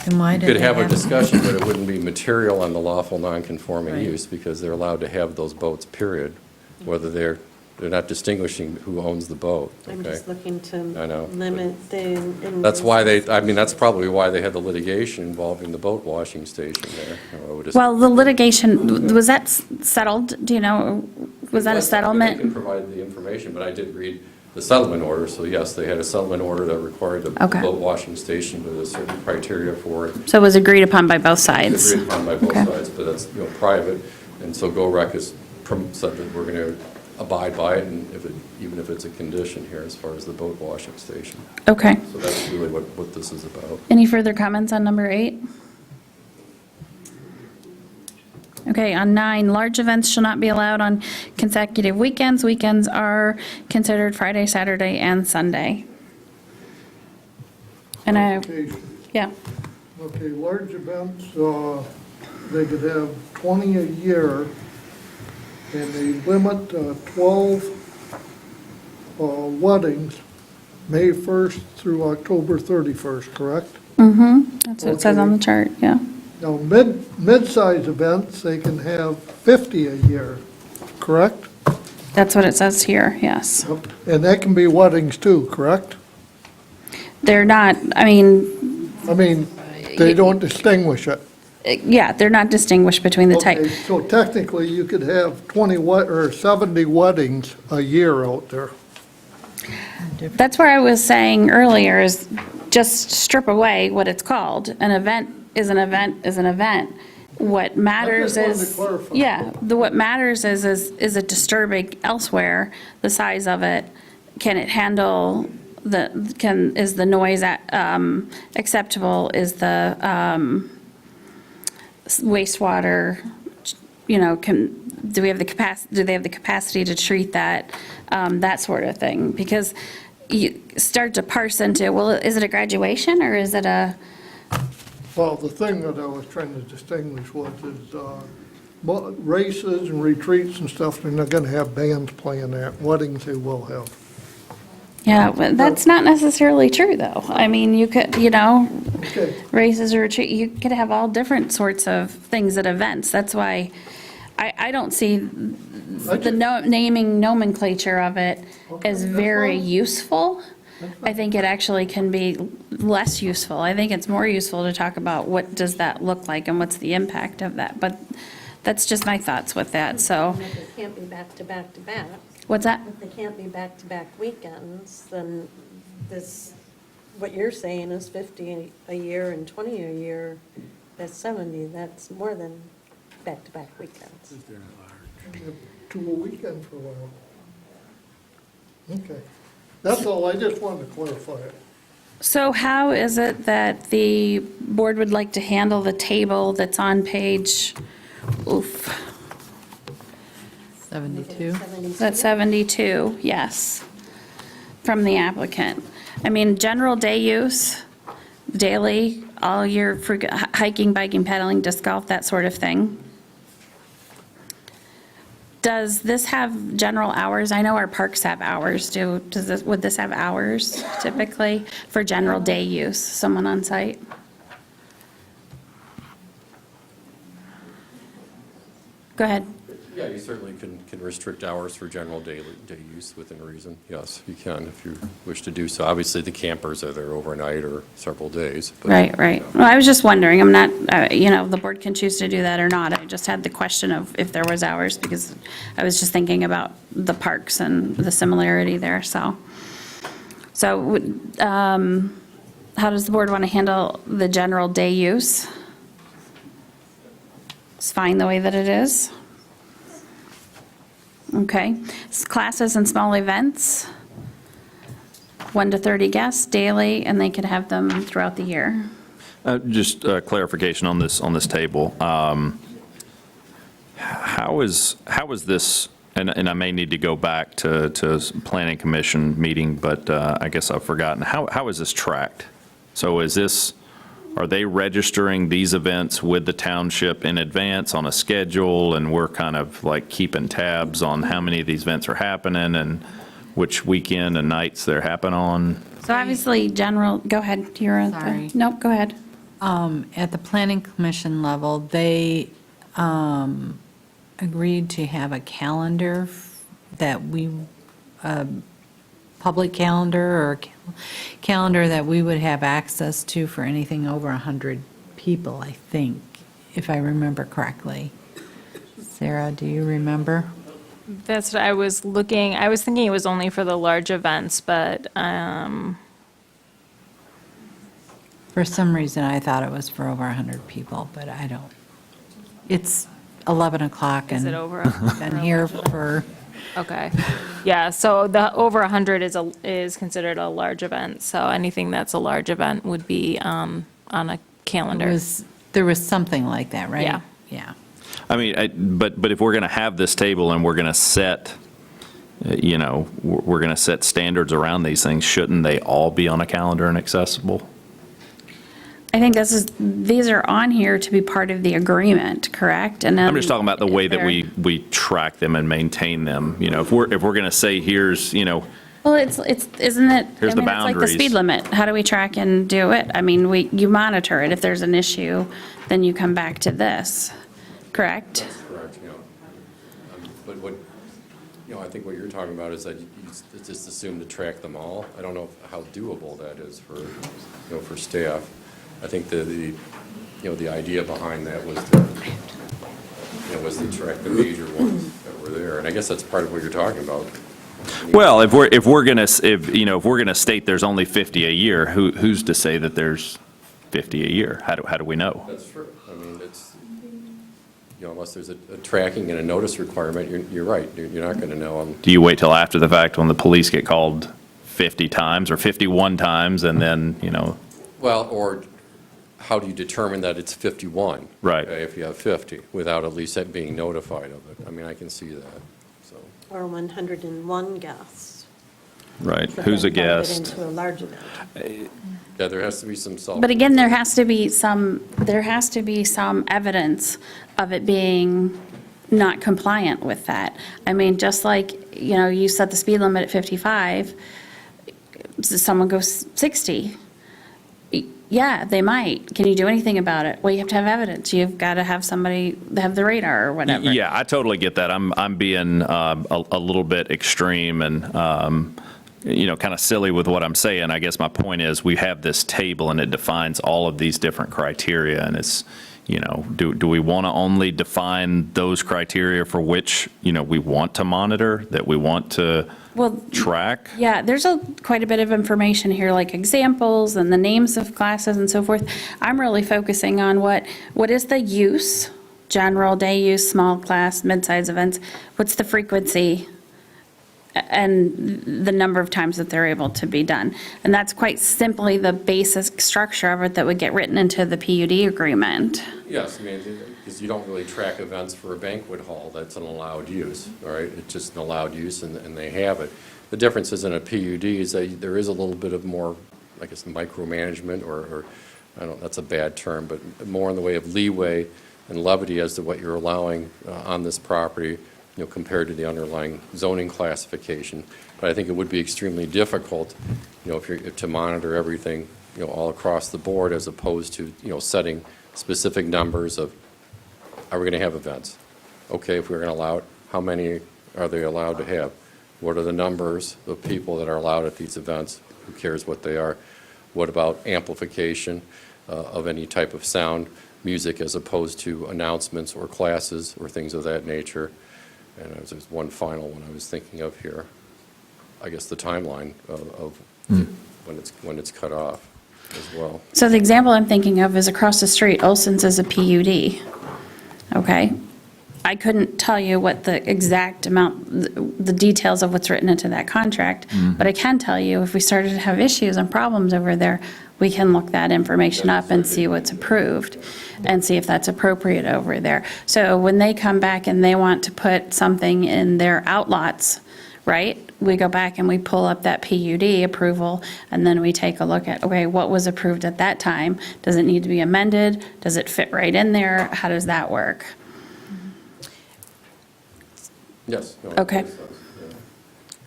Then why You did could they have a discussion, but it wouldn't be material on the lawful nonconforming Right. use because they're allowed to have those boats, period. Whether they're not distinguishing who owns the boat, I'm okay? just looking to I know. limit the. That's why that's probably why they had the litigation involving the boat washing station there. I would Well, the litigation, was that settled? Do you know, was that a I settlement? can provide the information, but I did read the settlement order, so yes, they had a settlement order that required the Okay. boat washing station with a certain criteria for it. So it was agreed upon by both sides? Agreed upon by both Okay. sides, but that's, private, and so GOREC has said that we're going to abide by it, and even if it's a condition here as far as the boat washing station. Okay. So that's really what this is about. Any further comments on number 8? Okay, on 9, large events shall not be allowed on consecutive weekends. Weekends are considered Friday, Saturday, and Sunday. And yeah, Okay, large events, they could have 20 a year, and they limit 12 weddings, May 1st through October 31st, correct? that's what it says on the chart, yeah. Now, mid-size events, they can have 50 a year, correct? That's what it says here, yes. And that can be weddings too, correct? They're not, I mean, they don't distinguish it. yeah, they're not distinguished between the Okay, type. so technically, you could have 70 weddings a year out there. That's where I was saying earlier is just strip away what it's called. An event is an event is an event. What matters I just wanted is, to clarify. yeah, what matters is it disturbing elsewhere, the size of it? Can it handle is the noise acceptable? Is the wastewater, do they have the capacity to treat that, that sort of thing? Because you start to parse into, well, is it a graduation or is it a, Well, the thing that I was trying to distinguish was races and retreats and stuff, they're not gonna have bands playing at. Weddings, they will have. yeah, but that's not necessarily true, though. I mean, you could, Okay. races or retreat, you could have all different sorts of things at events. That's why I don't see the naming nomenclature of it as very useful. I think it actually can be less useful. I think it's more useful to talk about what does that look like and what's the impact of that. But that's just my thoughts with that, so. If it can't be back to back to back. What's that? If they can't be back to back weekends, then what you're saying is 50 a year and 20 a year, that's 70, that's more than back to back weekends. To a weekend for a while. Okay. That's all, I just wanted to clarify it. So how is it that the board would like to handle the table that's on page, 72? that's 72, yes, from the applicant? I mean, general day use, daily, all year, for hiking, biking, pedaling, disc golf, that sort of thing. Does this have general hours? I know our parks have hours. Would this have hours typically for general day use, someone on site? Go ahead. Yeah, you certainly can restrict hours for general day use within reason. Yes, you can if you wish to do so. Obviously, the campers are there overnight or several days. But, Right. Well, I was just wondering, I'm not, the board can choose to do that or not. I just had the question of if there was hours, because I was just thinking about the parks and the similarity there, so. How does the board want to handle the general day use? It's fine the way that it is. Okay. Classes and small events, 1 to 30 guests daily, and they could have them throughout the year. Just clarification on this table. How is this, and I may need to go back to Planning Commission meeting, but I guess I've forgotten. How is this tracked? So are they registering these events with the township in advance on a schedule, and we're kind of like keeping tabs on how many of these events are happening and which weekend and nights they're happening on? So obviously, go ahead. Sorry. Nope, go ahead. At the Planning Commission level, they agreed to have a calendar that public calendar or calendar that we would have access to for anything over 100 people, I think, if I remember correctly. Sarah, do you remember? That's what I was looking, I was thinking it was only for the large events, but, For some reason, I thought it was for over 100 people, but I don't. It's 11 o'clock Is and it over? I've been here for, okay. Yeah, so the over 100 is considered a large event, so anything that's a large event would be on a calendar. there was something like that, right? Yeah. Yeah. I mean, but if we're going to have this table and we're going to set, we're going to set standards around these things, shouldn't they all be on a calendar and accessible? I think these are on here to be part of the agreement, correct? And I'm just talking about the way that they're- we track them and maintain them. If we're going to say, here's, Well, isn't it? Here's the I mean, it's like the boundaries. speed limit. How do we track and do it? I mean, you monitor it. If there's an issue, then you come back to this, correct? That's correct, but what, I think what you're talking about is that you just assume to track them all. I don't know how doable that is for staff. I think the idea behind that was to track the major ones that were there, and I guess that's part of what you're talking about. well, if we're going to state there's only 50 a year, who's to say that there's 50 a year? How do we know? That's true. I mean, it's, unless there's a tracking and a notice requirement, you're right. You're not going to know. Do you wait till after the fact when the police get called 50 times or 51 times and then, Well, or how do you determine that it's 51? Right. Okay, if you have 50, without at least being notified of it. I mean, I can see that, so. Or 101 guests. right, But who's a then plug it guest? into a large event. Yeah, there has to be some self. But again, there has to be some evidence of it being not compliant with that. I mean, just like, you set the speed limit at 55, someone goes 60. Yeah, they might. Can you do anything about it? Well, you have to have evidence. You've got to have somebody have the radar or whatever. Yeah, I totally get that. I'm being a little bit extreme and, kind of silly with what I'm saying. I guess my point is we have this table and it defines all of these different criteria, and it's, do we want to only define those criteria for which, we want to monitor, that we want to track? Yeah, there's quite a bit of information here, like examples and the names of classes and so forth. I'm really focusing on what is the use, general day use, small class, mid-size events, what's the frequency and the number of times that they're able to be done. And that's quite simply the basic structure of it that would get written into the PUD agreement. Yes, I mean, because you don't really track events for a banquet hall. That's an allowed use, all right? It's just an allowed use, and they have it. The difference is in a PUD is that there is a little bit of more, I guess, micromanagement, or I don't know, that's a bad term, but more in the way of leeway and levity as to what you're allowing on this property, compared to the underlying zoning classification. But I think it would be extremely difficult, to monitor everything, all across the board, as opposed to, setting specific numbers of, are we going to have events? Okay, if we're going to allow it, how many are they allowed to have? What are the numbers of people that are allowed at these events? Who cares what they are? What about amplification of any type of sound, music, as opposed to announcements or classes or things of that nature? And there's one final one I was thinking of here. I guess the timeline of when it's cut off as well. So the example I'm thinking of is across the street, Olson's is a PUD, okay? I couldn't tell you what the exact amount, the details of what's written into that contract, but I can tell you if we started to have issues and problems over there, we can look that information up and see what's approved and see if that's appropriate over there. So when they come back and they want to put something in their outlots, right? We go back and we pull up that PUD approval, and then we take a look at, okay, what was approved at that time? Does it need to be amended? Does it fit right in there? How does that work? Yes. no, Okay. that makes sense,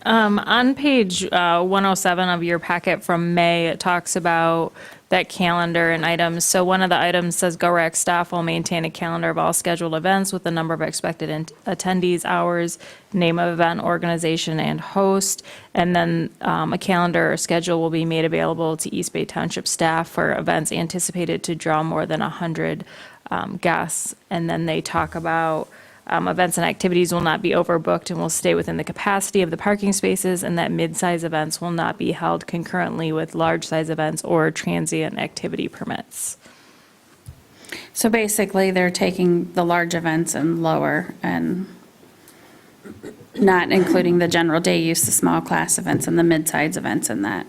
yeah. On page 107 of your packet from May, it talks about that calendar and items. So one of the items says GoRack staff will maintain a calendar of all scheduled events with the number of expected attendees, hours, name of event, organization, and host. And then a calendar or schedule will be made available to East Bay Township staff for events anticipated to draw more than 100 guests. And then they talk about events and activities will not be overbooked and will stay within the capacity of the parking spaces, and that mid-size events will not be held concurrently with large-size events or transient activity permits. So basically, they're taking the large events and lower and not including the general day use, the small class events and the mid-size events in that.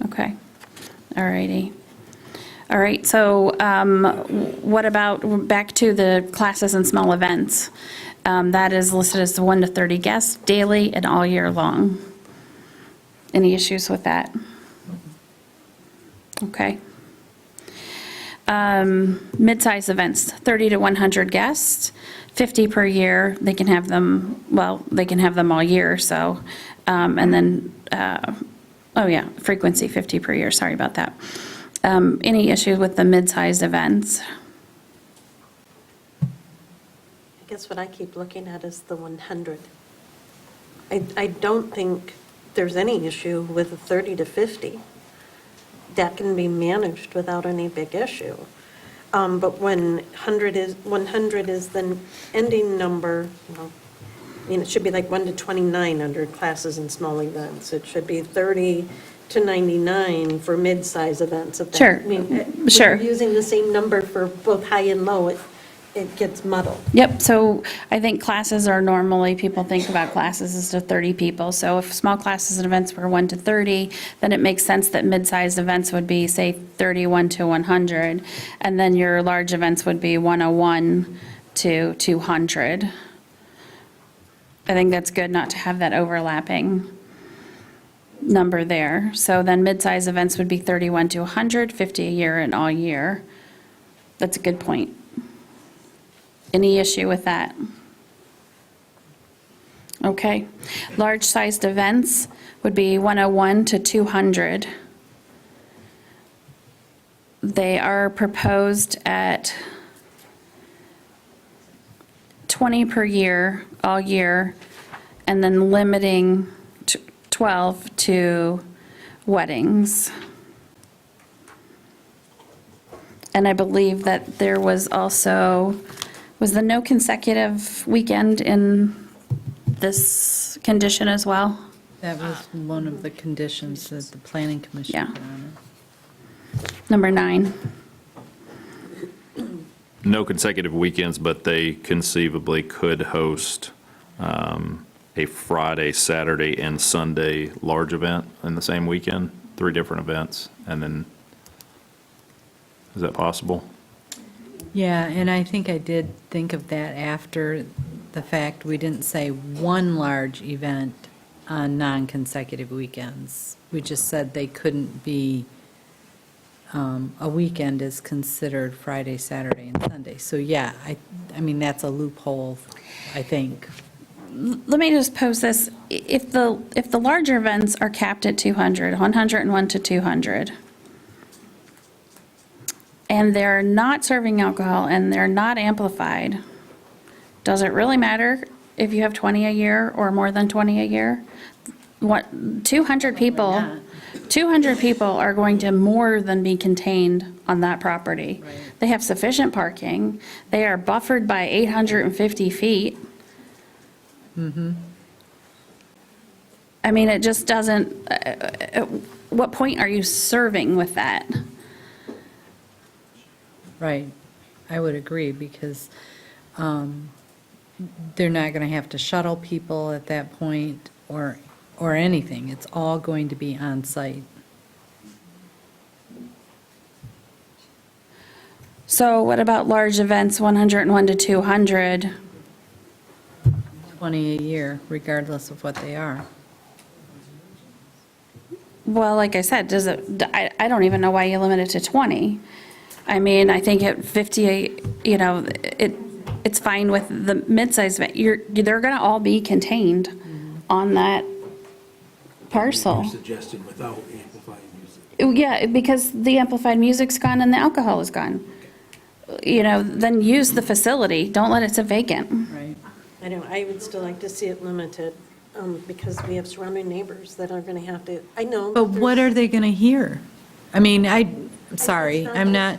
Okay, all righty. All right, so what about, back to the classes and small events? That is listed as 1 to 30 guests daily and all year long. Any issues with that? Okay. Mid-size events, 30 to 100 guests, 50 per year. They can have them, they can have them all year, so. And then, frequency, 50 per year, sorry about that. Any issues with the mid-sized events? I guess what I keep looking at is the 100. I don't think there's any issue with the 30 to 50. That can be managed without any big issue. But when 100 is the ending number, it should be like 1 to 29 under classes and small events. It should be 30 to 99 for mid-size events. Sure, sure. If you're using the same number for both high and low, it gets muddled. Yep, so I think classes are normally, people think about classes as to 30 people. So if small classes and events were 1 to 30, then it makes sense that mid-sized events would be, say, 31 to 100. And then your large events would be 101 to 200. I think that's good not to have that overlapping number there. So then mid-size events would be 31 to 100, 50 a year and all year. That's a good point. Any issue with that? Okay. Large-sized events would be 101 to 200. They are proposed at 20 per year, all year, and then limiting 12 to weddings. And I believe that there was also, was the no consecutive weekend in this condition as well? That was one of the conditions that the planning commission Yeah. put on Number 9. No consecutive weekends, but they conceivably could host a Friday, Saturday, and Sunday large event in the same weekend, 3 different events, and then, is that possible? Yeah, and I think I did think of that after the fact. We didn't say one large event on non-consecutive weekends. We just said they couldn't be, a weekend is considered Friday, Saturday, and Sunday. So, yeah, I mean, that's a loophole, I think. let me just pose this. If the larger events are capped at 200, 101 to 200, and they're not serving alcohol and they're not amplified, does it really matter if you have 20 a year or more than 20 a year? What, 200 people, 200 people are going to more than be contained on that property. They have sufficient parking. They are buffered by 850 feet. I mean, it just doesn't, at what point are you serving with that? Right. I would agree, because they're not going to have to shuttle people at that point or anything. It's all going to be on site. So what about large events, 101 to 200? 20 a year, regardless of what they are. Well, like I said, I don't even know why you limit it to 20. I mean, I think at 58, you know, it's fine with the mid-size event. They're going to all be contained on that parcel. You're suggesting without amplified music. Yeah, because the amplified music's gone and the alcohol is gone. You know, then use the facility. Don't let it sit vacant. Right. I know, I would still like to see it limited, because we have surrounding neighbors that are going to have to, I know. But what are they going to hear? I mean, I'm sorry, I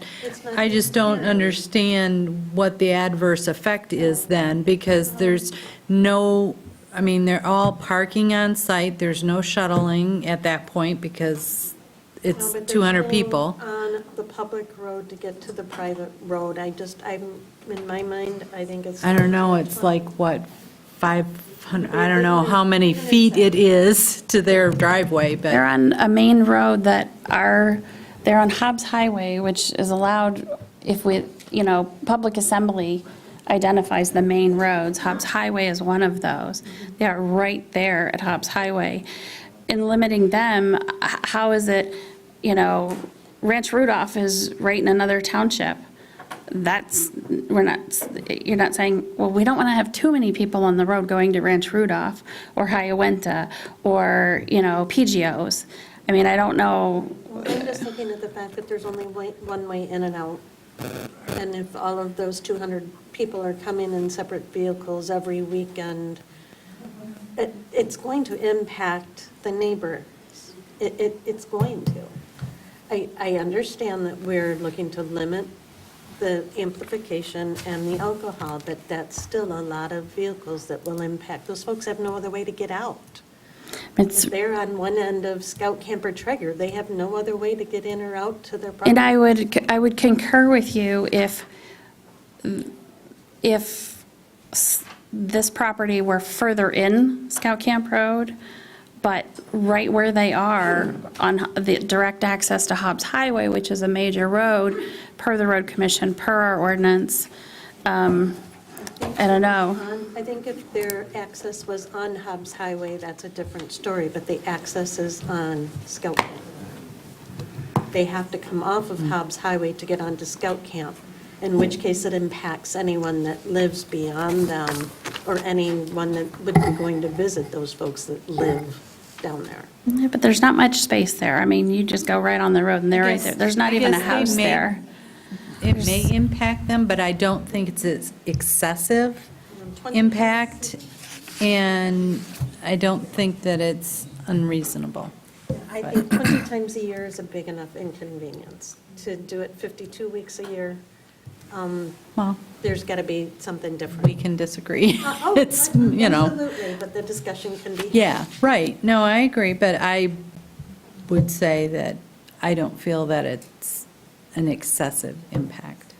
just don't understand what the adverse effect is then, because there's no, I mean, they're all parking on site, there's no shuttling at that point because it's No, but 200 they're people. still on the public road to get to the private road. In my mind, I think it's. I don't know, it's like, what, 500, I don't know how many feet it is to their driveway, but. They're on a main road they're on Hobbs Highway, which is allowed if public assembly identifies the main roads. Hobbs Highway is one of those. They are right there at Hobbs Highway. In limiting them, how is it, Ranch Rudolph is right in another township. You're not saying, well, we don't want to have too many people on the road going to Ranch Rudolph or Hiawatha or, PGOs. I mean, I don't know. Well, I'm just looking at the fact that there's only one way in and out. And if all of those 200 people are coming in separate vehicles every weekend, it's going to impact the neighbors. It's going to. I understand that we're looking to limit the amplification and the alcohol, but that's still a lot of vehicles that will impact. Those folks have no other way to get out. If they're on one end of Scout Camper Traeger, they have no other way to get in or out to their property. And I would concur with you if this property were further in Scout Camp Road, but right where they are on the direct access to Hobbs Highway, which is a major road, per the road commission, per our ordinance, I don't know. I think if their access was on Hobbs Highway, that's a different story, but the access is on Scout Camp. They have to come off of Hobbs Highway to get onto Scout Camp, in which case it impacts anyone that lives beyond them or anyone that would be going to visit those folks that live down there. Yeah, but there's not much space there. I mean, you just go right on the road and they're right there. There's not even a house there. It may impact them, but I don't think it's an excessive impact, and I don't think that it's unreasonable. I think 20 times a year is a big enough inconvenience. To do it 52 weeks a year, Well, there's got to be something different. we can disagree. It's, Absolutely, but the discussion can be. Yeah, right. No, I agree, but I would say that I don't feel that it's an excessive impact.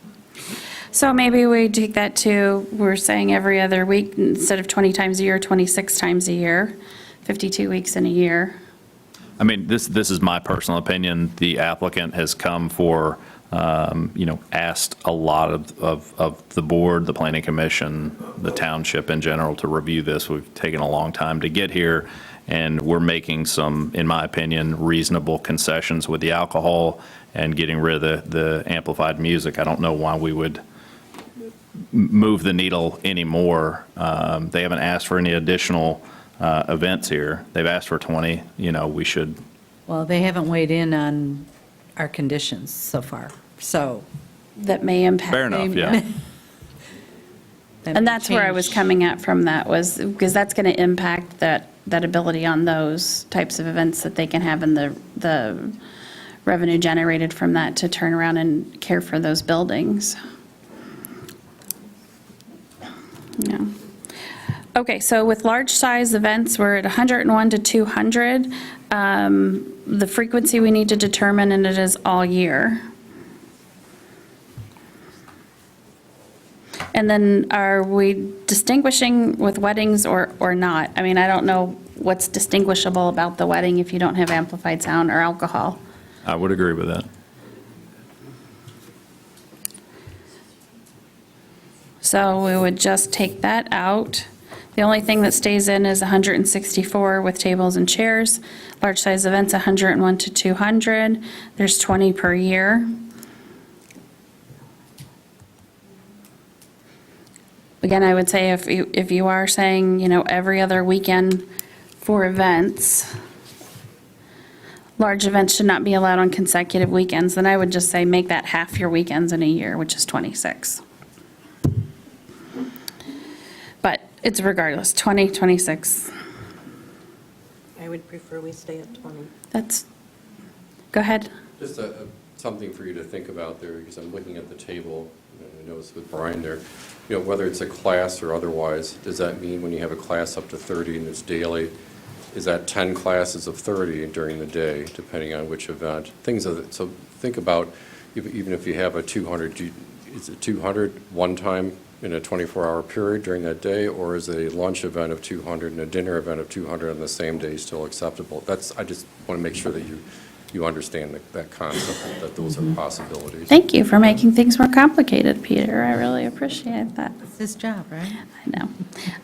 So maybe we take that to, we're saying every other week instead of 20 times a year, 26 times a year, 52 weeks in a year. I mean, this is my personal opinion. The applicant has come for, asked a lot of the board, the planning commission, the township in general to review this. We've taken a long time to get here, and we're making some, in my opinion, reasonable concessions with the alcohol and getting rid of the amplified music. I don't know why we would move the needle anymore. They haven't asked for any additional events here. They've asked for 20, we should, Well, they haven't weighed in on our conditions so far, so. That may impact. fair enough, yeah. that And may that's where I was change. coming at from that, was, because that's going to impact that ability on those types of events that they can have, and the revenue generated from that to turn around and care for those buildings. Yeah. Okay, so with large size events, we're at 101 to 200. The frequency we need to determine, and it is all year. And then are we distinguishing with weddings or not? I mean, I don't know what's distinguishable about the wedding if you don't have amplified sound or alcohol. I would agree with that. So we would just take that out. The only thing that stays in is 164 with tables and chairs. Large size events, 101 to 200. There's 20 per year. Again, I would say if you are saying, every other weekend for events, large events should not be allowed on consecutive weekends, then I would just say make that half your weekends in a year, which is 26. But it's regardless, 20, 26. I would prefer we stay at 20. Go ahead. Just something for you to think about there, because I'm looking at the table, and I noticed with Brian there, whether it's a class or otherwise, does that mean when you have a class up to 30 and it's daily, is that 10 classes of 30 during the day, depending on which event? So think about, even if you have a 200, is it 200 one time in a 24-hour period during that day, or is a lunch event of 200 and a dinner event of 200 on the same day still acceptable? I just want to make sure that you understand that concept, that those are possibilities. Thank you for making things more complicated, Peter. I really appreciate that. It's his job, right?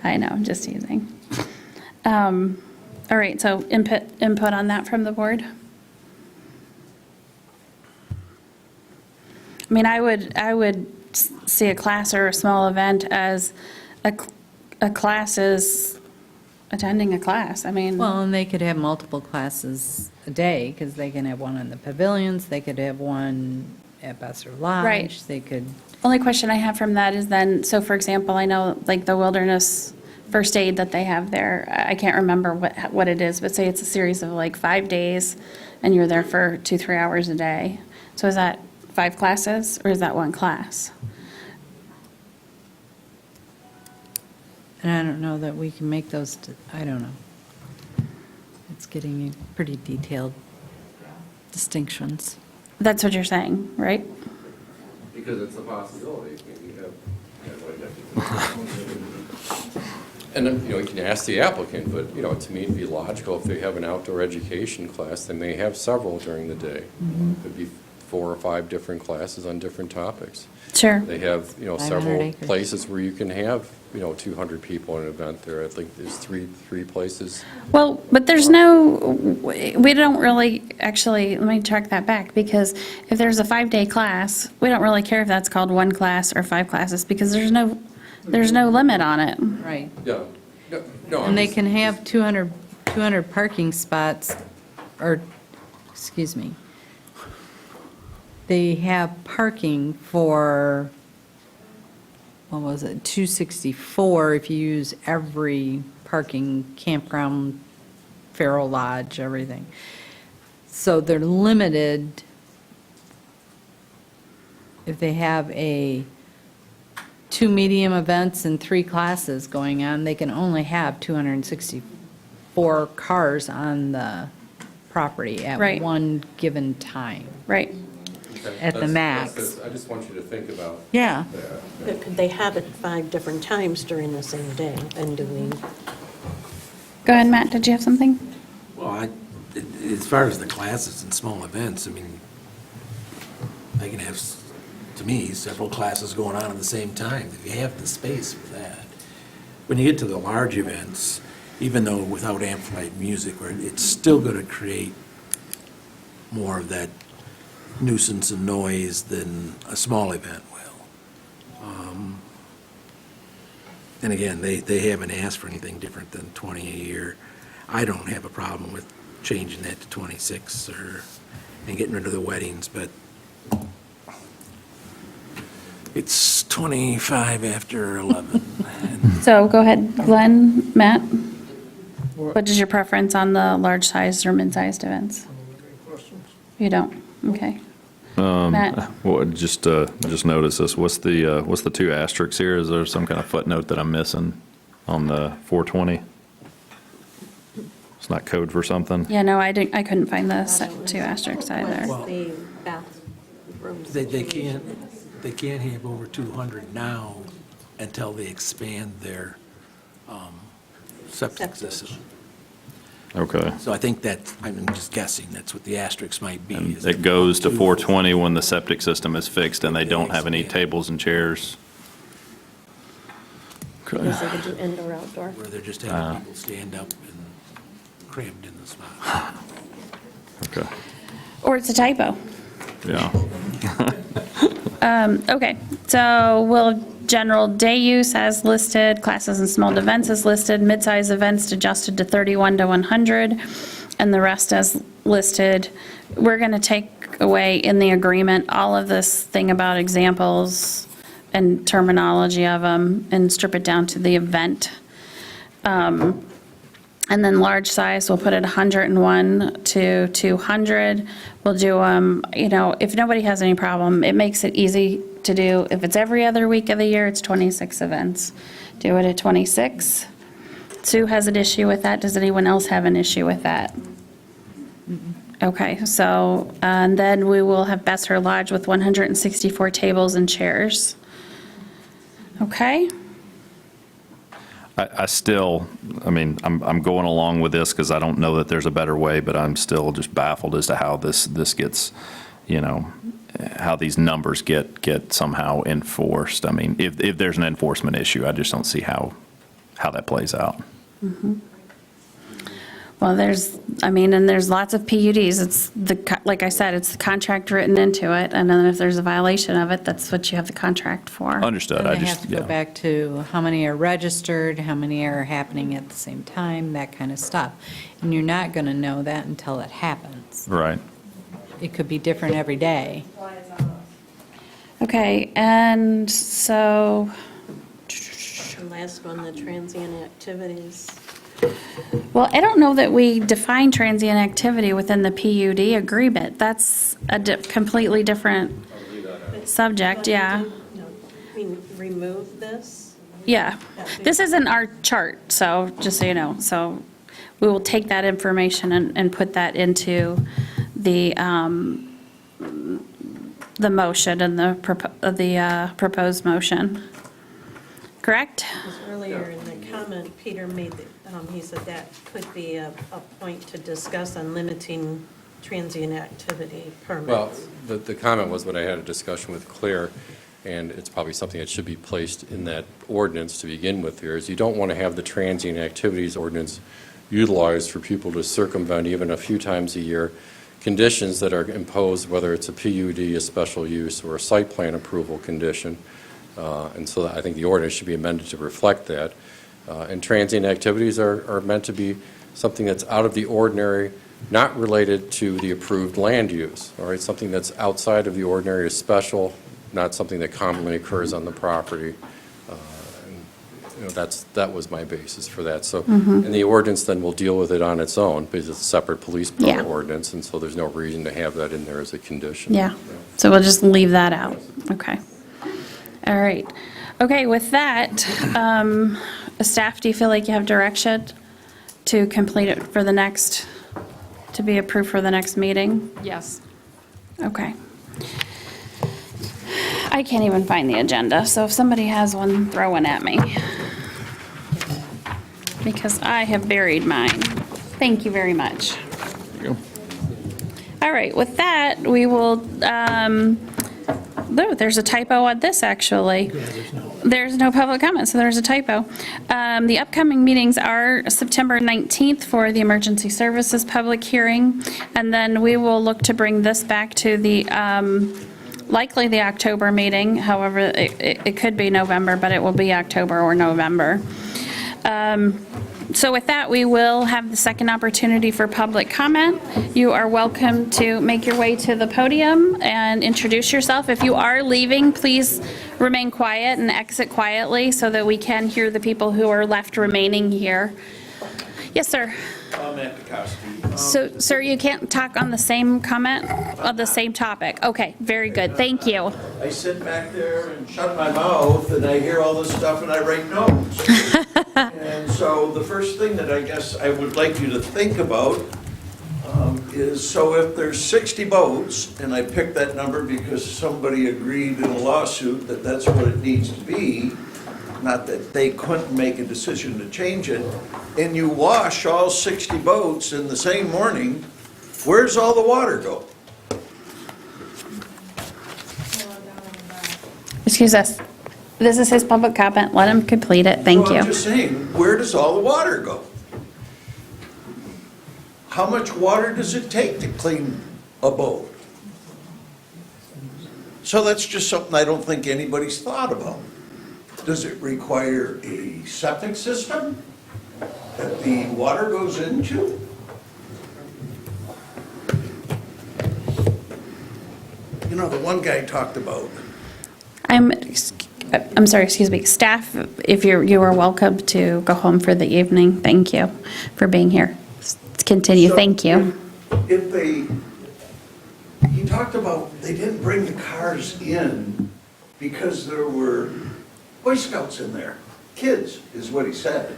I know, I'm just teasing. All right, so input on that from the board? I mean, I would see a class or a small event as a class is attending a class. I mean. Well, and they could have multiple classes a day, because they can have one in the pavilions, they could have one at Besser Lodge. Right. They could. Only question I have from that is then, so for example, I know like the wilderness first aid that they have there, I can't remember what it is, but say it's a series of like 5 days and you're there for 2-3 hours a day. So is that 5 classes or is that one class? And I don't know that we can make those, I don't know. It's getting pretty detailed distinctions. That's what you're saying, right? Because it's a possibility. And then, you can ask the applicant, but, to me, it'd be logical if they have an outdoor education class, they may have several during the day. Could be 4 or 5 different classes on different topics. Sure. They have, 500 several acres. places where you can have, 200 people in an event there. I think there's three places. Well, but there's we don't really, actually, let me track that back, because if there's a 5-day class, we don't really care if that's called 1 class or 5 classes, because there's no limit on it. Right. Yeah. No, And they can have 200 parking spots, or, excuse me, they have parking for, what was it, 264 if you use every parking, campground, Faro Lodge, everything. So they're limited, if they have 2 medium events and 3 classes going on, they can only have 264 cars on the property at Right. one given time. Right. At the max. I just want you to think about Yeah. that. But could they have it 5 different times during the same day and doing? Go ahead, Matt, did you have something? Well, as far as the classes and small events, I mean, they can have, to me, several classes going on at the same time. You have the space for that. When you get to the large events, even though without amplified music, it's still going to create more of that nuisance and noise than a small event will. And again, they haven't asked for anything different than 20 a year. I don't have a problem with changing that to 26 and getting rid of the weddings, but it's 25 after 11. So go ahead, Glenn, Matt. What is your preference on the large-sized or mid-sized events? You don't? Okay. Matt? Well, just notice this, what's the two asterisks here? Is there some kind of footnote that I'm missing on the 420? It's not code for something? Yeah, no, I couldn't find the two asterisks either. The bathrooms. They can't have over 200 now until they expand their septic system. Okay. So I think that, I'm just guessing, that's what the asterisk might be. And is it goes to 420 when the septic system is fixed and they don't have any tables and chairs. Okay. Yes, they could do indoor, outdoor. Where they're just having people stand up and crammed in the spot. Okay. Or it's a typo. Yeah. Okay, so general day use as listed, classes and small events as listed, mid-size events adjusted to 31 to 100, and the rest as listed. We're going to take away in the agreement all of this thing about examples and terminology of them and strip it down to the event. And then large size, we'll put it 101 to 200. We'll do, if nobody has any problem, it makes it easy to do. If it's every other week of the year, it's 26 events. Do it at 26. Sue has an issue with that. Does anyone else have an issue with that? Okay, so, and then we will have Besser Lodge with 164 tables and chairs. Okay? I still, I'm going along with this because I don't know that there's a better way, but I'm still just baffled as to how this gets, how these numbers get somehow enforced. If there's an enforcement issue, I just don't see how that plays out. Mm-hmm. Well, there's lots of PUDs. It's like I said, it's the contract written into it, and then if there's a violation of it, that's what you have the contract for. Understood. And they have to go back to how many are registered, how many are happening at the same time, that kind of stuff. And you're not going to know that until it happens. Right. It could be different every day. Okay, and so, The last one, the transient activities. well, I don't know that we define transient activity within the PUD agreement. That's a completely different subject, yeah. Remove this? Yeah. This isn't our chart, so, just so you know. So we will take that information and put that into the motion and the proposed motion. Correct? Because earlier in the comment, Peter made, he said that could be a point to discuss on limiting transient activity permits. Well, the comment was when I had a discussion with Claire, and it's probably something that should be placed in that ordinance to begin with here, is you don't want to have the transient activities ordinance utilized for people to circumvent even a few times a year conditions that are imposed, whether it's a PUD, a special use, or a site plan approval condition. And so I think the ordinance should be amended to reflect that. And transient activities are meant to be something that's out of the ordinary, not related to the approved land use, all right? Something that's outside of the ordinary is special, not something that commonly occurs on the property. That was my basis for that. So, and the ordinance then will deal with it on its own, because it's a separate police permit ordinance, and so there's no reason to have that in there as a condition. Yeah. So we'll just leave that out. Okay. All right. Okay, with that, staff, do you feel like you have direction to complete it for the next, to be approved for the next meeting? Yes. Okay. I can't even find the agenda, so if somebody has one, throw one at me. Because I have buried mine. Thank you very much. All right, with that, we will, there's a typo on this, actually. There's no public comment, so there's a typo. The upcoming meetings are September 19th for the emergency services public hearing, and then we will look to bring this back to the likely the October meeting. However, it could be November, but it will be October or November. So with that, we will have the second opportunity for public comment. You are welcome to make your way to the podium and introduce yourself. If you are leaving, please remain quiet and exit quietly so that we can hear the people who are left remaining here. Yes, sir. Matt Dukoski. So, sir, you can't talk on the same comment, on the same topic. Okay, very good. Thank you. I sit back there and shut my mouth, and I hear all this stuff, and I write notes. And so the first thing that I guess I would like you to think about is, so if there's 60 boats, and I picked that number because somebody agreed in a lawsuit that that's what it needs to be, not that they couldn't make a decision to change it, and you wash all 60 boats in the same morning, where's all the water go? Excuse us. This is his public comment. Let him complete it. Thank So you. I'm just saying, where does all the water go? How much water does it take to clean a boat? So that's just something I don't think anybody's thought about. Does it require a septic system that the water goes into? You know, the one guy talked about, I'm sorry, excuse me. Staff, if you are welcome to go home for the evening. Thank you for being here. Continue. So Thank you. if he talked about they didn't bring the cars in because there were Boy Scouts in there. Kids, is what he said.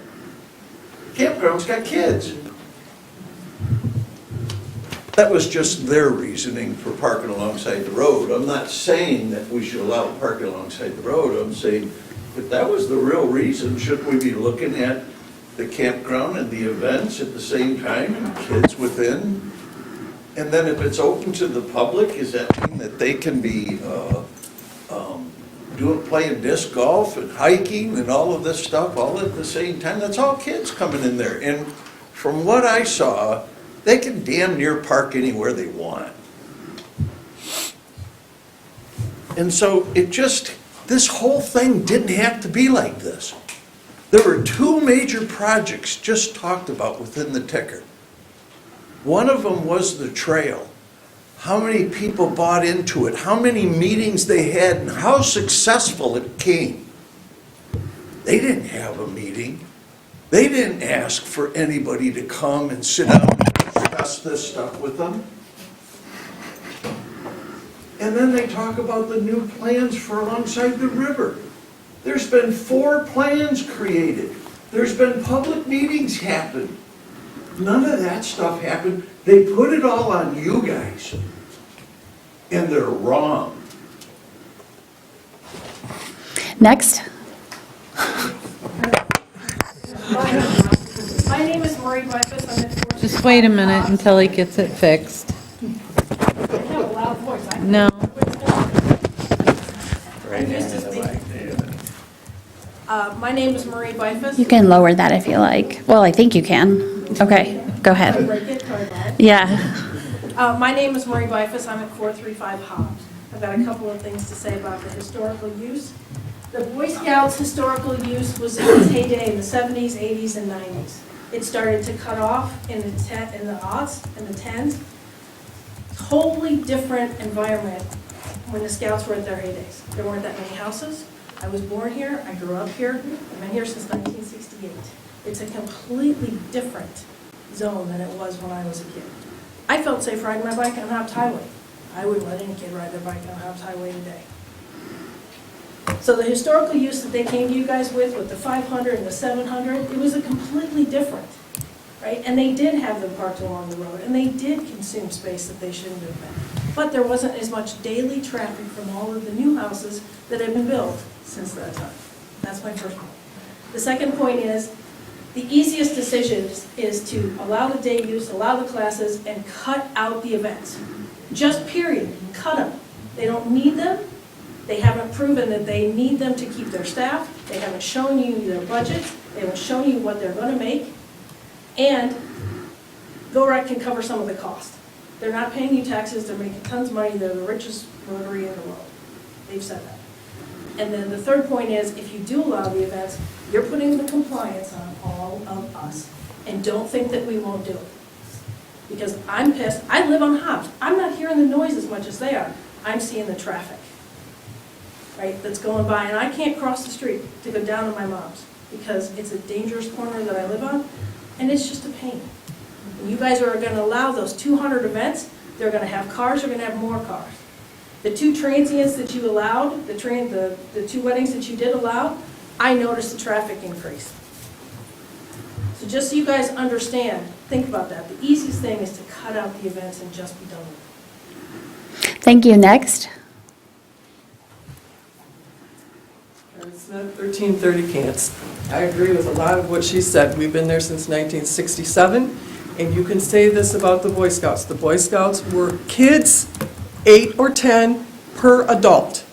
Campground's got kids. That was just their reasoning for parking alongside the road. I'm not saying that we should allow parking alongside the road. I'm saying, if that was the real reason, shouldn't we be looking at the campground and the events at the same time, and kids within? And then if it's open to the public, is that mean that they can be playing disc golf and hiking and all of this stuff all at the same time? That's all kids coming in there. And from what I saw, they can damn near park anywhere they want. And so this whole thing didn't have to be like this. There were two major projects just talked about within the ticker. One of them was the trail. How many people bought into it, how many meetings they had, and how successful it came. They didn't have a meeting. They didn't ask for anybody to come and sit down and discuss this stuff with them. And then they talk about the new plans for alongside the river. There's been 4 plans created. There's been public meetings happen. None of that stuff happened. They put it all on you guys. And they're wrong. Next. My name is Marie Bifus. I'm at 14. Just wait a minute until he gets it fixed. I have a loud voice. No. I'm used to speaking. My name is Marie Bifus. You can lower that if you like. Well, I think you can. Okay, go ahead. Yeah. My name is Marie Bifus. I'm at 435 Hobbs. I've got a couple of things to say about the historical use. The Boy Scouts historical use was in its heyday in the 70s, 80s, and 90s. It started to cut off in the aughts and the 10s. Totally different environment when the Scouts were at their heydays. There weren't that many houses. I was born here. I grew up here. I've been here since 1968. It's a completely different zone than it was when I was a kid. I felt safe riding my bike on Hobbs Highway. I wouldn't let any kid ride their bike on Hobbs Highway today. So the historical use that they came to you guys with the 500 and the 700, it was a completely different, right? And they did have them parked along the road, and they did consume space that they shouldn't have been. But there wasn't as much daily traffic from all of the new houses that have been built since that time. That's my first point. The second point is, the easiest decision is to allow the day use, allow the classes, and cut out the events. Just period, cut them. They don't need them. They haven't proven that they need them to keep their staff. They haven't shown you their budgets. They haven't shown you what they're going to make. And GoRec can cover some of the cost. They're not paying you taxes, they're making tons of money, they're the richest Rotary in the world. They've said that. And then the third point is, if you do allow the events, you're putting the compliance on all of us. And don't think that we won't do it. Because I'm pissed, I live on Hobbs, I'm not hearing the noise as much as they are. I'm seeing the traffic, right, that's going by, and I can't cross the street to go down to my mom's because it's a dangerous corner that I live on, and it's just a pain. And you guys are gonna allow those 200 events, they're gonna have cars, they're gonna have more cars. The 2 transients that you allowed, the 2 weddings that you did allow, I noticed the traffic increase. So just so you guys understand, think about that. The easiest thing is to cut out the events and just be done with it. Thank you. Next. Smith, 1330 Cants. I agree with a lot of what she said. We've been there since 1967, and you can say this about the Boy Scouts. The Boy Scouts were kids, 8 or 10 per adult.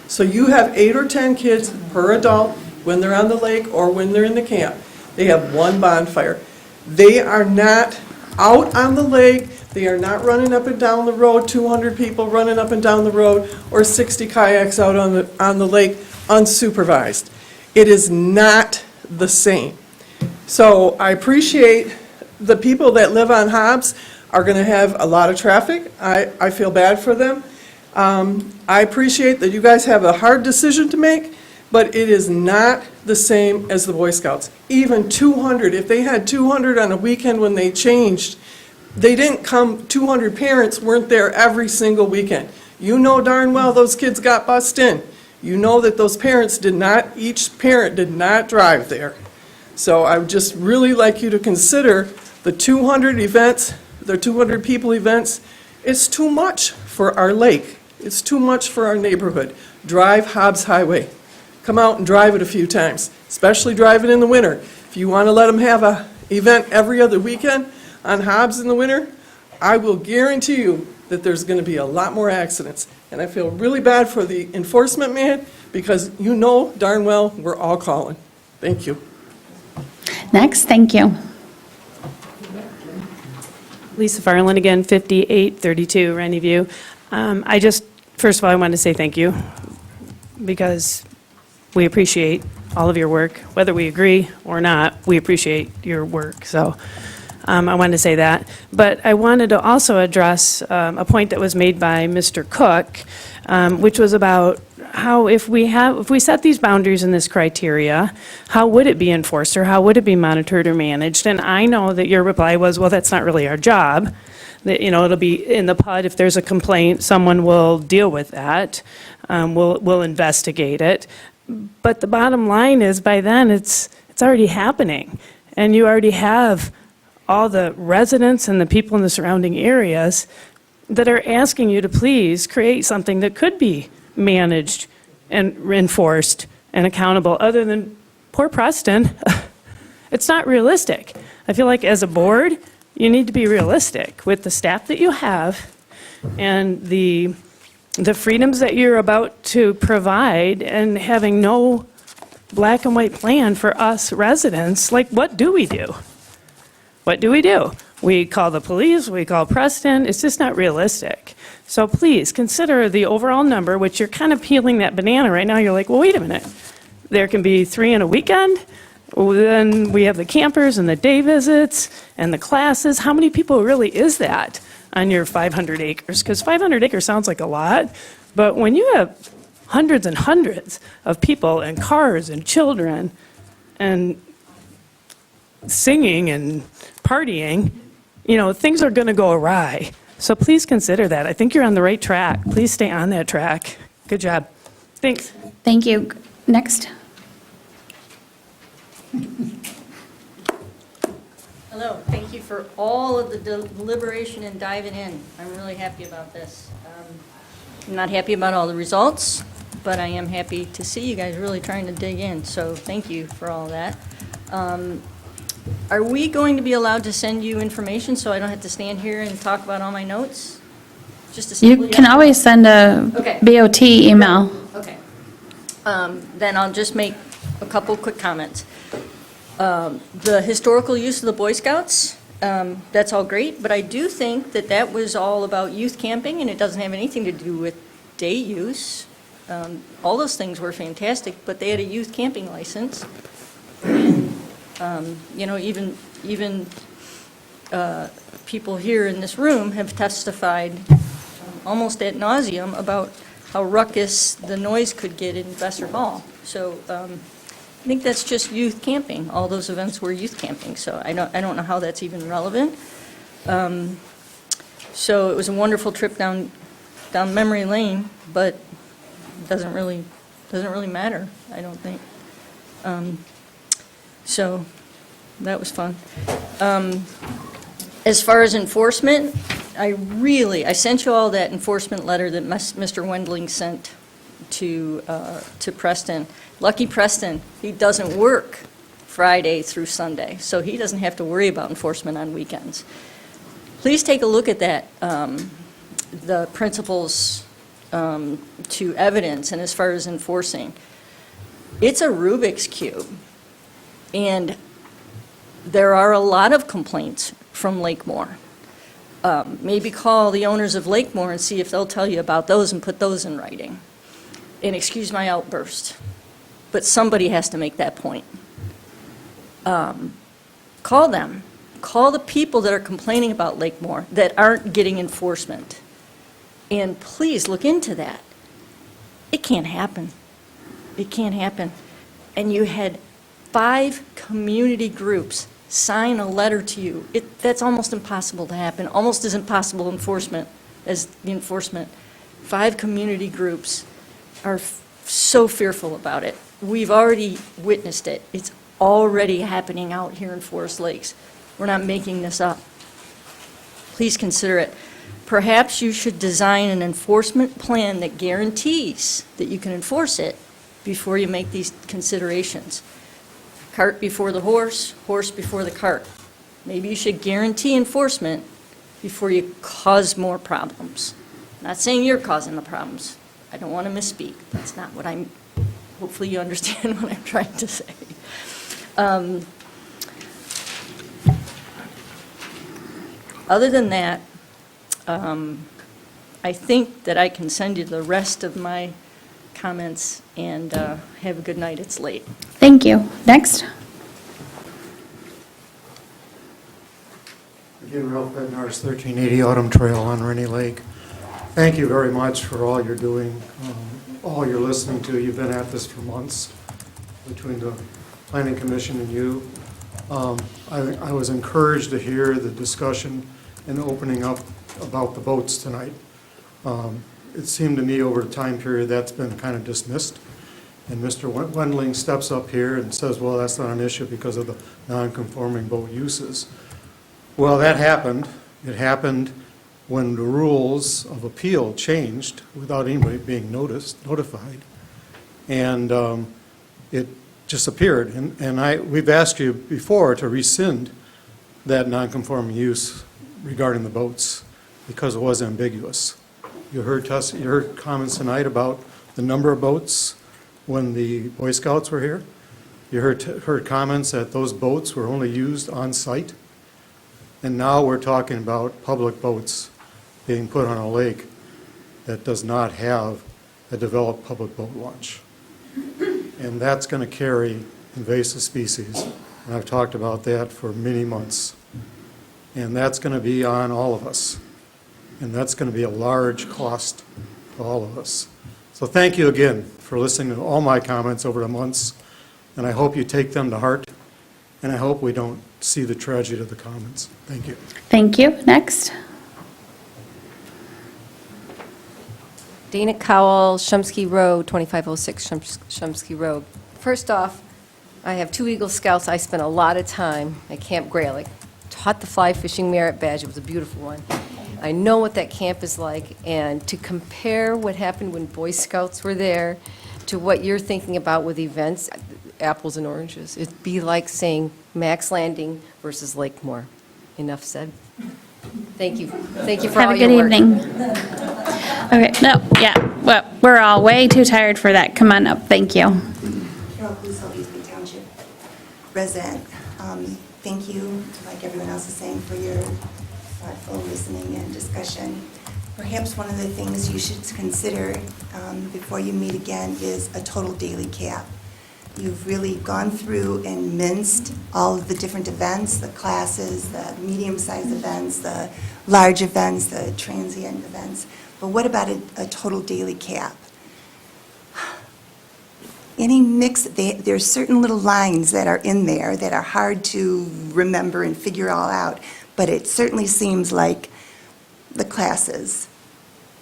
So you have 8 or 10 kids per adult when they're on the lake or when they're in the camp. They have one bonfire. They are not out on the lake. They are not running up and down the road, 200 people running up and down the road, or 60 kayaks out on the lake unsupervised. It is not the same. So I appreciate the people that live on Hobbs are going to have a lot of traffic. I feel bad for them. I appreciate that you guys have a hard decision to make, but it is not the same as the Boy Scouts. Even 200, if they had 200 on a weekend when they changed, they didn't come, 200 parents weren't there every single weekend. You know darn well those kids got bussed in. You know that those parents did not, each parent did not drive there. So I would just really like you to consider the 200 events, the 200 people events. It's too much for our lake. It's too much for our neighborhood. Drive Hobbs Highway. Come out and drive it a few times, especially drive it in the winter. If you want to let them have an event every other weekend on Hobbs in the winter, I will guarantee you that there's going to be a lot more accidents. And I feel really bad for the enforcement man because you know darn well we're all calling. Thank you. Next, thank you. Lisa Farland again, 5832 Rennie View. First of all, I want to say thank you because we appreciate all of your work. Whether we agree or not, we appreciate your work. So I wanted to say that. But I wanted to also address a point that was made by Mr. Cook, which was about how if we set these boundaries and this criteria, how would it be enforced or how would it be monitored or managed? And I know that your reply was, well, that's not really our job. That, it'll be in the PUD. If there's a complaint, someone will deal with that. We'll investigate it. But the bottom line is, by then, it's already happening. And you already have all the residents and the people in the surrounding areas that are asking you to please create something that could be managed and enforced and accountable. Other than poor Preston, it's not realistic. I feel like as a board, you need to be realistic with the staff that you have and the freedoms that you're about to provide, and having no black and white plan for us residents. Like, what do we do? What do we do? We call the police, we call Preston. It's just not realistic. So please consider the overall number, which you're kind of peeling that banana right now. You're like, well, wait a minute. There can be 3 in a weekend. Well, then we have the campers and the day visits and the classes. How many people really is that on your 500 acres? Because 500 acres sounds like a lot, but when you have hundreds and hundreds of people and cars and children and singing and partying, things are going to go awry. So please consider that. I think you're on the right track. Please stay on that track. Good job. Thanks. Thank you. Next. Hello, thank you for all of the deliberation and diving in. I'm really happy about this. I'm not happy about all the results, but I am happy to see you guys really trying to dig in, so thank you for all that. Are we going to be allowed to send you information so I don't have to stand here and talk about all my notes? Just a You simple can yes? always send a Okay. BOT email. Okay. Then I'll just make a couple quick comments. The historical use of the Boy Scouts That's all great, but I do think that that was all about youth camping, and it doesn't have anything to do with day use. All those things were fantastic, but they had a youth camping license. You know, even people here in this room have testified almost ad nauseum about how ruckus the noise could get in Besser Hall. So I think that's just youth camping. All those events were youth camping, so I don't know how that's even relevant. So it was a wonderful trip down memory lane, but it doesn't really matter, I don't think. So that was fun. As far as enforcement, I sent you all that enforcement letter that Mr. Wendling sent to Preston. Lucky Preston, he doesn't work Friday through Sunday, so he doesn't have to worry about enforcement on weekends. Please take a look at that, the principles to evidence, and as far as enforcing. It's a Rubik's Cube, and there are a lot of complaints from Lakemore. Maybe call the owners of Lakemore and see if they'll tell you about those and put those in writing. And excuse my outburst, but somebody has to make that point. Call them. Call the people that are complaining about Lakemore that aren't getting enforcement. And please look into that. It can't happen. It can't happen. And you had 5 community groups sign a letter to you. That's almost impossible to happen, almost as impossible enforcement as the enforcement. 5 community groups are so fearful about it. We've already witnessed it. It's already happening out here in Forest Lakes. We're not making this up. Please consider it. Perhaps you should design an enforcement plan that guarantees that you can enforce it before you make these considerations. Cart before the horse, horse before the cart. Maybe you should guarantee enforcement before you cause more problems. I'm not saying you're causing the problems. I don't want to misspeak. That's not what I'm, hopefully you understand what I'm trying to say. Other than that, I think that I can send you the rest of my comments, and have a good night. It's late. Thank you. Next. Again, Ralph Bednar's 1380 Autumn Trail on Rainy Lake. Thank you very much for all you're doing, all you're listening to. You've been at this for months between the Planning Commission and you. I was encouraged to hear the discussion and opening up about the boats tonight. It seemed to me over the time period that's been kind of dismissed. And Mr. Wendling steps up here and says, well, that's not an issue because of the non-conforming boat uses. Well, that happened. It happened when the rules of appeal changed without anybody being notified. And it just appeared. And we've asked you before to rescind that non-conforming use regarding the boats because it was ambiguous. You heard comments tonight about the number of boats when the Boy Scouts were here. You heard comments that those boats were only used on site. And now we're talking about public boats being put on a lake that does not have a developed public boat launch. And that's going to carry invasive species. And I've talked about that for many months. And that's going to be on all of us. And that's going to be a large cost to all of us. So thank you again for listening to all my comments over the months. And I hope you take them to heart. And I hope we don't see the tragedy of the comments. Thank you. Thank you. Next. Dana Cowell, Shumsky Road, 2506 Shumsky Road. First off, I have 2 Eagle Scouts. I spent a lot of time at Camp Graylick. Taught the fly fishing merit badge. It was a beautiful one. I know what that camp is like, and to compare what happened when Boy Scouts were there to what you're thinking about with events, apples and oranges. It'd be like saying Max Landing versus Lakemore. Enough said. Thank you. Thank you for all your work. Have a good evening. Okay, no, yeah, well, we're all way too tired for that. Come on up, thank you. Carol Clouseau, Eastman Township resident. Thank you, like everyone else is saying, for your thoughtful listening and discussion. Perhaps one of the things you should consider before you meet again is a total daily cap. You've really gone through and minced all of the different events, the classes, the medium-sized events, the large events, the transient events. But what about a total daily cap? Any mix, there's certain little lines that are in there that are hard to remember and figure all out, but it certainly seems like the classes,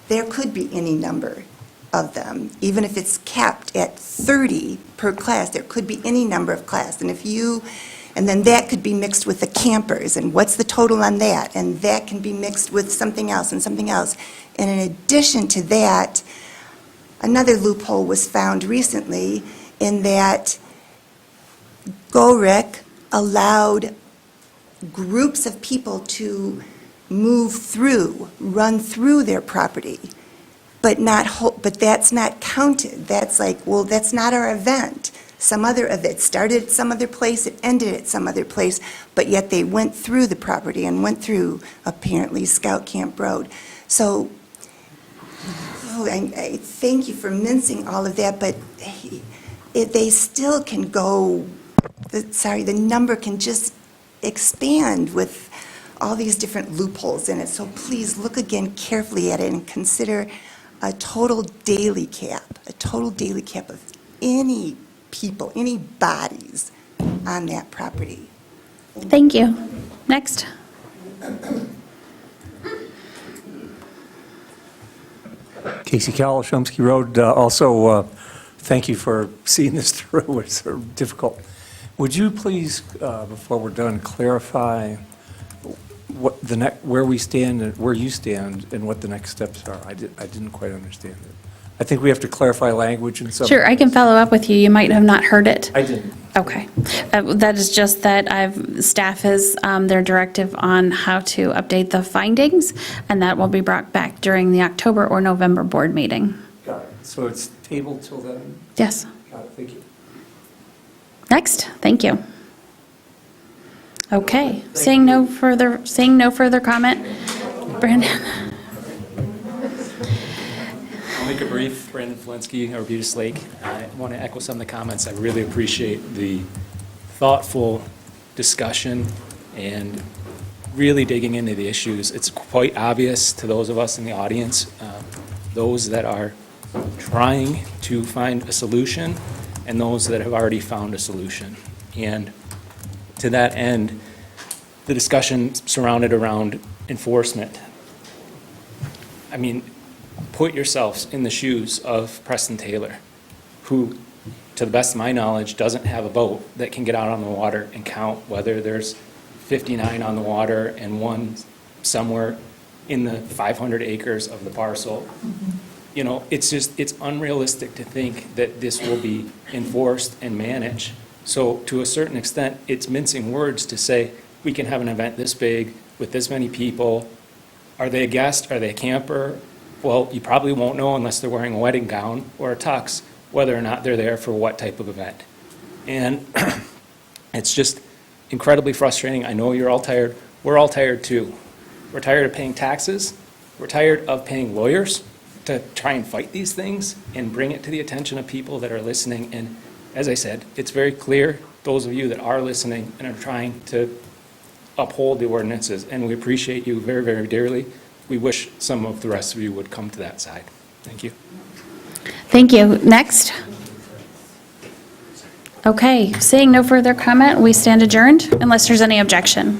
there could be any number of them, even if it's capped at 30 per class, there could be any number of class. And then that could be mixed with the campers, and what's the total on that? And that can be mixed with something else and something else. And in addition to that, another loophole was found recently in that GORIC allowed groups of people to move through, run through their property, but that's not counted. That's like, well, that's not our event. Some other event started at some other place, it ended at some other place, but yet they went through the property and went through, apparently, Scout Camp Road. So, I thank you for mincing all of that, but they still can go, the number can just expand with all these different loopholes in it. So please look again carefully at it and consider a total daily cap of any people, any bodies on that property. Thank you. Next. Casey Cowell, Shumsky Road. Also, thank you for seeing this through. It's sort of difficult. Would you please, before we're done, clarify what where we stand and where you stand and what the next steps are? I didn't quite understand it. I think we have to clarify language and stuff. Sure, I can follow up with you. You might have not heard it. I didn't. Okay. That is just that staff has their directive on how to update the findings, and that will be brought back during the October or November board meeting. Got it. So it's tabled till then? Yes. Got it. Thank you. Next, thank you. Okay, seeing no further comment, Brandon. I'll make it brief. Brandon Flensky, Arbutus Lake. I want to echo some of the comments. I really appreciate the thoughtful discussion and really digging into the issues. It's quite obvious to those of us in the audience, those that are trying to find a solution and those that have already found a solution. And to that end, the discussion surrounded around enforcement. I mean, put yourselves in the shoes of Preston Taylor, who, to the best of my knowledge, doesn't have a boat that can get out on the water and count whether there's 59 on the water and one somewhere in the 500 acres of the parcel. You know, it's unrealistic to think that this will be enforced and managed. So to a certain extent, it's mincing words to say, we can have an event this big with this many people. Are they a guest? Are they a camper? Well, you probably won't know unless they're wearing a wedding gown or a tux, whether or not they're there for what type of event. And it's just incredibly frustrating. I know you're all tired. We're all tired too. We're tired of paying taxes. We're tired of paying lawyers to try and fight these things and bring it to the attention of people that are listening. And as I said, it's very clear, those of you that are listening and are trying to uphold the ordinances, and we appreciate you very, very dearly. We wish some of the rest of you would come to that side. Thank you. Thank you. Next. Okay, seeing no further comment, we stand adjourned unless there's any objection.